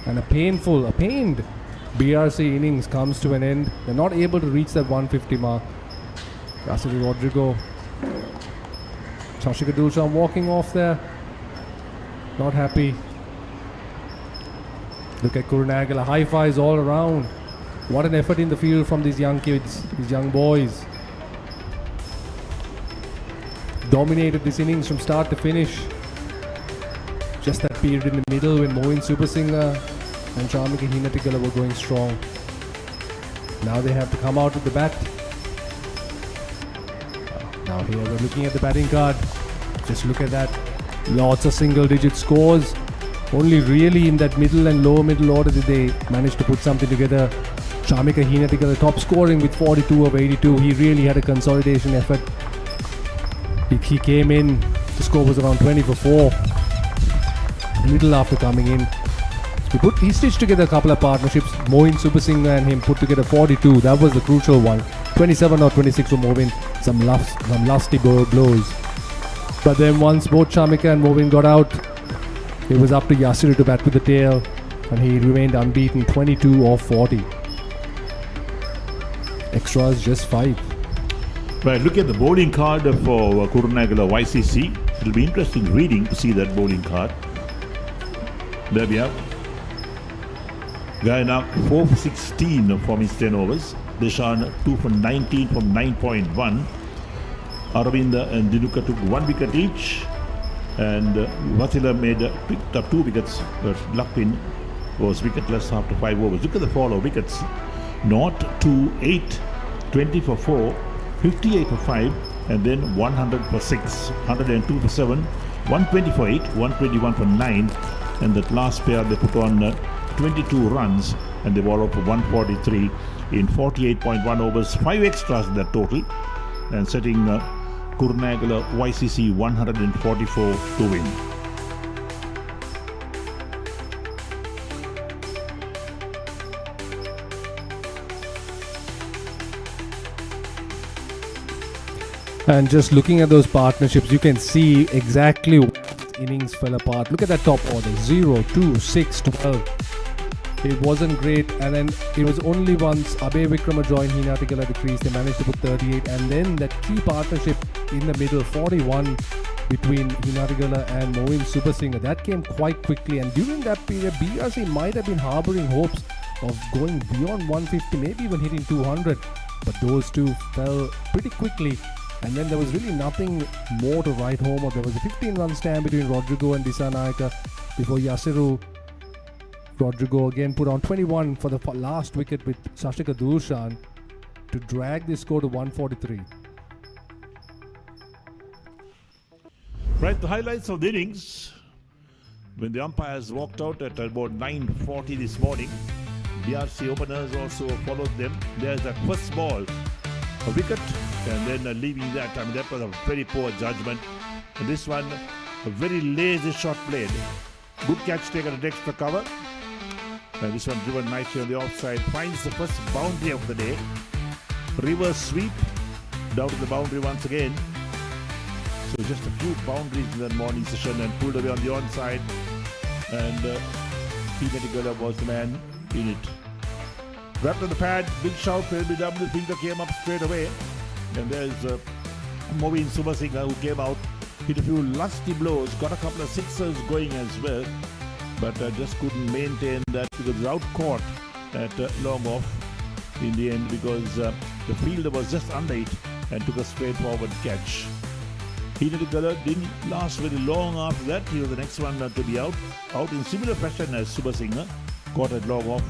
And a pained BRC innings comes to an end. They're not able to reach that 150 mark. Yasir Rodrigo. Shashika Dulshan walking off there. Not happy. Look at Kurunegala. High fives all around. What an effort in the field from these young kids, these young boys. Dominated this innings from start to finish. Just that period in the middle when Moin Supersinger and Shamika Hinatikala were going strong. Now they have to come out with the bat. Now here we're looking at the batting card. Just look at that. Lots of single digit scores. Only really in that middle and lower middle order did they manage to put something together. Shamika Hinatikala top scoring with 42 of 82. He really had a consolidation effort. He came in, the score was around 20 for 4. Little after coming in. He stitched together a couple of partnerships. Moin Supersinger and him put together 42. That was the crucial one. 27 or 26 for Movin. Some lusty blows. But then once both Shamika and Movin got out, it was up to Yasir to bat with the tail. And he remained unbeaten, 22 of 40. Extras just 5. Right, look at the bowling card for Kurunegala YCC. It'll be interesting reading to see that bowling card. There we have Guyana 4 for 16 from his 10 overs. Deshan 2 for 19 from 9.1. Aravinda and Dinuka took 1 wicket each. And Vasila picked up 2 wickets, but Lakpin was wicketless after 5 overs. Look at the fall of wickets. Not 2, 8, 20 for 4, 58 for 5, and then 100 for 6, 102 for 7, 120 for 8, 121 for 9, and that last pair they put on 22 runs, and they ball out for 143 in 48.1 overs, 5 extras in that total, and setting Kurunegala YCC 144 to win. And just looking at those partnerships, you can see exactly where innings fell apart. Look at that top order: 0, 2, 6, 12. It wasn't great, and then it was only once Abhay Vikrama joined Hinatigala at the crease, they managed to put 38, and then that key partnership in the middle, 41 between Hinatigala and Moin Supersinger, that came quite quickly. And during that period, BRC might have been harboring hopes of going beyond 150, maybe even hitting 200, but those two fell pretty quickly. And then there was really nothing more to write home of. There was a 15-run stand between Rodrigo and Dissanayake before Yasiru. Rodrigo again put on 21 for the last wicket with Sashika Dushan to drag this score to 143. Right, the highlights of the innings. When the umpires walked out at about 9:40 this morning, BRC openers also followed them. There's that first ball, a wicket, and then leaving that. I mean, that was a very poor judgment. And this one, a very lazy shot played. Good catch taken at extra cover. And this one driven nicely on the offside. Finds the first boundary of the day. Reverse sweep down to the boundary once again. So just a few boundaries in that morning session and pulled away on the onside. And Hinatigala was the man in it. Wrapped on the pad, big shout for LBW. Fielder came up straight away. And there's Moin Supersinger who came out, hit a few lusty blows, got a couple of sixers going as well. But just couldn't maintain that because it was out caught at long off in the end because the fielder was just under it and took a straightforward catch. Hinatigala didn't last very long after that. He was the next one to be out in similar fashion as Supersinger, caught at long off.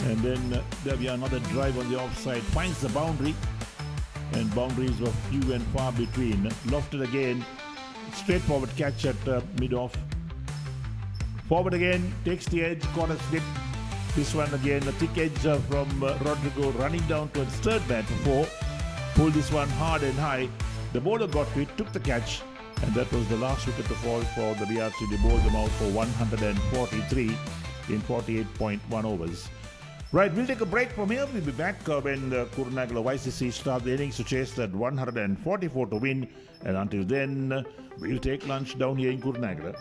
And then there'll be another drive on the offside, finds the boundary, and boundaries were few and far between. Lofted again, straightforward catch at mid-off. Forward again, takes the edge, caught a slip. This one again, a thick edge from Rodrigo running down towards third man for 4. Pulled this one hard and high. The bowler got to it, took the catch, and that was the last wicket to fall for the BRC. They bowled them out for 143 in 48.1 overs. Right, we'll take a break from here. We'll be back when Kurunegala YCC start the innings to chase that 144 to win. And until then, we'll take lunch down here in Kurunegala.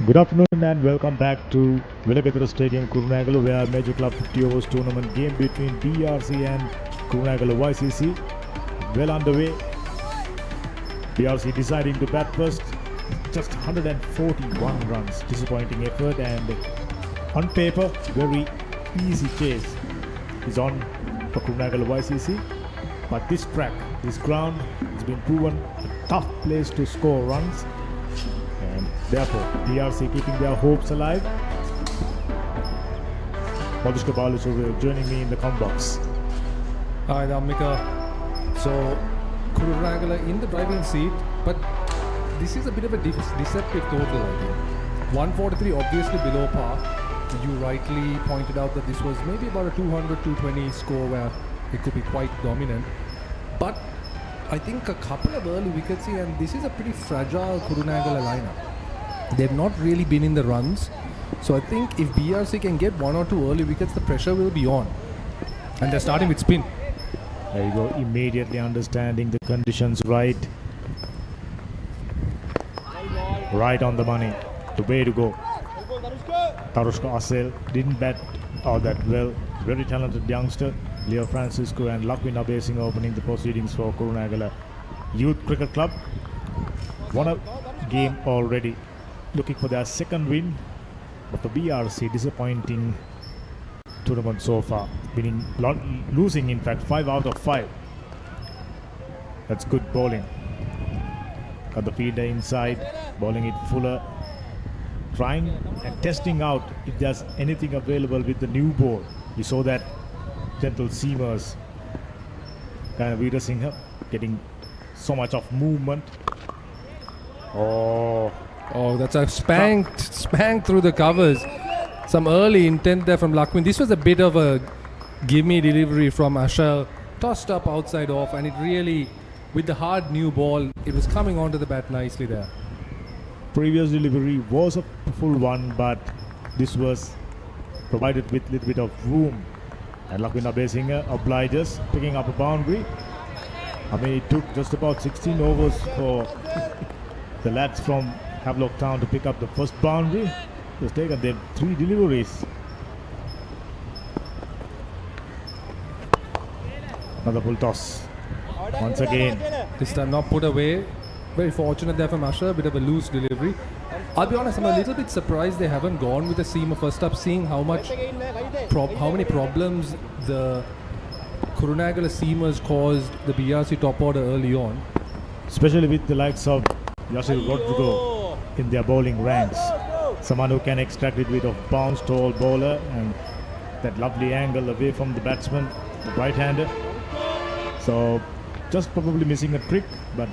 Good afternoon and welcome back to Kurunegala Stadium, Kurunegala, where Major Club 50 overs tournament game between BRC and Kurunegala YCC well underway. BRC deciding to bat first, just 141 runs, disappointing effort, and on paper very easy chase is on for Kurunegala YCC. But this track, this ground has been proven a tough place to score runs, and therefore BRC keeping their hopes alive. Madhushka Balu joining me in the com box. Hi, Dhammika. So, Kurunegala in the driving seat, but this is a bit of a deceptive total, I think. 143 obviously below par. You rightly pointed out that this was maybe about a 200-220 score where it could be quite dominant. But I think a couple of early wickets here, and this is a pretty fragile Kurunegala lineup. They've not really been in the runs. So I think if BRC can get 1 or 2 early wickets, the pressure will be on. And they're starting with spin. There you go, immediately understanding the conditions right. Right on the money. The way to go. Tarushka Asel didn't bat all that well. Very talented youngster. Leo Francisco and Lakwin Abesing opening the proceedings for Kurunegala Youth Cricket Club. Won a game already. Looking for their second win. But the BRC disappointing tournament so far. Losing in fact 5 out of 5. That's good bowling. Got the fielder inside. Bowling it fuller. Trying and testing out if there's anything available with the new ball. We saw that gentle seamers kind of Veera Singh getting so much of movement. Oh, that's a spank through the covers. Some early intent there from Lakwin. This was a bit of a gimme delivery from Ashal. Tossed up outside off, and it really, with the hard new ball, it was coming onto the bat nicely there. Previous delivery was a full one, but this was provided with a little bit of room. And Lakwin Abesing obliges, picking up a boundary. I mean, it took just about 16 overs for the lads from Havelock Town to pick up the first boundary. It was taken them 3 deliveries. Another full toss. Once again. This time not put away. Very fortunate there from Asher, a bit of a loose delivery. I'll be honest, I'm a little bit surprised they haven't gone with the seamer first up, seeing how many problems the Kurunegala seamers caused the BRC top order early on. Especially with the likes of Yasir Rodrigo in their bowling ranks. Someone who can extract it with a bounce, tall bowler, and that lovely angle away from the batsman, the right-hander. So just probably missing a trick, but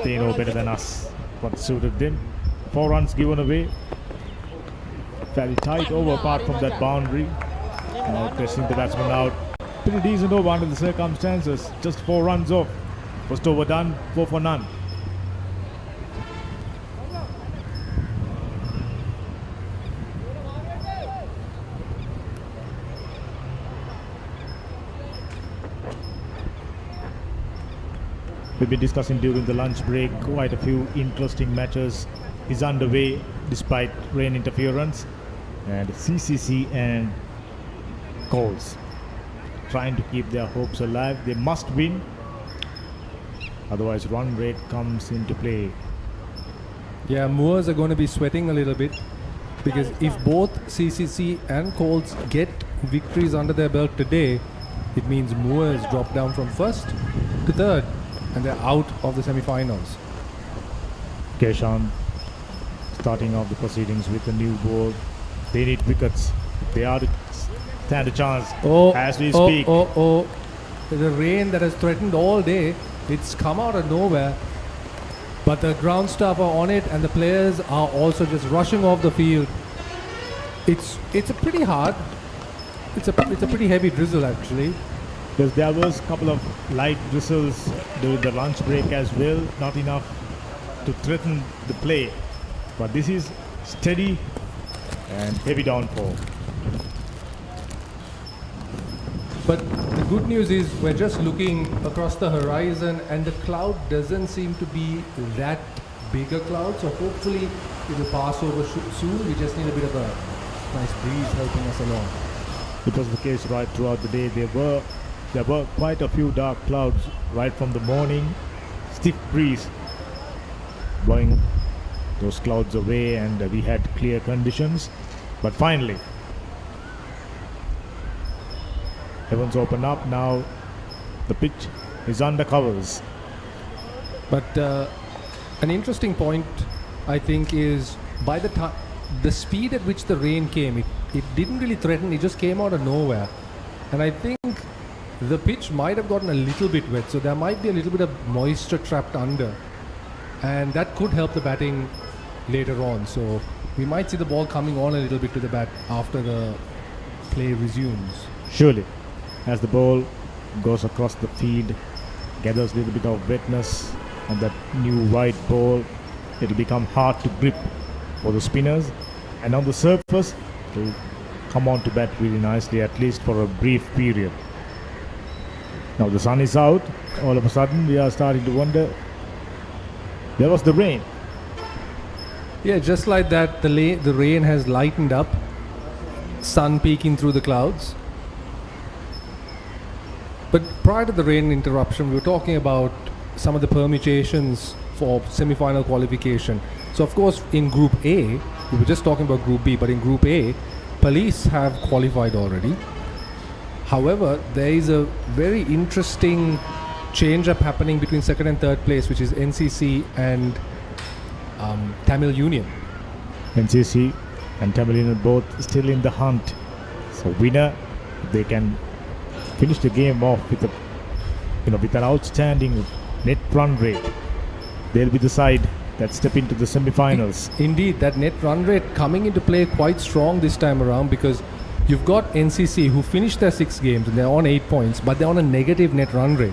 they know better than us what suited them. 4 runs given away. Fairly tight over apart from that boundary. Now testing the batsman out. Pretty decent over under the circumstances. Just 4 runs off. First over done, 4 for none. We've been discussing during the lunch break. Quite a few interesting matches is underway despite rain interference, and CCC and Coles trying to keep their hopes alive. They must win, otherwise run rate comes into play. Yeah, Moors are going to be sweating a little bit, because if both CCC and Coles get victories under their belt today, it means Moors drop down from first to third, and they're out of the semi-finals. Keshan starting off the proceedings with a new ball. They need wickets. They are to stand a chance as we speak. The rain that has threatened all day, it's come out of nowhere. But the ground staff are on it, and the players are also just rushing off the field. It's a pretty hard. It's a pretty heavy drizzle actually. Because there was a couple of light drizzles during the lunch break as well. Not enough to threaten the play. But this is steady and heavy downpour. But the good news is we're just looking across the horizon, and the cloud doesn't seem to be that bigger clouds, so hopefully it will pass over soon. We just need a bit of a nice breeze helping us along. It was the case right throughout the day. There were quite a few dark clouds right from the morning. Stiff breeze blowing those clouds away, and we had clear conditions. But finally, heavens open up. Now the pitch is under covers. But an interesting point, I think, is by the time the speed at which the rain came, it didn't really threaten. It just came out of nowhere, and I think the pitch might have gotten a little bit wet, so there might be a little bit of moisture trapped under, and that could help the batting later on. So we might see the ball coming on a little bit to the bat after the play resumes. Surely, as the ball goes across the field, gathers a little bit of wetness on that new white ball, it will become hard to grip for the spinners, and on the surface it will come on to bat really nicely, at least for a brief period. Now the sun is out. All of a sudden we are starting to wonder, there was the rain. Yeah, just like that, the rain has lightened up, sun peeking through the clouds. But prior to the rain interruption, we were talking about some of the permutations for semi-final qualification. So of course in Group A, we were just talking about Group B, but in Group A, Police have qualified already. However, there is a very interesting change-up happening between second and third place, which is NCC and Tamil Union. NCC and Tamil Union both still in the hunt. So winner, they can finish the game off with with an outstanding net run rate. They'll be the side that step into the semi-finals. Indeed, that net run rate coming into play quite strong this time around, because you've got NCC who finished their 6 games and they're on 8 points, but they're on a negative net run rate.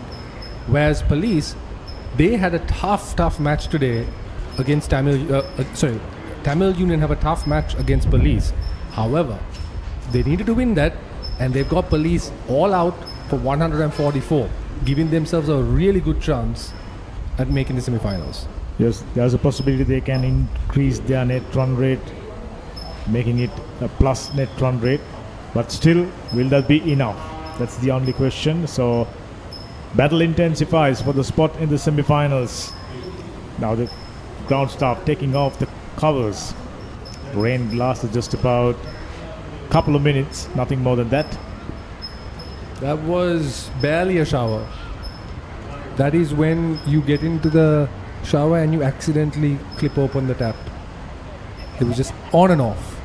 Whereas Police, they had a tough match today against Tamil Union have a tough match against Police. However, they needed to win that, and they've got Police all out for 144, giving themselves a really good chance at making the semi-finals. Yes, there's a possibility they can increase their net run rate, making it a plus net run rate. But still, will that be enough? That's the only question. So, battle intensifies for the spot in the semi-finals. Now the ground staff taking off the covers. Rain lasted just about a couple of minutes, nothing more than that. That was barely a shower. That is when you get into the shower and you accidentally clip open the tap. It was just on and off.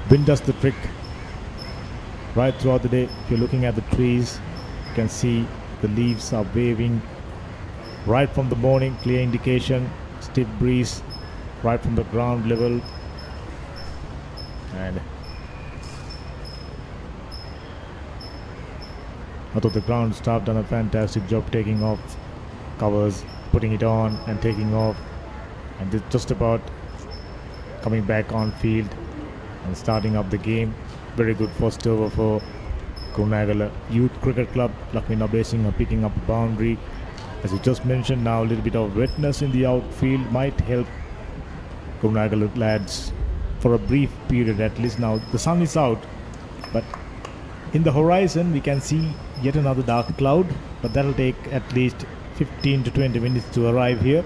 Wind does the trick. Right throughout the day, if you're looking at the trees, you can see the leaves are waving. Right from the morning, clear indication, stiff breeze, right from the ground level. And I thought the ground staff done a fantastic job taking off covers, putting it on and taking off, and they're just about coming back on field and starting up the game. Very good first over for Kurunegala Youth Cricket Club. Lakshmi Nabesing are picking up a boundary. As you just mentioned, now a little bit of wetness in the outfield might help Kurunegala lads for a brief period at least. Now the sun is out, but in the horizon we can see yet another dark cloud, but that'll take at least 15 to 20 minutes to arrive here.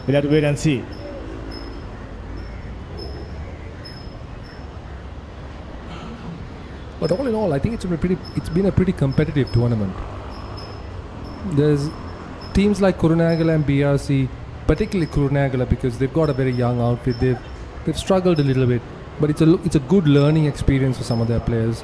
We'll have to wait and see. But all in all, I think it's been a pretty competitive tournament. There's teams like Kurunegala and BRC, particularly Kurunegala, because they've got a very young outfit. They've struggled a little bit, but it's a good learning experience for some of their players.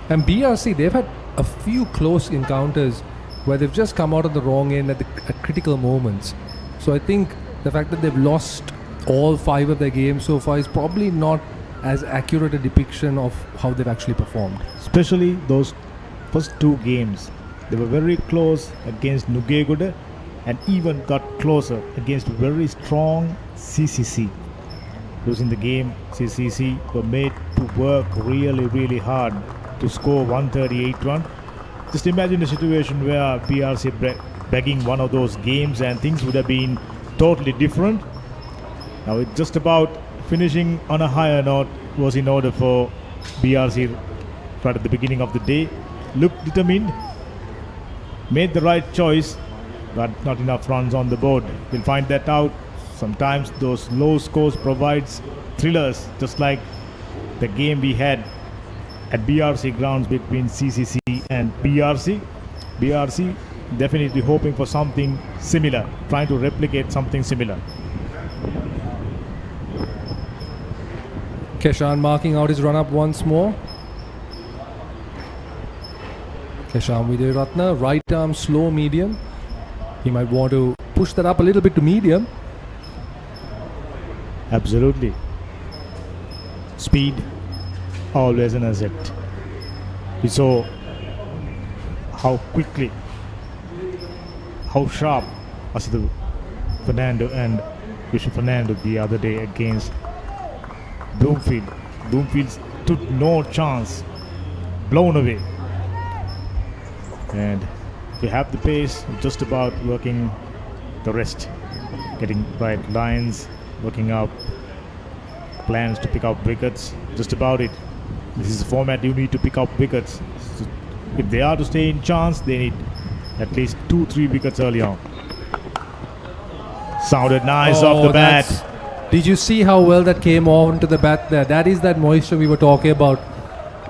And BRC, they've had a few close encounters where they've just come out of the wrong end at critical moments. So I think the fact that they've lost all 5 of their games so far is probably not as accurate a depiction of how they've actually performed. Especially those first 2 games. They were very close against Nugeguda and even got closer against very strong CCC. Losing the game, CCC were made to work really hard to score 138 runs. Just imagine a situation where BRC begging one of those games and things would have been totally different. Now it's just about finishing on a higher note was in order for BRC right at the beginning of the day. Looked determined, made the right choice, but not enough runs on the board. We'll find that out. Sometimes those low scores provides thrillers, just like the game we had at BRC grounds between CCC and BRC. BRC definitely hoping for something similar, trying to replicate something similar. Keshan marking out his run-up once more. Keshan Widiratna, right arm slow medium. He might want to push that up a little bit to medium. Absolutely. Speed, always an asset. We saw how quickly, how sharp was the Fernando and Vishnu Fernando the other day against Bloomfield. Bloomfield stood no chance, blown away. And we have the pace, just about working the rest, getting right lines, working out plans to pick up wickets, just about it. This is a format you need to pick up wickets. So if they are to stay in chance, they need at least 2-3 wickets early on. Sounded nice off the bat. Did you see how well that came onto the bat there? That is that moisture we were talking about.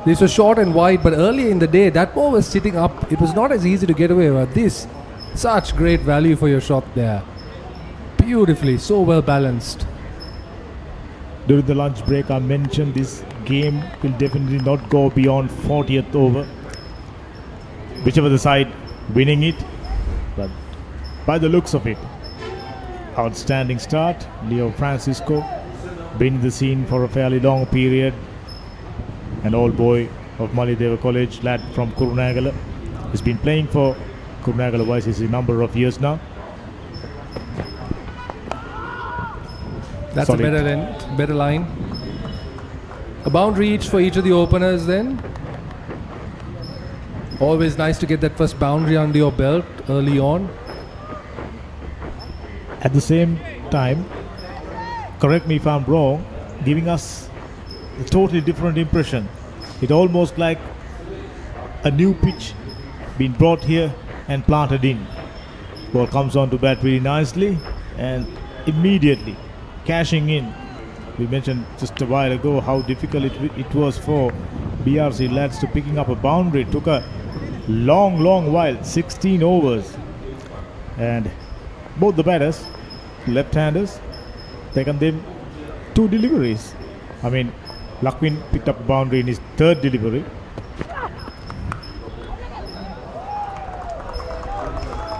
This was short and wide, but earlier in the day, that ball was sitting up. It was not as easy to get away with this. Such great value for your shot there. Beautifully, so well balanced. During the lunch break, I mentioned this game will definitely not go beyond 40th over. Whichever the side winning it, but by the looks of it, outstanding start. Leo Francisco been in the scene for a fairly long period. An old boy of Malideva College, lad from Kurunegala. He's been playing for Kurunegala YCC a number of years now. That's Solid. a better line. A boundary each for each of the openers then. Always nice to get that first boundary under your belt early on. At the same time, correct me if I'm wrong, giving us a totally different impression. It almost like a new pitch being brought here and planted in. Ball comes on to bat really nicely and immediately cashing in. We mentioned just a while ago how difficult it was for BRC lads to picking up a boundary. It took a long while, 16 overs. And both the batters, left-handers, taken them 2 deliveries. I mean, Lakwin picked up a boundary in his 3rd delivery.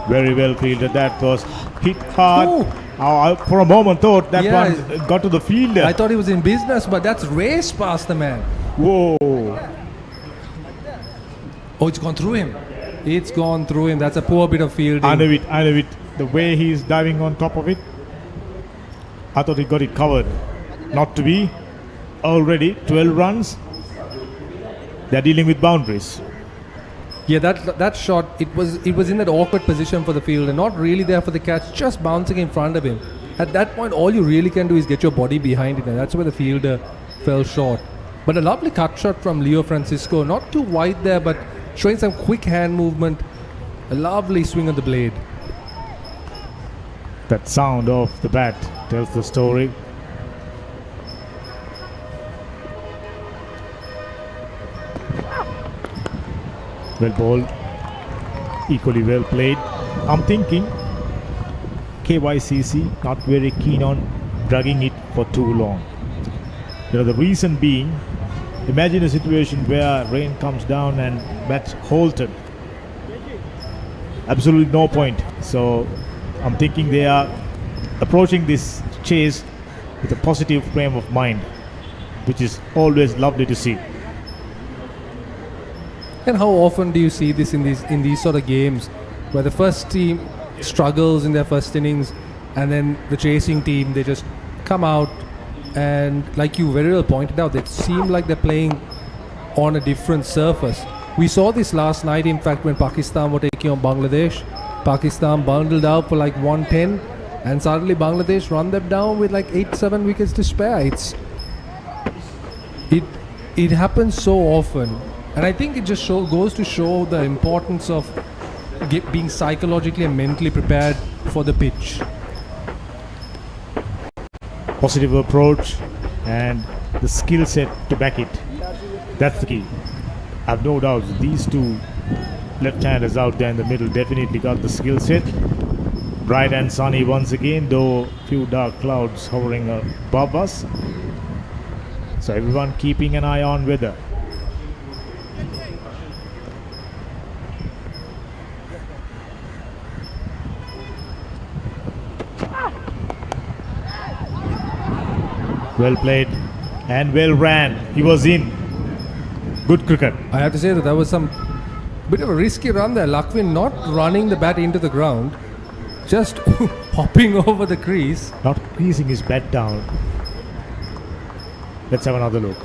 Very well fielded. That was hit hard. Ooh. I for a moment thought that one got to the fielder. I thought he was in business, but that's raced past the man. Whoa. Oh, it's gone through him. It's gone through him. That's a poor bit of fielding. I know it. The way he's diving on top of it, I thought he got it covered. Not to be. Already 12 runs. They're dealing with boundaries. Yeah, that shot, it was in that awkward position for the fielder, not really there for the catch, just bouncing in front of him. At that point, all you really can do is get your body behind it, and that's where the fielder fell short. But a lovely cut shot from Leo Francisco, not too wide there, but showing some quick hand movement. A lovely swing on the blade. That sound of the bat tells the story. Well bowled, equally well played. I'm thinking KYCC not very keen on dragging it for too long. You know, the reason being, imagine a situation where rain comes down and bats halted. Absolutely no point. So I'm thinking they are approaching this chase with a positive frame of mind, which is always lovely to see. And how often do you see this in these sort of games where the first team struggles in their first innings and then the chasing team, they just come out and, like you very well pointed out, they seem like they're playing on a different surface. We saw this last night, in fact, when Pakistan were taking on Bangladesh. Pakistan bundled out for like 110 And suddenly Bangladesh run them down with like 8-7 wickets to spare. It happens so often, and I think it just goes to show the importance of being psychologically and mentally prepared for the pitch. Positive approach and the skill set to back it. That's the key. I've no doubt these two left-handers out there in the middle definitely got the skill set. Bright and sunny once again, though few dark clouds hovering above us. So everyone keeping an eye on weather. Well played and well ran. He was in. Good cricket. I have to say that was some bit of a risky run there. Lakwin not running the bat into the ground, just hopping over the crease. Not creasing his bat down. Let's have another look.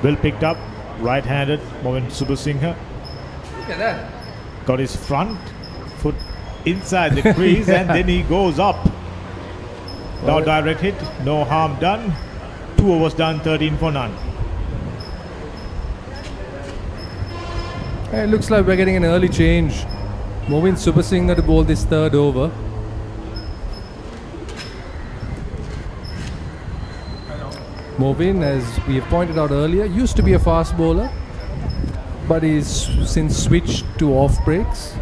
Well picked up. Right-handed. Momin Subasinghe. Look at that. Got his front foot inside the crease and then he goes up. Now direct hit. No harm done. 2 overs done. 13 for none. It looks like we're getting an early change. Momin Subasinghe to bowl this third over. Momin, as we have pointed out earlier, used to be a fast bowler, but he's since switched to off breaks.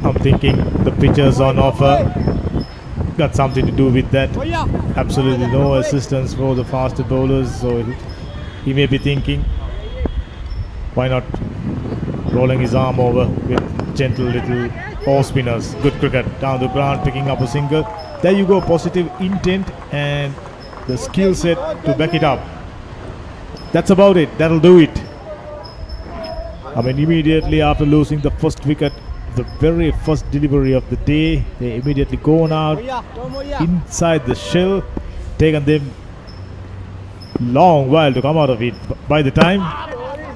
I'm thinking the pitchers on offer got something to do with that. Absolutely no assistance for the faster bowlers, so he may be thinking, why not rolling his arm over with gentle little off spinners. Good cricket down the ground, picking up a single. There you go, positive intent and the skill set to back it up. That's about it. That'll do it. I mean, immediately after losing the first wicket, the very first delivery of the day, they immediately gone out inside the shell, taken them long while to come out of it. By the time,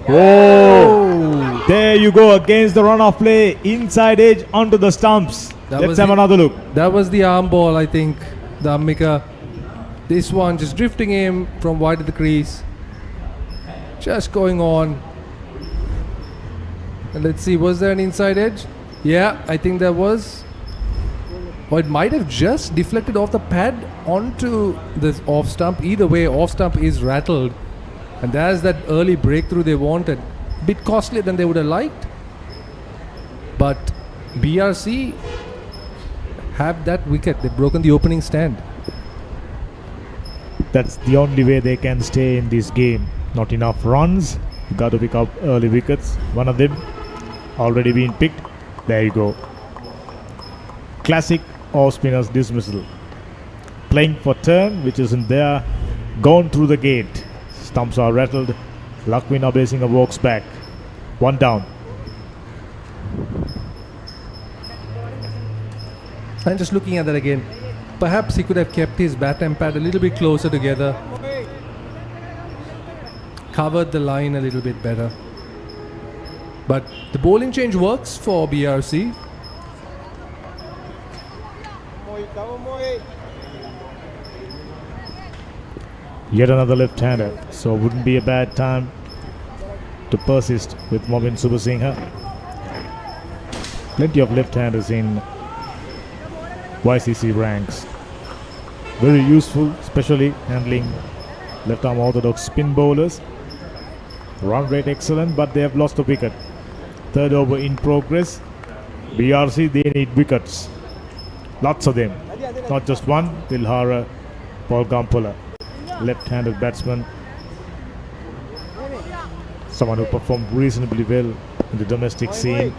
oh, there you go, against the run-off play, inside edge onto the stumps. Let's have another look. That was the arm ball, I think, the Ammika. This one just drifting him from wide of the crease, just going on. And let's see, was there an inside edge? Yeah, I think there was. Or it might have just deflected off the pad onto this off stump. Either way, off stump is rattled. And there's that early breakthrough they wanted. Bit costlier than they would have liked. But BRC have that wicket. They've broken the opening stand. That's the only way they can stay in this game. Not enough runs. You got to pick up early wickets. One of them already been picked. There you go. Classic off spinners dismissal. Playing for turn, which isn't there. Gone through the gate. Stumps are rattled. Lakwin Abesinghe walks back. 1 down. And just looking at that again, perhaps he could have kept his bat and pad a little bit closer together. Covered the line a little bit better. But the bowling change works for BRC. Yet another left-hander, so wouldn't be a bad time to persist with Momin Subasinghe. Plenty of left-handers in YCC ranks. Very useful, especially handling left-arm orthodox spin bowlers. Run rate excellent, but they have lost a wicket. Third over in progress. BRC, they need wickets. Lots of them. Not just one. Tilhara, Paul Gampola. Left-handed batsman. Someone who performed reasonably well in the domestic scene.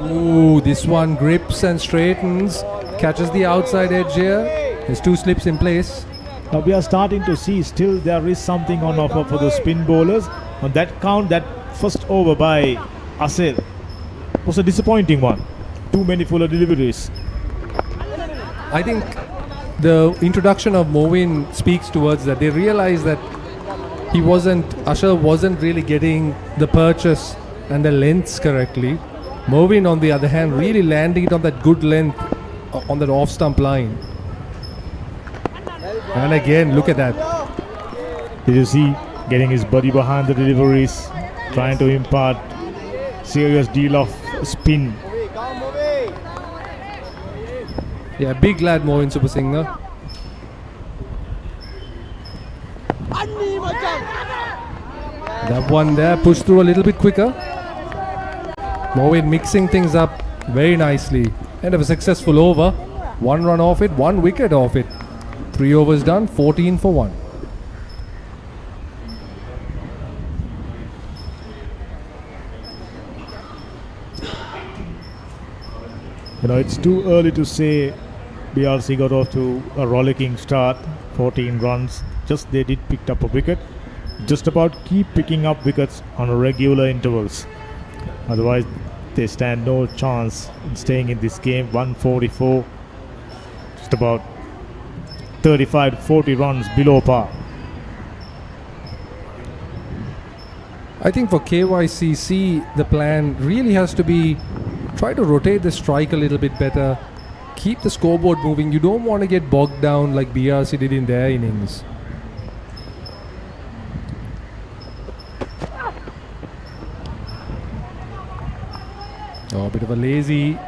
Ooh, this one grips and straightens. Catches the outside edge here. There's 2 slips in place. Now we are starting to see still there is something on offer for the spin bowlers. On that count, that first over by Asel was a disappointing one. Too many fuller deliveries. I think the introduction of Moin speaks towards that. They realized that Asher wasn't really getting the purchase and the lengths correctly. Mervyn, on the other hand, really landing it on that good length on that off stump line. And again, look at that. Did you see getting his body behind the deliveries, trying to impart serious deal of spin? Yeah, big lad Moin Super Singer. That one there pushed through a little bit quicker. Moin mixing things up very nicely. End of a successful over. 1 run off it, 1 wicket off it. 3 overs done, 14 for 1. You know, it's too early to say BRC got off to a rollicking start. 14 runs. Just they did pick up a wicket. Just about keep picking up wickets on regular intervals. Otherwise, they stand no chance in staying in this game. 144. Just about 35 to 40 runs below par. I think for KYCC, the plan really has to be try to rotate the strike a little bit better. Keep the scoreboard moving. You don't want to get bogged down like BRC did in their innings. Oh, a bit of a lazy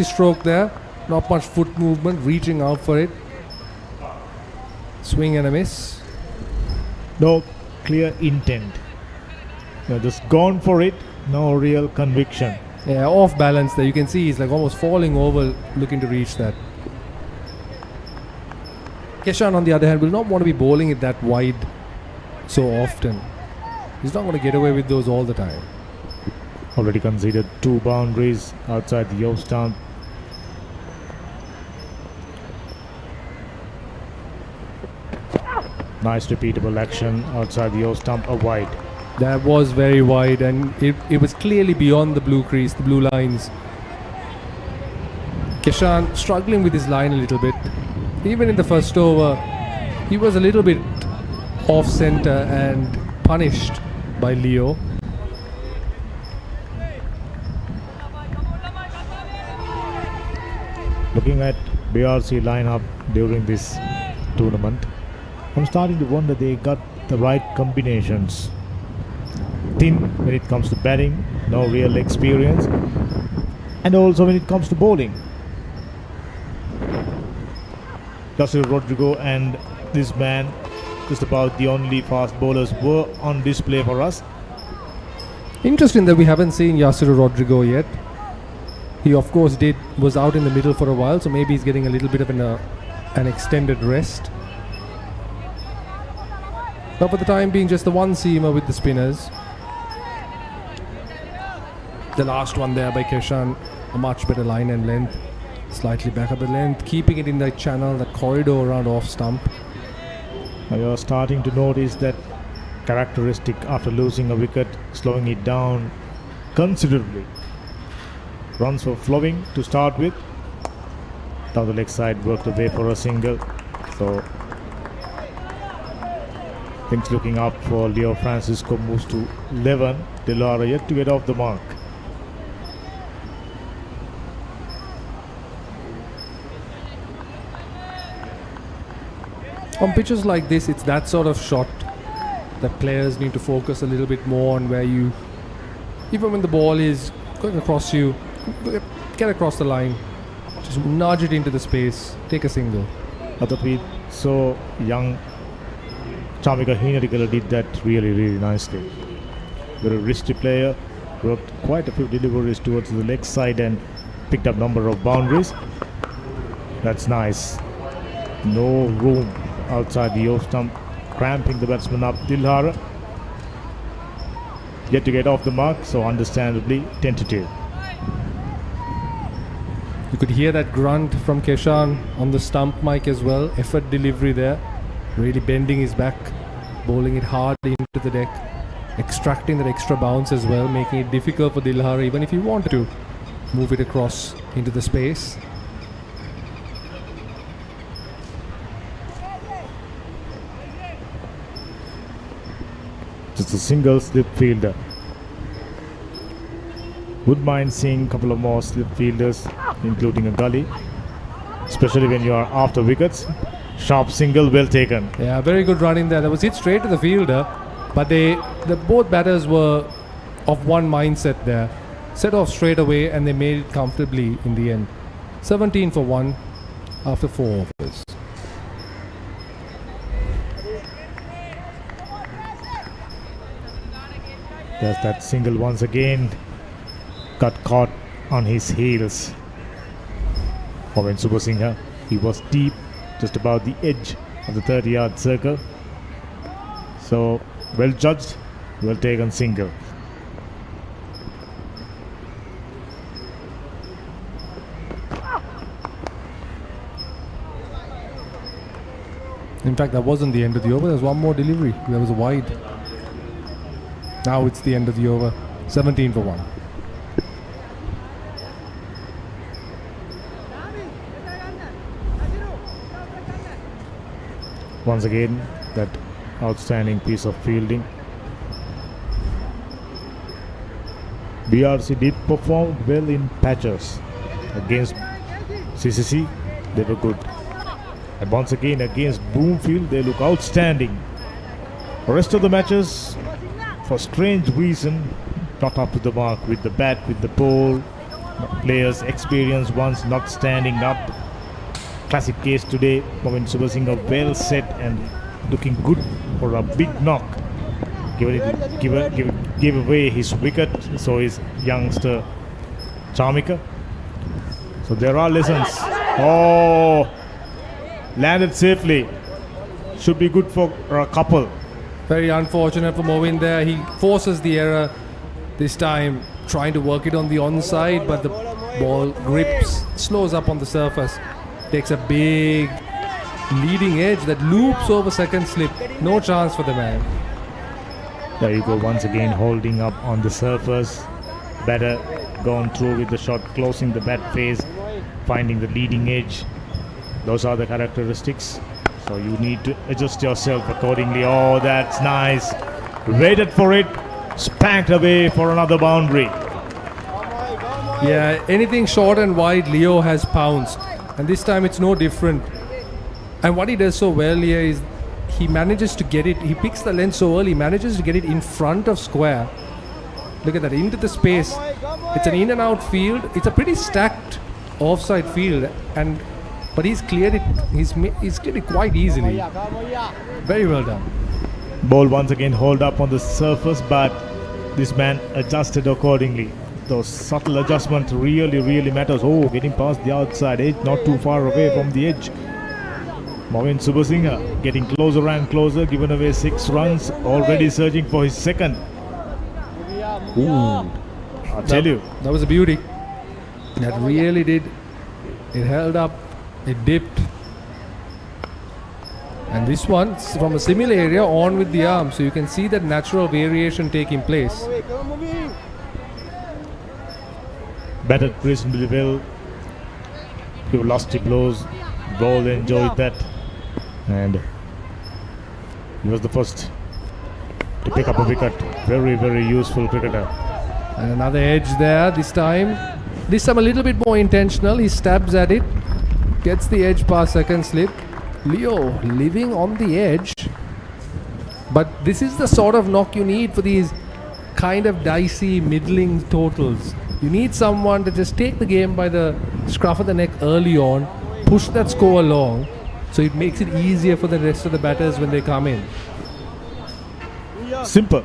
stroke there. Not much foot movement, reaching out for it. Swing and a miss. No clear intent. You know, just gone for it. No real conviction. Yeah, off balance there. You can see he's like almost falling over looking to reach that. Keshan, on the other hand, will not want to be bowling it that wide so often. He's not going to get away with those all the time. Already conceded 2 boundaries outside the off stump. Nice repeatable action outside the off stump, a wide. That was very wide, and it was clearly beyond the blue crease, the blue lines. Keshan struggling with his line a little bit. Even in the first over, he was a little bit off centre and punished by Leo. Looking at BRC lineup during this tournament, I'm starting to wonder they got the right combinations. Thin when it comes to batting, no real experience, and also when it comes to bowling. Yasir Rodrigo and this man, just about the only fast bowlers, were on display for us. Interesting that we haven't seen Yasir Rodrigo yet. He of course was out in the middle for a while, so maybe he's getting a little bit of an extended rest. But for the time being, just the one seamer with the spinners. The last one there by Keshan, a much better line and length. Slightly back of the length, keeping it in that channel, that corridor around off stump. Now you're starting to notice that characteristic after losing a wicket, slowing it down considerably. Runs were flowing to start with. Down the leg side, worked away for a single. So things looking up for Leo Francisco, moves to 11. Dilara yet to get off the mark. On pitches like this, it's that sort of shot that players need to focus a little bit more on, where you, even when the ball is going across you, get across the line, just nudge it into the space, take a single. I thought we saw young Chamika Hinarikala did that really nicely. Very wristy player, worked quite a few deliveries towards the leg side and picked up number of boundaries. That's nice. No room outside the off stump, cramping the batsman up. Dilhara yet to get off the mark, so understandably tentative. You could hear that grunt from Keshan on the stump mic as well. Effort delivery there, really bending his back, bowling it hard into the deck, extracting that extra bounce as well, making it difficult for Dilhara even if he wanted to move it across into the space. Just a single slip fielder. Would mind seeing a couple of more slip fielders, including a gully, especially when you are after wickets. Sharp single, well taken. Yeah, very good run in there. That was hit straight to the fielder, but both batters were of one mindset there. Set off straight away and they made it comfortably in the end. 17 for 1 after 4 overs. There's that single once again. Got caught on his heels. Momin Subasinghe, he was deep, just about the edge of the 30-yard circle. So, well judged, well taken single. In fact, that wasn't the end of the over. There was one more delivery. There was a wide. Now it's the end of the over. 17 for 1. Once again, that outstanding piece of fielding. BRC did perform well in patches against CCC. They were good. And once again against Bloomfield, they look outstanding. The rest of the matches, for strange reason, not up to the mark with the bat, with the ball. Players experienced ones not standing up. Classic case today. Momin Subasinghe well set and looking good for a big knock. Give away his wicket, so is youngster Charmika. So there are lessons. Oh, landed safely. Should be good for a couple. Very unfortunate for Momin there. He forces the error this time, trying to work it on the onside, but the ball grips, slows up on the surface. Takes a big leading edge that loops over second slip. No chance for the man. There you go, once again holding up on the surface. Batter gone through with the shot, closing the bat face, finding the leading edge. Those are the characteristics. So you need to adjust yourself accordingly. Oh, that's nice. Waited for it, spanked away for another boundary. Yeah, anything short and wide, Leo has pounced. And this time it's no different. And what he does so well here is he manages to get it, he picks the length so early, manages to get it in front of square. Look at that, into the space. It's an in and out field. It's a pretty stacked offside field, but he's cleared it. He's cleared it quite easily. Very well done. Ball once again hold up on the surface, but this man adjusted accordingly. Those subtle adjustments really matters. Oh, getting past the outside edge, not too far away from the edge. Momin Subasinghe getting closer and closer, given away 6 runs, already searching for his second. Ooh, I'll tell you. That was a beauty. That really did. It held up, it dipped. And this one, from a similar area, on with the arm. So you can see that natural variation taking place. Batted reasonably well. Few lusty blows. Ball enjoyed that. And he was the first to pick up a wicket. Very useful cricketer. And another edge there this time. This time a little bit more intentional. He stabs at it. Gets the edge past second slip. Leo living on the edge. But this is the sort of knock you need for these kind of dicey middling totals. You need someone to just take the game by the scruff of the neck early on, push that score along, so it makes it easier for the rest of the batters when they come in. Simple.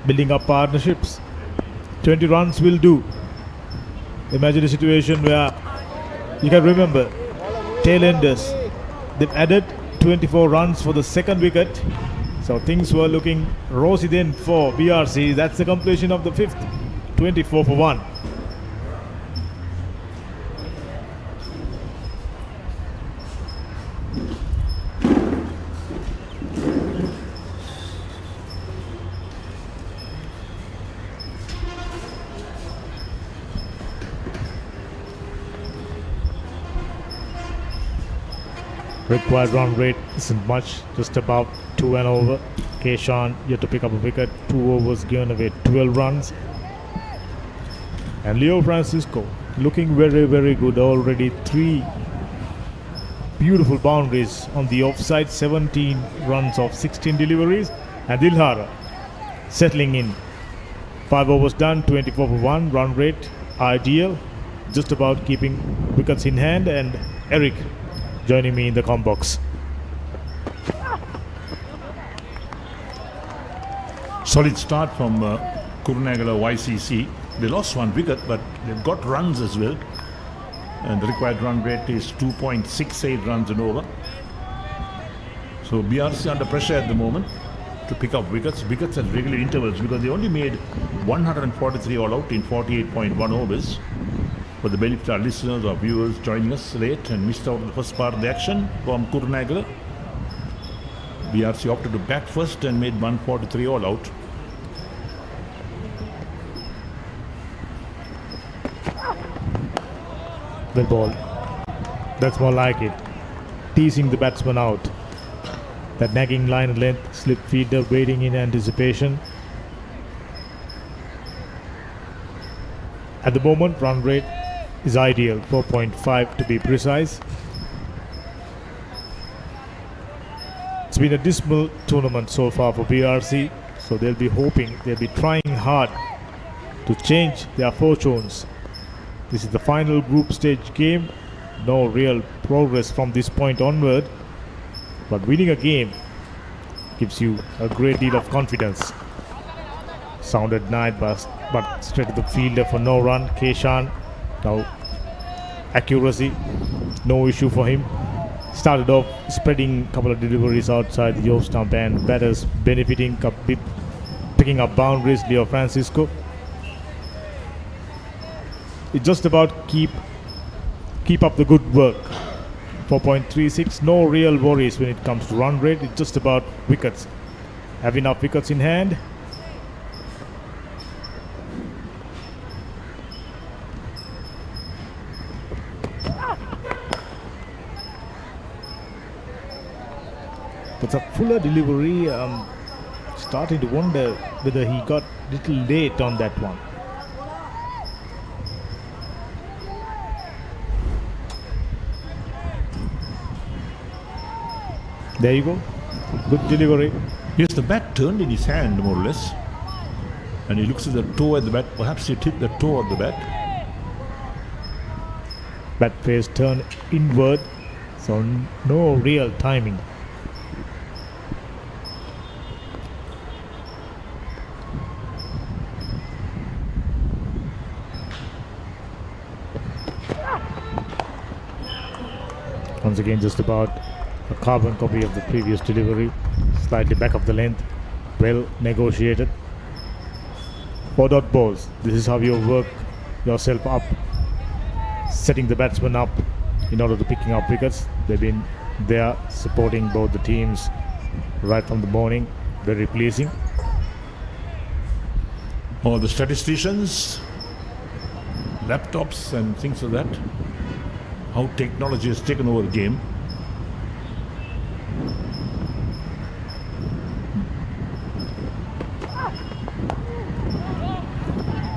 Building up partnerships. 20 runs will do. Imagine a situation where you can remember tail-enders. They've added 24 runs for the second wicket. So things were looking rosy then for BRC. That's the completion of the 5th. 24 for 1. Required run rate isn't much, just about 2 and over. Keshan yet to pick up a wicket, 2 overs given away 12 runs. And Leo Francisco looking very, very good. Already 3 beautiful boundaries on the offside, 17 runs of 16 deliveries. And Dilhara settling in. 5 overs done, 24 for 1, run rate ideal. Just about keeping wickets in hand. And Eric joining me in the comm box. Solid start from Kurunegala YCC. They lost 1 wicket, but they've got runs as well. And the required run rate is 2.68 runs an over. So BRC under pressure at the moment to pick up wickets. Wickets at regular intervals because they only made 143 all out in 48.1 overs. For the benefit of our listeners or viewers joining us late and missed out the first part of the action from Kurunegala, BRC opted to bat first and made 143 all out. Well ball. That's more like it. Teasing the batsman out. That nagging line and length slip feeder waiting in anticipation. At the moment, run rate is ideal, 4.5 to be precise. It's been a dismal tournament so far for BRC, so they'll be trying hard to change their fortunes. This is the final group stage game. No real progress from this point onward, but winning a game gives you a great deal of confidence. Sounded nice, but straight to the fielder for no run. Keshan, now accuracy, no issue for him. Started off spreading a couple of deliveries outside the off stump and batters benefiting, picking up boundaries. Leo Francisco. It's just about keep up the good work. 4.36, no real worries when it comes to run rate. It's just about wickets. Have enough wickets in hand. But a fuller delivery. Starting to wonder whether he got a little late on that one. There you go. Good delivery. Yes, the bat turned in his hand more or less. And he looks at the toe at the bat. Perhaps it hit the toe of the bat. Bat face turn inward. So no real timing. Once again, just about a carbon copy of the previous delivery, slightly back of the length, well negotiated. 4 dot balls. This is how you work yourself up, setting the batsman up in order to picking up wickets. They've been there supporting both the teams right from the morning. Very pleasing. All the statisticians, laptops and things like that. How technology has taken over the game.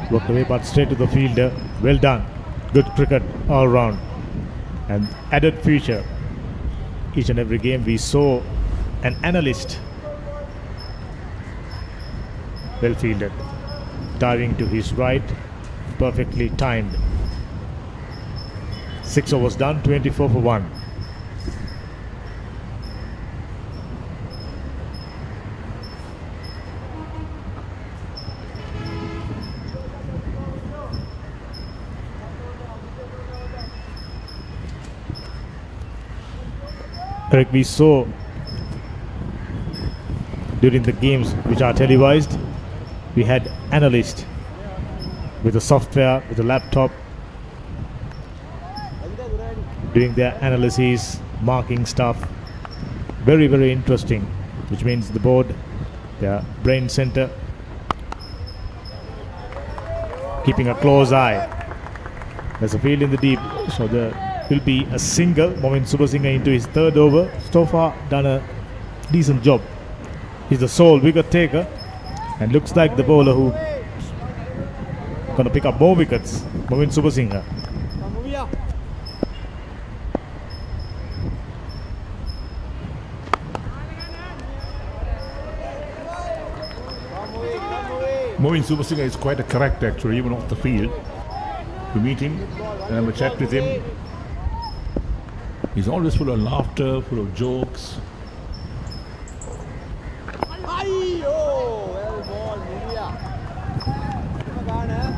Worked away but straight to the fielder. Well done. Good cricket all round. And added feature. Each and every game we saw an analyst. Well fielded. Diving to his right. Perfectly timed. 6 overs done, 24 for 1. Eric, we saw during the games which are televised, we had analysts with a software, with a laptop, doing their analysis, marking stuff. Very, very interesting, which means the board, their brain center, keeping a close eye. There's a field in the deep, so there will be a single. Momin Subasinghe into his 3rd over. So far done a decent job. He's the sole wicket taker and looks like the bowler who Gonna pick up more wickets. Movin Subasinghe. Moving Subasinghe is quite a character actually, even off the field. To meet him and have a chat with him. He's always full of laughter, full of jokes.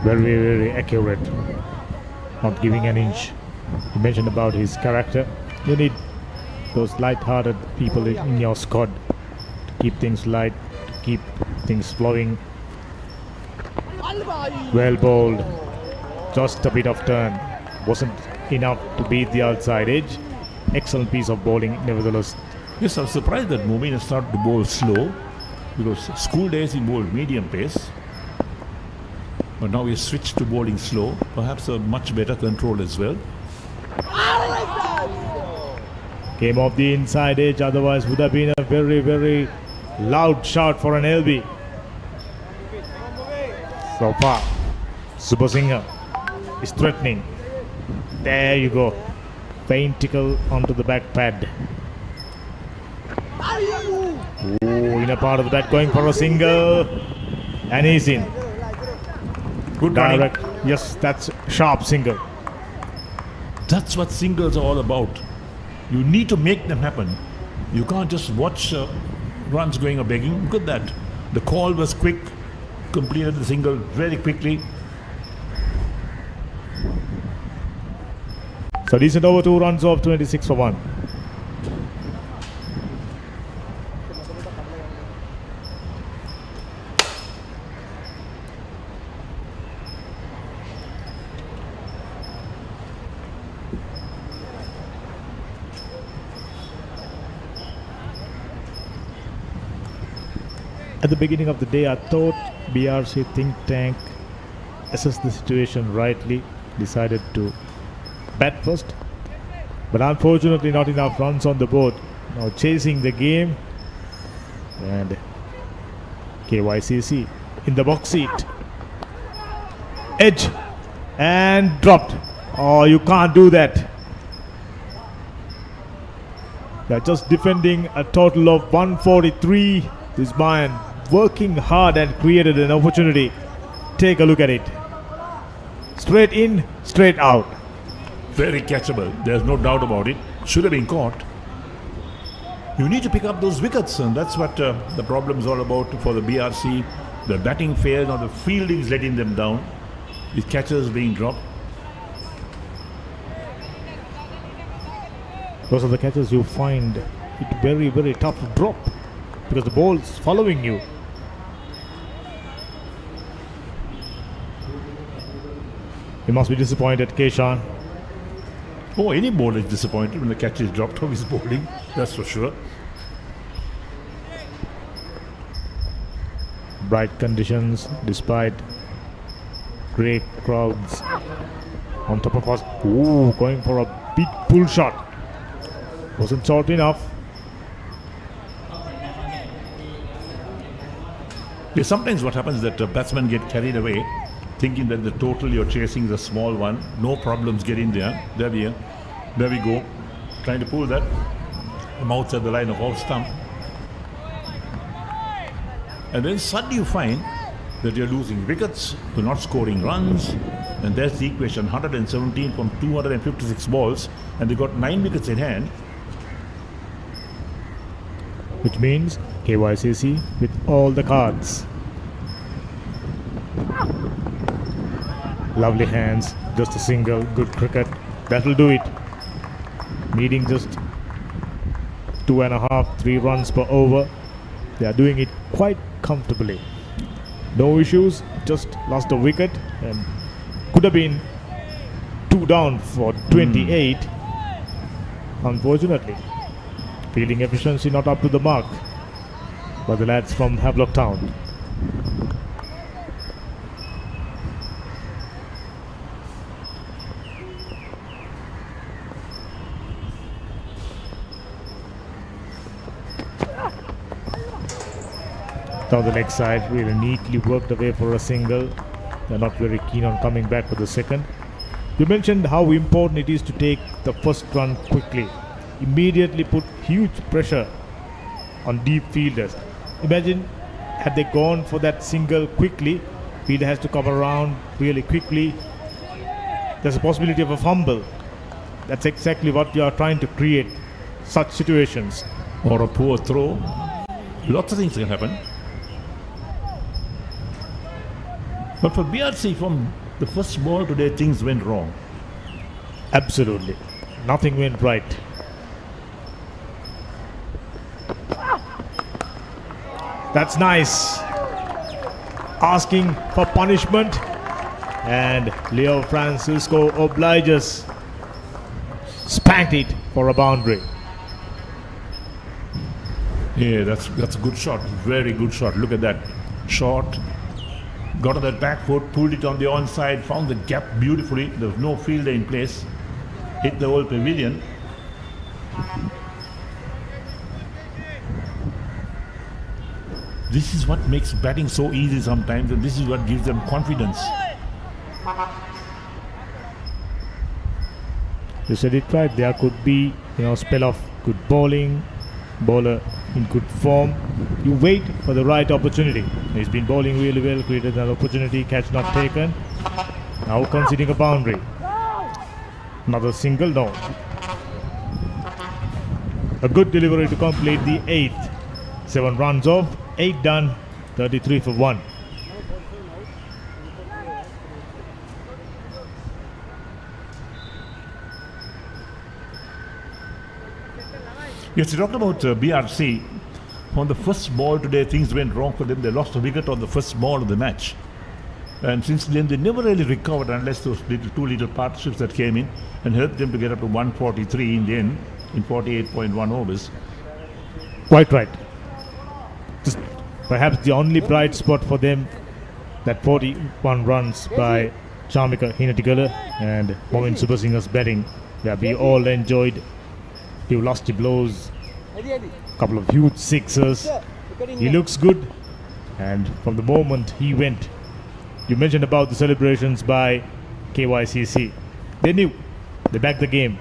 Very, very accurate. Not giving an inch. You mentioned about his character. You need those light-hearted people in your squad to keep things light, to keep things flowing. Well bowled. Just a bit of turn. Wasn't enough to beat the outside edge. Excellent piece of bowling nevertheless. Yes, I was surprised that Movin has started to bowl slow, because school days he bowled medium pace. But now he switched to bowling slow. Perhaps a much better control as well. Came off the inside edge, otherwise would have been a very, very loud shot for an LB. So far, Subasinghe is threatening. There you go. Faint tickle onto the back pad. Oh, inner part of the bat going for a single. And he's in. Good Direct. running. Yes, that's sharp single. That's what singles are all about. You need to make them happen. You can't just watch runs going or begging. Look at that. The call was quick. Completed the single very quickly. So decent over 2 runs off 26 for 1. At the beginning of the day, I thought BRC think tank assessed the situation rightly, decided to bat first, but unfortunately not enough runs on the board. Now chasing the game, and YCC in the box seat. Edge and dropped. Oh, you can't do that. They're just defending a total of 143. This Bayan working hard and created an opportunity. Take a look at it. Straight in, straight out. Very catchable. There's no doubt about it. Should have been caught. You need to pick up those wickets, and that's what the problem is all about for the BRC. The batting fails, or the fielding is letting them down. The catches being dropped. Those are the catches you find it very, very tough to drop because the ball's following you. You must be disappointed, Keshan. Oh, any bowler is disappointed when the catch is dropped from his bowling. That's for sure. Bright conditions despite great crowds on top of us. Ooh, going for a big pull shot. Wasn't short enough. Yeah, sometimes what happens is that batsmen get carried away, thinking that the total you're chasing is a small one. No problems get in there. There we go. Trying to pull that. The mouth at the line of off stump. And then suddenly you find that you're losing wickets, you're not scoring runs. And that's the equation. 117 from 256 balls. And they got 9 wickets in hand. Which means KYCC with all the cards. Lovely hands, just a single, good cricket. That'll do it. Needing just 2.5, 3 runs per over. They are doing it quite comfortably. No issues, just lost a wicket and could have been 2 down for 28. Unfortunately. Fielding efficiency not up to the mark by the lads from Havelock Town. Down the leg side, really neatly worked away for a single. They're not very keen on coming back for the second. You mentioned how important it is to take the first run quickly. Immediately put huge pressure on deep fielders. Imagine had they gone for that single quickly, fielder has to come around really quickly. There's a possibility of a fumble. That's exactly what you are trying to create, such situations. Or a poor throw. Lots of things can happen. But for BRC, from the first ball today, things went wrong. Absolutely. Nothing went right. That's nice. Asking for punishment. And Leo Francisco obliges. Spanked it for a boundary. Yeah, that's a good shot. Very good shot. Look at that. Shot. Got on that back foot, pulled it on the onside, found the gap beautifully. There was no fielder in place. Hit the whole pavilion. This is what makes batting so easy sometimes, and this is what gives them confidence. You said it right. There could be, spell of good bowling, bowler in good form. You wait for the right opportunity. He's been bowling really well, created an opportunity, catch not taken. Now conceding a boundary. Another single, no. A good delivery to complete the 8th. 7 runs off, 8 done, 33 for 1. Yes, you talked about BRC. On the first ball today, things went wrong for them. They lost a wicket on the first ball of the match. And since then, they never really recovered unless those two little partnerships that came in and helped them to get up to 143 in the end, in 48.1 overs. Quite right. Just perhaps the only bright spot for them, that 41 runs by Charmika Hinatigala and Momin Subasingha's batting. Yeah, we all enjoyed few lusty blows, couple of huge sixes. He looks good, and from the moment he went, you mentioned about the celebrations by KYCC. They knew, they backed the game.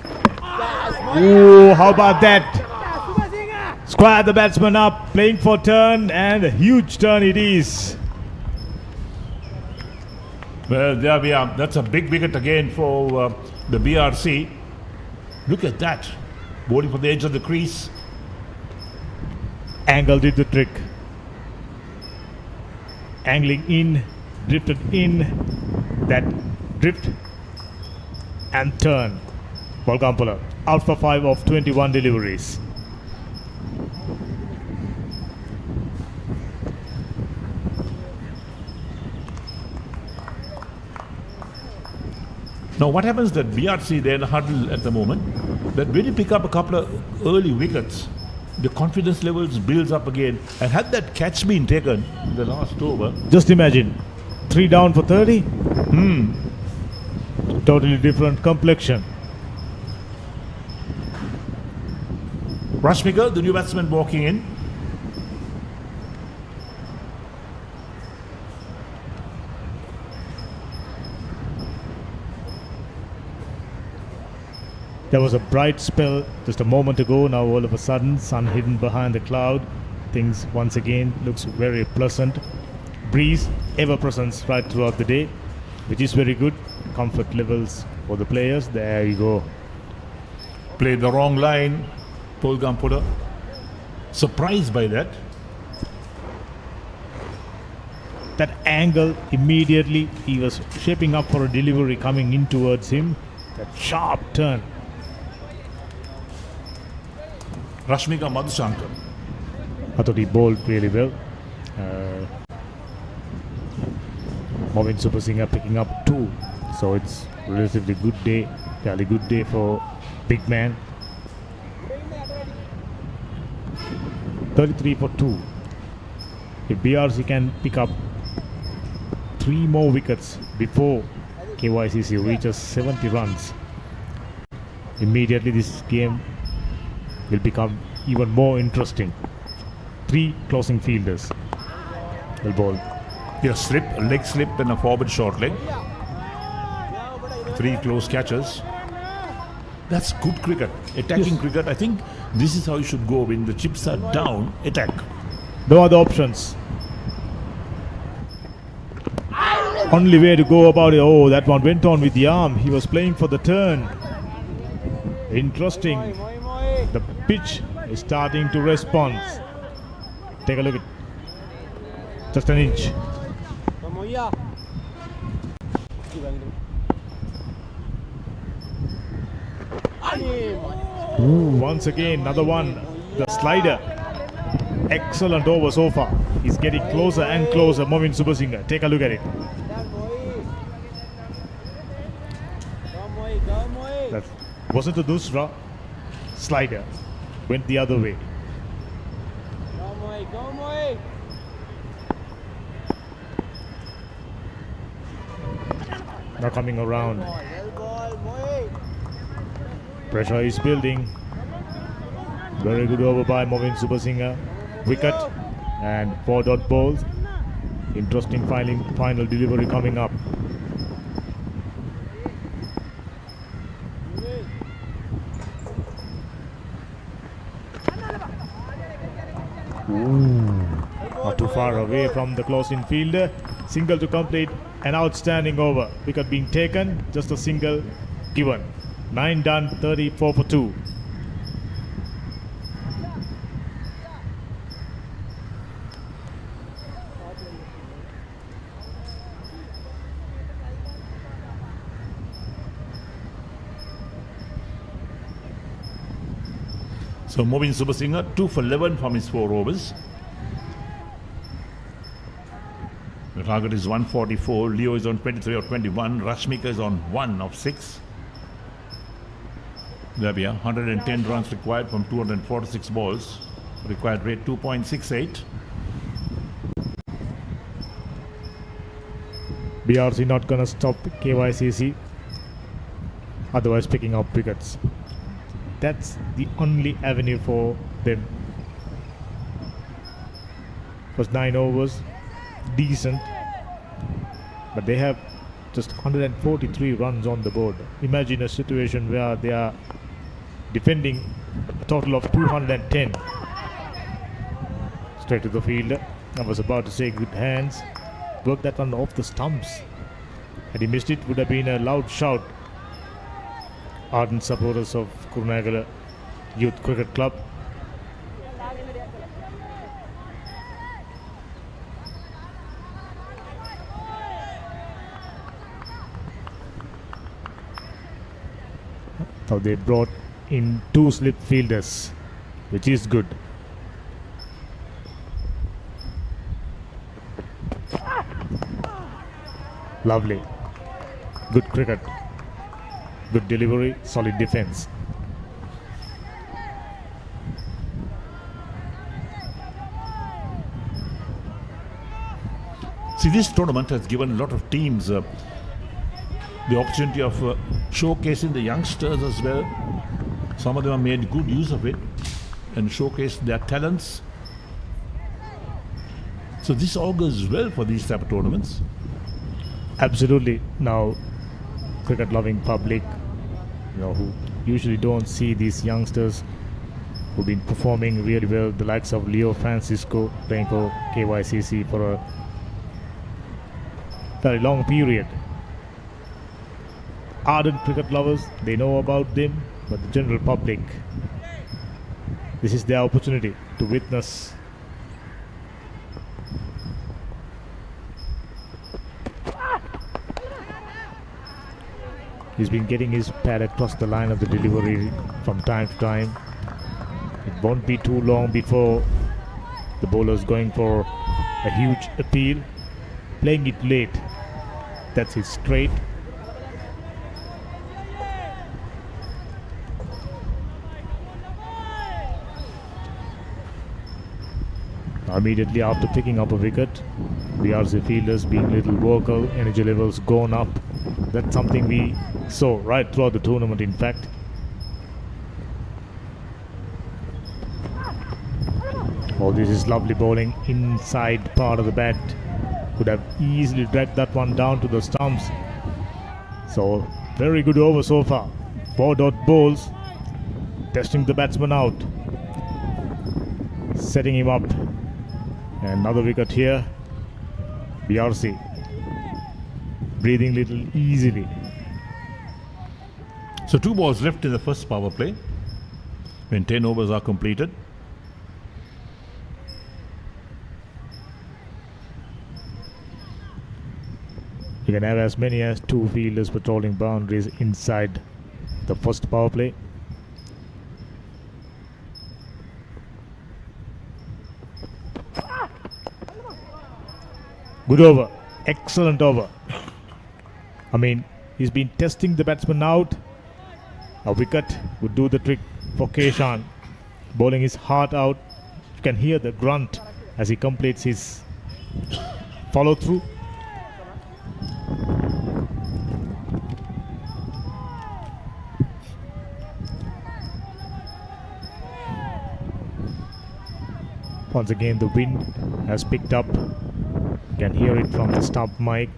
Oh, how about that? Square the batsman up, playing for turn, and a huge turn it is. Well, there we are. That's a big wicket again for the BRC. Look at that. Bowling from the edge of the crease. Angle did the trick. Angling in, drifted in. That drift and turn. Bolgampala out for 5 of 21 deliveries. Now what happens that BRC, they're in a huddle at the moment, that when you pick up a couple of early wickets, the confidence levels builds up again. And had that catch been taken in the last over, just imagine, 3 down for 30. Totally different complexion. Rashmika, the new batsman, walking in. There was a bright spell just a moment ago. Now all of a sudden, sun hidden behind the cloud. Things once again looks very pleasant. Breeze ever present right throughout the day, which is very good. Comfort levels for the players. There you go. Played the wrong line. Bolgampala surprised by that. That angle, immediately he was shaping up for a delivery coming in towards him. That sharp turn. Rashmika Madhushankar. I thought he bowled really well. Momin Subasingha picking up 2. So it's relatively good day. Fairly good day for big man. 33 for 2. If BRC can pick up 3 more wickets before KYCC reaches 70 runs, immediately this game will become even more interesting. 3 closing fielders will bowl. Here slip, a leg slip and a forward short leg. 3 close catches. That's good cricket. Attacking cricket. I think this is how you should go when the chips are down. Attack. No other options. Only way to go about it. Oh, that one went on with the arm. He was playing for the turn. Interesting. The pitch is starting to respond. Take a look at just an inch. Once again, another one. The slider. Excellent over so far. He's getting closer and closer. Movin Subasinghe. Take a look at it. That wasn't a dusra. Slider. Went the other way. Now coming around. Pressure is building. Very good over by Movin Subasinghe. Wicket and 4 dot balls. Interesting final delivery coming up. Not too far away from the close-in fielder. Single to complete. An outstanding over. Wicket being taken. Just a single given. 9 done. 34 for 2. So Movin Subasinghe 2 for 11 from his 4 overs. The target is 144. Leo is on 23 of 21. Rashmika is on 1 of 6. There we are. 110 runs required from 246 balls. Required rate 2.68. BRC not gonna stop KYCC. Otherwise picking up wickets. That's the only avenue for them. Was 9 overs, decent, but they have just 143 runs on the board. Imagine a situation where they are defending a total of 210. Straight to the fielder. I was about to say good hands. Worked that one off the stumps. Had he missed it, would have been a loud shout. Ardent supporters of Kurunegala Youth Cricket Club. Now they brought in 2 slip fielders, which is good. Lovely. Good cricket. Good delivery, solid defense. See, this tournament has given a lot of teams the opportunity of showcasing the youngsters as well. Some of them have made good use of it and showcased their talents. So this augurs well for these type of tournaments. Absolutely. Now, cricket-loving public, who usually don't see these youngsters who've been performing really well, the likes of Leo Francisco playing for KYCC for a very long period. Ardent cricket lovers, they know about them, but the general public, this is their opportunity to witness He's been getting his pad across the line of the delivery from time to time. It won't be too long before the bowler's going for a huge appeal. Playing it late. That's his straight. Immediately after picking up a wicket, BRC fielders being little vocal, energy levels gone up. That's something we saw right throughout the tournament, in fact. Oh, this is lovely bowling inside part of the bat. could have easily dragged that one down to the stumps. So very good over so far. 4 dot balls, testing the batsman out, setting him up. Another wicket here. BRC breathing little easily. So 2 balls left in the first power play when 10 overs are completed. You can have as many as 2 fielders patrolling boundaries inside the first power play. Good over. Excellent over. I mean, he's been testing the batsman out. A wicket would do the trick for Keshan. Bowling his heart out. You can hear the grunt as he completes his follow through. Once again, the wind has picked up. You can hear it from the stump mic.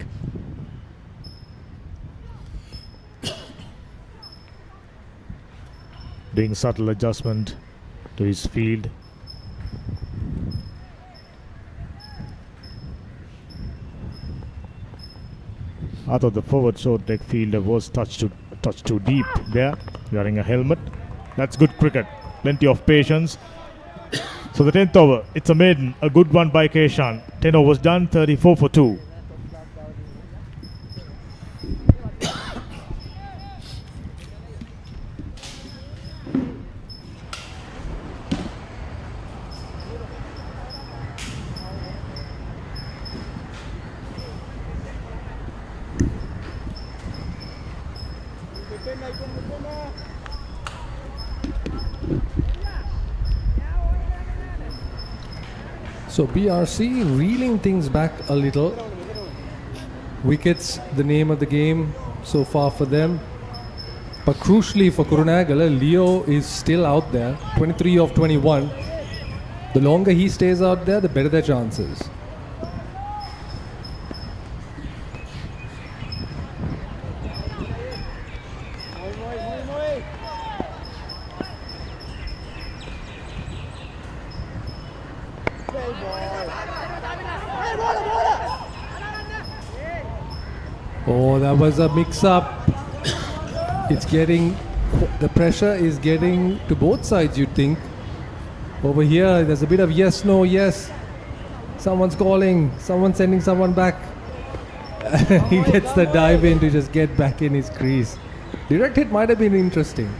Doing subtle adjustment to his field. I thought the forward short leg fielder was touched too deep there, wearing a helmet. That's good cricket. Plenty of patience. So the 10th over, it's a maiden, a good one by Keshan. 10 overs done, 34 for 2. So BRC reeling things back a little. Wickets, the name of the game so far for them. But crucially for Kurunegala, Leo is still out there, 23 of 21. The longer he stays out there, the better their chances. Oh, that was a mix-up. It's getting, the pressure is getting to both sides, you'd think. Over here, there's a bit of yes, no, yes. Someone's calling, someone's sending someone back. He gets the dive in to just get back in his crease. Direct hit might have been interesting.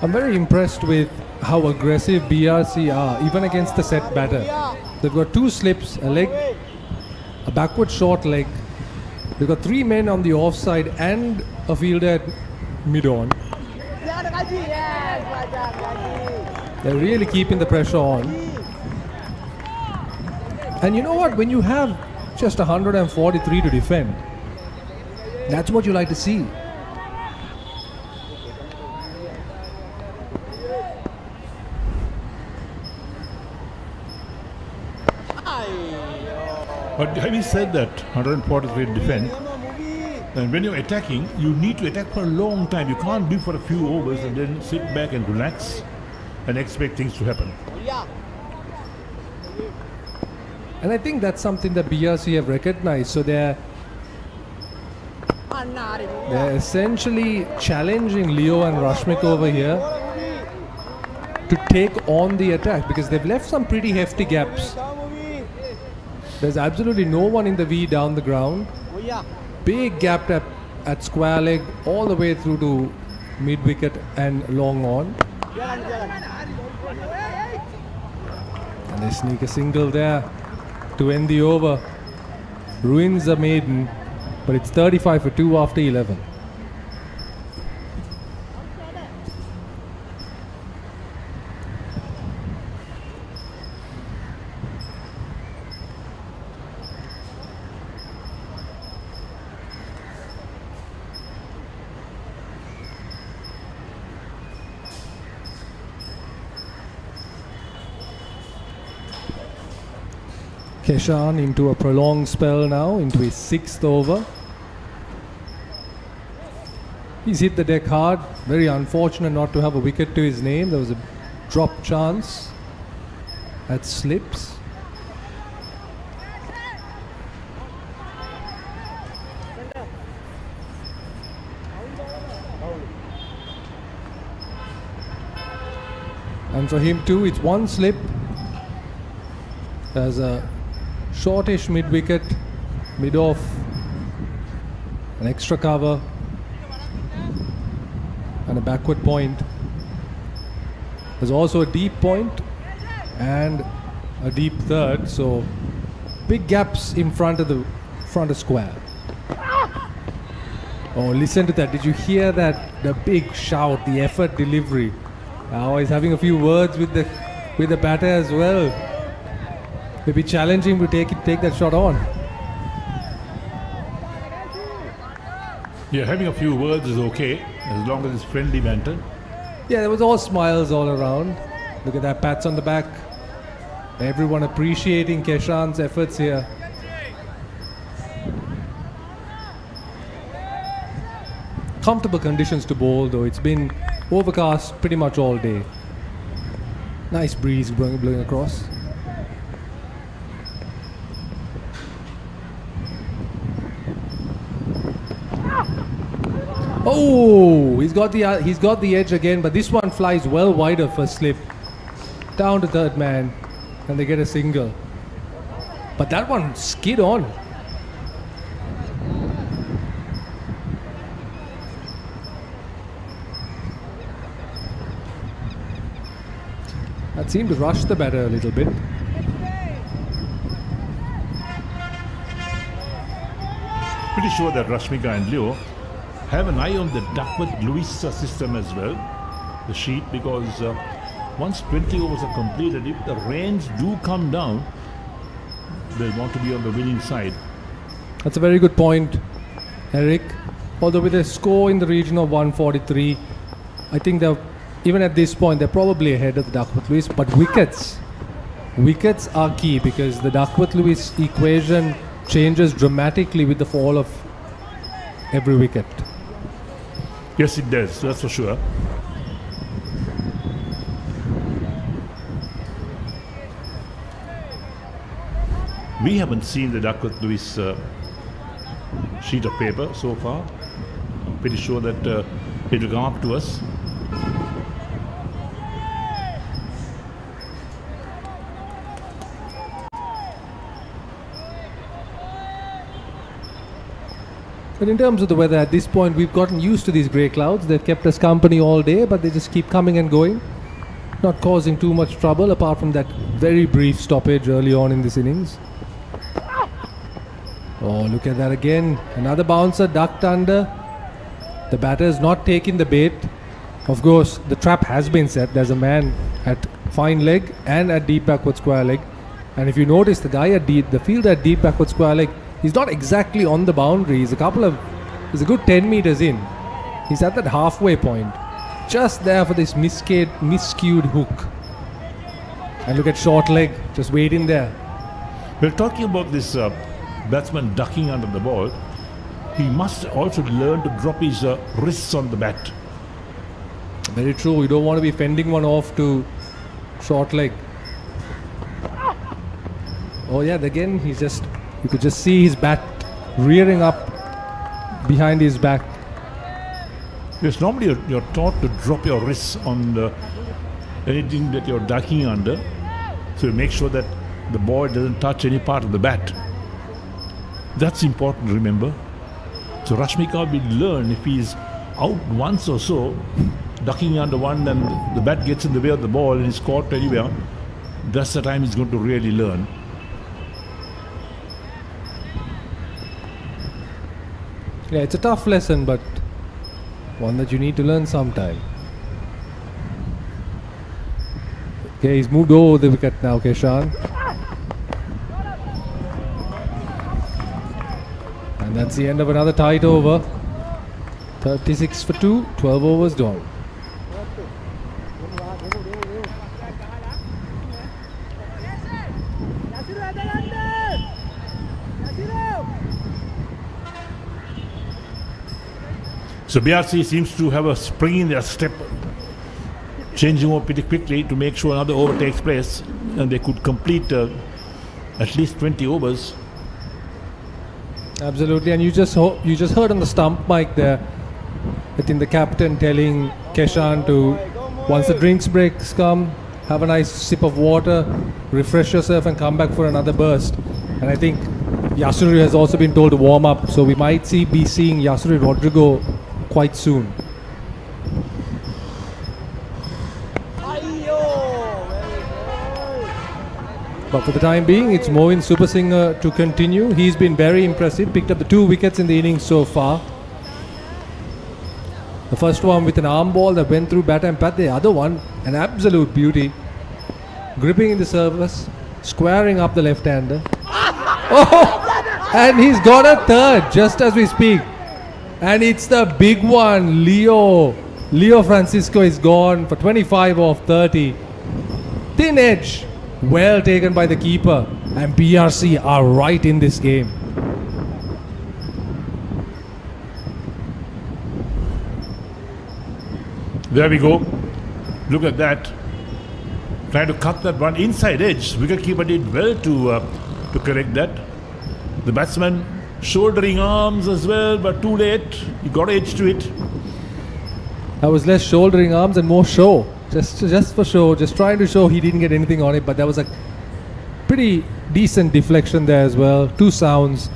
I'm very impressed with how aggressive BRC are, even against the set batter. They've got 2 slips, a leg, a backward short leg. They've got 3 men on the offside and a fielder at mid-on. They're really keeping the pressure on. And you know what? When you have just 143 to defend, that's what you like to see. But having said that, 143 defend, and when you're attacking, you need to attack for a long time. You can't do for a few overs and then sit back and relax and expect things to happen. And I think that's something that BRC have recognized. So they're essentially challenging Leo and Rashmik over here to take on the attack, because they've left some pretty hefty gaps. There's absolutely no one in the V down the ground. Big gap at square leg all the way through to mid wicket and long on. And they sneak a single there to end the over. Ruins the maiden, but it's 35 for 2 after 11. Keshan into a prolonged spell now, into his 6th over. He's hit the deck hard. Very unfortunate not to have a wicket to his name. There was a drop chance at slips. And for him too, it's one slip. There's a shortish mid-wicket, mid-off, an extra cover, and a backward point. There's also a deep point and a deep third, so big gaps in front of square. Oh, listen to that. Did you hear that? The big shout, the effort delivery. Now he's having a few words with the batter as well. Maybe challenge him to take that shot on. Yeah, having a few words is okay, as long as it's friendly banter. Yeah, there was all smiles all around. Look at that, pats on the back. Everyone appreciating Keshan's efforts here. Comfortable conditions to bowl though. It's been overcast pretty much all day. Nice breeze blowing across. Oh, he's got the edge again, but this one flies well wider for slip. Down to third man, and they get a single. But that one skid on. That seemed to rush the batter a little bit. Pretty sure that Rashmika and Leo have an eye on the Duckworth-Lewis system as well, the sheet, because once 20 overs are completed, if the rains do come down, they want to be on the winning side. That's a very good point, Eric. Although with a score in the region of 143, I think they're, even at this point, they're probably ahead of the Duckworth-Lewis. But wickets are key, because the Duckworth-Lewis equation changes dramatically with the fall of every wicket. Yes, it does, that's for sure. We haven't seen the Duckworth-Lewis sheet of paper so far. I'm pretty sure that it will come up to us. But in terms of the weather, at this point, we've gotten used to these grey clouds. They've kept us company all day, but they just keep coming and going, not causing too much trouble, apart from that very brief stoppage early on in this innings. Oh, look at that again. Another bouncer ducked under. The batter is not taking the bait. Of course, the trap has been set. There's a man at fine leg and at deep backward square leg. And if you notice, the guy at the fielder at deep backward square leg, he's not exactly on the boundary. He's a good 10 meters in. He's at that halfway point, just there for this miscued hook. And look at short leg, just waiting there. We're talking about this batsman ducking under the ball. He must also learn to drop his wrists on the bat. Very true. You don't want to be fending one off to short leg. Oh yeah, again, you could just see his bat rearing up behind his back. Yes, normally you're taught to drop your wrists on anything that you're ducking under, so you make sure that the ball doesn't touch any part of the bat. That's important, remember. So Rashmika will learn if he's out once or so, ducking under one, and the bat gets in the way of the ball and he's caught anywhere. That's the time he's going to really learn. Yeah, it's a tough lesson, but one that you need to learn sometime. Okay, he's moved over the wicket now, Keshan. And that's the end of another tight over. 36 for 2, 12 overs gone. So BRC seems to have a spring in their step, changing over pretty quickly to make sure another over takes place and they could complete at least 20 overs. Absolutely, and you just heard on the stump mic there, I think the captain telling Keshan to, once the drinks breaks come, have a nice sip of water, refresh yourself and come back for another burst. And I think Yasuri has also been told to warm up, so we might be seeing Yasuri Rodrigo quite soon. But for the time being, it's Moin Supersinger to continue. He's been very impressive, picked up the 2 wickets in the innings so far. The first one with an arm ball that went through bat and pat, the other one, an absolute beauty. Gripping in the service, squaring up the left-hander. Oh! And he's got a third just as we speak. And it's the big one, Leo. Leo Francisco is gone for 25 off 30. Thin edge. Well taken by the keeper, and BRC are right in this game. There we go. Look at that. Trying to cut that one inside edge. Wicketkeeper did well to correct that. The batsman shouldering arms as well, but too late. He got edge to it. That was less shouldering arms and more show. Just for show, just trying to show he didn't get anything on it, but there was a pretty decent deflection there as well. 2 sounds.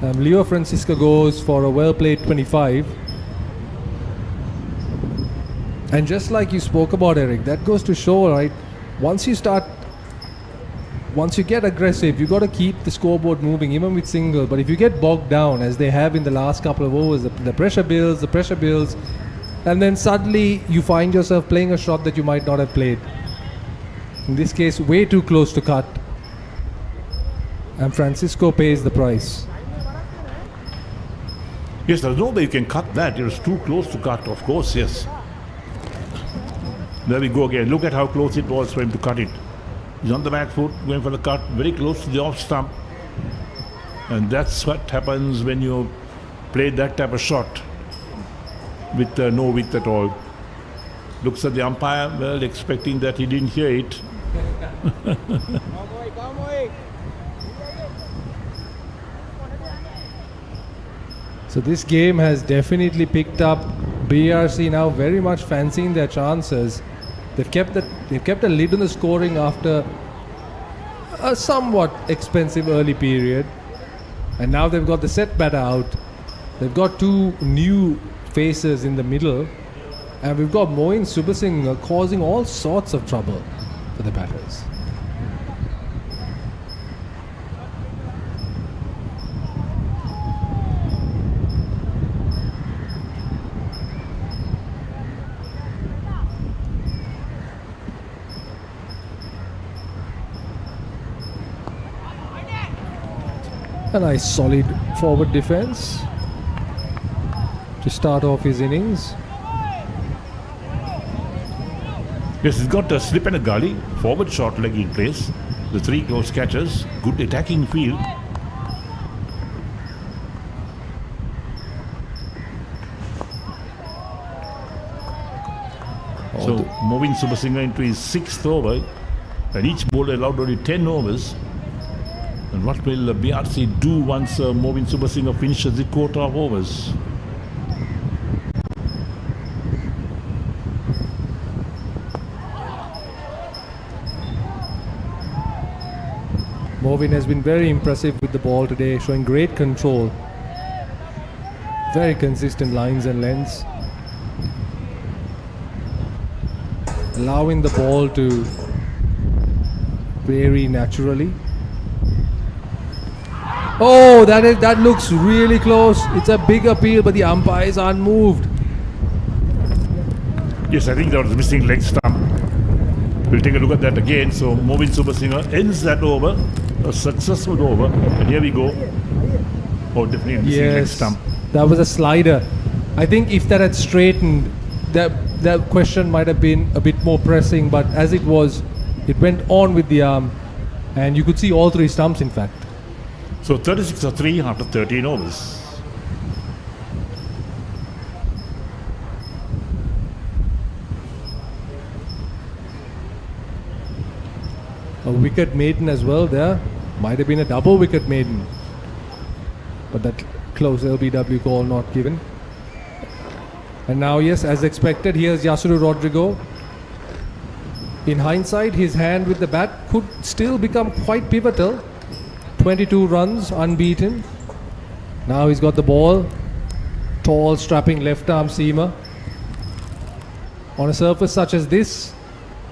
Leo Francisco goes for a well-played 25. And just like you spoke about, Eric, that goes to show, right, once you get aggressive, you got to keep the scoreboard moving, even with single. But if you get bogged down, as they have in the last couple of overs, the pressure builds, and then suddenly you find yourself playing a shot that you might not have played. In this case, way too close to cut. And Francisco pays the price. Yes, there's no way you can cut that. It was too close to cut, of course, yes. There we go again. Look at how close it was for him to cut it. He's on the back foot, going for the cut, very close to the off stump. And that's what happens when you play that type of shot with no width at all. Looks at the umpire, well, expecting that he didn't hear it. So this game has definitely picked up. BRC now very much fancying their chances. They've kept a lid on the scoring after a somewhat expensive early period, and now they've got the set batter out. They've got 2 new faces in the middle, and we've got Moin Supersinger causing all sorts of trouble for the batters. A nice solid forward defense to start off his innings. Yes, he's got a slip and a gully, forward short leg in place, the 3 close catches, good attacking field. So moving Supersinger into his 6th over, and each bowler allowed only 10 overs. And what will BRC do once Movin Supersinger finishes the quota of overs? Movin has been very impressive with the ball today, showing great control. Very consistent lines and lengths. Allowing the ball to vary naturally. Oh, that looks really close. It's a big appeal, but the umpires aren't moved. Yes, I think there was a missing leg stump. We'll take a look at that again. So Movin Supersinger ends that over, a successful over. And here we go. Oh, definitely a missing leg stump. That was a slider. I think if that had straightened, that question might have been a bit more pressing. But as it was, it went on with the arm, and you could see all 3 stumps, in fact. So 36 or 3 after 13 overs. A wicket maiden as well there. Might have been a double wicket maiden. But that close LBW call not given. And now, yes, as expected, here's Yasuru Rodrigo. In hindsight, his hand with the bat could still become quite pivotal. 22 runs, unbeaten. Now he's got the ball. Tall, strapping left arm seamer. On a surface such as this,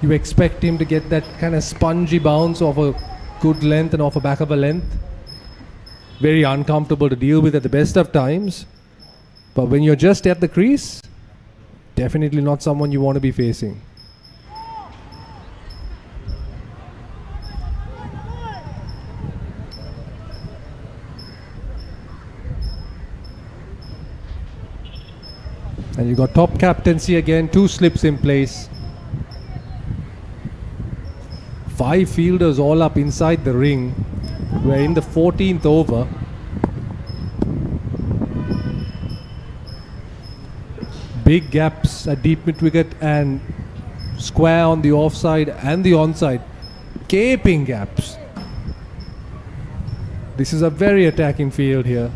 you expect him to get that kind of spongy bounce off a good length and off a back of a length. Very uncomfortable to deal with at the best of times. But when you're just at the crease, definitely not someone you want to be facing. And you got top captaincy again, 2 slips in place. 5 fielders all up inside the ring. We're in the 14th over. Big gaps at deep mid wicket and square on the offside and the onside. Gaping gaps. This is a very attacking field here.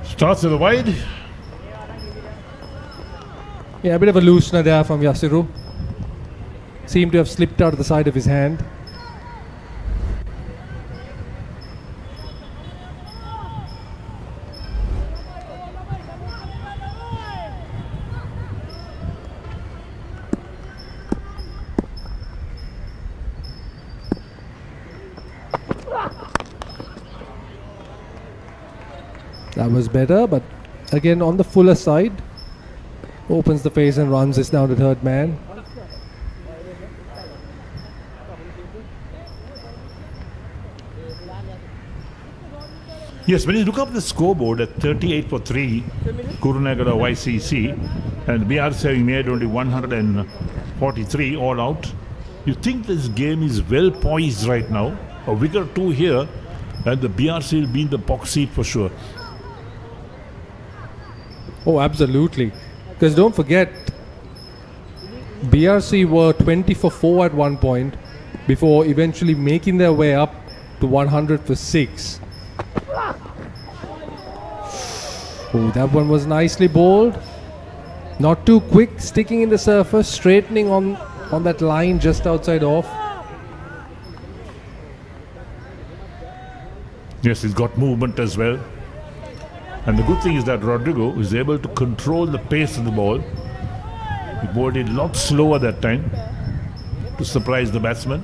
Starts to the wide. Yeah, a bit of a loosener there from Yasuru. Seemed to have slipped out of the side of his hand. That was better, but again on the fuller side. Opens the face and runs is now the third man. Yes, when you look up the scoreboard at 38 for 3, Kurunegala YCC, and BRC having made only 143 all out, you think this game is well poised right now. A wicket or 2 here, and the BRC will be in the box seat for sure. Oh, absolutely. Because don't forget, BRC were 20 for 4 at one point before eventually making their way up to 100 for 6. Oh, that one was nicely bowled. Not too quick, sticking in the surface, straightening on that line just outside off. Yes, he's got movement as well. And the good thing is that Rodrigo is able to control the pace of the ball. He bowled it a lot slower that time to surprise the batsman.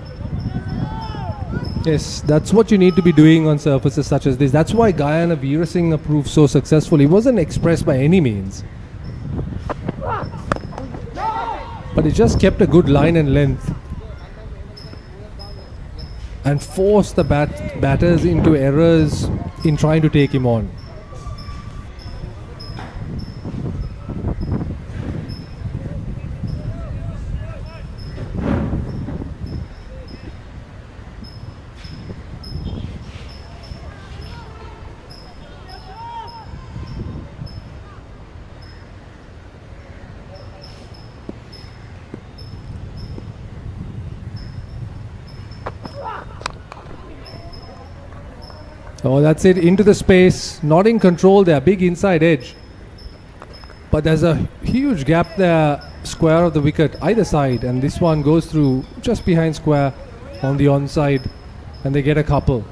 Yes, that's what you need to be doing on surfaces such as this. That's why Guyana Veerasinghe proved so successful. He wasn't express by any means. But he just kept a good line and length. And forced the batters into errors in trying to take him on. Oh, that's it, into the space, not in control there, big inside edge. But there's a huge gap there, square of the wicket, either side, and this one goes through just behind square on the onside, and they get a couple.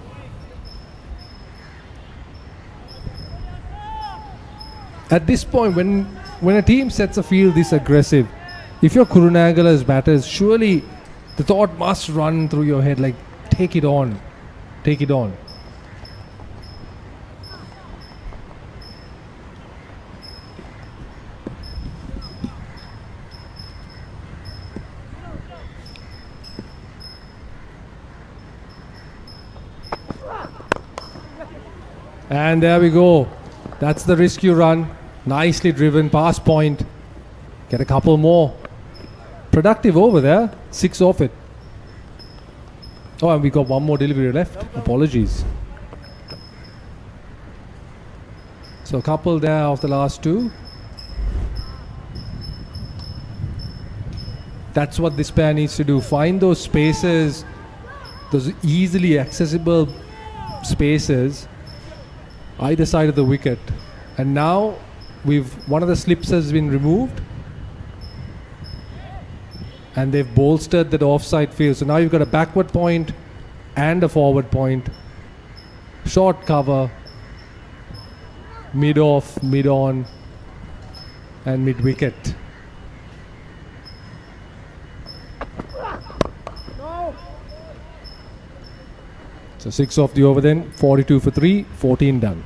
At this point, when a team sets a field this aggressive, if you're Kurunegala's batters, surely the thought must run through your head like, take it on, take it on. And there we go. That's the rescue run. Nicely driven, past point. Get a couple more. Productive over there. 6 off it. Oh, and we got one more delivery left. Apologies. So a couple there of the last two. That's what this pair needs to do. Find those spaces, those easily accessible spaces either side of the wicket. And now one of the slips has been removed and they've bolstered that offside field. So now you've got a backward point and a forward point. Short cover, mid off, mid on and mid wicket. So 6 off the over then, 42 for 3, 14 done.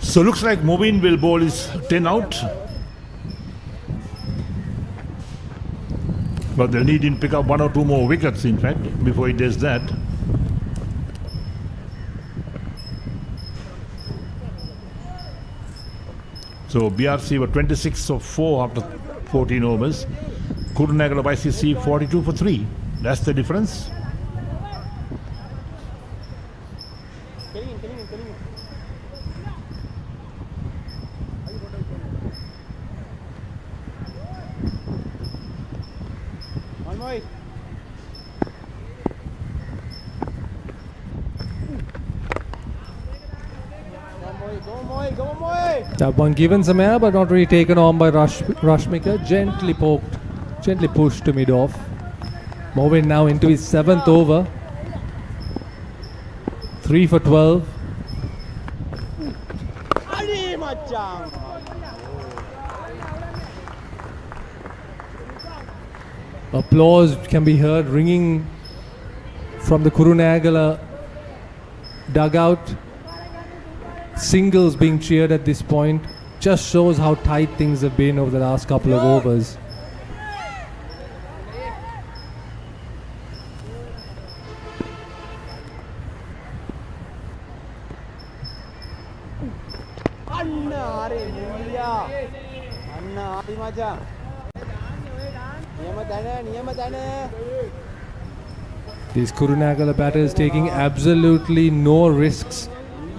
So looks like Movin will bowl his 10 out. But they'll need him to pick up 1 or 2 more wickets, in fact, before he does that. So BRC were 26 of 4 after 14 overs. Kurunegala YCC 42 for 3. That's the difference. That one given some air but not really taken on by Rashmika. Gently poked, gently pushed to mid off. Moving now into his 7th over. 3 for 12. Applause can be heard ringing from the Kurunegala dugout. Singles being cheered at this point. Just shows how tight things have been over the last couple of overs. These Kurunegala batters taking absolutely no risks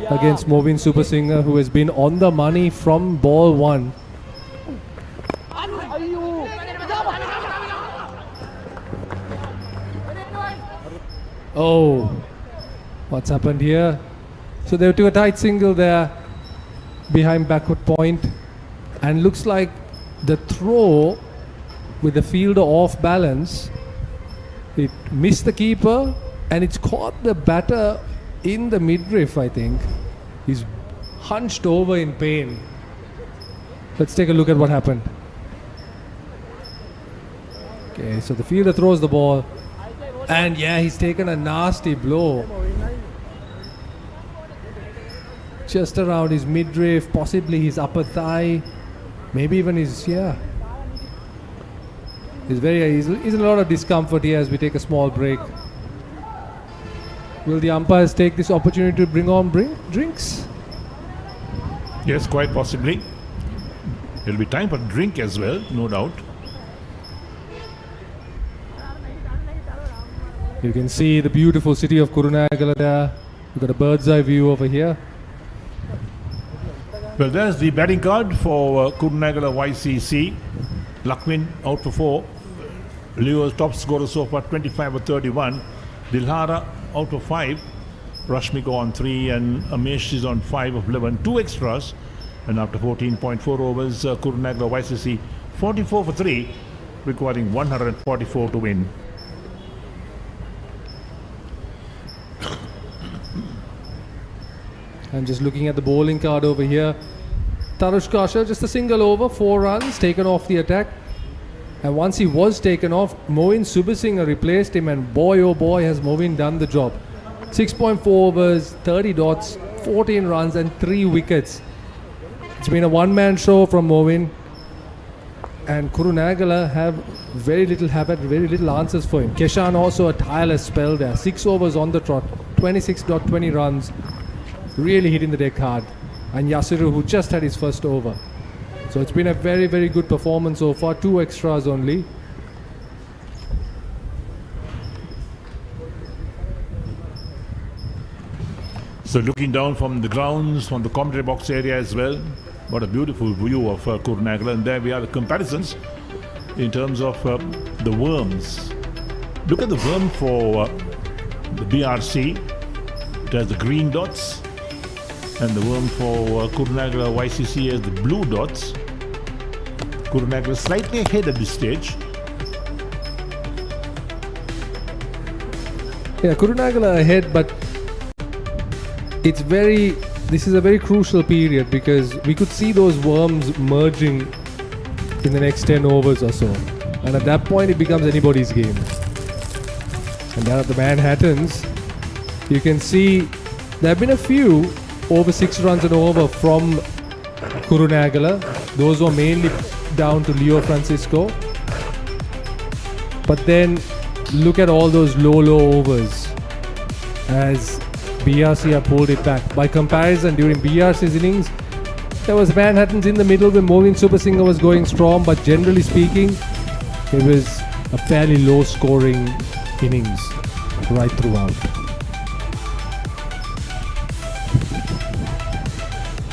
against Movin Super Singer, who has been on the money from ball 1. Oh, what's happened here? So they took a tight single there behind backward point, and looks like the throw with the fielder off balance, it missed the keeper and it's caught the batter in the midriff, I think. He's hunched over in pain. Let's take a look at what happened. Okay, so the fielder throws the ball and yeah, he's taken a nasty blow just around his midriff, possibly his upper thigh, maybe even his, yeah. He's in a lot of discomfort here as we take a small break. Will the umpires take this opportunity to bring on drinks? Yes, quite possibly. There'll be time for drink as well, no doubt. You can see the beautiful city of Kurunegala there. You've got a bird's eye view over here. Well, there's the batting card for Kurunegala YCC. Lakmin out for 4. Leo's top scorer so far 25 for 31. Dilhara out of 5. Rashmika on 3 and Amesh is on 5 of 11. 2 extras. And after 14.4 overs, Kurunegala YCC 44 for 3, requiring 144 to win. I'm just looking at the bowling card over here. Tarush Kaushal, just a single over, 4 runs, taken off the attack. And once he was taken off, Movin Subasinghe replaced him, and boy oh boy has Movin done the job. 6.4 overs, 30 dots, 14 runs and 3 wickets. It's been a one-man show from Movin. and Kurunegala have very little answers for him. Keshan also a tireless spell there. 6 overs on the trot, 26.20 runs, really hitting the deck hard. And Yasiru, who just had his first over. So it's been a very, very good performance so far. 2 extras only. So looking down from the grounds, from the commentary box area as well, what a beautiful view of Kurunegala. And there we have the comparisons in terms of the worms. Look at the worm for the BRC. It has the green dots. And the worm for Kurunegala YCC has the blue dots. Kurunegala slightly ahead at this stage. Yeah, Kurunegala ahead, but this is a very crucial period because we could see those worms merging in the next 10 overs or so. And at that point, it becomes anybody's game. And there are the Manhattans. You can see there have been a few over 6 runs and over from Kurunegala. Those were mainly down to Leo Francisco. But then look at all those low overs as BRC have pulled it back. By comparison, during BRC's innings, there was Manhattans in the middle where Moving Super Singer was going strong, but generally speaking, it was a fairly low scoring innings right throughout.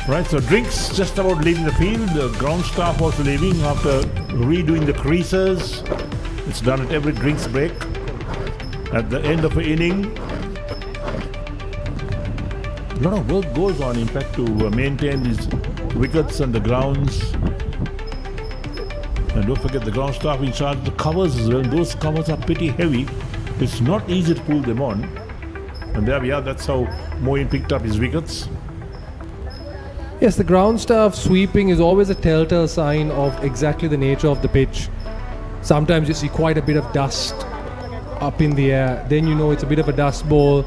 Right, so Drinks just about leaving the field. The ground staff also leaving after redoing the creases. It's done at every Drinks break. At the end of an inning, a lot of work goes on, in fact, to maintain these wickets and the grounds. And don't forget the ground staff in charge of the covers as well. Those covers are pretty heavy. It's not easy to pull them on. And there we are, that's how Moeen picked up his wickets. Yes, the ground staff sweeping is always a telltale sign of exactly the nature of the pitch. Sometimes you see quite a bit of dust up in the air. Then you know it's a bit of a dust bowl.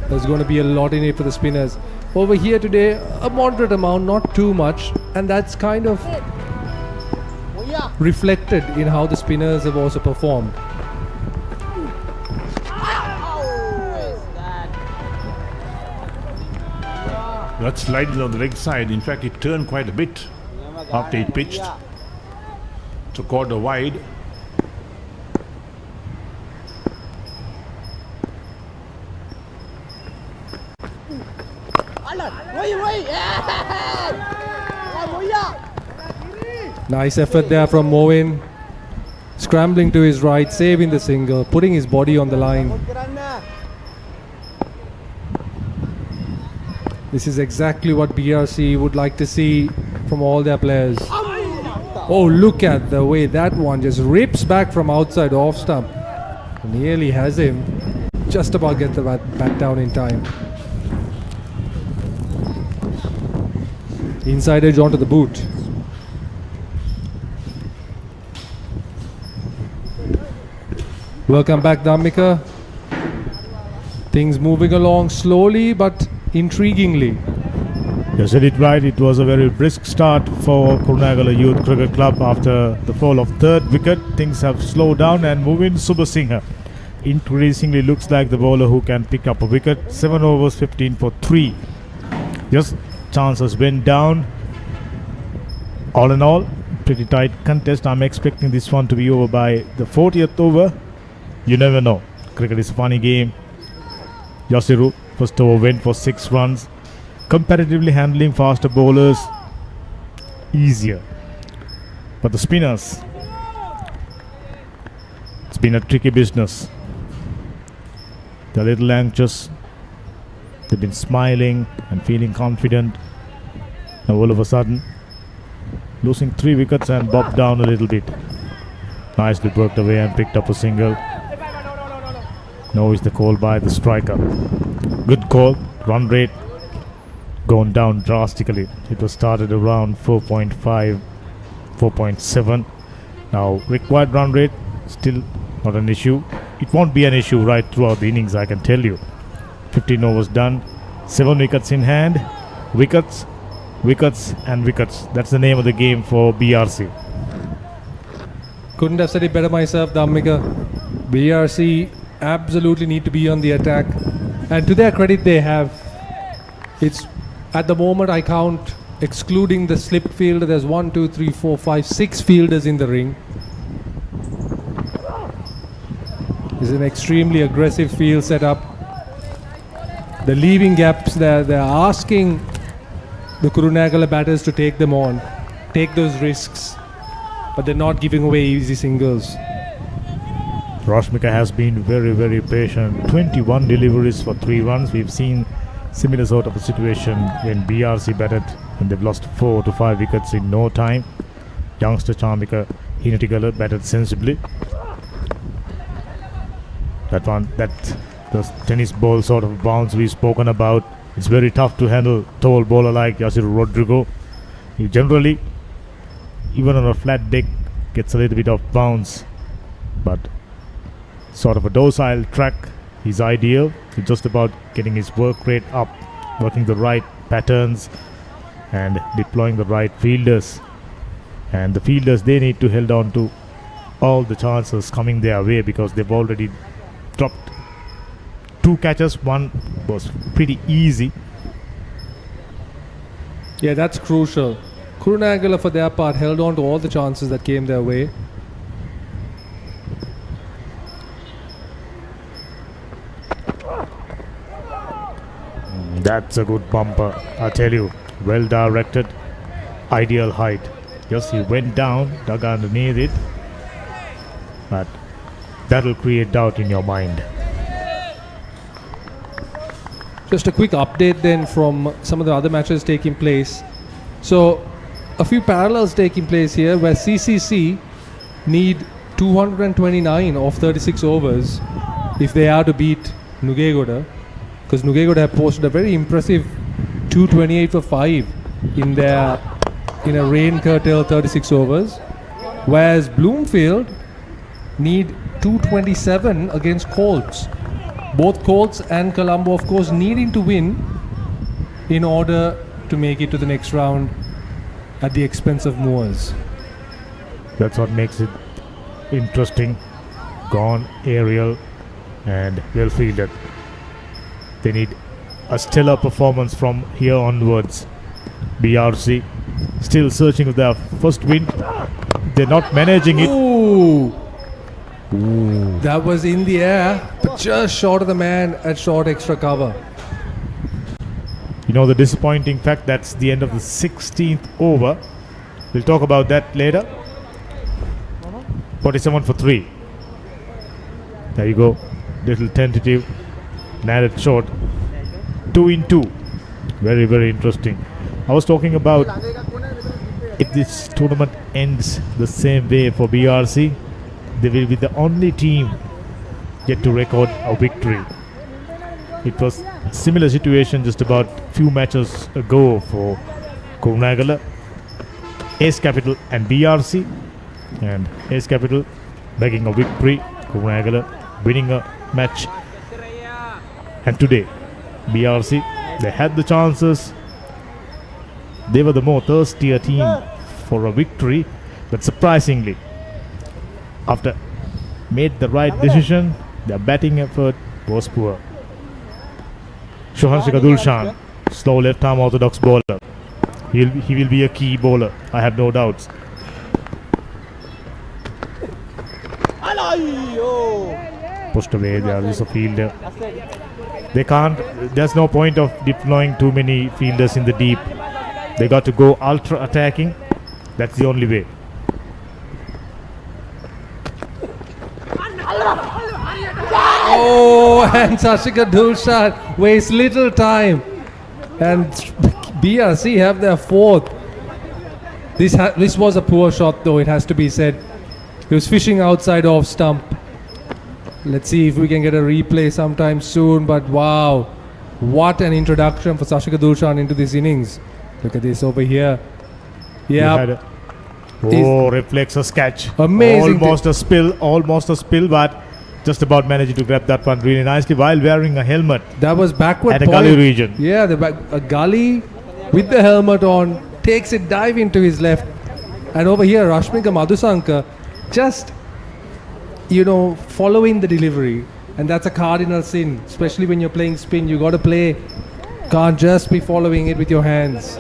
There's going to be a lot in it for the spinners. Over here today, a moderate amount, not too much. And that's kind of reflected in how the spinners have also performed. That's sliding on the leg side. In fact, it turned quite a bit after it pitched to quarter wide. Nice effort there from Moeen. Scrambling to his right, saving the single, putting his body on the line. This is exactly what BRC would like to see from all their players. Oh, look at the way that one just rips back from outside off stump. Nearly has him. Just about get the bat down in time. Inside edge onto the boot. Welcome back, Dhammika. Things moving along slowly but intriguingly. You said it right. It was a very brisk start for Kurunegala Youth Cricket Club after the fall of third wicket. Things have slowed down and Movin Subasinghe increasingly looks like the bowler who can pick up a wicket. 7 overs, 15 for 3. Just chances went down. All in all, pretty tight contest. I'm expecting this one to be over by the 40th over. You never know. Cricket is a funny game. Yasiru, first over went for 6 runs. Comparatively handling faster bowlers easier. But the spinners, it's been a tricky business. They're a little anxious. They've been smiling and feeling confident. Now all of a sudden, losing 3 wickets and bobbed down a little bit. Nicely worked away and picked up a single. No is the call by the striker. Good call. Run rate gone down drastically. It was started around 4.5, 4.7. Now required run rate still not an issue. It won't be an issue right throughout the innings, I can tell you. 15 overs done, 7 wickets in hand. Wickets, wickets and wickets. That's the name of the game for BRC. Couldn't have said it better myself, Dhammika. BRC absolutely need to be on the attack. And to their credit, they have. It's at the moment I count, excluding the slip fielder, there's 1, 2, 3, 4, 5, 6 fielders in the ring. It's an extremely aggressive field setup. The leaving gaps, they're asking the Kurunegala batters to take them on, take those risks, but they're not giving away easy singles. Rashmika has been very, very patient. 21 deliveries for 3 runs. We've seen similar sort of a situation when BRC batted and they've lost 4 to 5 wickets in no time. Youngster Charmika Kurunegala batted sensibly. That the tennis ball sort of bounce we've spoken about. It's very tough to handle tall bowler like Yasir Rodrigo. He generally, even on a flat deck, gets a little bit of bounce, but sort of a docile track is ideal. It's just about getting his work rate up, working the right patterns and deploying the right fielders. And the fielders, they need to hold on to all the chances coming their way because they've already dropped 2 catches. One was pretty easy. Yeah, that's crucial. Kurunegala for their part held on to all the chances that came their way. That's a good bumper, I tell you. Well directed, ideal height. Yes, he went down, dug underneath it, but that'll create doubt in your mind. Just a quick update then from some of the other matches taking place. So a few parallels taking place here where CCC need 229 of 36 overs if they are to beat Nugegoda, because Nugegoda have posted a very impressive 228 for 5 in a rain curtailed 36 overs, whereas Bloomfield need 227 against Colts. Both Colts and Colombo, of course, needing to win in order to make it to the next round at the expense of Moors. That's what makes it interesting. Gone, aerial, and well fielded. They need a stellar performance from here onwards. BRC still searching for their first win. They're not managing it. Ooh. That was in the air, but just short of the man at short extra cover. You know the disappointing fact, that's the end of the 16th over. We'll talk about that later. 47 for 3. There you go. Little tentative. Narrowed short. 2 in 2. Very, very interesting. I was talking about if this tournament ends the same way for BRC, they will be the only team yet to record a victory. It was a similar situation just about few matches ago for Kurunegala, Ace Capital and BRC, and Ace Capital bagging a victory, Kurunegala winning a match. And today BRC, they had the chances. They were the more thirstier team for a victory, but surprisingly, after made the right decision, their batting effort was poor. Shohan Dulshan, slow left-arm orthodox bowler. He will be a key bowler, I have no doubts. Pushed away, there is a fielder. They can't, there's no point of deploying too many fielders in the deep. They got to go ultra attacking. That's the only way. Oh, and Sashika Dulshan wastes little time. And BRC have their 4th. This was a poor shot though, it has to be said. He was fishing outside off stump. Let's see if we can get a replay sometime soon. But wow, what an introduction for Sashika Dulshan into this innings. Look at this over here. Yeah. Reflexes catch. Amazing. Almost a spill, but just about managing to grab that one really nicely while wearing a helmet. That was backward at a point. gully region. Yeah, a gully with the helmet on, takes a dive into his left. And over here, Rashmika Madhusanka just, following the delivery. And that's a cardinal sin, especially when you're playing spin. You got to play. Can't just be following it with your hands.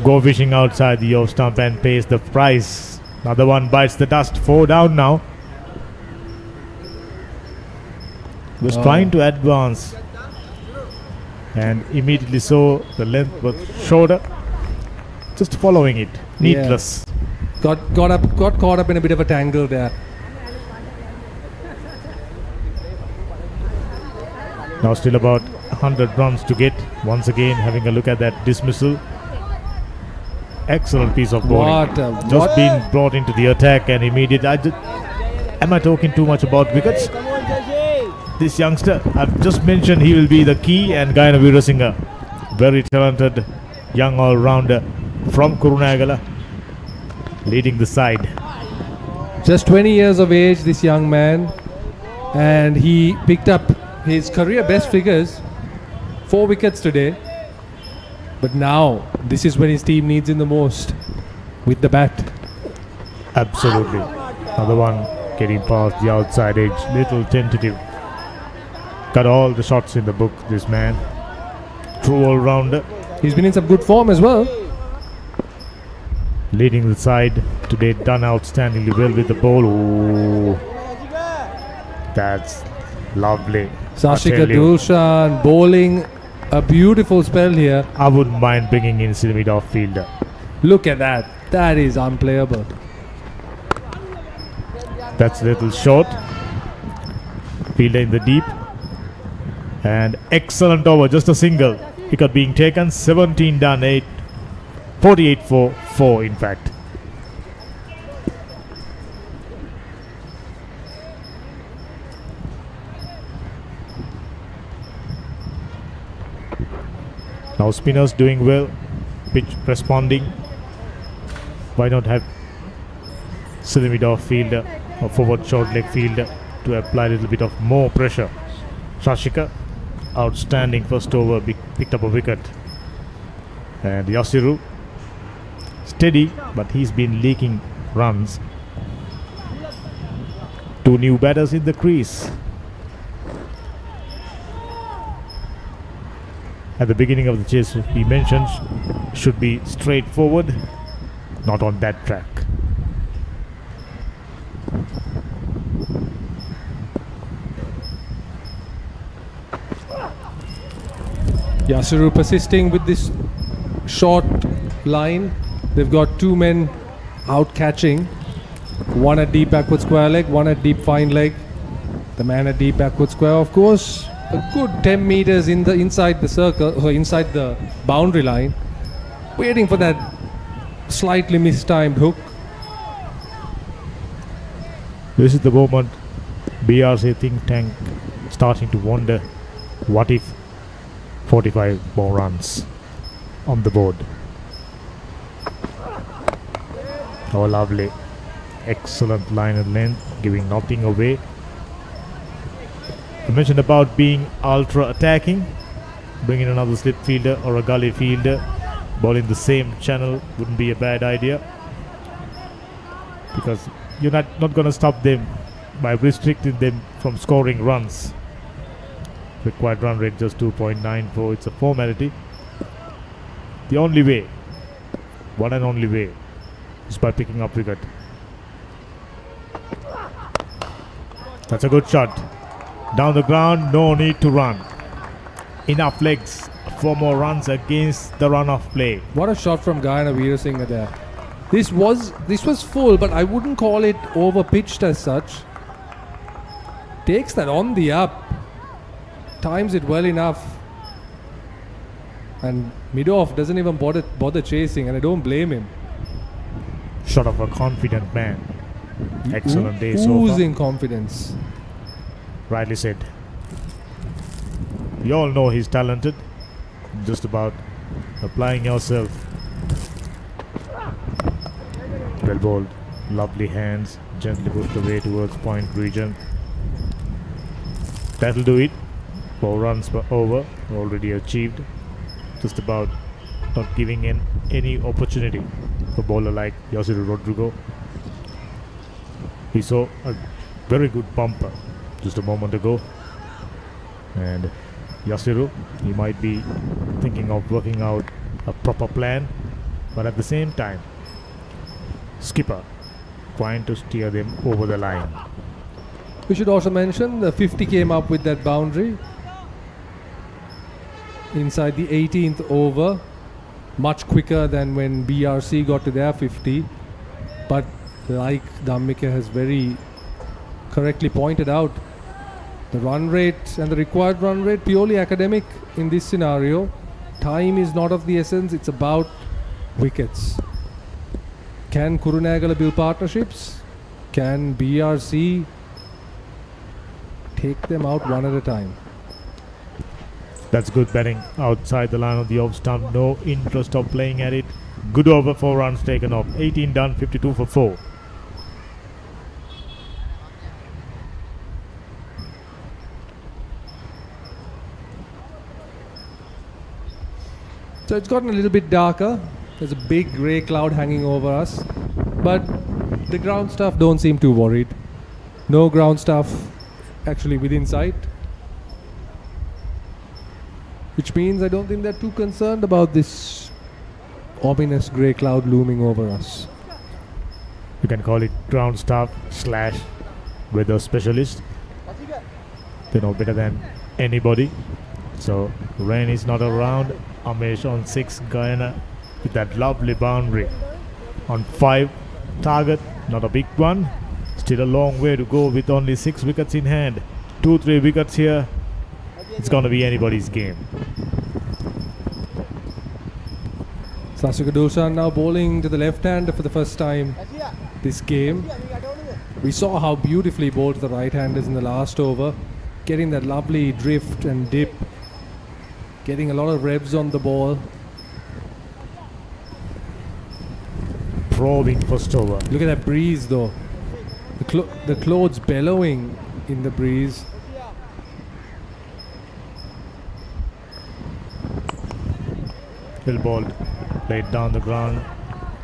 Go fishing outside the off stump and pays the price. Another one bites the dust. 4 down now. Was trying to advance and immediately saw the length was shorter. Just following it. Needless. Got caught up in a bit of a tangle there. Now still about 100 runs to get. Once again having a look at that dismissal. Excellent piece of bowling. Just been brought into the attack and immediate. Am I talking too much about wickets? This youngster, I've just mentioned he will be the key, and Gayana Weerasinghe, very talented young all-rounder from Kurunegala, leading the side. Just 20 years of age, this young man, and he picked up his career best figures, 4 wickets today. But now, this is when his team needs him the most, with the bat. Absolutely. Another one getting past the outside edge, little tentative. Got all the shots in the book, this man. True all-rounder. He's been in some good form as well. Leading the side today, done outstandingly well with the ball. Ooh, that's lovely. Sashika Dulshan bowling a beautiful spell here. I wouldn't mind bringing in the mid-off fielder. Look at that. That is unplayable. That's a little short. Fielder in the deep. And excellent over, just a single. Wicket being taken, 17 done, 48 for 4 in fact. Now spinners doing well, pitch responding. Why not have silly mid-off fielder or forward short leg fielder to apply a little bit of more pressure. Sashika, outstanding first over, picked up a wicket. And Yasiru, steady, but he's been leaking runs. 2 new batters in the crease. At the beginning of the chase, he mentioned should be straightforward, not on that track. Yasiru persisting with this short line. They've got 2 men out catching. One at deep backward square leg, one at deep fine leg. The man at deep backward square, of course, a good 10 meters inside the circle, or inside the boundary line, waiting for that slightly mistimed hook. This is the moment BRC think tank starting to wonder, what if 45 more runs on the board. Oh, lovely. Excellent line and length, giving nothing away. I mentioned about being ultra attacking. Bringing another slip fielder or a gully fielder, ball in the same channel wouldn't be a bad idea, because you're not going to stop them by restricting them from scoring runs. Required run rate just 2.94. It's a formality. The only way, one and only way, is by picking up wicket. That's a good shot. Down the ground, no need to run. Enough legs for more runs against the run-off play. What a shot from Gayana Weerasinghe there. This was full, but I wouldn't call it over-pitched as such. Takes that on the up. Times it well enough. And mid-off doesn't even bother chasing, and I don't blame him. Shot of a confident man. Excellent day so far. Oozing confidence. Rightly said. We all know he's talented. Just about applying yourself. Well bowled. Lovely hands. Gently pushed away towards point region. That'll do it. 4 runs per over. Already achieved. Just about not giving in any opportunity for bowler like Yasiru Rodrigo. We saw a very good bumper just a moment ago. And Yasiru, he might be thinking of working out a proper plan, but at the same time, skipper trying to steer them over the line. We should also mention the 50 came up with that boundary inside the 18th over, much quicker than when BRC got to their 50. But like Dhammika has very correctly pointed out, the run rate and the required run rate purely academic in this scenario. Time is not of the essence, it's about wickets. Can Kurunegala build partnerships? Can BRC take them out one at a time? That's good batting outside the line of the off stump. No interest of playing at it. Good over, 4 runs taken off. 18 done, 52 for 4. So it's gotten a little bit darker. There's a big grey cloud hanging over us. But the ground staff don't seem too worried. No ground staff actually within sight. Which means I don't think they're too concerned about this ominous grey cloud looming over us. You can call it ground staff / weather specialist. They know better than anybody. So rain is not around. Amesh on 6, Guyana with that lovely boundary. On 5, target, not a big one. Still a long way to go with only 6 wickets in hand. 2-3 wickets here. It's going to be anybody's game. Sasika Dushan now bowling to the left-hander for the first time this game. We saw how beautifully bowled the right-handers in the last over, getting that lovely drift and dip, getting a lot of revs on the ball. Probing first over. Look at that breeze though. The clothes bellowing in the breeze. Hill ball played down the ground.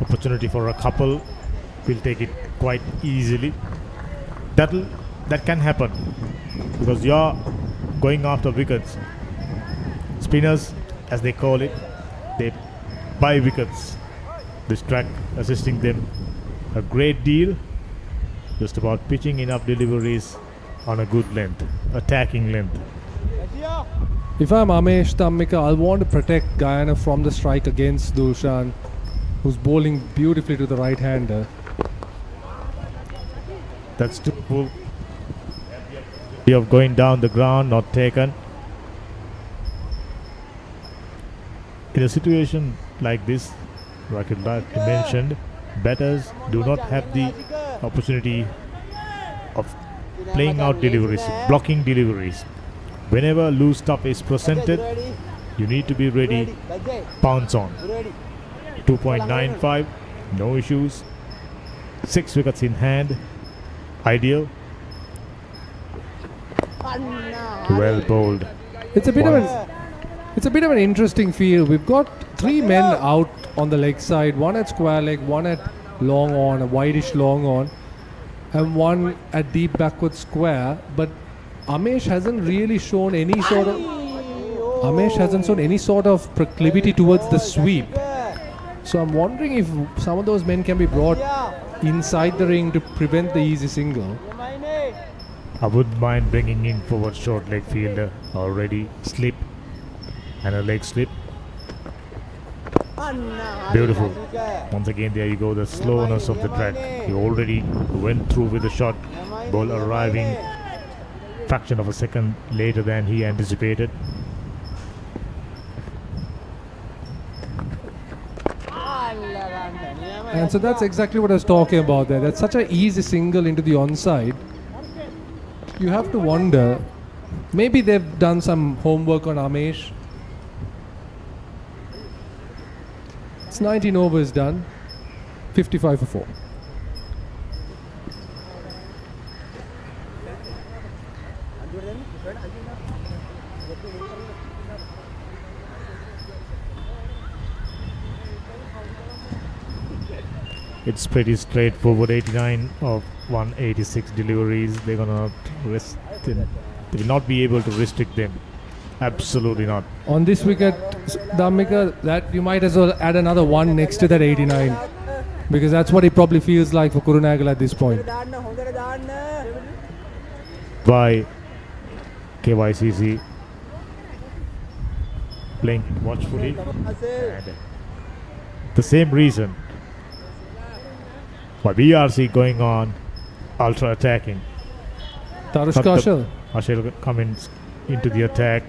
Opportunity for a couple. We'll take it quite easily. That can happen because you're going after wickets. Spinners, as they call it, they buy wickets. This track assisting them a great deal. Just about pitching enough deliveries on a good length, attacking length. If I'm Amesh Dhammika, I'll want to protect Guyana from the strike against Dushan, who's bowling beautifully to the right-hander. That's too full. Of going down the ground, not taken. In a situation like this, like you mentioned, batters do not have the opportunity of playing out deliveries, blocking deliveries. Whenever loose stuff is presented, you need to be ready, pounce on. 2.95, no issues. 6 wickets in hand, ideal. Well bowled. It's a bit of an interesting field. We've got 3 men out on the leg side, one at square leg, one at long on, a wideish long on, and one at deep backward square. But Amesh hasn't really shown any sort of proclivity towards the sweep. So I'm wondering if some of those men can be brought inside the ring to prevent the easy single. I wouldn't mind bringing in forward short leg fielder, already slip and a leg slip. Beautiful. Once again, there you go, the slowness of the track. He already went through with the shot, ball arriving fraction of a second later than he anticipated. And so that's exactly what I was talking about there. That's such an easy single into the onside. You have to wonder, maybe they've done some homework on Amesh. It's 19 overs done, 55 for 4. It's pretty straightforward. 89 of 186 deliveries. They're gonna rest. They will not be able to restrict them. Absolutely not. On this wicket, Dhammika, that you might as well add another one next to that 89, because that's what it probably feels like for Kurunegala at this point. By KYCC playing watchfully, and the same reason why BRC going on ultra attacking. Tarushka Ashal. Ashal coming into the attack.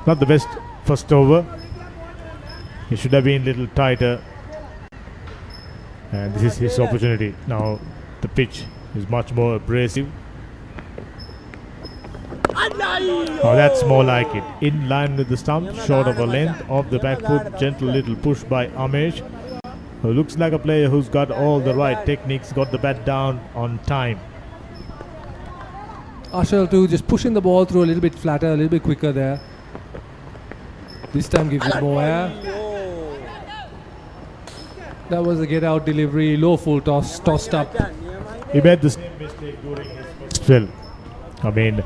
Not the best first over. He should have been a little tighter. And this is his opportunity. Now the pitch is much more abrasive. Oh, that's more like it. In line with the stump, short of a length of the back foot. Gentle little push by Amesh, who looks like a player who's got all the right techniques, got the bat down on time. Ashal too, just pushing the ball through a little bit flatter, a little bit quicker there. This time gives it more air. That was a get-out delivery, low full toss, tossed up. He made the same mistake during his first spell. I mean,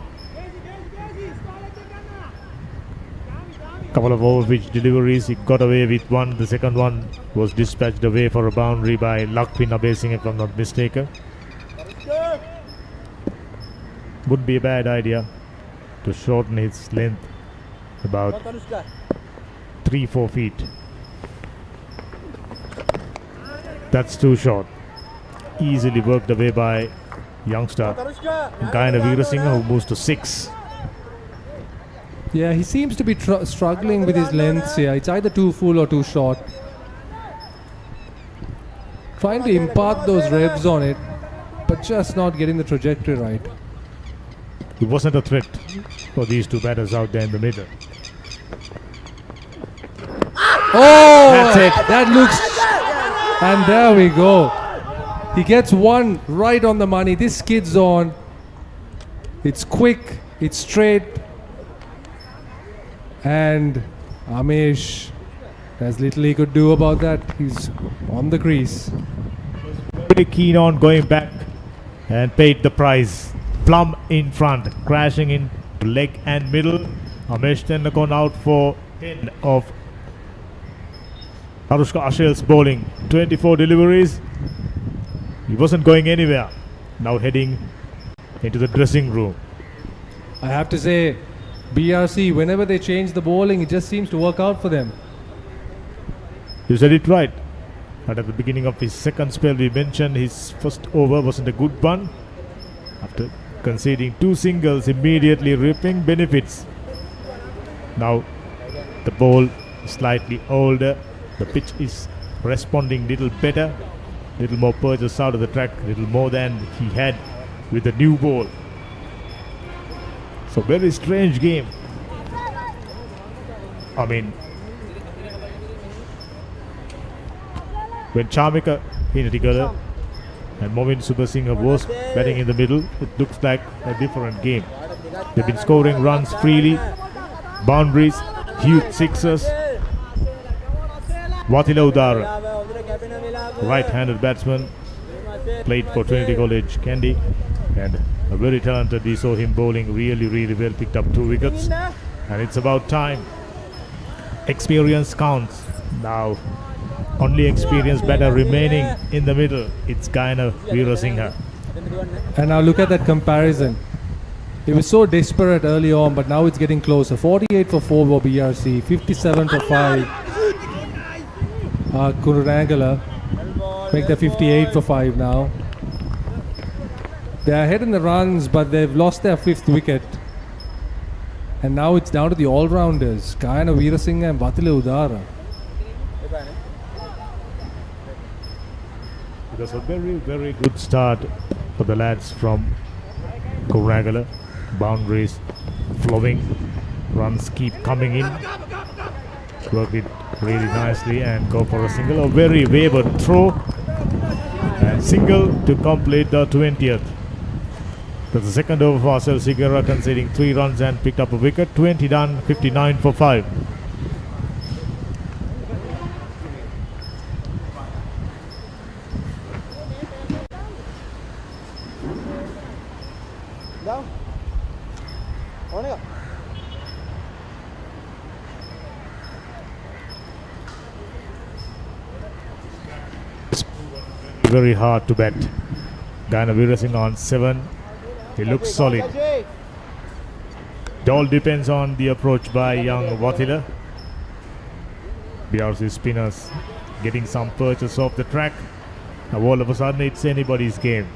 couple of over-pitch deliveries, he got away with one. The second one was dispatched away for a boundary by Lakpin Abesing, if I'm not mistaken. Would be a bad idea to shorten his length about 3-4 feet. That's too short. Easily worked away by youngster Gayana Veerasinghe, who moves to 6. Yeah, he seems to be struggling with his lengths here. It's either too full or too short. Trying to impart those revs on it, but just not getting the trajectory right. He wasn't a threat for these two batters out there in the middle. Oh, That's it. that looks... And there we go. He gets one right on the money. This skid's on. It's quick, it's straight. And Amesh, there's little he could do about that. He's on the crease. Pretty keen on going back and paid the price. Plum in front, crashing in leg and middle. Amesh Tendakon out for end of Tarushka Ashal's bowling. 24 deliveries. He wasn't going anywhere. Now heading into the dressing room. I have to say, BRC, whenever they change the bowling, it just seems to work out for them. You said it right. But at the beginning of his second spell, we mentioned his first over wasn't a good one. After conceding 2 singles, immediately reaping benefits. Now the ball is slightly older. The pitch is responding little better. Little more purchase out of the track, little more than he had with the new ball. So very strange game. I mean, when Charmika Hinattigala and Momin Subasinghe was batting in the middle, it looks like a different game. They've been scoring runs freely, boundaries, huge sixes. Watila Udara, right-handed batsman, played for Trinity College, Kandy, and a very talented. We saw him bowling really well, picked up 2 wickets, and it's about time. Experience counts. Now only experienced batter remaining in the middle. It's Gayana Veerasinghe. And now look at that comparison. He was so desperate early on, but now it's getting closer. 48 for 4 for BRC, 57 for 5. Kurunegala make the 58 for 5 now. They're ahead in the runs, but they've lost their 5th wicket. And now it's down to the all-rounders, Gayana Veerasinghe and Watila Udara. It was a very good start for the lads from Kurunegala. Boundaries flowing, runs keep coming in. Work it really nicely and go for a single. A very wayward throw and single to complete the 20th. That's the second over for SLC, conceding 3 runs and picked up a wicket. 20 done, 59 for 5. very hard to bat. Gana Virasinghe on 7. He looks solid. It all depends on the approach by young Watila. BRC spinners getting some purchase off the track. Now all of a sudden it's anybody's game.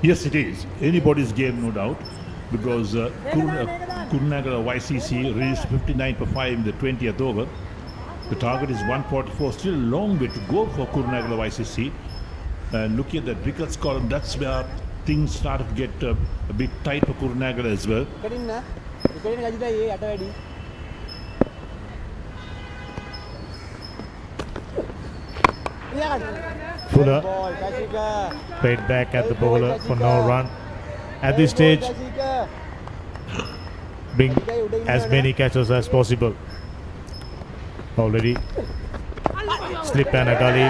Yes, it is. Anybody's game, no doubt. Because Kurunegala YCC reached 59 per 5 in the 20th over. The target is 144. Still a long way to go for Kurunegala YCC. And looking at that wickets column, that's where things start to get a bit tight for Kurunegala as well. Fuller played back at the bowler for no run. At this stage, bring as many catches as possible. Already slip and a gully.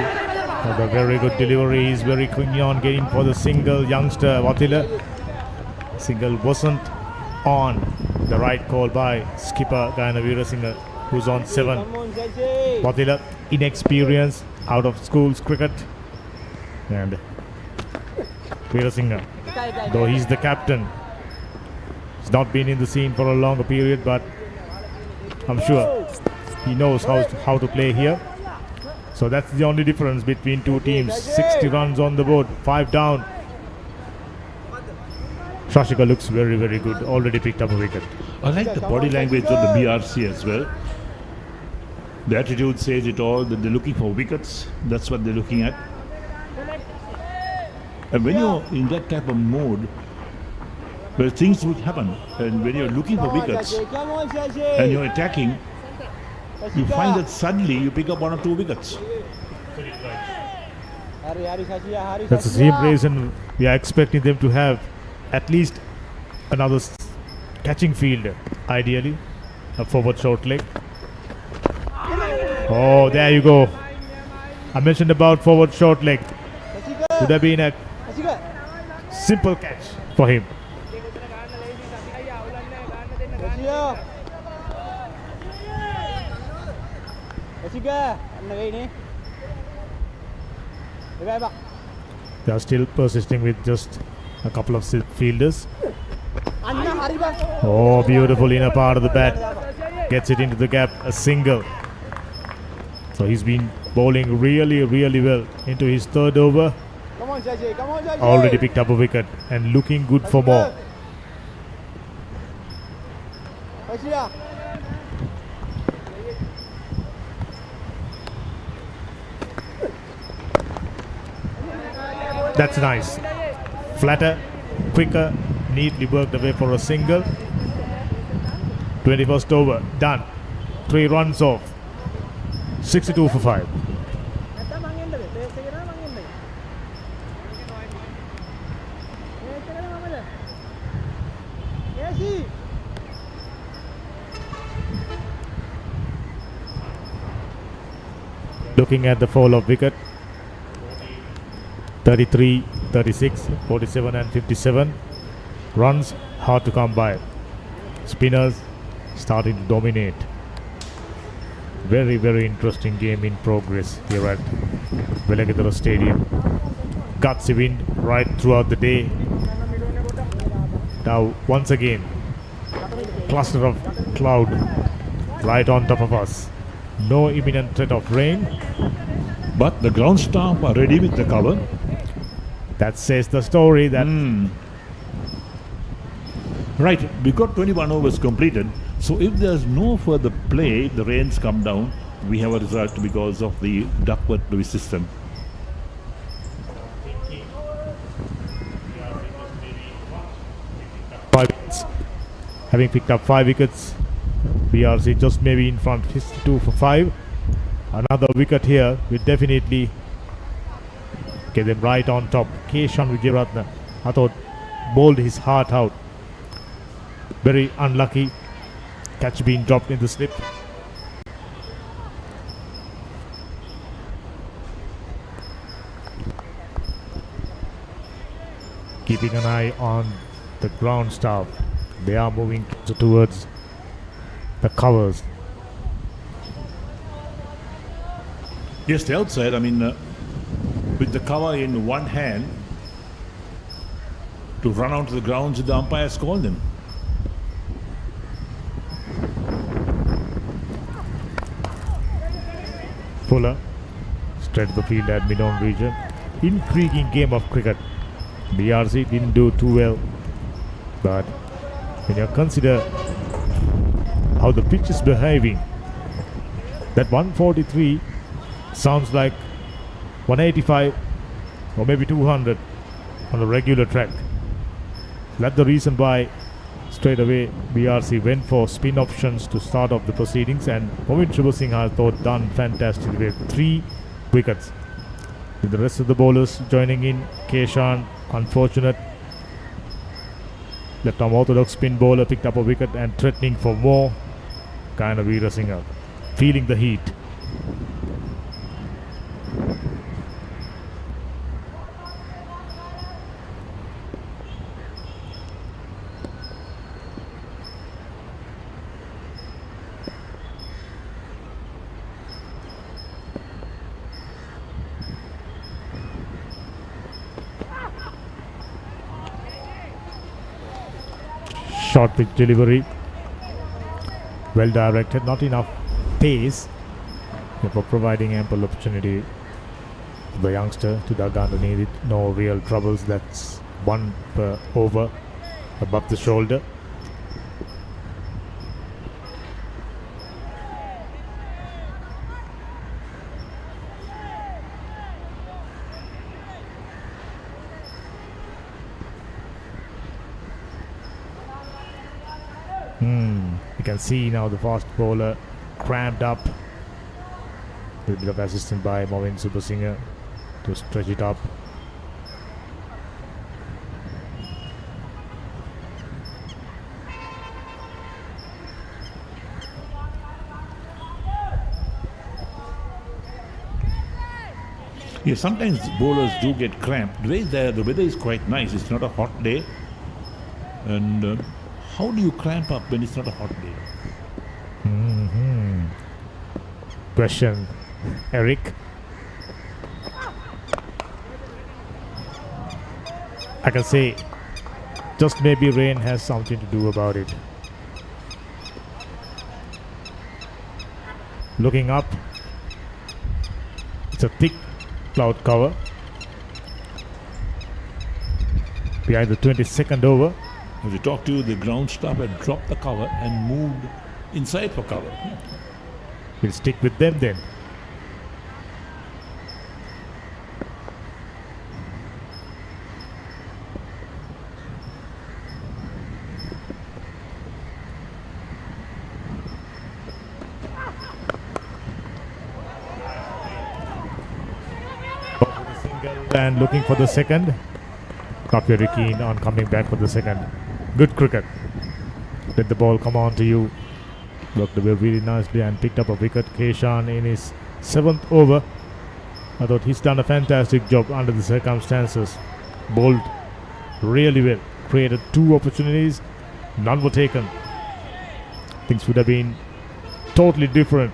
A very good delivery. He's very keen on getting for the single. Youngster Watila. Single wasn't on. The right call by skipper Gana Virasinghe, who's on 7. Watila, inexperienced, out of schools cricket. And Virasinghe, though he's the captain, he's not been in the scene for a longer period, but I'm sure he knows how to play here. So that's the only difference between two teams. 60 runs on the board, 5 down. Shashika looks very, very good. Already picked up a wicket. I like the body language of the BRC as well. The attitude says it all, that they're looking for wickets. That's what they're looking at. And when you're in that type of mode, well, things will happen. And when you're looking for wickets and you're attacking, you find that suddenly you pick up 1 or 2 wickets. That's the same reason we are expecting them to have at least another catching fielder, ideally a forward short leg. Oh, there you go. I mentioned about forward short leg. Would have been a simple catch for him. They are still persisting with just a couple of fielders. Oh, beautiful inner part of the bat. Gets it into the gap, a single. So he's been bowling really, really well into his 3rd over. Already picked up a wicket and looking good for more. That's nice. Flatter, quicker, neatly worked away for a single. 21st over, done. 3 runs off. 62 for 5. Looking at the fall of wicket, 33, 36, 47 and 57. Runs hard to come by. Spinners starting to dominate. Very, very interesting game in progress here at Velagadara Stadium. Gutsy wind right throughout the day. Now once again, cluster of cloud right on top of us. No imminent threat of rain. But the ground staff are ready with the cover. That says the story that... Right, we got 21 overs completed. So if there's no further play, the rains come down, we have a result because of the ductwork system. Having picked up 5 wickets, BRC just maybe in front, 52 for 5. Another wicket here will definitely get them right on top. Keshan Vijayaratne, I thought, bowled his heart out. Very unlucky. Catch being dropped in the slip. Keeping an eye on the ground staff. They are moving towards the covers. Yes, the outside, I mean, with the cover in one hand to run onto the grounds if the umpires call them. Fuller straight to the field at mid-on region. Intriguing game of cricket. BRC didn't do too well, but when you consider how the pitch is behaving, that 143 sounds like 185 or maybe 200 on a regular track. That's the reason why straight away BRC went for spin options to start off the proceedings, and Momin Shubhasingh has thought done fantastic with 3 wickets. With the rest of the bowlers joining in, Keshan, unfortunate. Left arm orthodox spin bowler picked up a wicket and threatening for more. Kind of Veerasinghe feeling the heat. Short pitch delivery, well directed, not enough pace, therefore providing ample opportunity for the youngster to dug underneath it. No real troubles. That's 1 per over above the shoulder. You can see now the fast bowler cramped up with a bit of assistance by Momin Shubhasinghe to stretch it up. Yeah, sometimes bowlers do get cramped. The weather is quite nice. It's not a hot day. And how do you cramp up when it's not a hot day? Question, Eric. I can say just maybe rain has something to do about it. Looking up, it's a thick cloud cover. Behind the 22nd over. As we talked to you, the ground staff had dropped the cover and moved inside for cover. We'll stick with them then. And looking for the second. Not very keen on coming back for the second. Good cricket. Let the ball come on to you. Worked the way really nicely and picked up a wicket. Keshan in his 7th over. I thought he's done a fantastic job under the circumstances. Bowled really well. Created 2 opportunities. None were taken. Things would have been totally different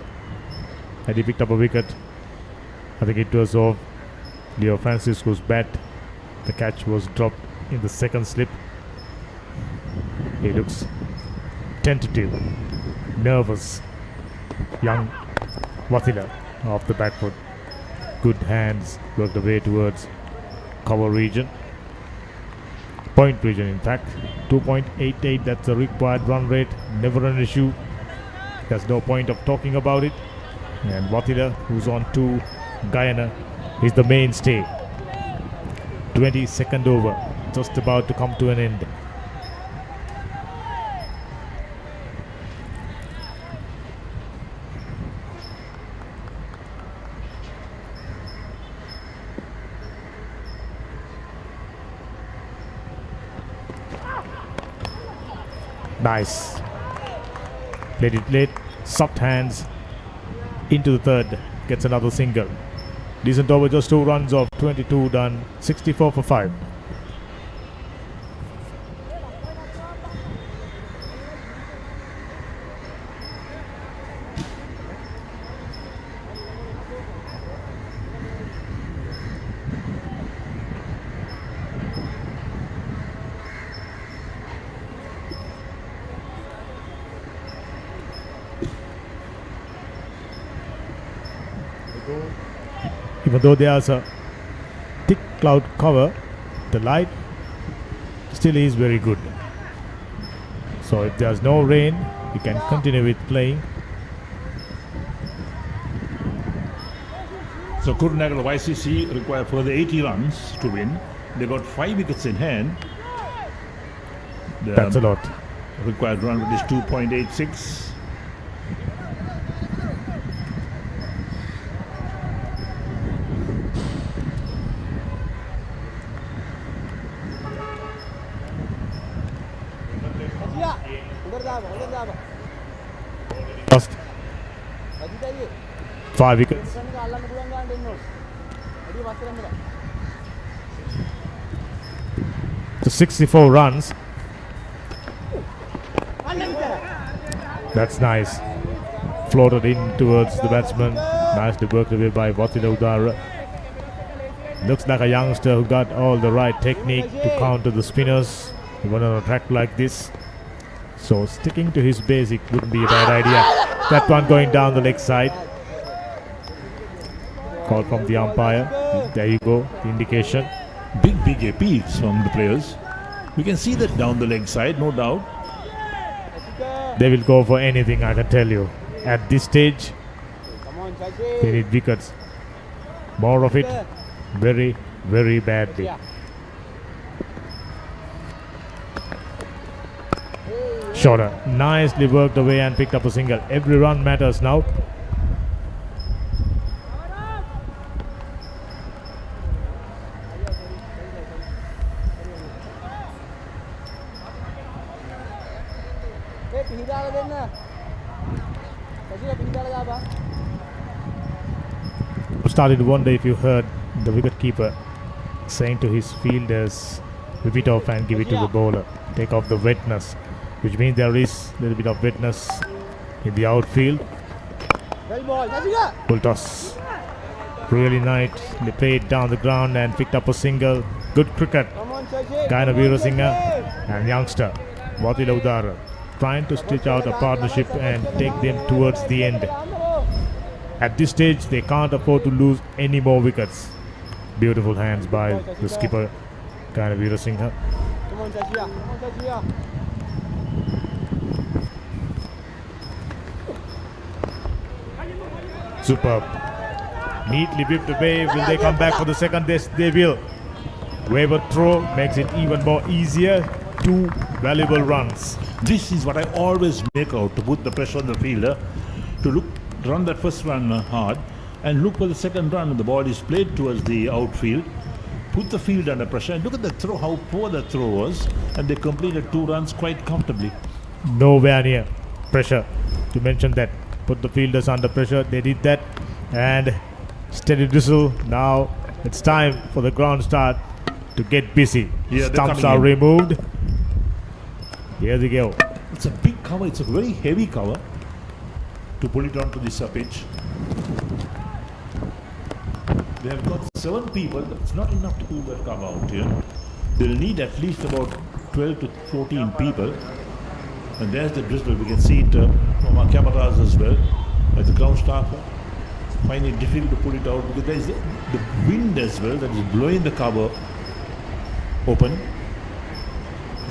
had he picked up a wicket. I think it was off Leo Francisco's bat. The catch was dropped in the second slip. He looks tentative, nervous. Young Wathila off the back foot. Good hands, worked the way towards cover region. Point region, in fact. 2.88, that's the required run rate. Never an issue. There's no point of talking about it. And Wathila, who's on 2, Guyana, is the mainstay. 22nd over, just about to come to an end. Nice. Played it late, soft hands into the third, gets another single. Decent over, just 2 runs of 22 done, 64 for 5. Even though there's a thick cloud cover, the light still is very good. So if there's no rain, we can continue with playing. So Kurunegala YCC require further 80 runs to win. They got 5 wickets in hand. The That's a lot. required run rate is 2.86. Lost 5 wickets. So 64 runs. That's nice. Floated in towards the batsman. Nicely worked away by Sportylk. Looks like a youngster who got all the right technique to counter the spinners even on a track like this. So sticking to his basic wouldn't be a bad idea. That one going down the leg side. Call from the umpire. There you go, the indication. Big appeals from the players. We can see that down the leg side, no doubt. They will go for anything, I can tell you. At this stage, they need wickets. More of it, very, very badly. Shorter, nicely worked away and picked up a single. Every run matters now. Started to wonder if you heard the wicketkeeper saying to his fielders, whip it off and give it to the bowler. Take off the wetness, which means there is a little bit of wetness in the outfield. Full toss. Really nicely played down the ground and picked up a single. Good cricket. Gaina Singh and youngster Sportylk trying to stitch out a partnership and take them towards the end. At this stage, they can't afford to lose any more wickets. Beautiful hands by the skipper, Gaina Singh. Superb. Neatly whipped away. Will they come back for the second? Yes, they will. Waiver throw makes it even more easier. 2 valuable runs. This is what I always make out, to put the pressure on the fielder, to run that first run hard and look for the second run. The ball is played towards the outfield. Put the field under pressure and look at the throw, how poor the throw was, and they completed 2 runs quite comfortably. Nowhere near pressure. To mention that, put the fielders under pressure. They did that and steady drizzle. Now it's time for the ground start to get busy. Yeah, Stumps are removed. Here they go. It's a big cover. It's a very heavy cover to pull it onto this pitch. They have got 7 people. It's not enough to pull that cover out here. They'll need at least about 12 to 14 people. And there's the drizzle. We can see it from our cameras as well. As the ground staff find it difficult to pull it out because there is the wind as well that is blowing the cover open.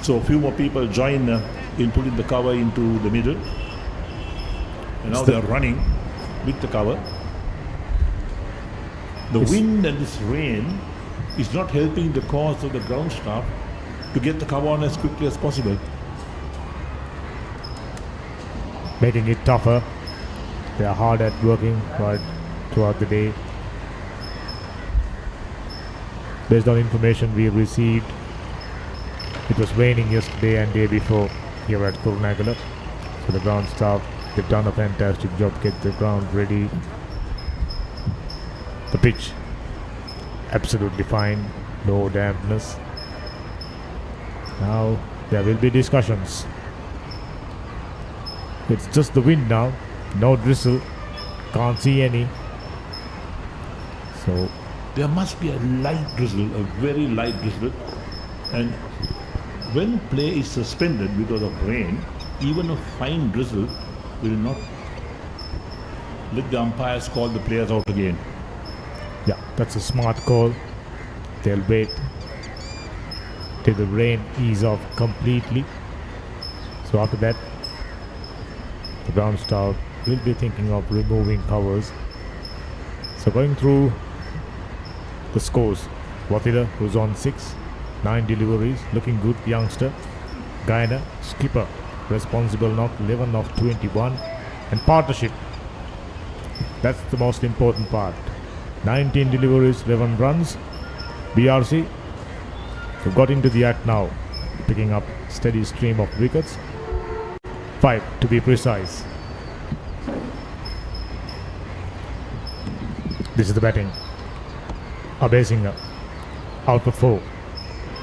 So a few more people join in pulling the cover into the middle. And now they are running with the cover. The wind and this rain is not helping the cause of the ground staff to get the cover on as quickly as possible. Making it tougher. They are hard at working right throughout the day. Based on information we received, it was raining yesterday and day before here at Kurunegala. So the ground staff, they've done a fantastic job to get the ground ready. The pitch, absolutely fine, no dampness. Now there will be discussions. It's just the wind now, no drizzle, can't see any. So there must be a light drizzle, a very light drizzle. And when play is suspended because of rain, even a fine drizzle will not let the umpires call the players out again. Yeah, that's a smart call. They'll wait till the rain ease off completely. So after that, the ground staff will be thinking of removing covers. So going through the scores, Watila, who's on 6, 9 deliveries, looking good youngster. Gaina, skipper, responsible knock, 11 of 21. And partnership, that's the most important part. 19 deliveries, 11 runs. BRC, who got into the act now, picking up steady stream of wickets. 5 to be precise. This is the batting. Abesinger out for 4.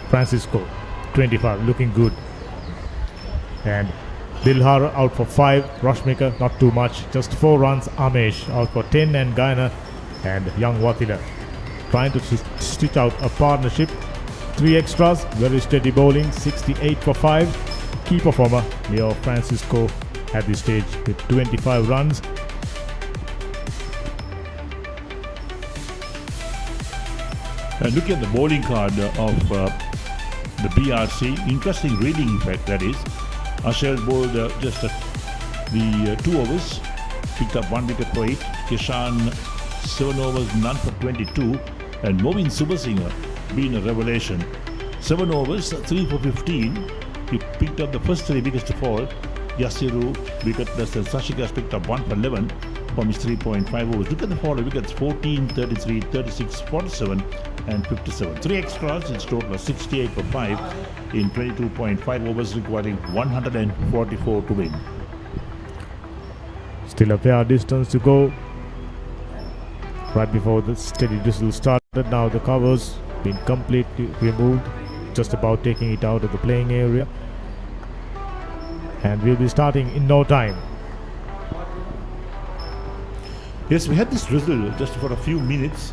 Francisco 25, looking good. And Dilhara out for 5. Rashmika not too much, just 4 runs. Amesh out for 10, and Gaina and young Watila trying to stitch out a partnership. 3 extras, very steady bowling. 68 for 5. Key performer Leo Francisco at this stage with 25 runs. And looking at the bowling card of the BRC, interesting reading in fact that is. Asher bowled just the 2 overs, picked up 1 wicket for 8. Kishan 7 overs, none for 22. And Movin Subasinger being a revelation. 7 overs, 3 for 15. He picked up the first 3 wickets to fall. Yasiru wicketless, and Sashika has picked up 1 for 11 from his 3.5 overs. Look at the fall of wickets: 14, 33, 36, 47 and 57. 3 extras, it's total of 68 for 5 in 22.5 overs, requiring 144 to win. Still a fair distance to go. Right before the steady drizzle started, now the covers been completely removed, just about taking it out of the playing area. And we'll be starting in no time. Yes, we had this drizzle just for a few minutes.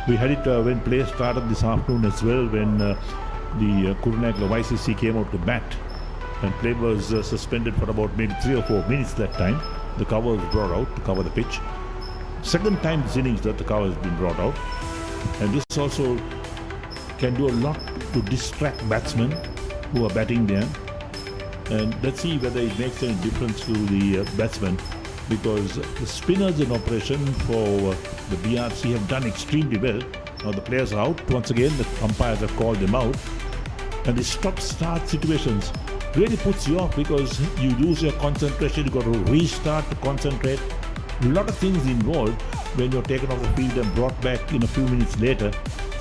We had it when play started this afternoon as well, when the Kurunegala YCC came out to bat, and play was suspended for about maybe 3 or 4 minutes that time. The cover was brought out to cover the pitch. Second time this innings that the cover has been brought out, and this also can do a lot to distract batsmen who are batting there. And let's see whether it makes any difference to the batsmen, because the spinners in operation for the BRC have done extremely well. Now the players are out once again, the umpires have called them out, and the stop-start situations really puts you off, because you lose your concentration, you got to restart to concentrate. A lot of things involved when you're taken off the field and brought back in a few minutes later.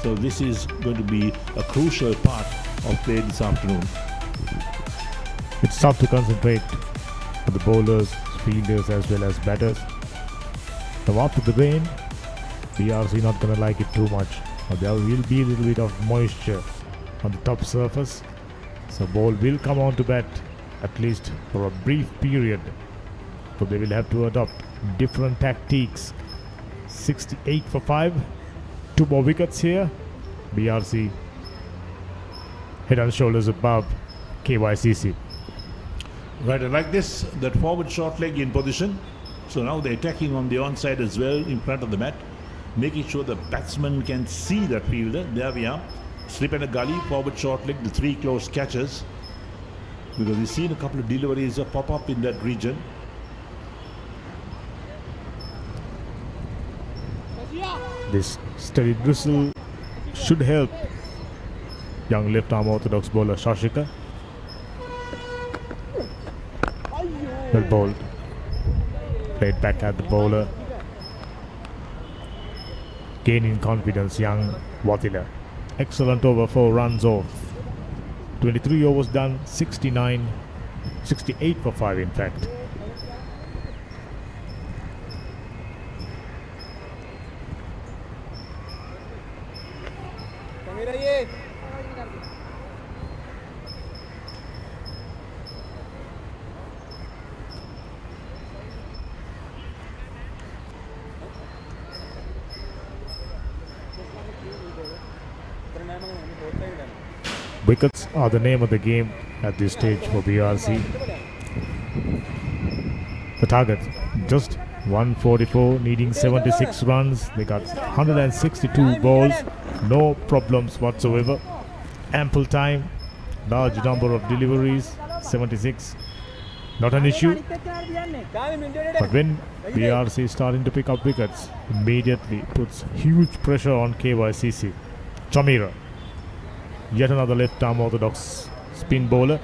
So this is going to be a crucial part of play this afternoon. It's tough to concentrate for the bowlers, fielders as well as batters. Now after the rain, BRC not going to like it too much. Now there will be a little bit of moisture on the top surface, so ball will come on to bat at least for a brief period. So they will have to adopt different tactics. 68 for 5. 2 more wickets here. BRC head and shoulders above KYCC. Right, I like this, that forward short leg in position. So now they're attacking on the onside as well in front of the mat, making sure the batsman can see that fielder. There we are. Slip and a gully, forward short leg, the 3 close catches. Because we've seen a couple of deliveries pop up in that region. This steady drizzle should help young left arm orthodox bowler Shashika. Well bowled. Played back at the bowler. Gaining confidence, young Watila. Excellent over, 4 runs off. 23 overs done, 68 for 5 in fact. Wickets are the name of the game at this stage for BRC. The target just 144, needing 76 runs. They got 162 balls. No problems whatsoever. Ample time. Large number of deliveries. 76. Not an issue. But when BRC is starting to pick up wickets, immediately puts huge pressure on KYCC. Chamira. Yet another left arm orthodox spin bowler.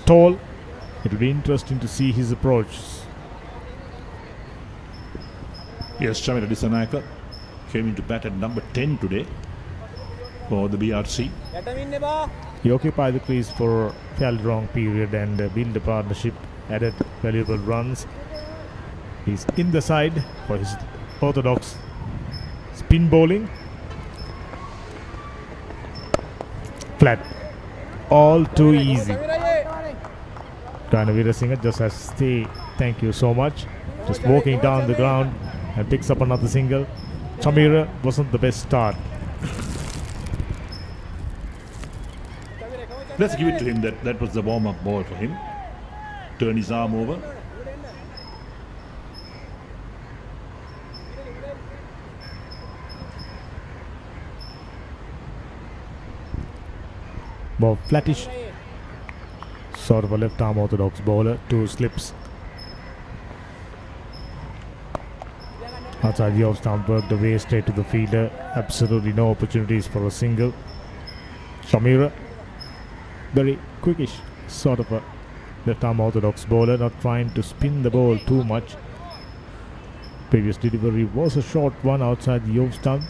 Tall. It will be interesting to see his approach. Yes, Chamira Disanayaka came into bat at number 10 today for the BRC. He occupied the crease for a fairly long period and built a partnership, added valuable runs. He's in the side for his orthodox spin bowling. Flat. All too easy. Ranavira Singh just has to stay. Thank you so much. Just walking down the ground and picks up another single. Chamira wasn't the best start. Let's give it to him. That was the warm-up ball for him. Turn his arm over. More flattish. Sort of a left arm orthodox bowler. 2 slips. Outside the off stump, worked away straight to the fielder. Absolutely no opportunities for a single. Chamira, very quickish sort of a left arm orthodox bowler, not trying to spin the ball too much. Previous delivery was a short one outside the off stump.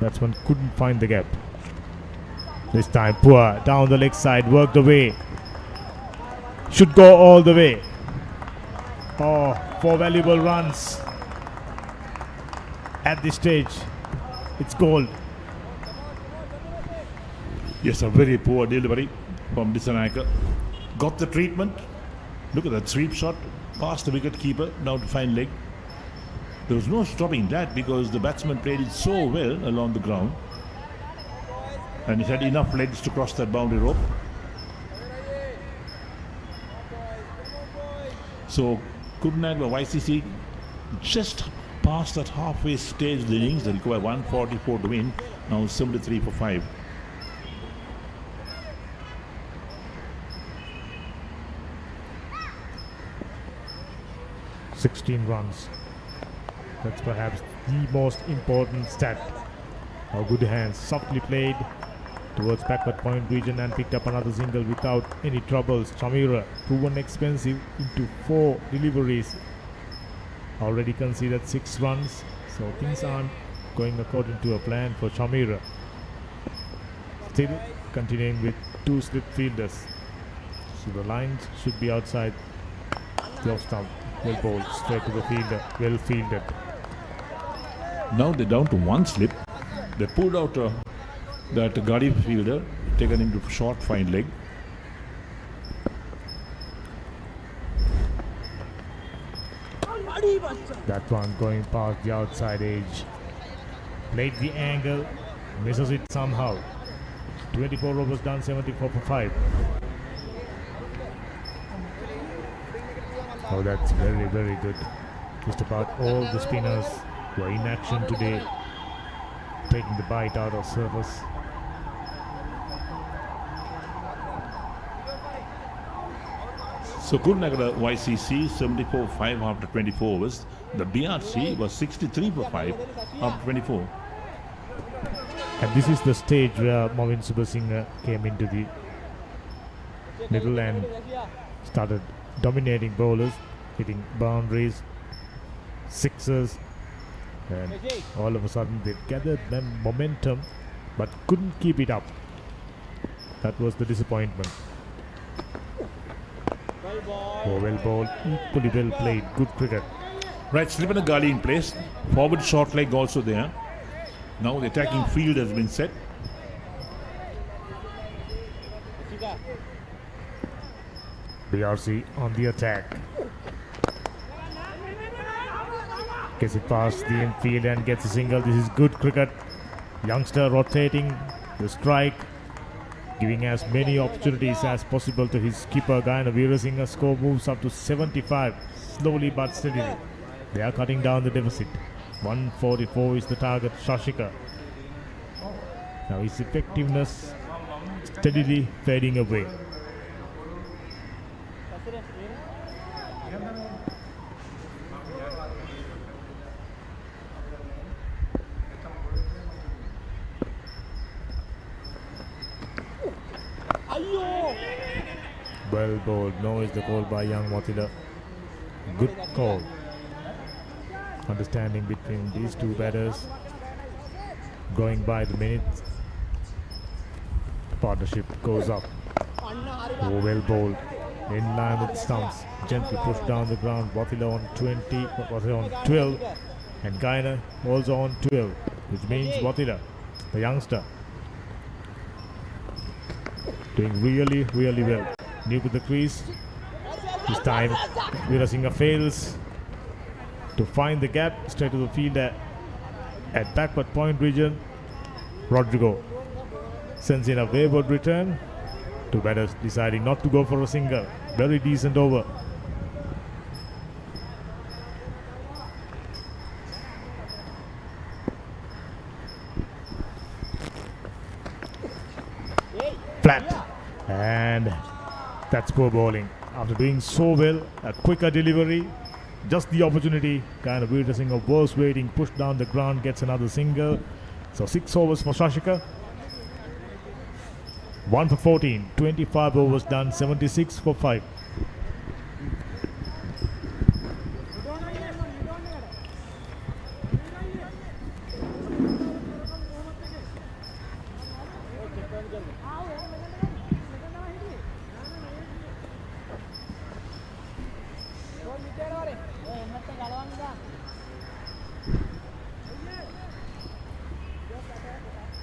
Batsman couldn't find the gap. This time poor, down the leg side, worked away. Should go all the way. Oh, 4 valuable runs. At this stage, it's gold. Yes, a very poor delivery from Disanayaka. Got the treatment. Look at that sweep shot. Past the wicket keeper, down to fine leg. There was no stopping that because the batsman played it so well along the ground. And he had enough legs to cross that boundary rope. So Kurunegala YCC just past that halfway stage of the innings. They require 144 to win. Now 73 for 5. $16 runs. That's perhaps the most important stat. How good hands, softly played towards backward point region and picked up another single without any troubles. Chamira proven expensive into 4 deliveries. Already conceded 6 runs, so things aren't going according to a plan for Chamira. Still continuing with 2 slip fielders. So the lines should be outside the off stump. Well bowled, straight to the fielder, well fielded. Now they're down to 1 slip. They pulled out that Gadi fielder, taken him to short fine leg. That one going past the outside edge. Played the angle, misses it somehow. 24 overs done, 74 for 5. Oh, that's very, very good. Just about all the spinners were in action today, taking the bite out of surface. So Kurunegala YCC 74 for 5 after 24 overs. The BRC was 63 for 5 after 24. And this is the stage where Movin Subasinghe came into the middle and started dominating bowlers, hitting boundaries, sixes, and all of a sudden they gathered momentum but couldn't keep it up. That was the disappointment. Oh, well bowled, equally well played, good cricket. Right, slip and a gully in place. Forward short leg also there. Now the attacking field has been set. BRC on the attack. Gets it past the infield and gets a single. This is good cricket. Youngster rotating the strike, giving as many opportunities as possible to his skipper Gayana Veerasinghe. Score moves up to 75, slowly but steadily. They are cutting down the deficit. 144 is the target. Shashika. Now his effectiveness steadily fading away. Well bowled. No is the call by young Motila. Good call. Understanding between these two batters. Going by the minutes. Partnership goes up. Oh, well bowled. In line with the stumps. Gently pushed down the ground. Motila on 20. Motila on 12. And Gaina also on 12. Which means Motila, the youngster, doing really, really well. New to the crease. This time Veera Singha fails to find the gap straight to the field at backward point region. Rodrigo sends in a wayward return. Two batters deciding not to go for a single. Very decent over. Flat. And that's poor bowling. After doing so well, a quicker delivery, just the opportunity. Kind of Veera Singha was waiting, pushed down the ground, gets another single. So 6 overs for Shashika. 1 for 14. 25 overs done, 76 for 5.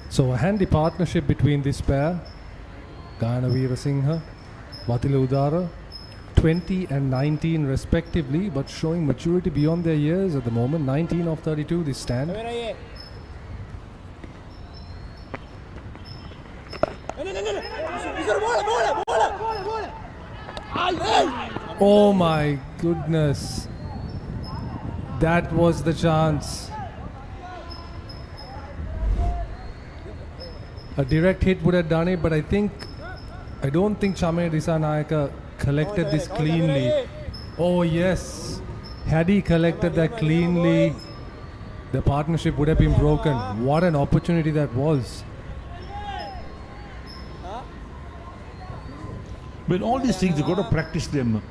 So a handy partnership between this pair. Gayana Veera Singha, Wathila Udara, 20 and 19 respectively, but showing maturity beyond their years at the moment. 19 of 32 this stand. Oh my goodness. That was the chance. A direct hit would have done it, but I don't think Chamaya Disanayaka collected this cleanly. Oh yes, had he collected that cleanly, the partnership would have been broken. What an opportunity that was. But all these things, you got to practice them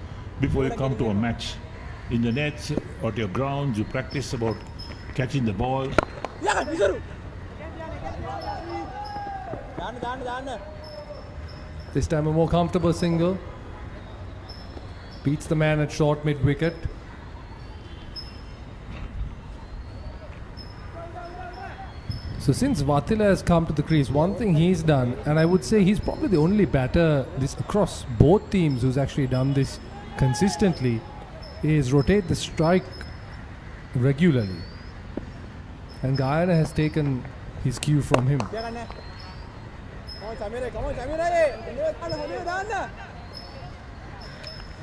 before you come to a match. In the nets or at your grounds, you practice about catching the ball. This time a more comfortable single. Beats the man at short mid-wicket. So since Wathila has come to the crease, one thing he's done, and I would say he's probably the only batter this across both teams who's actually done this consistently, is rotate the strike regularly. And Gayana has taken his cue from him.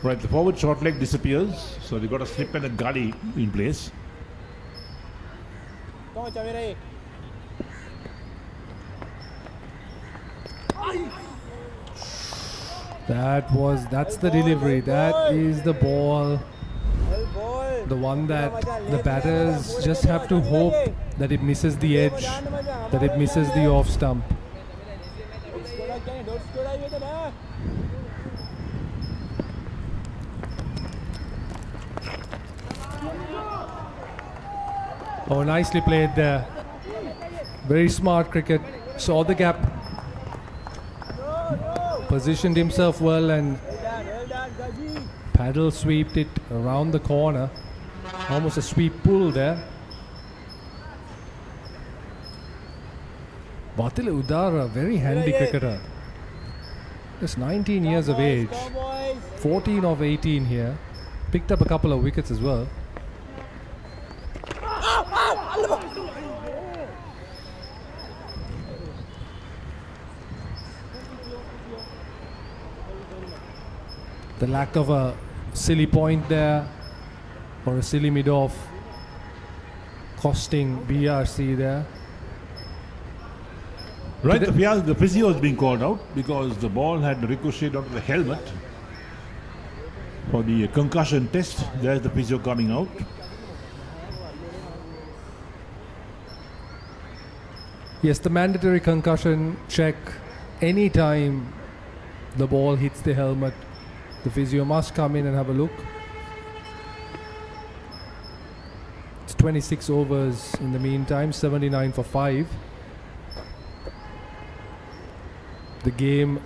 Right, the forward short leg disappears, so they got a slip and a gully in place. That's the delivery. That is the ball. The one that the batters just have to hope that it misses the edge, that it misses the off stump. Oh, nicely played there. Very smart cricket. Saw the gap. Positioned himself well and paddle sweeped it around the corner. Almost a sweep pull there. Wathila Udara, very handy cricketer. Just 19 years of age. 14 of 18 here. Picked up a couple of wickets as well. The lack of a silly point there. for a silly mid-off, costing BRC there. Right, the physio is being called out because the ball had ricocheted out of the helmet. For the concussion test, there's the physio coming out. Yes, the mandatory concussion check. Anytime the ball hits the helmet, the physio must come in and have a look. It's 26 overs in the meantime, 79 for 5. The game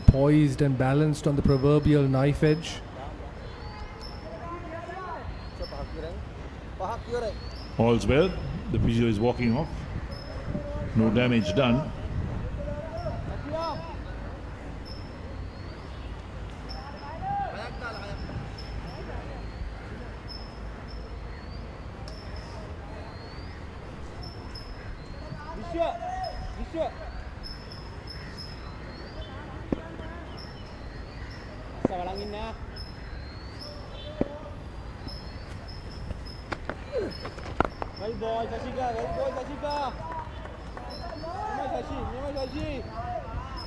poised and balanced on the proverbial knife edge. All's well. The physio is walking off. No damage done.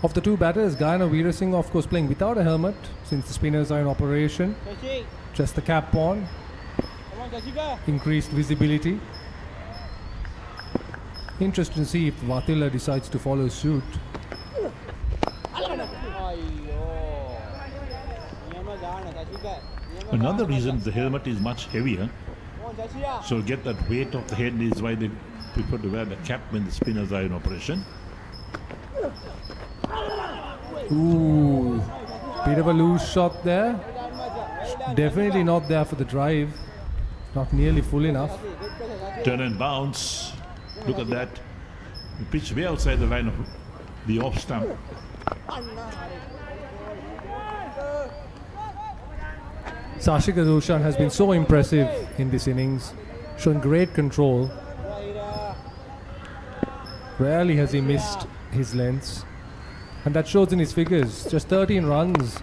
Of the two batters, Guyana Weerasinghe of course playing without a helmet since the spinners are in operation. Just the cap on. Increased visibility. Interesting to see if Vatila decides to follow suit. Another reason the helmet is much heavier, so get that weight of the head is why they prefer to wear the cap when the spinners are in operation. Ooh, bit of a loose shot there. Definitely not there for the drive. Not nearly full enough. Turn and bounce. Look at that. The pitch way outside the line of the off stump. Sashika Roshan has been so impressive in this innings, showing great control. Rarely has he missed his lengths, and that shows in his figures. Just 13 runs,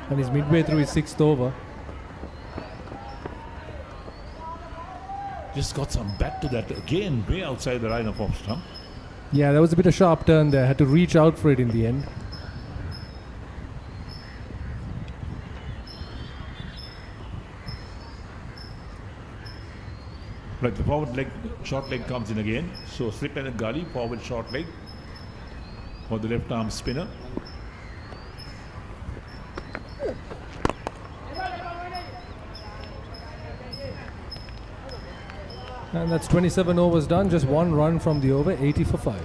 and he's midway through his 6th over. Just got some bat to that again, way outside the line of off stump. Yeah, there was a bit of sharp turn there. Had to reach out for it in the end. Right, the forward leg, short leg comes in again. So slip and a gully, forward short leg for the left arm spinner. And that's 27 overs done, just 1 run from the over, 80 for 5.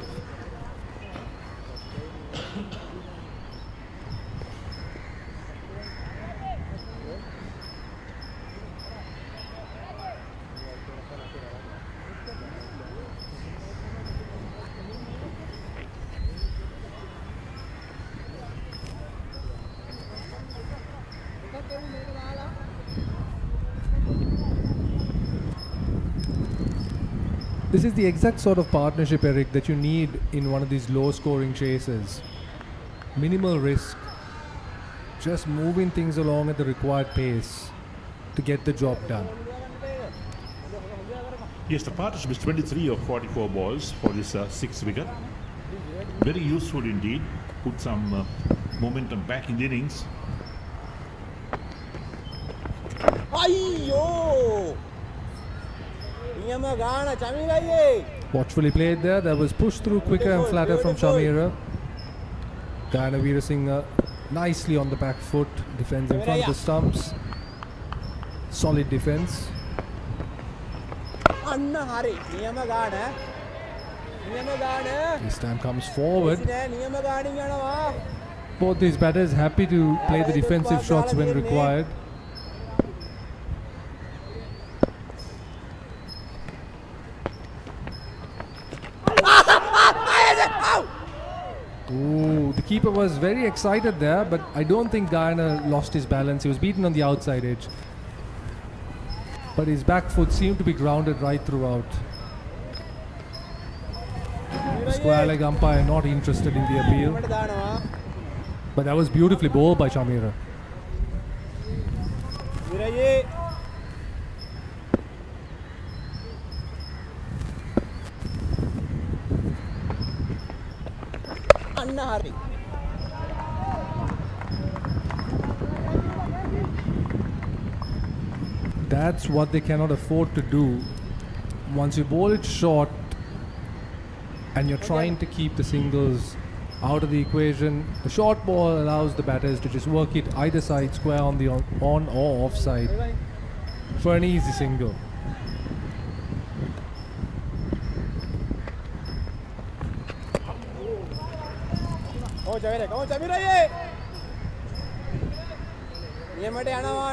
This is the exact sort of partnership, Eric, that you need in one of these low-scoring chases. Minimal risk, just moving things along at the required pace to get the job done. Yes, the partnership is 23 of 44 balls for this 6th wicket. Very useful indeed. Put some momentum back in the innings. Watchfully played there. That was pushed through quicker and flatter from Shamira. Guyana Weerasinghe nicely on the back foot. Defends in front of the stumps. Solid defense. This time comes forward. Both these batters happy to play the defensive shots when required. Ooh, the keeper was very excited there, but I don't think Guyana lost his balance. He was beaten on the outside edge. But his back foot seemed to be grounded right throughout. Square leg umpire not interested in the appeal. But that was beautifully bowled by Shamira. අන්න හරි. That's what they cannot afford to do. Once you bowl it short and you're trying to keep the singles out of the equation, the short ball allows the batters to just work it either side square on the on or off side for an easy single.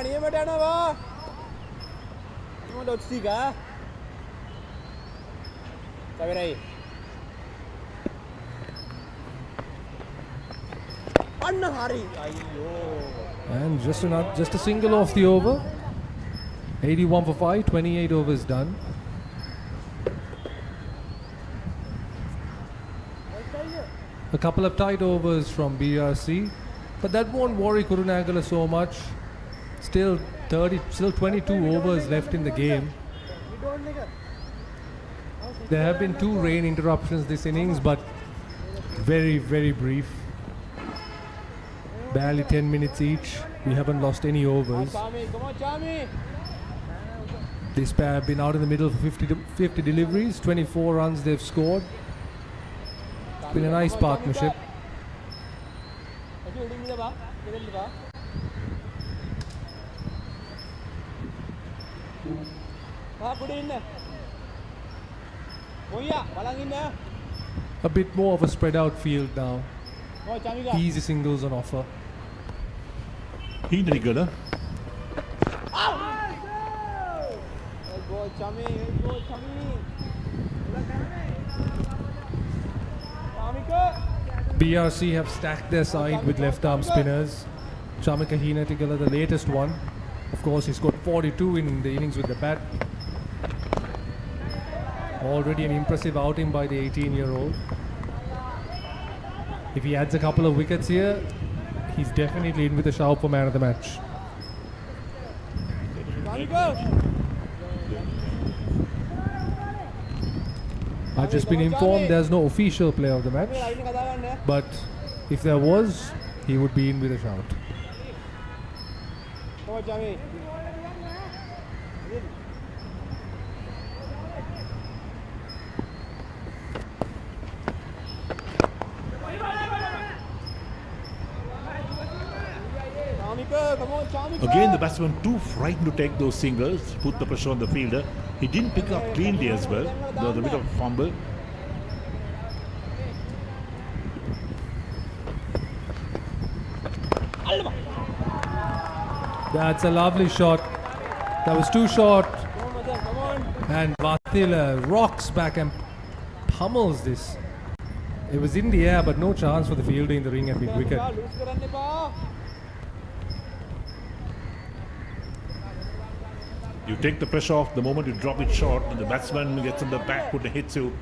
නියමට යනවා. මොකද ඔක්සිගා? චවිරයි. අන්න හරි. අයියෝ. And just a single off the over. 81 for 5, 28 overs done. A couple of tight overs from BRC, but that won't worry Kurunegala so much. Still 22 overs left in the game. There have been 2 rain interruptions this innings, but very, very brief. Barely 10 minutes each. We haven't lost any overs. This pair have been out in the middle for 50 deliveries, 24 runs they've scored. It's been a nice partnership. A bit more of a spread out field now. Easy singles on offer. Kurunegala. BRC have stacked their side with left arm spinners. Chamika Kurunegala, the latest one. Of course, he scored 42 in the innings with the bat. Already an impressive outing by the 18-year-old. If he adds a couple of wickets here, he's definitely in with a shout for man of the match. I've just been informed there's no official player of the match, but if there was, he would be in with a shout. Again, the batsman too frightened to take those singles, put the pressure on the fielder. He didn't pick up cleanly as well. There was a bit of fumble. That's a lovely shot. That was too short. And Vatila rocks back and pummels this. It was in the air, but no chance for the fielder in the ring at mid-wicket. You take the pressure off the moment you drop it short, and the batsman gets on the back foot and hits you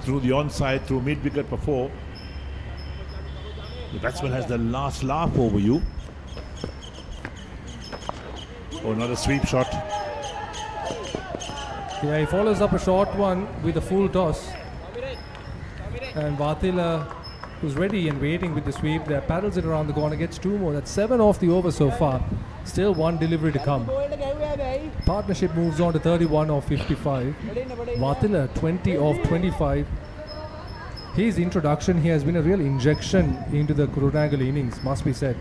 through the onside, through mid-wicket for 4. The batsman has the last laugh over you. Oh, another sweep shot. Yeah, he follows up a short one with a full toss. And Vatila, who's ready and waiting with the sweep there, paddles it around the corner, gets 2 more. That's 7 off the over so far. Still 1 delivery to come. Partnership moves on to 31 off 55. Vatila 20 off 25. His introduction here has been a real injection into the Kurunegala innings, must be said.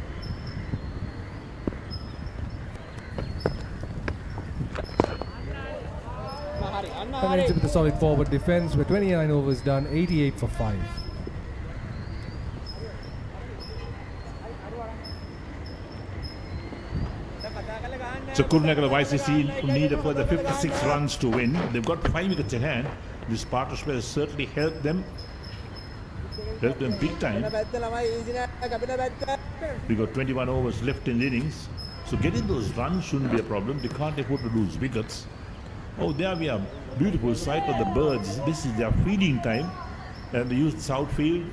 And ends with a solid forward defense with 29 overs done, 88 for 5. So Kurunegala YCC need a further 56 runs to win. They've got 5 wickets in hand. This partnership has certainly helped them big time. We got 21 overs left in the innings. So getting those runs shouldn't be a problem. They can't afford to lose wickets. Oh, there we are. Beautiful sight of the birds. This is their feeding time. And they use the southfield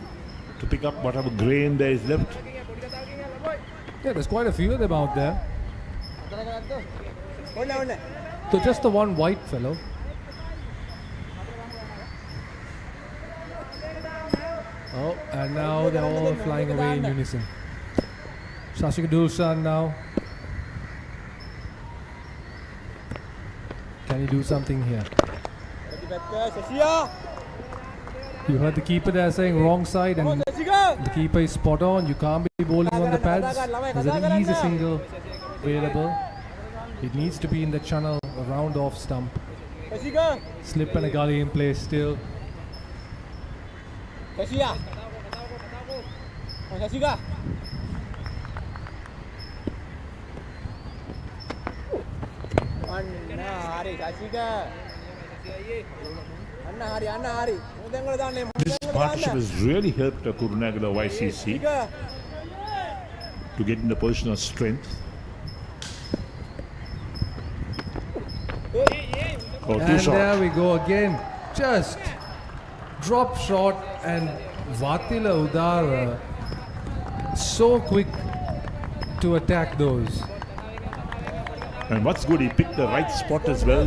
to pick up whatever grain there is left. Yeah, there's quite a few of them out there. So just the one white fellow. Oh, and now they're all flying away in unison. Shashika Dulshan now. Can he do something here? You heard the keeper there saying wrong side, and the keeper is spot on. You can't be bowling on the pads. There's an easy single available. It needs to be in the channel, around off stump. Slip and a gully in place still. This partnership has really helped Kurunegala YCC to get in the position of strength. Oh, too And short. there we go again. Just drop shot, and Vatila Udara so quick to attack those. And what's good, he picked the right spot as well.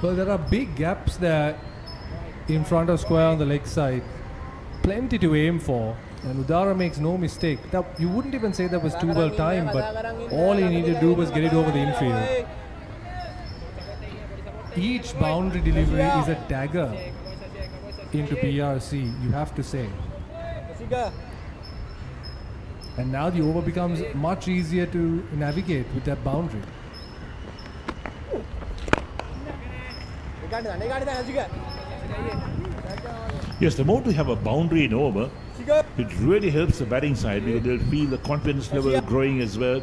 Well, there are big gaps there in front of square on the leg side. Plenty to aim for. And Udara makes no mistake. Now, you wouldn't even say that was too well timed, but all he needed to do was get it over the infield. Each boundary delivery is a dagger into BRC, you have to say. And now the over becomes much easier to navigate with that boundary. Yes, the more to have a boundary in over, it really helps the batting side because they'll feel the confidence level growing as well.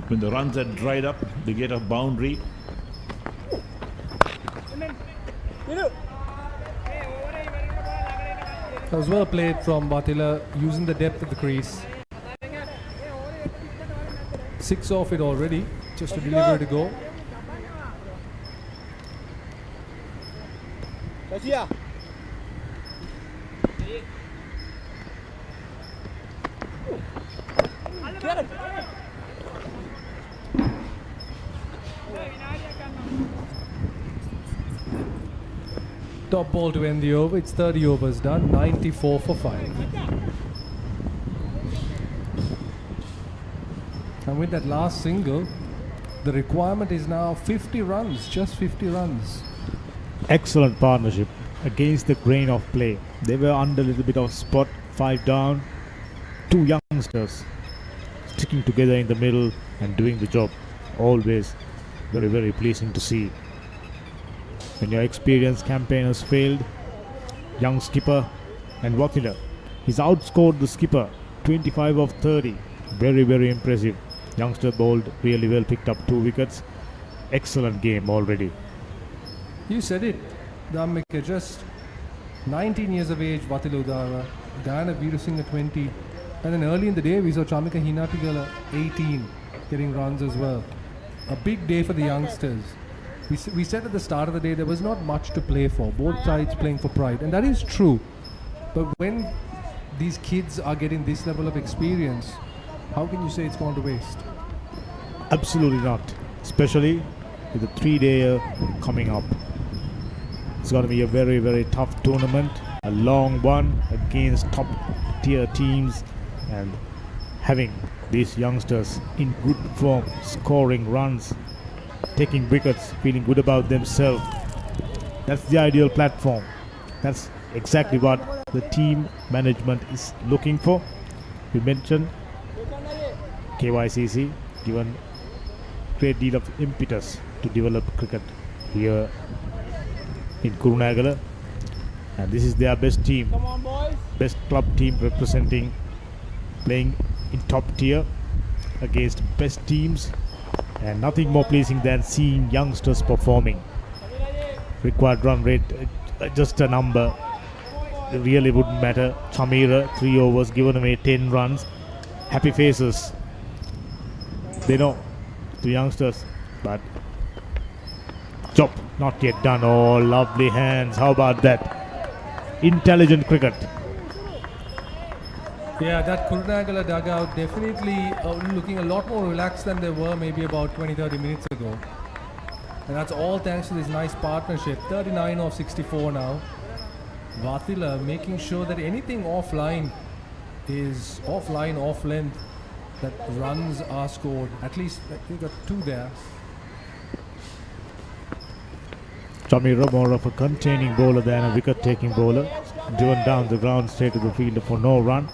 When the runs are dried up, they get a boundary. That was well played from Vatila, using the depth of the crease. 6 off it already, just to deliver to go. Top ball to end the over. It's 30 overs done, 94 for 5. And with that last single, the requirement is now 50 runs, just 50 runs. Excellent partnership against the grain of play. They were under a little bit of spot, 5 down. 2 youngsters sticking together in the middle and doing the job. Always very, very pleasing to see. When your experienced campaigners failed, young skipper and Vatila, he's outscored the skipper 25 of 30. Very, very impressive. Youngster bowled really well, picked up 2 wickets. Excellent game already. You said it, Dhammika, just 19 years of age, Vatila Udara, Guyana Veerasinghe 20, and then early in the day we saw Chamika Hinatigala 18 getting runs as well. A big day for the youngsters. We said at the start of the day there was not much to play for, both sides playing for pride, and that is true. But when these kids are getting this level of experience, how can you say it's gone to waste? Absolutely not. Especially with the 3-day coming up. It's going to be a very, very tough tournament. A long one against top tier teams, and having these youngsters in good form, scoring runs, taking wickets, feeling good about themselves. That's the ideal platform. That's exactly what the team management is looking for. We mentioned KYCC given great deal of impetus to develop cricket here in Kurunegala, and this is their best team, best club team representing, playing in top tier against best teams, and nothing more pleasing than seeing youngsters performing. Required run rate, just a number, it really wouldn't matter. Chamira, 3 overs, given away 10 runs. Happy faces. They know the youngsters, but job not yet done. Oh, lovely hands. How about that? Intelligent cricket. Yeah, that Kurunegala dugout definitely looking a lot more relaxed than they were maybe about 20-30 minutes ago. And that's all thanks to this nice partnership. 39 of 64 now. Vathila making sure that anything offline is offline, off length, that runs are scored. At least we got 2 there. Chamira more of a containing bowler than a wicket-taking bowler. Driven down the ground straight to the field for no run.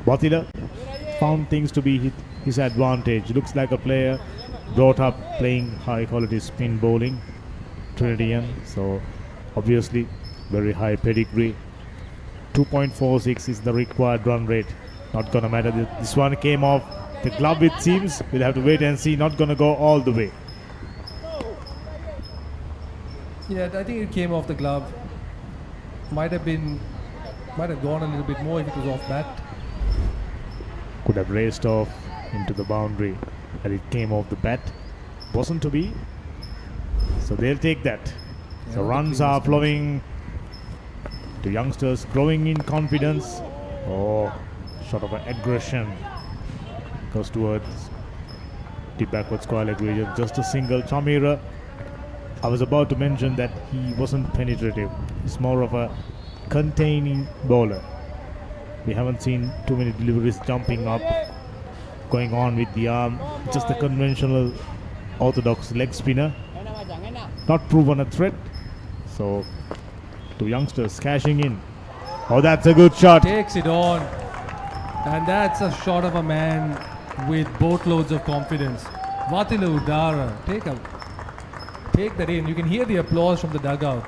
Vathila found things to be his advantage. Looks like a player brought up playing high-quality spin bowling. Trinidadian, so obviously very high pedigree. 2.46 is the required run rate. Not gonna matter. This one came off the glove, it seems. We'll have to wait and see. Not gonna go all the way. Yeah, I think it came off the glove. Might have gone a little bit more if it was off bat. Could have raced off into the boundary, and it came off the bat. Wasn't to be. So they'll take that. So runs are flowing to youngsters, growing in confidence. Oh, shot of an aggression goes towards the backward square leg region. Just a single. Chamira, I was about to mention that he wasn't penetrative. He's more of a containing bowler. We haven't seen too many deliveries jumping up, going on with the arm. Just a conventional orthodox leg spinner. Not proven a threat. So, 2 youngsters cashing in. Oh, that's a good shot. Takes it on. And that's a shot of a man with boatloads of confidence. Vathila Udara. Take that in. You can hear the applause from the dugout.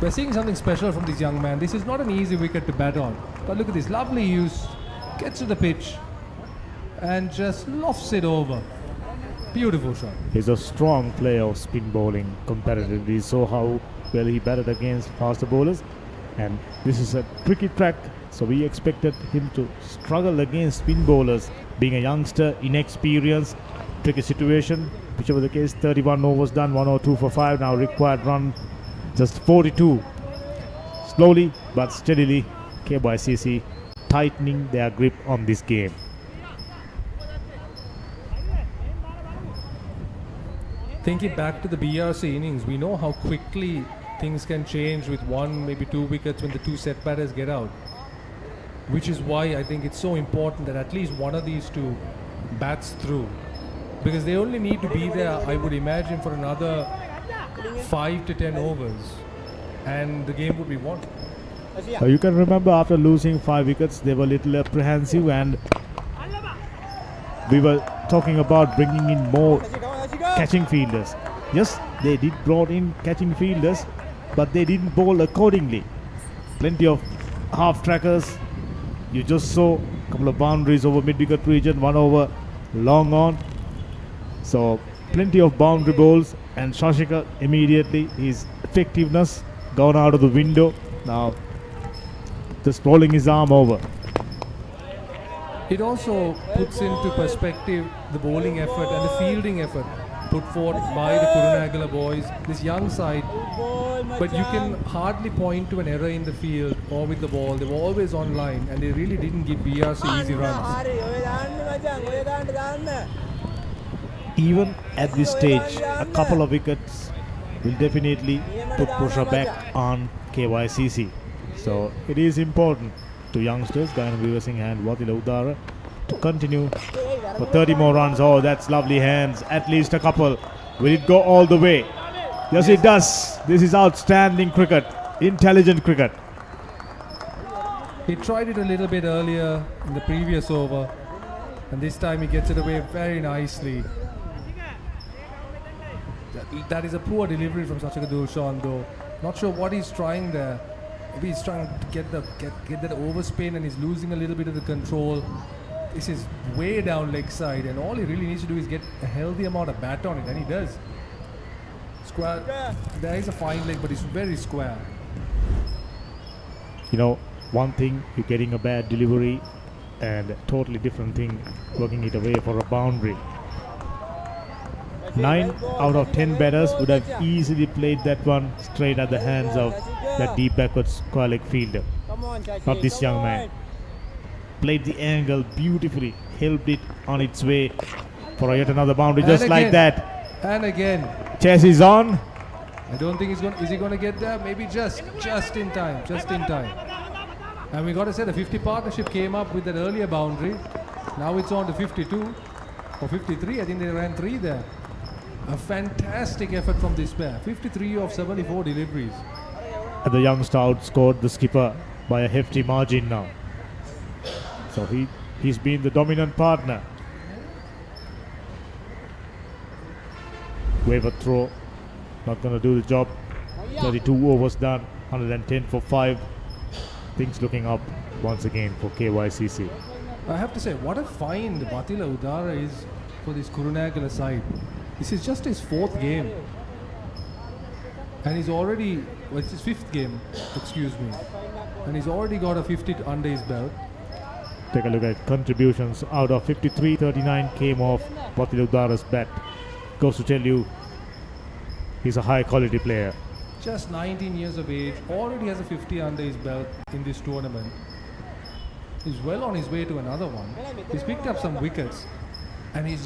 We're seeing something special from this young man. This is not an easy wicket to bat on. But look at this. Lovely use. Gets to the pitch. And just lofts it over. Beautiful shot. He's a strong player of spin bowling comparatively. So how well he batted against faster bowlers. And this is a tricky track. So we expected him to struggle against spin bowlers. Being a youngster, inexperienced, tricky situation. Whichever the case, 31 overs done, 102 for 5. Now required run just 42. Slowly but steadily, YCC tightening their grip on this game. Thinking back to the BRC innings, we know how quickly things can change with 1, maybe 2 wickets when the 2 set batters get out. Which is why I think it's so important that at least one of these 2 bats through. Because they only need to be there, I would imagine, for another 5 to 10 overs. And the game would be won. You can remember after losing 5 wickets, they were a little apprehensive, and we were talking about bringing in more catching fielders. Yes, they did brought in catching fielders, but they didn't bowl accordingly. Plenty of half trackers. You just saw a couple of boundaries over mid-wicket region, 1 over long on. So plenty of boundary bowls, and Shashika immediately, his effectiveness gone out of the window. Now just rolling his arm over. It also puts into perspective the bowling effort and the fielding effort put forth by the Kurunegala boys, this young side. But you can hardly point to an error in the field or with the ball. They were always on line, and they really didn't give BRC easy runs. Even at this stage, a couple of wickets will definitely put pressure back on YCC. So it is important to youngsters, Guyana Viewing and Vathila Udara, to continue for 30 more runs. Oh, that's lovely hands. At least a couple. Will it go all the way? Yes, it does. This is outstanding cricket. Intelligent cricket. He tried it a little bit earlier in the previous over, and this time he gets it away very nicely. That is a poor delivery from Sachika Dulshan, though. Not sure what he's trying there. Maybe he's trying to get that overspin, and he's losing a little bit of the control. This is way down leg side, and all he really needs to do is get a healthy amount of bat on it, and he does. Square. There is a fine leg, but it's very square. You know, one thing, you're getting a bad delivery, and a totally different thing, working it away for a boundary. 9 out of 10 batters would have easily played that one straight at the hands of that deep backward square leg fielder. Not this young man. Played the angle beautifully, helped it on its way for yet another boundary, just like that. And again. Chase is on, I don't think is he going to get there? Maybe just in time, And we got to say the 50 partnership came up with that earlier boundary. Now it's on to 52 or 53. I think they ran 3 there. A fantastic effort from this pair. 53 of 74 deliveries. And the youngster outscored the skipper by a hefty margin now. So he's been the dominant partner. Wave a throw. Not going to do the job. 32 overs done. 110 for 5. Things looking up once again for KYCC. I have to say, what a find Batila Udara is for this Kurunegala side. This is just his 4th game. And he's already, well, it's his 5th game, excuse me. And he's already got a 50 under his belt. Take a look at contributions. Out of 53, 39 came off Batila Udara's bat. Goes to tell you, he's a high quality player. Just 19 years of age, already has a 50 under his belt in this tournament. He's well on his way to another one. He's picked up some wickets. And he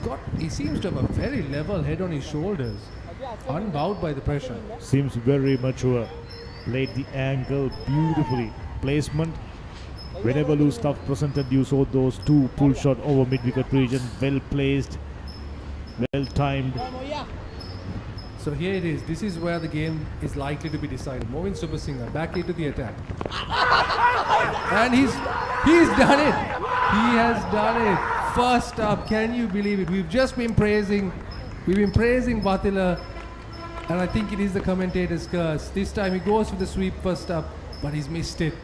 seems to have a very level head on his shoulders. Unbowed by the pressure. Seems very mature. Laid the angle beautifully. Placement. Whenever loose stuff presented, you saw those 2 pull shot over mid-wicket region. Well placed. Well timed. So here it is. This is where the game is likely to be decided. Moving Subasinghe back into the attack. And he's done it. He has done it. First up, can you believe it? We've been praising Batila, and I think it is the commentator's curse. This time he goes for the sweep first up, but he's missed it.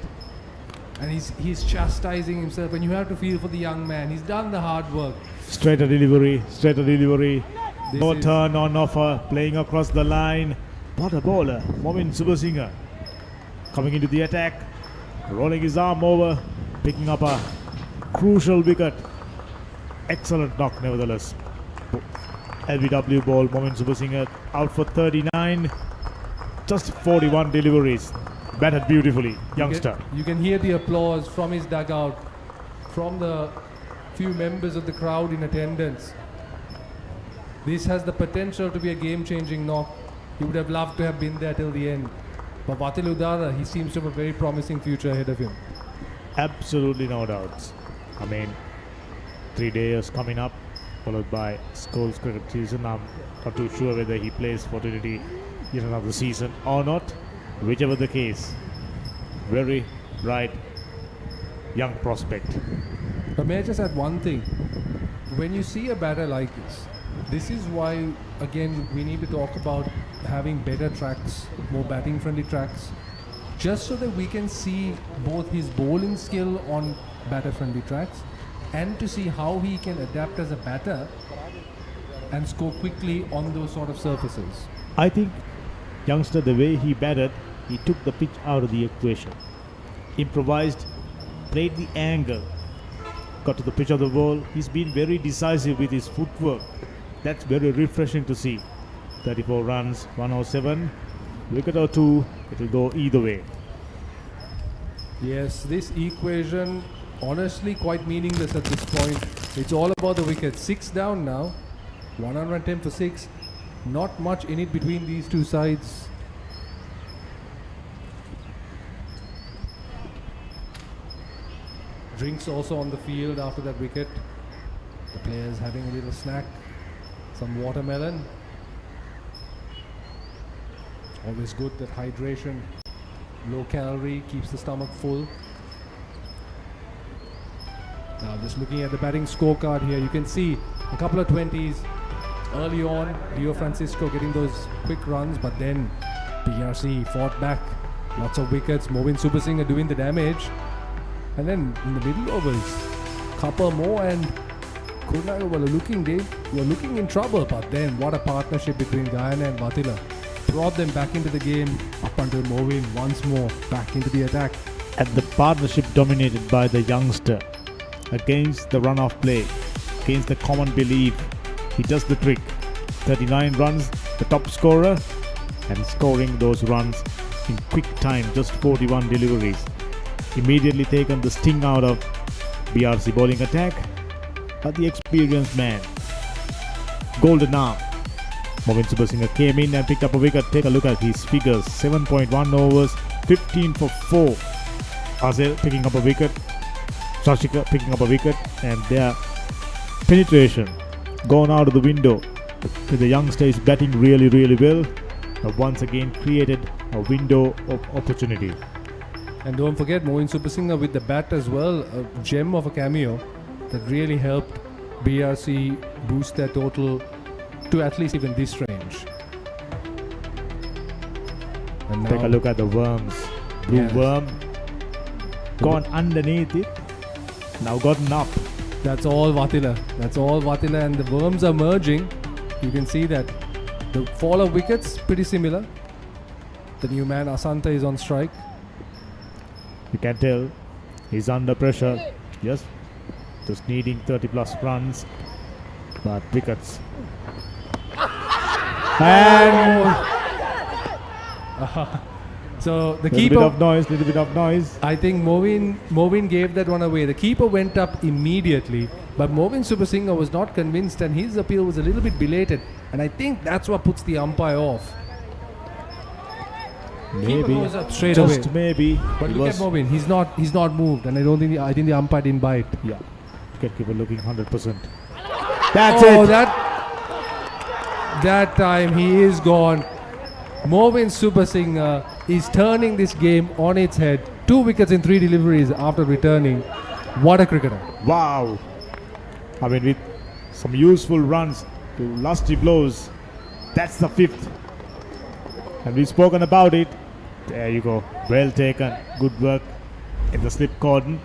And he's chastising himself, and you have to feel for the young man. He's done the hard work. Straighter delivery. No turn on offer, playing across the line. What a bowler, Momin Subasinghe. Coming into the attack, rolling his arm over, picking up a crucial wicket. Excellent knock nevertheless. LBW ball, Momin Subasinghe out for 39. Just 41 deliveries. Batted beautifully, youngster. You can hear the applause from his dugout, from the few members of the crowd in attendance. This has the potential to be a game-changing knock. He would have loved to have been there till the end. But Batila Udara, he seems to have a very promising future ahead of him. Absolutely no doubts. I mean, 3 days coming up, followed by Scholes cricket season. I'm not too sure whether he plays for Trinity yet another season or not. Whichever the case, very bright young prospect. But may I just add one thing? When you see a batter like this is why, again, we need to talk about having better tracks, more batting-friendly tracks, just so that we can see both his bowling skill on batter-friendly tracks and to see how he can adapt as a batter and score quickly on those sort of surfaces. I think, youngster, the way he batted, he took the pitch out of the equation. Improvised, played the angle, got to the pitch of the ball. He's been very decisive with his footwork. That's very refreshing to see. 34 runs, 107, wicket or 2, it will go either way. Yes, this equation, honestly, quite meaningless at this point. It's all about the wicket. 6 down now, 110 for 6. Not much in it between these two sides. Drinks also on the field after that wicket. The players having a little snack. Some watermelon. Always good, that hydration, low calorie, keeps the stomach full. Now just looking at the batting scorecard here, you can see a couple of 20s early on. Leo Francisco getting those quick runs, but then BRC fought back. Lots of wickets. Movin Subasinghe doing the damage. And then in the middle overs, couple more and Kurunegala were looking in trouble, but then what a partnership between Guyana and Batila. Brought them back into the game up until Movin once more back into the attack. And the partnership dominated by the youngster against the run-off play, against the common belief. He does the trick. 39 runs, the top scorer, and scoring those runs in quick time, just 41 deliveries. Immediately taken the sting out of BRC bowling attack, but the experienced man, golden arm, Movin Subasinghe came in and picked up a wicket. Take a look at his figures. 7.1 overs, 15 for 4. Azel picking up a wicket. Shashika picking up a wicket. And their penetration gone out of the window. The youngster is batting really, really well. Once again created a window of opportunity. And don't forget Movin Subasinghe with the bat as well, a gem of a cameo that really helped BRC boost their total to at least even this range. And Take a look at the worms. Blue Yes. worm gone underneath it. Now gotten up. That's all Vatila. That's all Vatila, and the worms are merging. You can see that the fall of wickets pretty similar. The new man Asanta is on strike. You can tell he's under pressure. Yes, just needing 30 plus runs, but wickets. And So the little keeper. bit of noise. I think Movin gave that one away. The keeper went up immediately, but Movin Subasinghe was not convinced, and his appeal was a little bit belated. And I think that's what puts the umpire off. Keeper Maybe, goes up straight just away. maybe. But He look was- at Movin. He's not moved, and I think the umpire didn't bite. Yeah, wicketkeeper looking 100%. That's Oh, it. that time he is gone. Movin Subasinghe is turning this game on its head. 2 wickets in 3 deliveries after returning. What a cricketer. Wow. I mean, with some useful runs to lusty blows, that's the 5th. And we've spoken about it. There you go. Well taken. Good work in the slip cordon.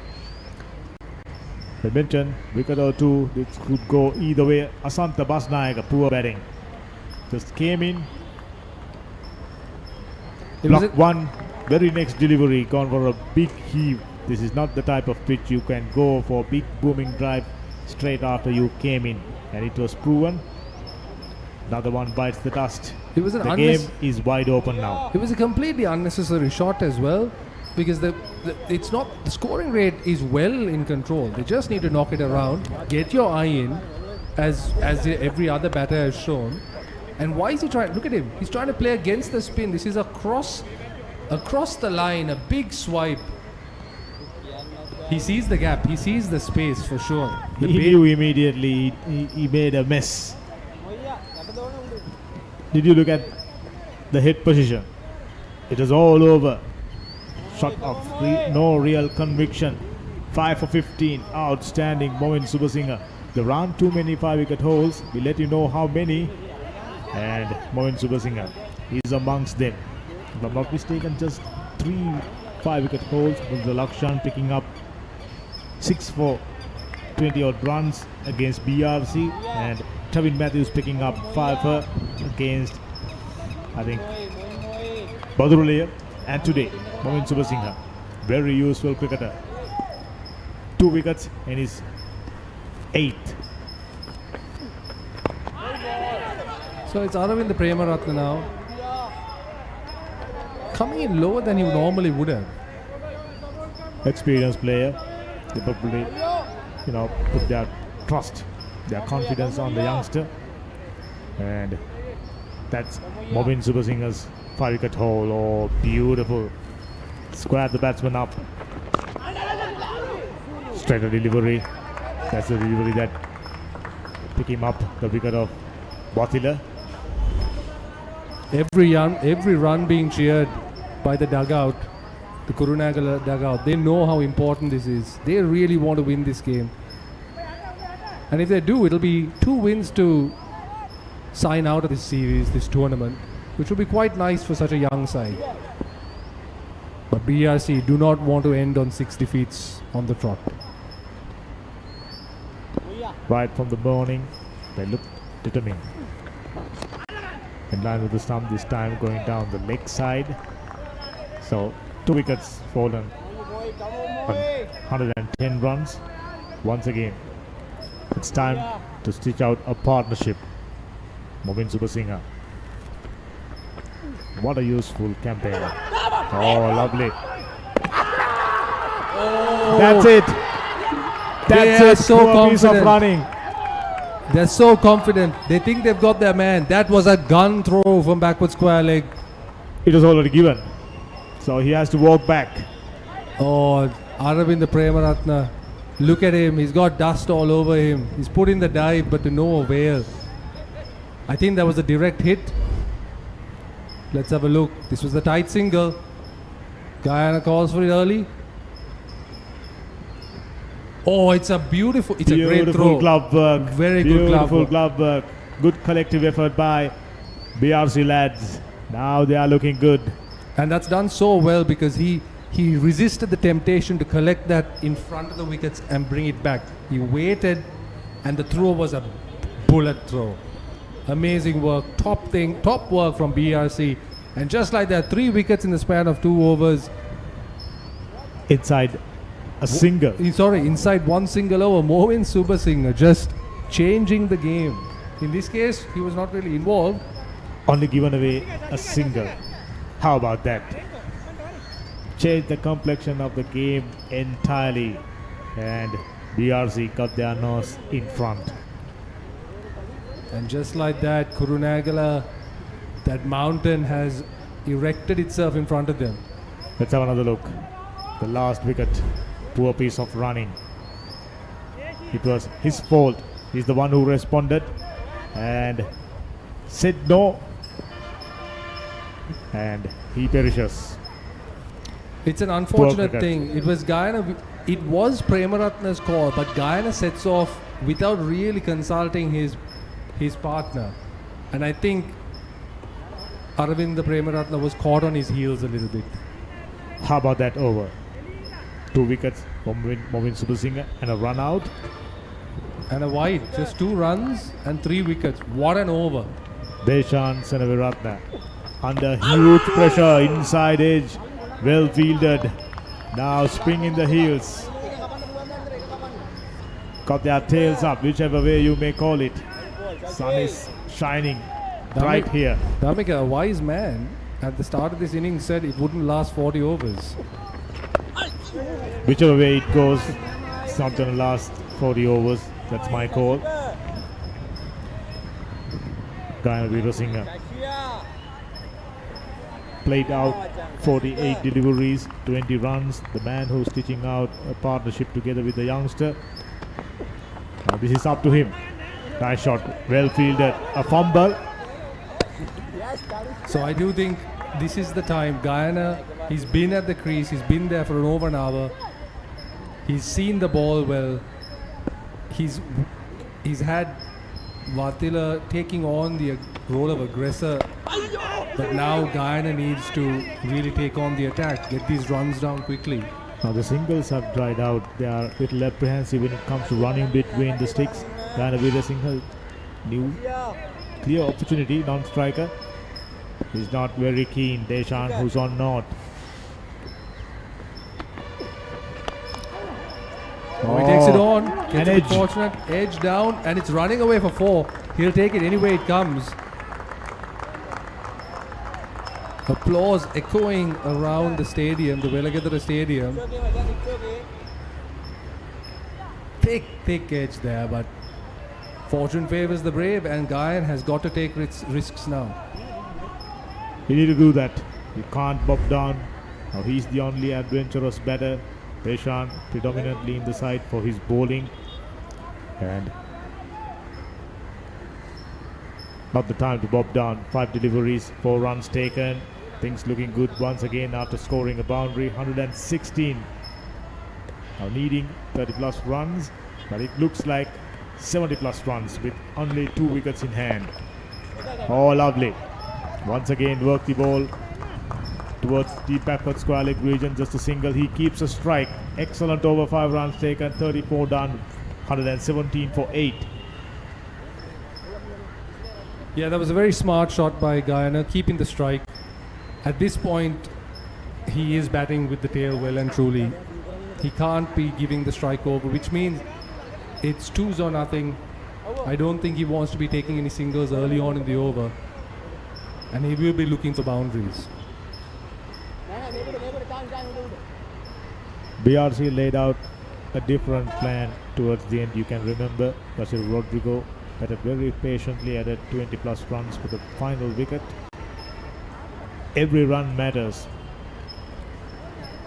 I mentioned wicket or 2. It could go either way. Asanta Basnayaka, poor batting. Just came in. It was Block 1. Very next delivery. Gone for a big heave. This is not the type of pitch you can go for big booming drive straight after you came in. And it was proven. Another one bites the dust. It was an The game is wide open now. It was a completely unnecessary shot as well, because the scoring rate is well in control. They just need to knock it around, get your eye in, as every other batter has shown. And why is he trying? Look at him. He's trying to play against the spin. This is across the line, a big swipe. He sees the gap. He sees the space for sure. The He knew immediately he made a mess. Did you look at the head position? It is all over. Shot of no real conviction. 5 for 15. Outstanding. Movin Subasinghe. There aren't too many 5-wicket holes. We'll let you know how many. And Movin Subasinghe is amongst them. If I'm not mistaken, just 3 5-wicket holes. With the Lakshan picking up 6 for 20 odd runs against BRC, and Tavin Matthews picking up 5 against, I think, Badrulaya. And today, Movin Subasinghe, very useful cricketer. 2 wickets in his 8th. So it's Aravind Premaratna now, coming in lower than he normally would have. Experienced player. They probably, put their trust, their confidence on the youngster. And that's Movin Subasinghe's 5-wicket haul. Oh, beautiful. Square the batsman up. Straighter delivery. That's the delivery that pick him up the wicket of Botila. Every run being cheered by the dugout, the Kurunegala dugout. They know how important this is. They really want to win this game. And if they do, it'll be 2 wins to sign out of this series, this tournament, which will be quite nice for such a young side. But BRC do not want to end on 6 defeats on the trot. Right from the morning, they look determined. In line with the stump this time, going down the leg side. So 2 wickets fallen on 110 runs. Once again, it's time to stitch out a partnership. Movin Subasinghe. What a useful campaign. Oh, lovely. That's it. They That's are it. so Poor piece of confident. running. They're so confident. They think they've got their man. That was a gun throw from backward square leg. It was already given. So he has to walk back. Oh, Aravind Premaratna. Look at him. He's got dust all over him. He's put in the dive, but to no avail. I think that was a direct hit. Let's have a look. This was the tight single. Guyana calls for it early. Oh, it's a beautiful, it's a great throw. Beautiful glove work. Very good glove Beautiful work. glove work. Good collective effort by BRC lads. Now they are looking good. And that's done so well because he resisted the temptation to collect that in front of the wickets and bring it back. He waited and the throw was a bullet throw. Amazing work, top work from BRC. And just like that, 3 wickets in the span of 2 overs. Inside a single. Inside one single over. Mohin Subasinghe just changing the game. In this case, he was not really involved. Only given away a single. How about that? Changed the complexion of the game entirely. And BRC got their nose in front. And just like that, Kurunegala, that mountain has erected itself in front of them. Let's have another look. The last wicket. Poor piece of running. It was his fault. He's the one who responded and said no. And he perishes. It's an unfortunate thing. It was Guyana. It was Premaratna's call, but Guyana sets off without really consulting his partner. And I think Aravind Premaratna was caught on his heels a little bit. How about that over? 2 wickets from Mohin Subasinghe and a run out. And a wide. Just 2 runs and 3 wickets. What an over. Deshan Senaviratna under huge pressure, inside edge, well fielded. Now spring in the heels. Got their tails up, whichever way you may call it. Sun is shining bright here. Damika, a wise man, at the start of this innings said it wouldn't last 40 overs. Whichever way it goes, it's not going to last 40 overs. That's my call. Guyana Weerasinghe played out 48 deliveries, 20 runs. The man who's stitching out a partnership together with the youngster. Now this is up to him. Nice shot, well fielded. A fumble. So I do think this is the time. Guyana, he's been at the crease, he's been there for over an hour. He's seen the ball well. He's had Vatila taking on the role of aggressor. But now Guyana needs to really take on the attack, get these runs down quickly. Now the singles have dried out. They are a little apprehensive when it comes to running between the sticks. Guyana Weerasinghe, new clear opportunity, non-striker. He's not very keen. Deshan, who's on not. Oh, he takes it on, gets an a bit edge. fortunate, edge down, and it's running away for 4. He'll take it any way it comes. Applause echoing around the stadium, the Velagadara Stadium. Thick edge there, but fortune favors the brave, and Guyana has got to take risks now. You need to do that. You can't bob down. Now he's the only adventurous batter. Deshan predominantly in the side for his bowling. And not the time to bob down. 5 deliveries, 4 runs taken. Things looking good once again after scoring a boundary. 116. Now needing 30 plus runs, but it looks like 70 plus runs with only 2 wickets in hand. Oh, lovely. Once again work the ball towards the backward square leg region. Just a single. He keeps a strike. Excellent over. 5 runs taken. 34 done. 117 for 8. Yeah, that was a very smart shot by Guyana, keeping the strike. At this point, he is batting with the tail well and truly. He can't be giving the strike over, which means it's 2-0. I don't think he wants to be taking any singles early on in the over. And he will be looking for boundaries. BRC laid out a different plan towards the end. You can remember Bashir Rodrigo batted very patiently, added 20 plus runs for the final wicket. Every run matters,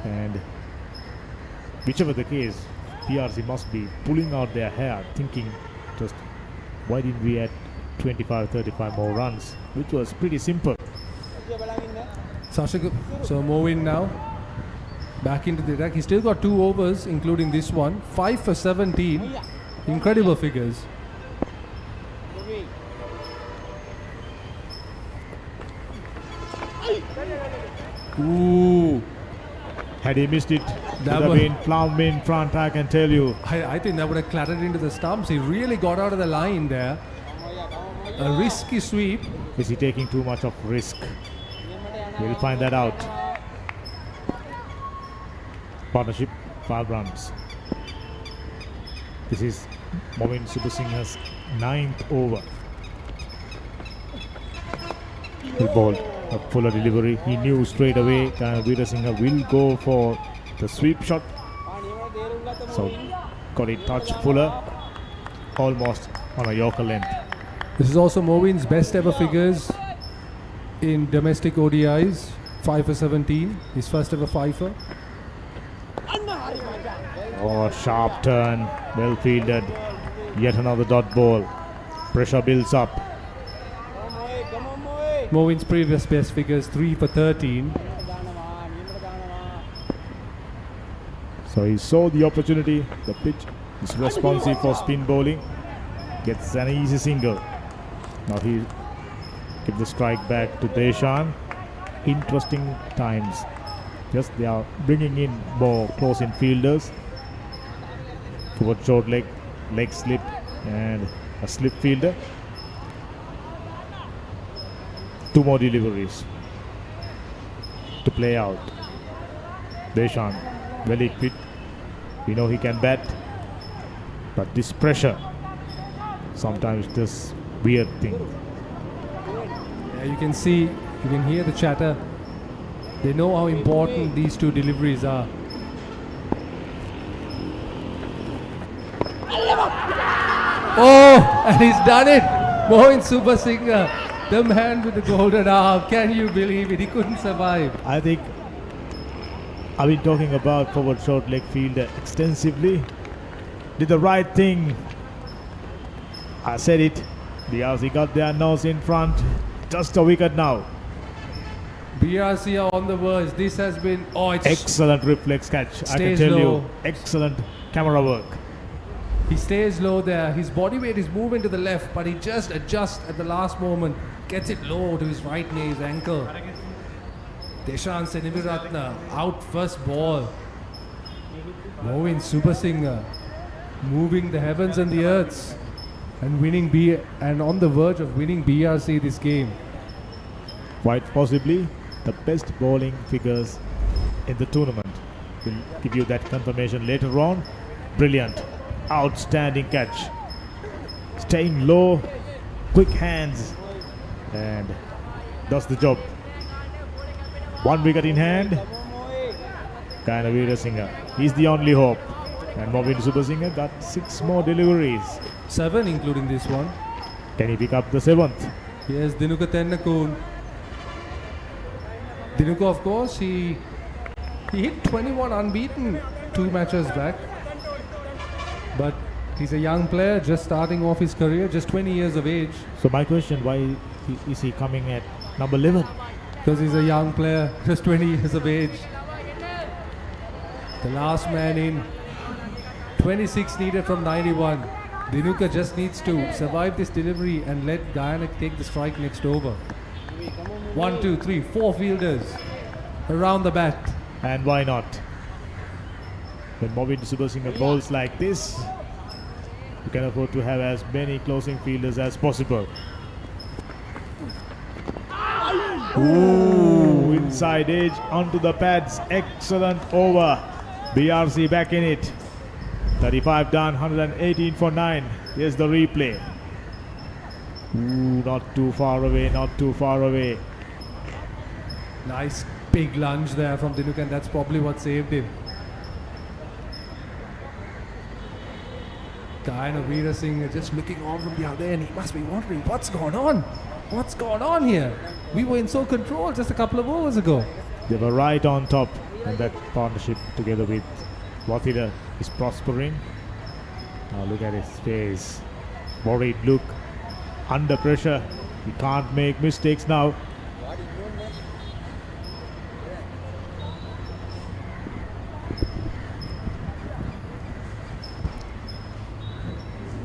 and whichever the case, BRC must be pulling out their hair, thinking just why didn't we add 25-35 more runs, which was pretty simple. Sashik, so Movin now back into the attack. He's still got 2 overs, including this one. 5 for 17. Incredible figures. Ooh. Had he missed it, would That have was- been plumb in front, I can tell you. I think that would have clattered into the stumps. He really got out of the line there. A risky sweep. Is he taking too much of risk? We'll find that out. Partnership, 5 runs. This is Movin Subasingha's 9th over. He bowled a fuller delivery. He knew straight away Veerasinghe will go for the sweep shot. So got it touch fuller, almost on a Yorker length. This is also Movin's best ever figures in domestic ODIs. 5 for 17. His first ever fifer. Oh, sharp turn, well fielded. Yet another dot ball. Pressure builds up. Movin's previous best figures 3 for 13. So he saw the opportunity. The pitch is responsive for spin bowling. Gets an easy single. Now he gives the strike back to Deshan. Interesting times. Just they are bringing in more close-in fielders. Forward short leg, leg slip, and a slip fielder. 2 more deliveries to play out. Deshan, well equipped. We know he can bat, but this pressure sometimes does weird thing. Yeah, you can see, you can hear the chatter. They know how important these 2 deliveries are. Oh, and he's done it. Mohin Subasinghe, the man with the golden arm. Can you believe it? He couldn't survive. I think I've been talking about forward short leg fielder extensively. Did the right thing. I said it. BRC got their nose in front. Just a wicket now. BRC are on the verge. This has been, oh, it's Excellent reflex catch. I can Stays tell low. you. Excellent camera work. He stays low there. His body weight is moving to the left, but he just adjusts at the last moment. Gets it low to his right knee, his ankle. Deshan Senimiratne out first ball. Mohin Subasinghe moving the heavens and the earths and and on the verge of winning BRC this game. Quite possibly the best bowling figures in the tournament. We'll give you that confirmation later on. Brilliant. Outstanding catch. Staying low, quick hands, and does the job. 1 wicket in hand. Veerasinghe, he's the only hope. And Movin Subasinghe got 6 more deliveries. 7 including this one. Can he pick up the 7th? Here's Dinuka Tennakoon. Dinuka, of course, he hit 21 unbeaten 2 matches back. But he's a young player, just starting off his career, just 20 years of age. So my question, why is he coming at number 11? Because he's a young player, just 20 years of age. The last man in. 26 needed from 91. Dinuka just needs to survive this delivery and let Guyana take the strike next over. 1, 2, 3, 4 fielders around the bat. And why not? When Movin Subasinghe bowls like this, you can afford to have as many closing fielders as possible. Ooh, inside edge onto the pads. Excellent over. BRC back in it. 35 done, 118 for 9. Here's the replay. Ooh, not too far away, not too far away. Nice big lunge there from Dinuka, and that's probably what saved him. Gayana Veera Singh just looking on from the other end. He must be wondering what's going on. What's going on here? We were in sole control just a couple of overs ago. They were right on top, and that partnership together with Watila is prospering. Now look at his face. Worried look. Under pressure. He can't make mistakes now.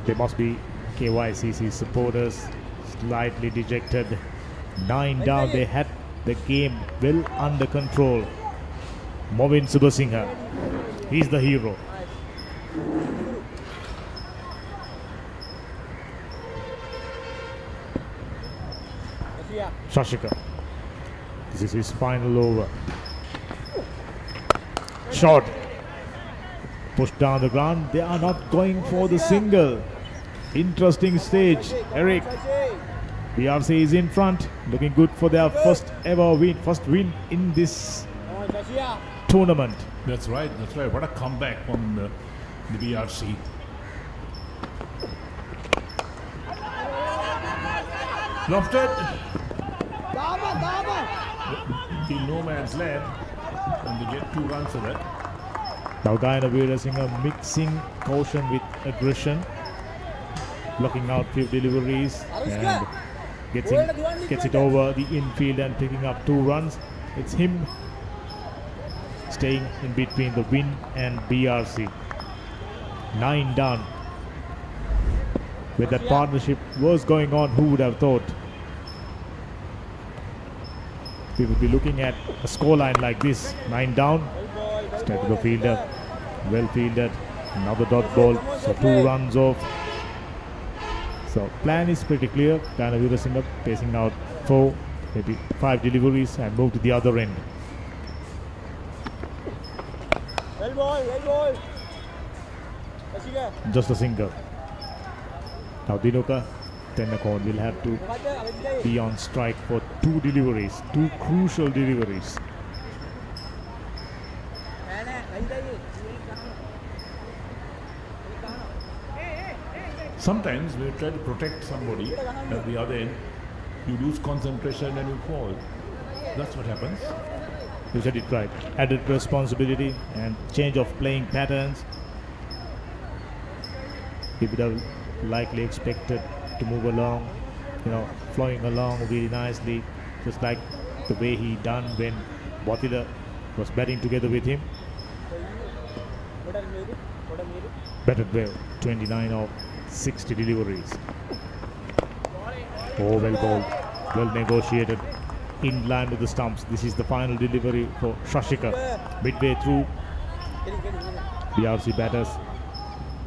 They must be KYCC supporters, slightly dejected. 9 down, they had the game well under control. Movin Subasinghe, he's the hero. Shashika, this is his final over. Shot. Pushed down the ground. They are not going for the single. Interesting stage. Eric. BRC is in front. Looking good for their first win in this tournament. That's right. What a comeback from the BRC. Lofted. In no man's land. And they get 2 runs of it. Now Gayana Veera Singhe mixing caution with aggression. Blocking out few deliveries and gets it over the infield and picking up 2 runs. It's him staying in between the win and BRC. 9 down. When that partnership was going on, who would have thought we would be looking at a scoreline like this? 9 down. Straight to the fielder. Well fielded. Another dot ball. So 2 runs off. So plan is pretty clear. Gayana Veera Singhe pacing out 4, maybe 5 deliveries and move to the other end. Just a single. Now Dinuka Tennakoon will have to be on strike for 2 deliveries, 2 crucial deliveries. Sometimes when you try to protect somebody at the other end, you lose concentration and you fall. That's what happens. You said it right. Added responsibility and change of playing patterns. He would have likely expected to move along, flowing along really nicely, just like the way he done when Watila was batting together with him. Batted well, 29 of 60 deliveries. Oh, well bowled, well negotiated, in line with the stumps. This is the final delivery for Shashika. Midway through, BRC batters,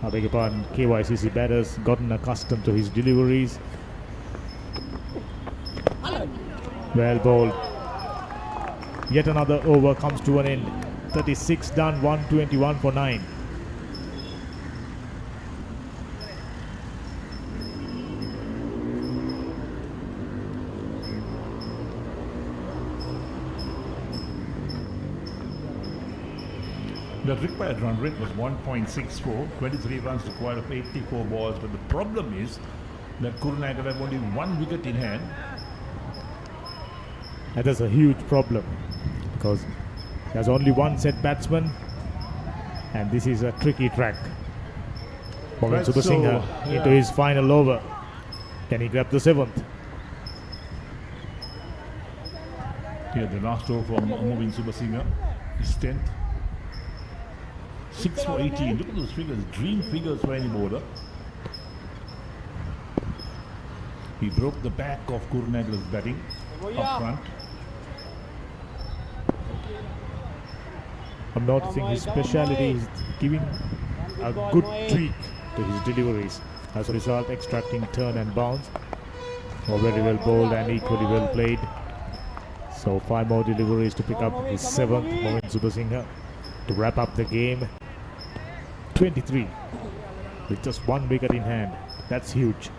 I beg your pardon, KYCC batters gotten accustomed to his deliveries. Well bowled. Yet another over comes to an end. 36 done, 121 for 9. The required run rate was 1.64, 23 runs required of 84 balls. But the problem is that Kurunegala have only 1 wicket in hand. That is a huge problem because there's only 1 set batsman and this is a tricky track. Movin Subasinghe into his final over. Can he grab the 7th? Here the last over from Movin Subasinghe is 10th. 6 for 18. Look at those figures, dream figures for any bowler. He broke the back of Kurunegala's batting up front. I'm noticing his speciality is giving a good tweak to his deliveries. As a result, extracting turn and bounce. Very well bowled and equally well played. So 5 more deliveries to pick up his 7th. Movin Subasinghe to wrap up the game. 23 with just 1 wicket in hand. That's huge.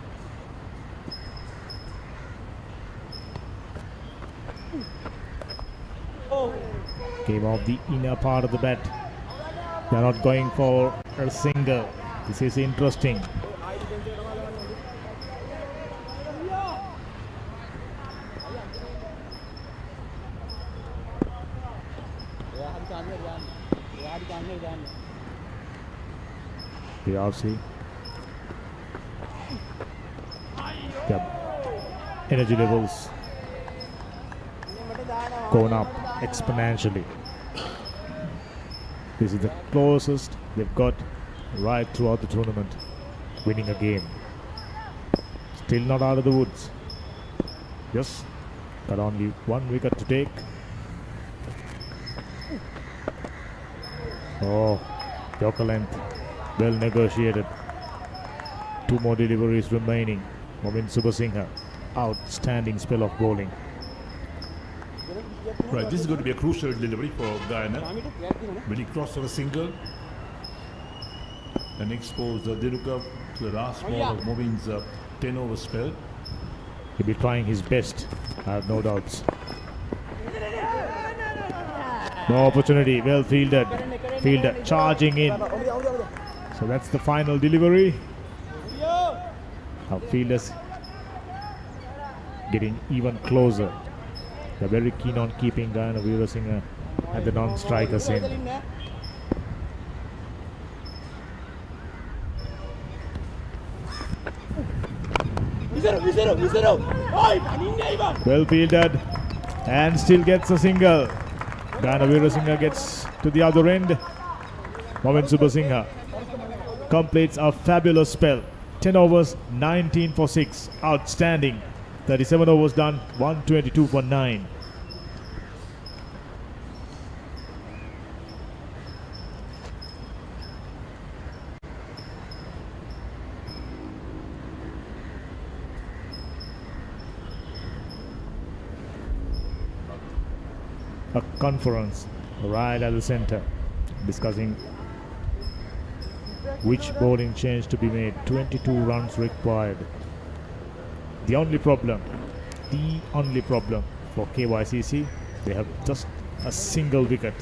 Came off the inner part of the bat. They're not going for a single. This is interesting. BRC. The energy levels going up exponentially. This is the closest they've got right throughout the tournament, winning a game. Still not out of the woods. Yes, got only one wicket to take. Oh, Yorker length, well negotiated. Two more deliveries remaining. Momin Subasinghe, outstanding spell of bowling. Right, this is going to be a crucial delivery for Guyana. When he crossed for a single and exposed Dinuka to the last ball of Momin's 10-over spell. He'll be trying his best, I have no doubts. No opportunity, well fielded. Fielder charging in. So that's the final delivery. Our fielders getting even closer. They're very keen on keeping Guyana Weerasinghe at the non-strikers end. Well fielded and still gets a single. Guyana Weerasinghe gets to the other end. Momin Subasinghe completes a fabulous spell. 10 overs, 19 for 6. Outstanding. 37 overs done, 122 for 9. A conference right at the center discussing which bowling change to be made. 22 runs required. The only problem for KYCC, they have just a single wicket.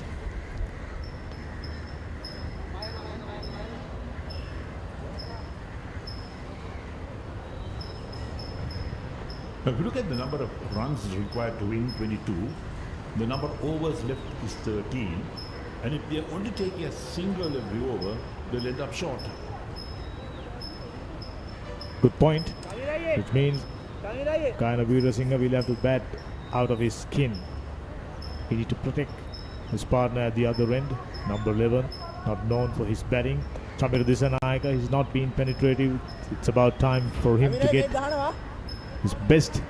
Now, if you look at the number of runs required to win 22, the number of overs left is 13, and if they are only taking a single every over, they'll end up short. Good point, which means Guyana Weerasinghe will have to bat out of his skin. He needs to protect his partner at the other end, number 11, not known for his batting. Samir Dissanayake, he's not been penetrative. It's about time for him to get his best.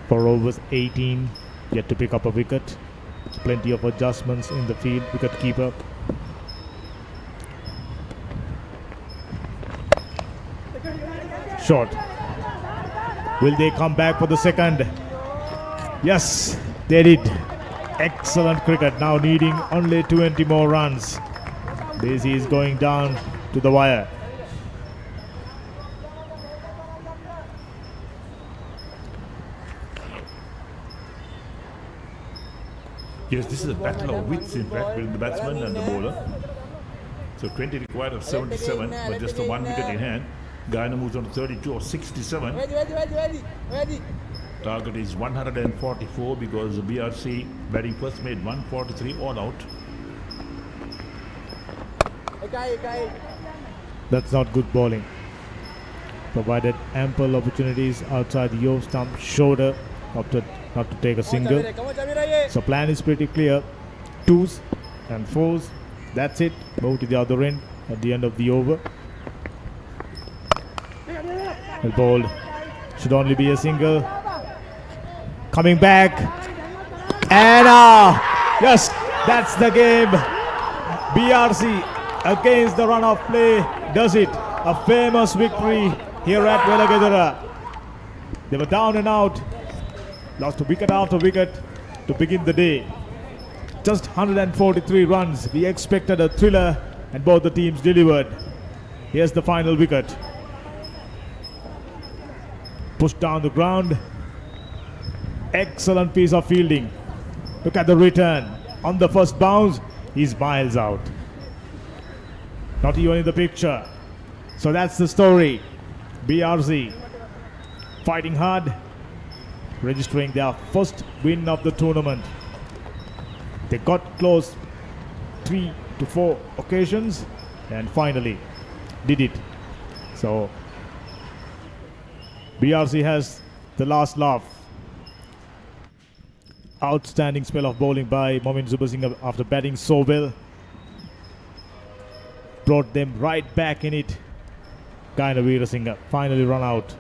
For overs 18, yet to pick up a wicket. Plenty of adjustments in the field, wicket keeper. Short. Will they come back for the second? Yes, they did. Excellent cricket, now needing only 20 more runs. This is going down to the wire. Yes, this is a battle of wits, in fact, between the batsman and the bowler. So 20 required of 77, but just the one wicket in hand. Guyana moves on to 32 or 67. Target is 144 because the BRC batting first made 143 all out. That's not good bowling. Provided ample opportunities outside the off stump, shoulder, opted not to take a single. So plan is pretty clear. 2s and 4s. That's it. Move to the other end at the end of the over. Well bowled. Should only be a single. Coming back. And yes, that's the game. BRC against the run of play does it. A famous victory here at Velagadara. They were down and out. Lost wicket after wicket to begin the day. Just 143 runs. We expected a thriller and both the teams delivered. Here's the final wicket. Pushed down the ground. Excellent piece of fielding. Look at the return. On the first bounce, he's miles out. not even in the picture. So that's the story. BRC fighting hard, registering their first win of the tournament. They got close 3 to 4 occasions and finally did it. So BRC has the last laugh. Outstanding spell of bowling by Momin Subasinghe after batting so well. Brought them right back in it. Gaina Weerasinghe finally run out.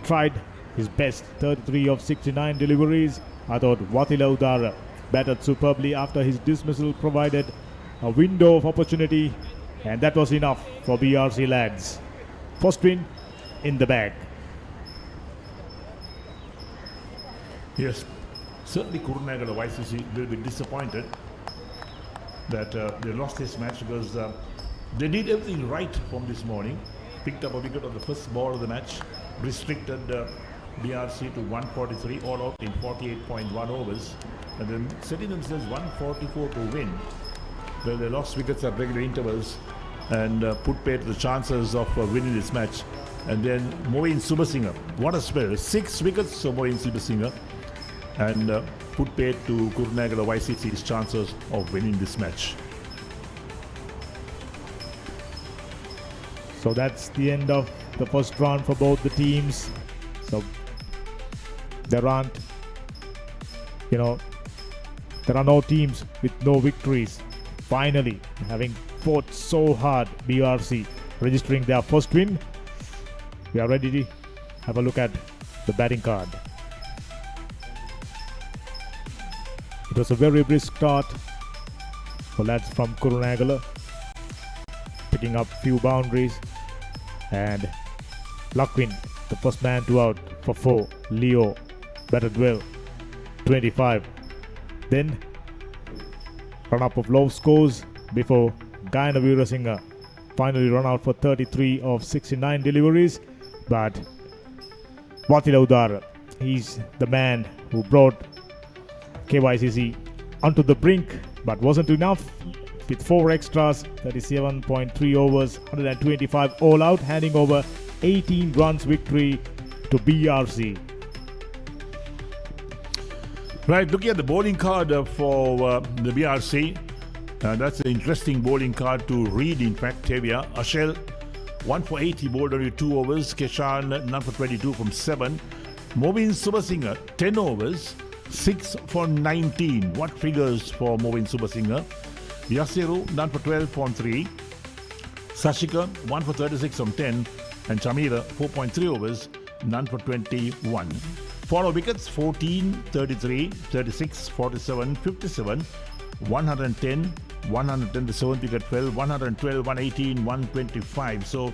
Tried his best, 33 of 69 deliveries. I thought Wathila Udara batted superbly after his dismissal, provided a window of opportunity, and that was enough for BRC lads. First win in the bag. Yes, certainly Kurunegala YCC will be disappointed that they lost this match because they did everything right from this morning. Picked up a wicket on the first ball of the match, restricted BRC to 143 all out in 48.1 overs, and then setting themselves 144 to win. Well, they lost wickets at regular intervals and put paid to the chances of winning this match. And then Moin Subasinghe, what a spell, 6 wickets for Moin Subasinghe, and put paid to Kurunegala YCC's chances of winning this match. So that's the end of the first round for both the teams. So there aren't, there are no teams with no victories. Finally, having fought so hard, BRC registering their first win. We are ready to have a look at the batting card. It was a very brisk start for lads from Kurunegala, picking up few boundaries, and Lakwin, the first man to out for 4. Leo batted well, 25. Then run up of low scores before Gaina Weerasinghe finally run out for 33 of 69 deliveries. But Wathila Udara, he's the man who brought KYCC onto the brink, but wasn't enough. With 4 extras, 37.3 overs, 125 all out, handing over 18 runs victory to BRC. Right, looking at the bowling card for the BRC, that's an interesting bowling card to read. In fact, Tavia, Ashel, 1 for 8, he bowled only 2 overs. Keshan, none for 22 from 7. Momin Subasinghe, 10 overs, 6 for 19. What figures for Momin Subasinghe? Yasiru, none for 12 from 3. Sashika, 1 for 36 from 10. And Chamira, 4.3 overs, none for 21. 4 wickets, 14, 33, 36, 47, 57, 110, 110, the 7th wicket fell, 112, 118, 125. So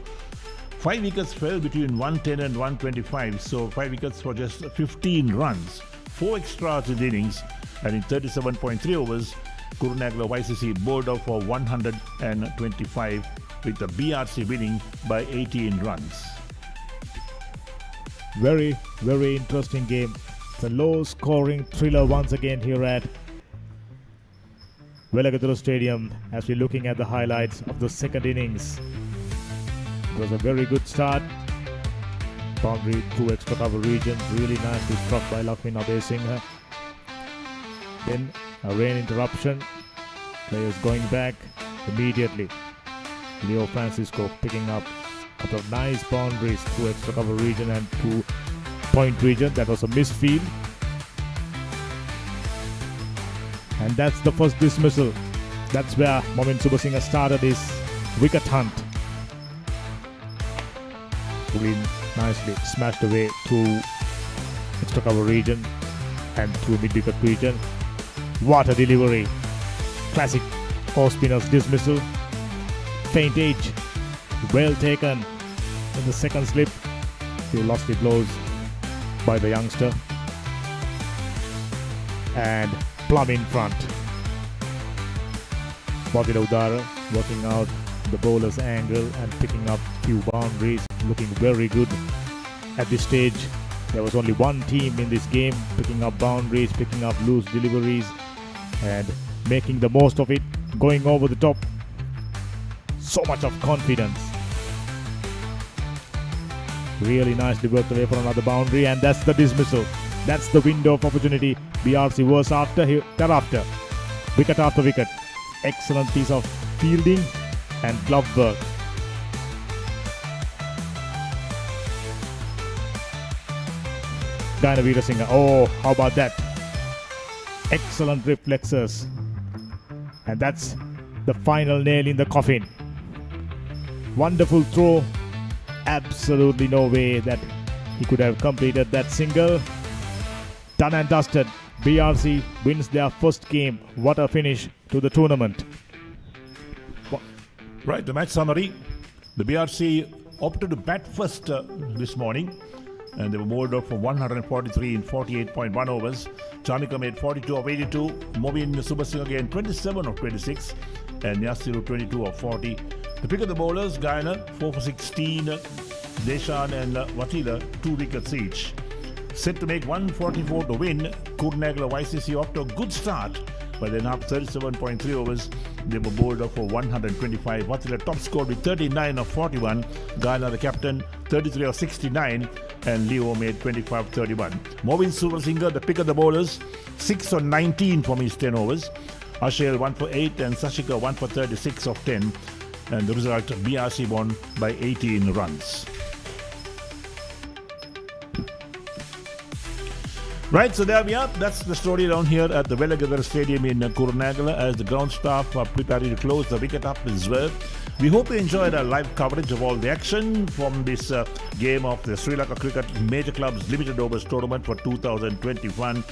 5 wickets fell between 110 and 125. So 5 wickets for just 15 runs. 4 extras in the innings, and in 37.3 overs, Kurunegala YCC bowled out for 125, with the BRC winning by 18 runs. Very, very interesting game. It's a low-scoring thriller once again here at Velagaturu Stadium as we're looking at the highlights of the second innings. It was a very good start. Boundary through extra cover region, really nicely struck by Lakwin Abesinghe. Then a rain interruption, players going back immediately. Leo Francisco picking up a couple of nice boundaries through extra cover region and through point region. That was a misfield. And that's the first dismissal. That's where Momin Subasinghe started his wicket hunt. Green nicely smashed away through extra cover region and through mid-wicket region. What a delivery. Classic off-spinner's dismissal. Faint edge. Well taken in the second slip. Few lofty blows by the youngster. And plumb in front. Wathila Udara working out the bowler's angle and picking up few boundaries. Looking very good at this stage. There was only one team in this game picking up boundaries, picking up loose deliveries and making the most of it, going over the top. So much of confidence. Really nicely worked away for another boundary, and that's the dismissal. That's the window of opportunity BRC was after thereafter. Wicket after wicket. Excellent piece of fielding and glove work. Gaina Singh. Oh, how about that? Excellent reflexes. And that's the final nail in the coffin. Wonderful throw. Absolutely no way that he could have completed that single. Done and dusted. BRC wins their first game. What a finish to the tournament. Right, the match summary. The BRC opted to bat first this morning, and they were bowled out for 143 in 48.1 overs. Chamika made 42 of 82. Mobin Subasingh again 27 of 26. And Yasiru 22 of 40. The pick of the bowlers, Gaina 4 for 16. Deshan and Watila 2 wickets each. Set to make 144 to win, Kurunegala YCC off to a good start. But then after 37.3 overs, they were bowled out for 125. Watila top scored with 39 of 41. Gaina, the captain, 33 of 69. And Leo made 25 of 31. Mobin Subasingh, the pick of the bowlers, 6 on 19 from his 10 overs. Ashel 1 for 8 and Sashika 1 for 36 of 10. And the result, BRC won by 18 runs. Right, so there we are. That's the story down here at the Velagadar Stadium in Kurunegala as the ground staff are preparing to close the wicket up as well. We hope you enjoyed our live coverage of all the action from this game of the Sri Lanka Cricket Major Clubs Limited Overs Tournament for 2021.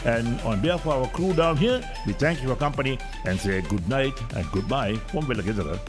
And on behalf of our crew down here, we thank you for your company and say good night and goodbye from Velagadar.